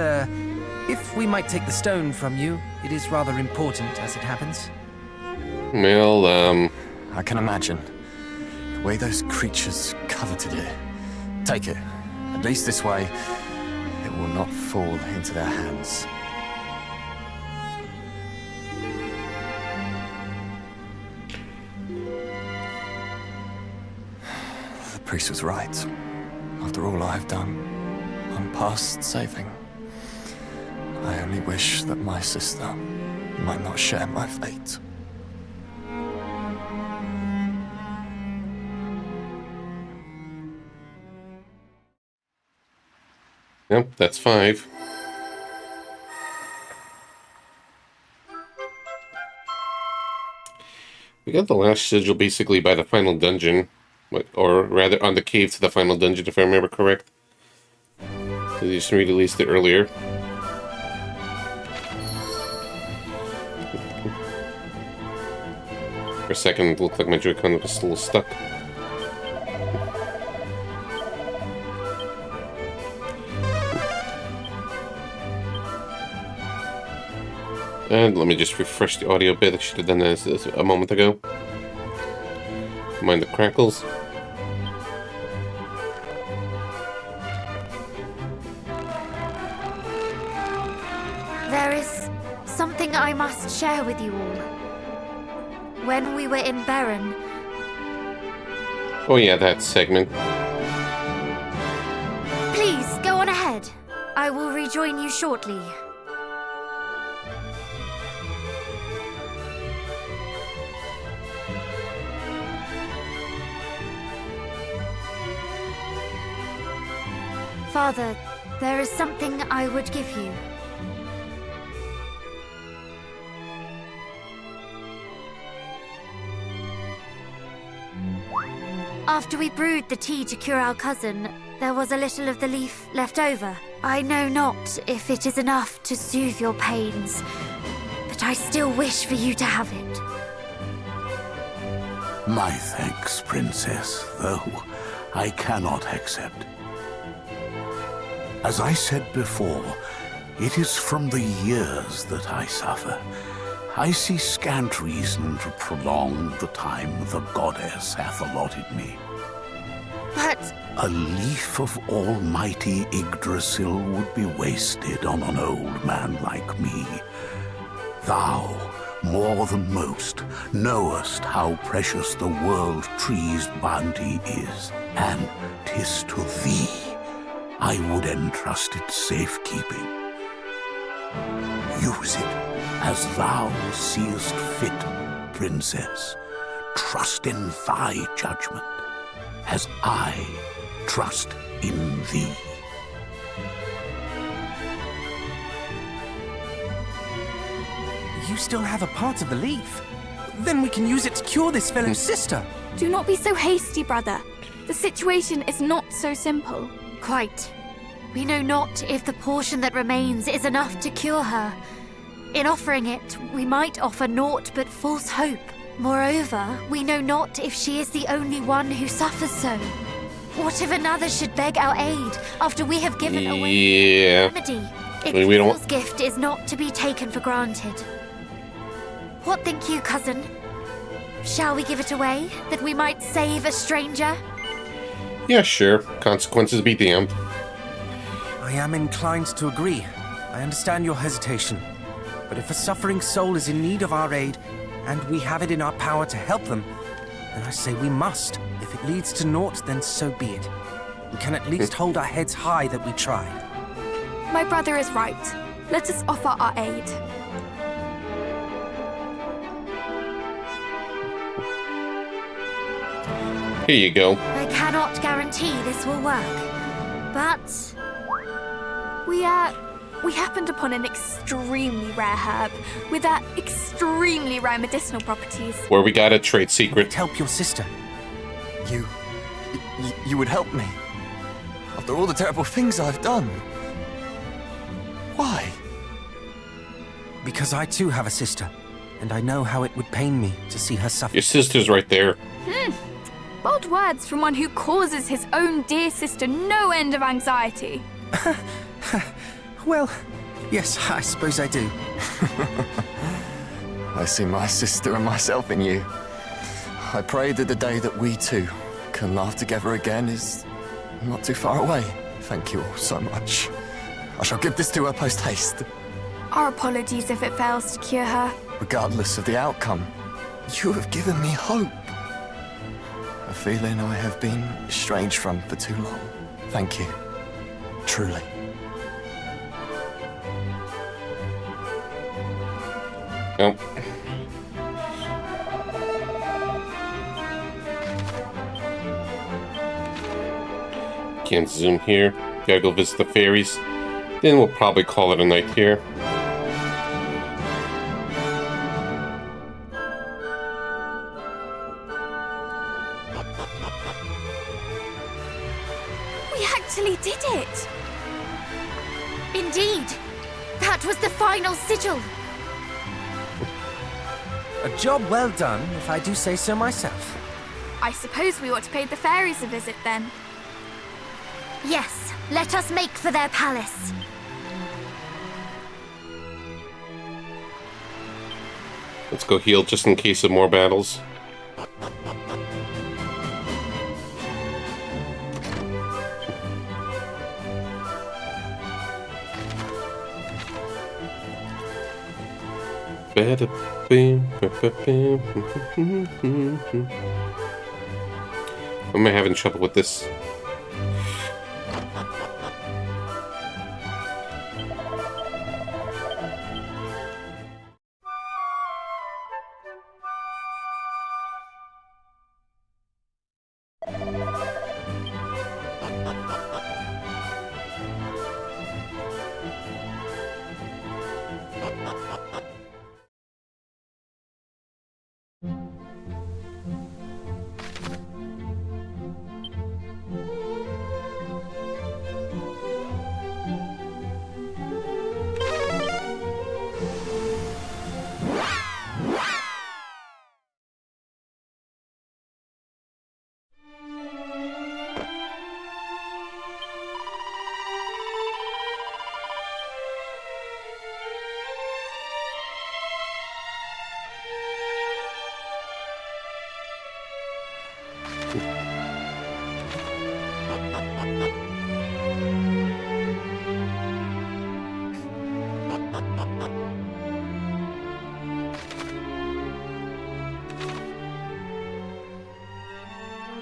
if we might take the stone from you, it is rather important as it happens. Well, I can imagine. The way those creatures coveted it. Take it. At least this way, it will not fall into their hands. The priest was right. After all I've done, I'm past saving. I only wish that my sister might not share my fate. yep, that's 5. We got the last sigil basically by the final dungeon, or rather on the cave to the final dungeon, if I remember correct. They just released it earlier. For a second, it looked like my Joy-Con was still stuck. And let me just refresh the audio bit. I should have done this a moment ago. Mind the crackles. There is something I must share with you all. When we were in Berren, Oh yeah, that segment. please go on ahead. I will rejoin you shortly. Father, there is something I would give you. After we brewed the tea to cure our cousin, there was a little of the leaf left over. I know not if it is enough to soothe your pains, but I still wish for you to have it. My thanks, Princess, though I cannot accept. As I said before, it is from the years that I suffer. I see scant reason to prolong the time the goddess hath allotted me. But A leaf of almighty Yggdrasil would be wasted on an old man like me. Thou, more than most, knowest how precious the world tree's bounty is, and 'tis to thee I would entrust its safekeeping. Use it as thou seest fit, Princess. Trust in thy judgment, as I trust in thee. You still have a part of the leaf. Then we can use it to cure this fellow's sister. Do not be so hasty, brother. The situation is not so simple. quite. We know not if the portion that remains is enough to cure her. In offering it, we might offer naught but false hope. Moreover, we know not if she is the only one who suffers so. What if another should beg our aid after we have given away Yeah. the remedy? We don't- Its gift is not to be taken for granted. What think you, cousin? Shall we give it away, that we might save a stranger? Yeah, sure. Consequences be damned. I am inclined to agree. I understand your hesitation. But if a suffering soul is in need of our aid, and we have it in our power to help them, then I say we must. If it leads to naught, then so be it. We can at least hold our heads high that we tried. My brother is right. Let us offer our aid. Here you go. I cannot guarantee this will work, but We happened upon an extremely rare herb with extremely rare medicinal properties. Where we got a trade secret. Help your sister. You would help me? After all the terrible things I've done? Why? Because I too have a sister, and I know how it would pain me to see her suffer. Your sister's right there. Bold words from one who causes his own dear sister no end of anxiety. Well, yes, I suppose I do. I see my sister and myself in you. I pray that the day that we two can laugh together again is not too far away. Thank you all so much. I shall give this to her post-haste. Our apologies if it fails to cure her. Regardless of the outcome, you have given me hope. A feeling I have been estranged from for too long. Thank you. Truly. Nope. Can't zoom here. Gotta go visit the fairies. Then we'll probably call it a night here. We actually did it! Indeed! That was the final sigil! A job well done, if I do say so myself. I suppose we ought to pay the fairies a visit then. Yes, let us make for their palace. Let's go heal just in case of more battles. Am I having trouble with this?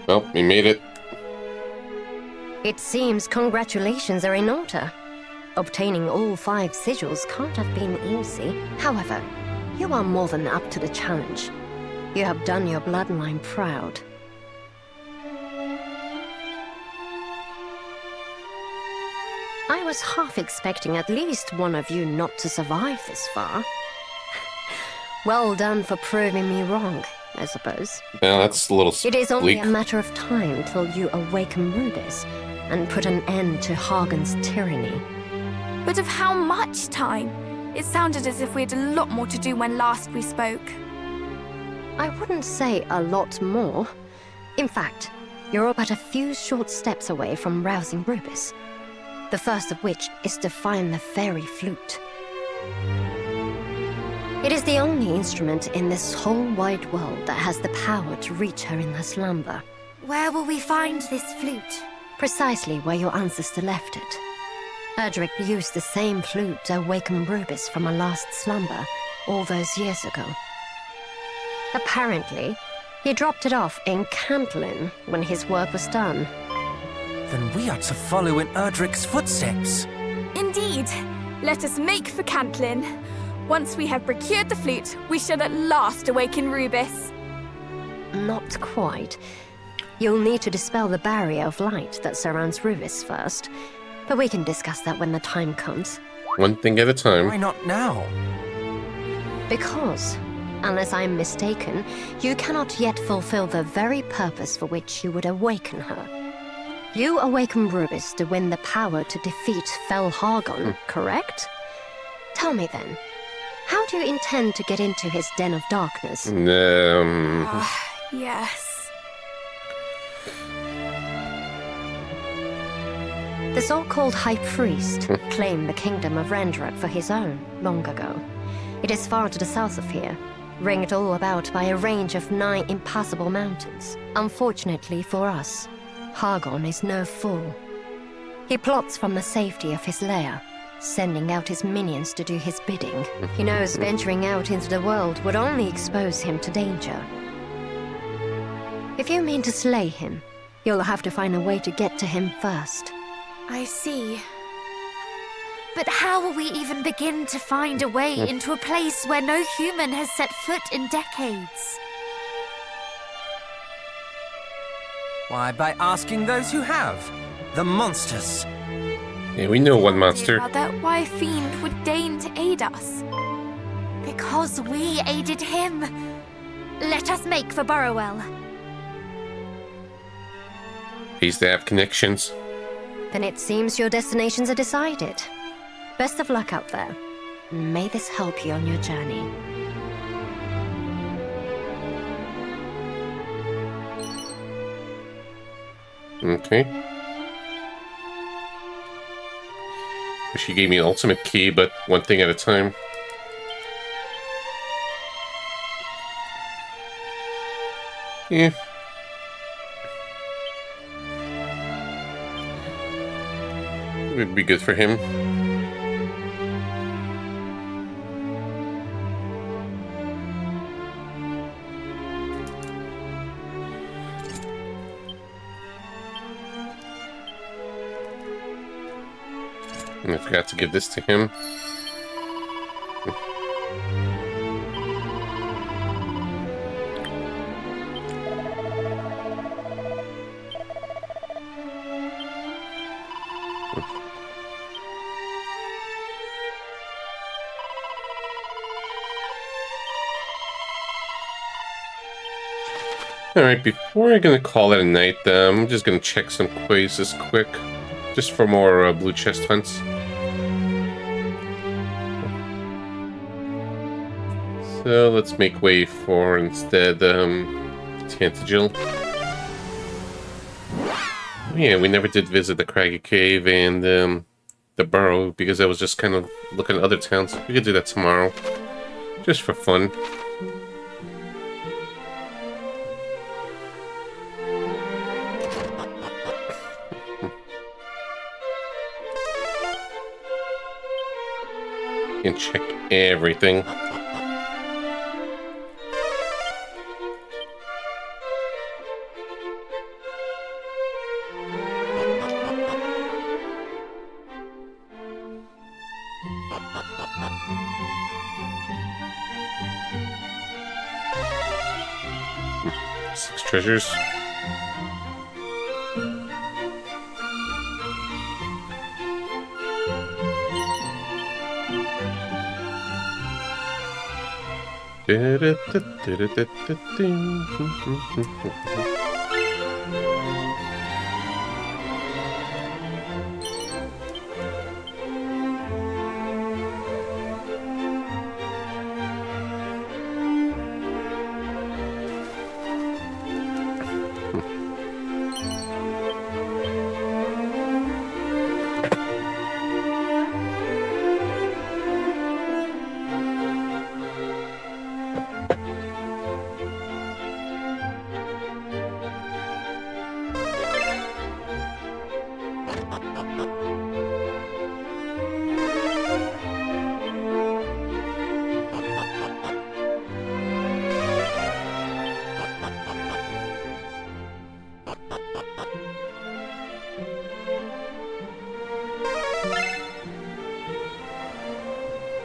Well, we made it. It seems congratulations are in order. Obtaining all 5 sigils can't have been easy. However, you are more than up to the challenge. You have done your bloodline proud. I was half expecting at least one of you not to survive this far. Well done for proving me wrong, I suppose. Well, that's a little It is only bleak. a matter of time till you awaken Rubis and put an end to Hagen's tyranny. But of how much time? It sounded as if we had a lot more to do when last we spoke. I wouldn't say a lot more. In fact, you're but a few short steps away from rousing Rubis. The first of which is to find the fairy flute. It is the only instrument in this whole wide world that has the power to reach her in her slumber. Where will we find this flute? Precisely where your ancestor left it. Erdrick used the same flute to awaken Rubis from her last slumber all those years ago. Apparently, he dropped it off in Cantlin when his work was done. Then we are to follow in Erdrick's footsteps. Indeed. Let us make for Cantlin. Once we have procured the flute, we shall at last awaken Rubis. Not quite. You'll need to dispel the barrier of light that surrounds Rubis first. But we can discuss that when the time comes. One thing at a time. Why not now? Because, unless I'm mistaken, you cannot yet fulfill the very purpose for which you would awaken her. You awaken Rubis to win the power to defeat Fel Hagon, correct? Tell me then, how do you intend to get into his den of darkness? Yes. The so-called High Priest claimed the kingdom of Rendrek for his own long ago. It is far to the south of here, ringed all about by a range of 9 impassable mountains. Unfortunately for us, Hargon is no fool. He plots from the safety of his lair, sending out his minions to do his bidding. He knows venturing out into the world would only expose him to danger. If you mean to slay him, you'll have to find a way to get to him first. I see. But how will we even begin to find a way into a place where no human has set foot in decades? Why, by asking those who have. The monsters. Yeah, we know one monster. Brother, why a fiend would deign to aid us? Because we aided him. Let us make for Burrowell. He's to have connections. Then it seems your destinations are decided. Best of luck out there. May this help you on your journey. Okay. She gave me an ultimate key, but one thing at a time. Yeah. It would be good for him. And I forgot to give this to him. Alright, before I'm gonna call it a night, I'm just gonna check some places quick. Just for more blue chest hunts. So let's make way for instead Tantagil. Oh, yeah, we never did visit the Craggy Cave and the Burrow because I was just kind of looking at other towns. We could do that tomorrow, just for fun. And check everything. Six treasures.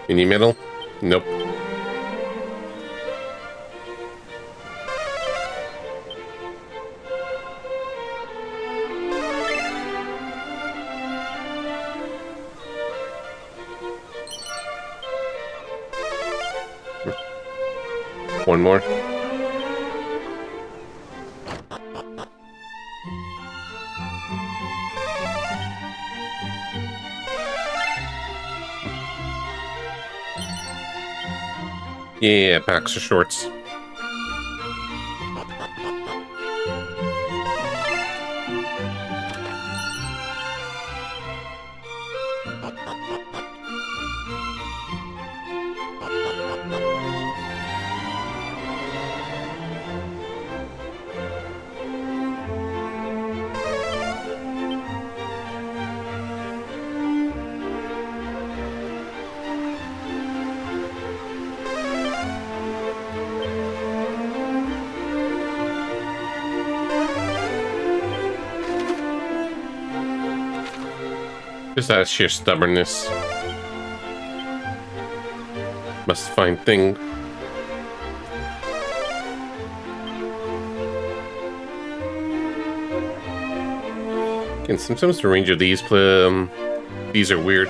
Any metal? Nope. One more. Yeah, boxer shorts. Just out of sheer stubbornness. Must find thing. And sometimes the range of these are weird.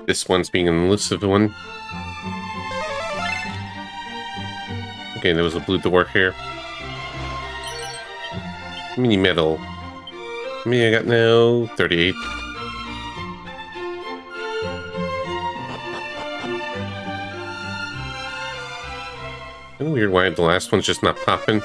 This one's being an elusive one. Okay, there was a blue door here. Mini metal. How many I got now? 38. Kind of weird why the last one's just not popping.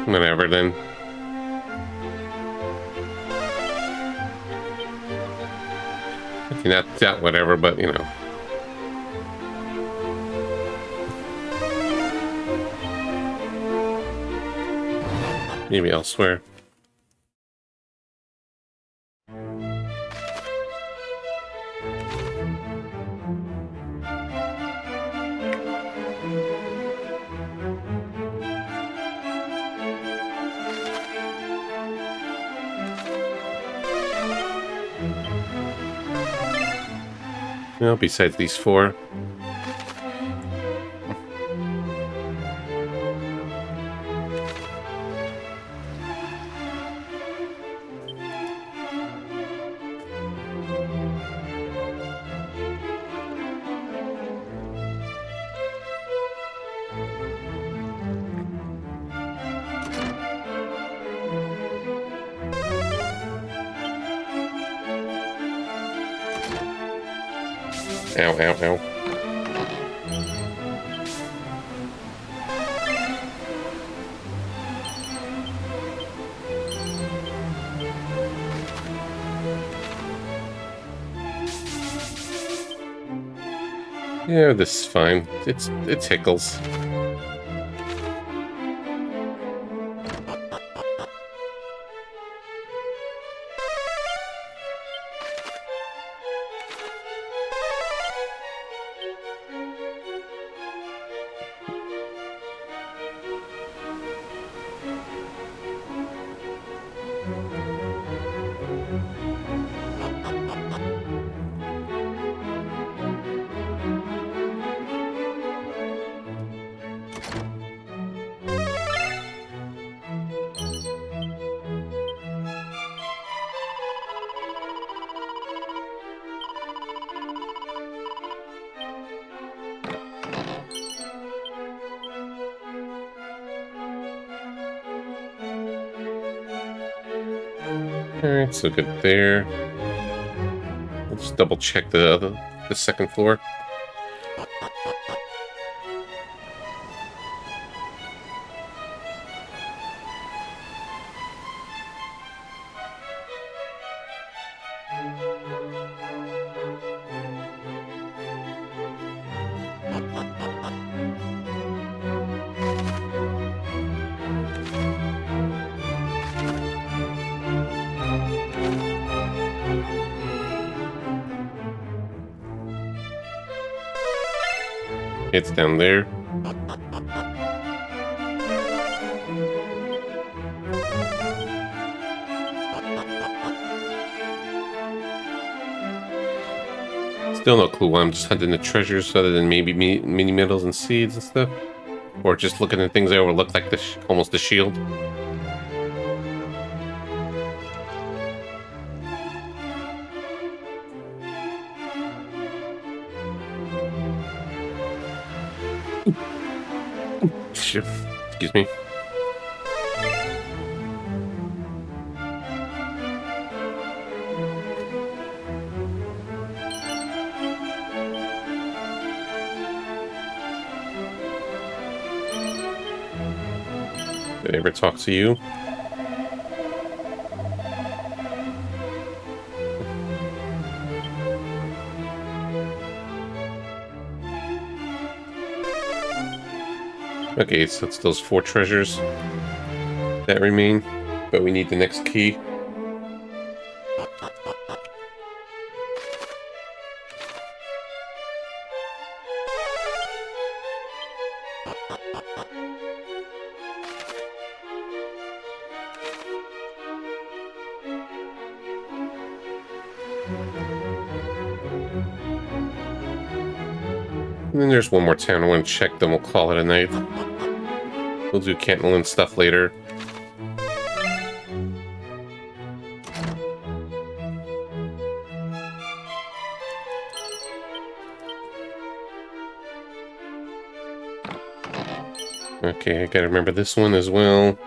Whatever then. Okay, not that whatever, but you know. Maybe elsewhere. Well, besides these four. Ow, ow, ow. Yeah, this is fine. It tickles. Alright, so good there. Let's double check the second floor. It's down there. Still no clue why I'm just hunting the treasures other than maybe mini metals and seeds and stuff. Or just looking at things that overlook like almost the shield. Excuse me. Did I ever talk to you? Okay, so it's those 4 treasures that remain, but we need the next key. And then there's one more town I want to check, then we'll call it a night. We'll do Cantillon stuff later. Okay, I gotta remember this one as well.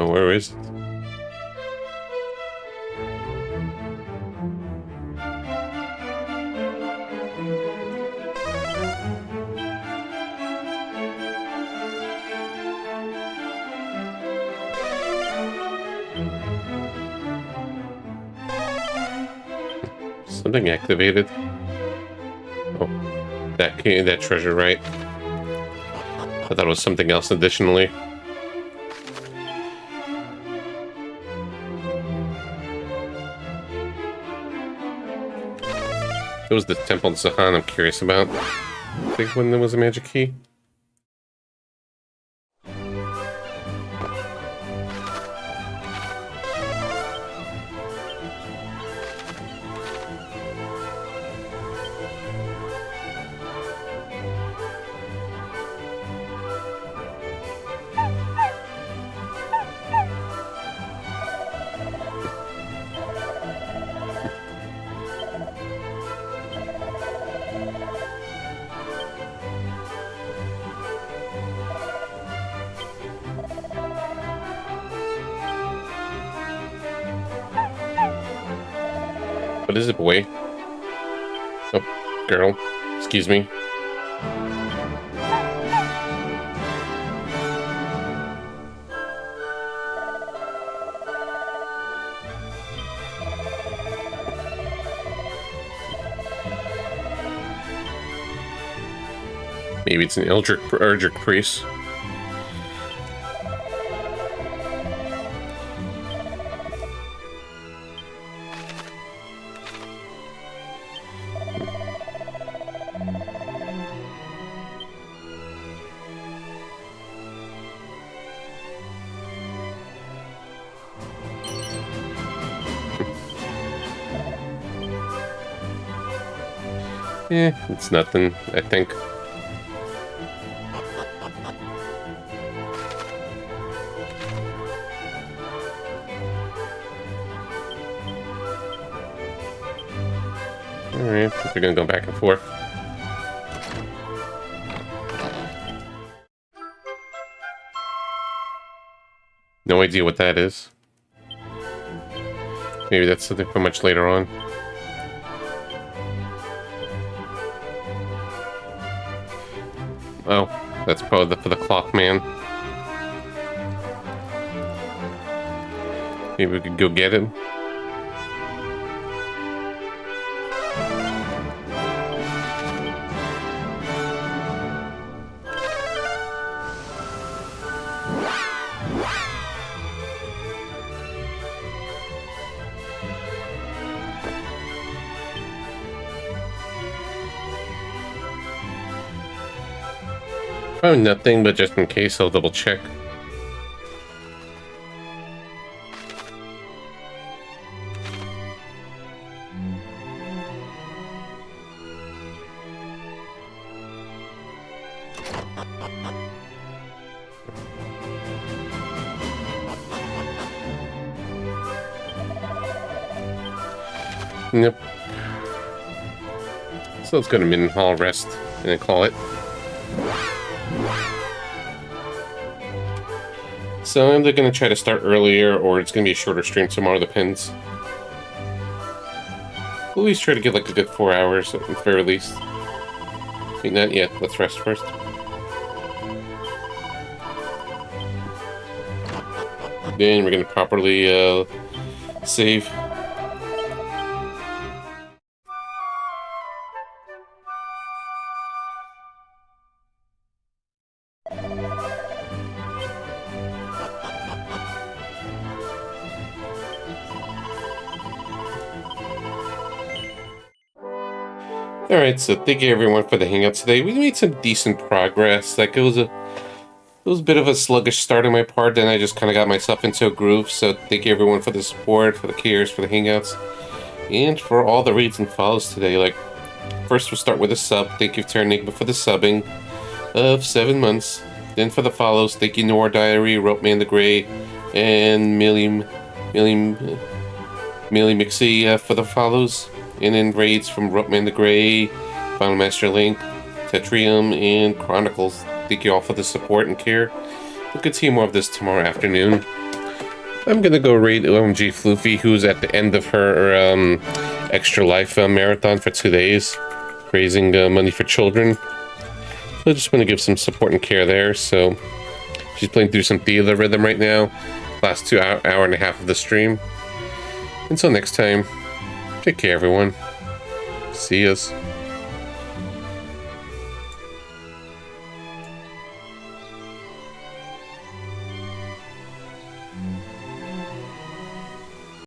Oh, where is it? Something activated. Oh, that treasure, right? I thought it was something else additionally. It was the Temple in Sahan I'm curious about. I think when there was a magic key. What is it, boy? Oh, girl. Excuse me. Maybe it's an Eldritch priest. It's nothing, I think. Alright, we're gonna go back and forth. No idea what that is. Maybe that's something for much later on. Oh, that's probably for the clock man. Maybe we could go get him. Probably nothing, but just in case, I'll double check. Nope. So let's go to Mindenhall, rest, and then call it. So I'm either going to try to start earlier, or it's going to be a shorter stream tomorrow, depends. We'll at least try to get like a good 4 hours, at the very least. Wait, not yet. Let's rest first. Then we're going to properly save. Alright, so thank you everyone for the hangout today. We made some decent progress. Like, it was a bit of a sluggish start on my part, then I just kind of got myself into a groove. So thank you everyone for the support, for the cares, for the hangouts, and for all the reads and follows today. Like, first we'll start with a sub. Thank you to Enigma for the subbing of 7 months. Then for the follows, thank you Noir Diary, Ropeman the Grey, and Millie Mixie for the follows. And then raids from Ropeman the Grey, Final Master Link, Tetrium, and Chronicles. Thank you all for the support and care. We'll continue more of this tomorrow afternoon. I'm gonna go raid OMG Floofy, who's at the end of her Extra Life marathon for 2 days, raising money for children. So I just want to give some support and care there. So she's playing through some Theater Rhythm right now. Last hour and a half of the stream. Until next time. Take care, everyone. See yas.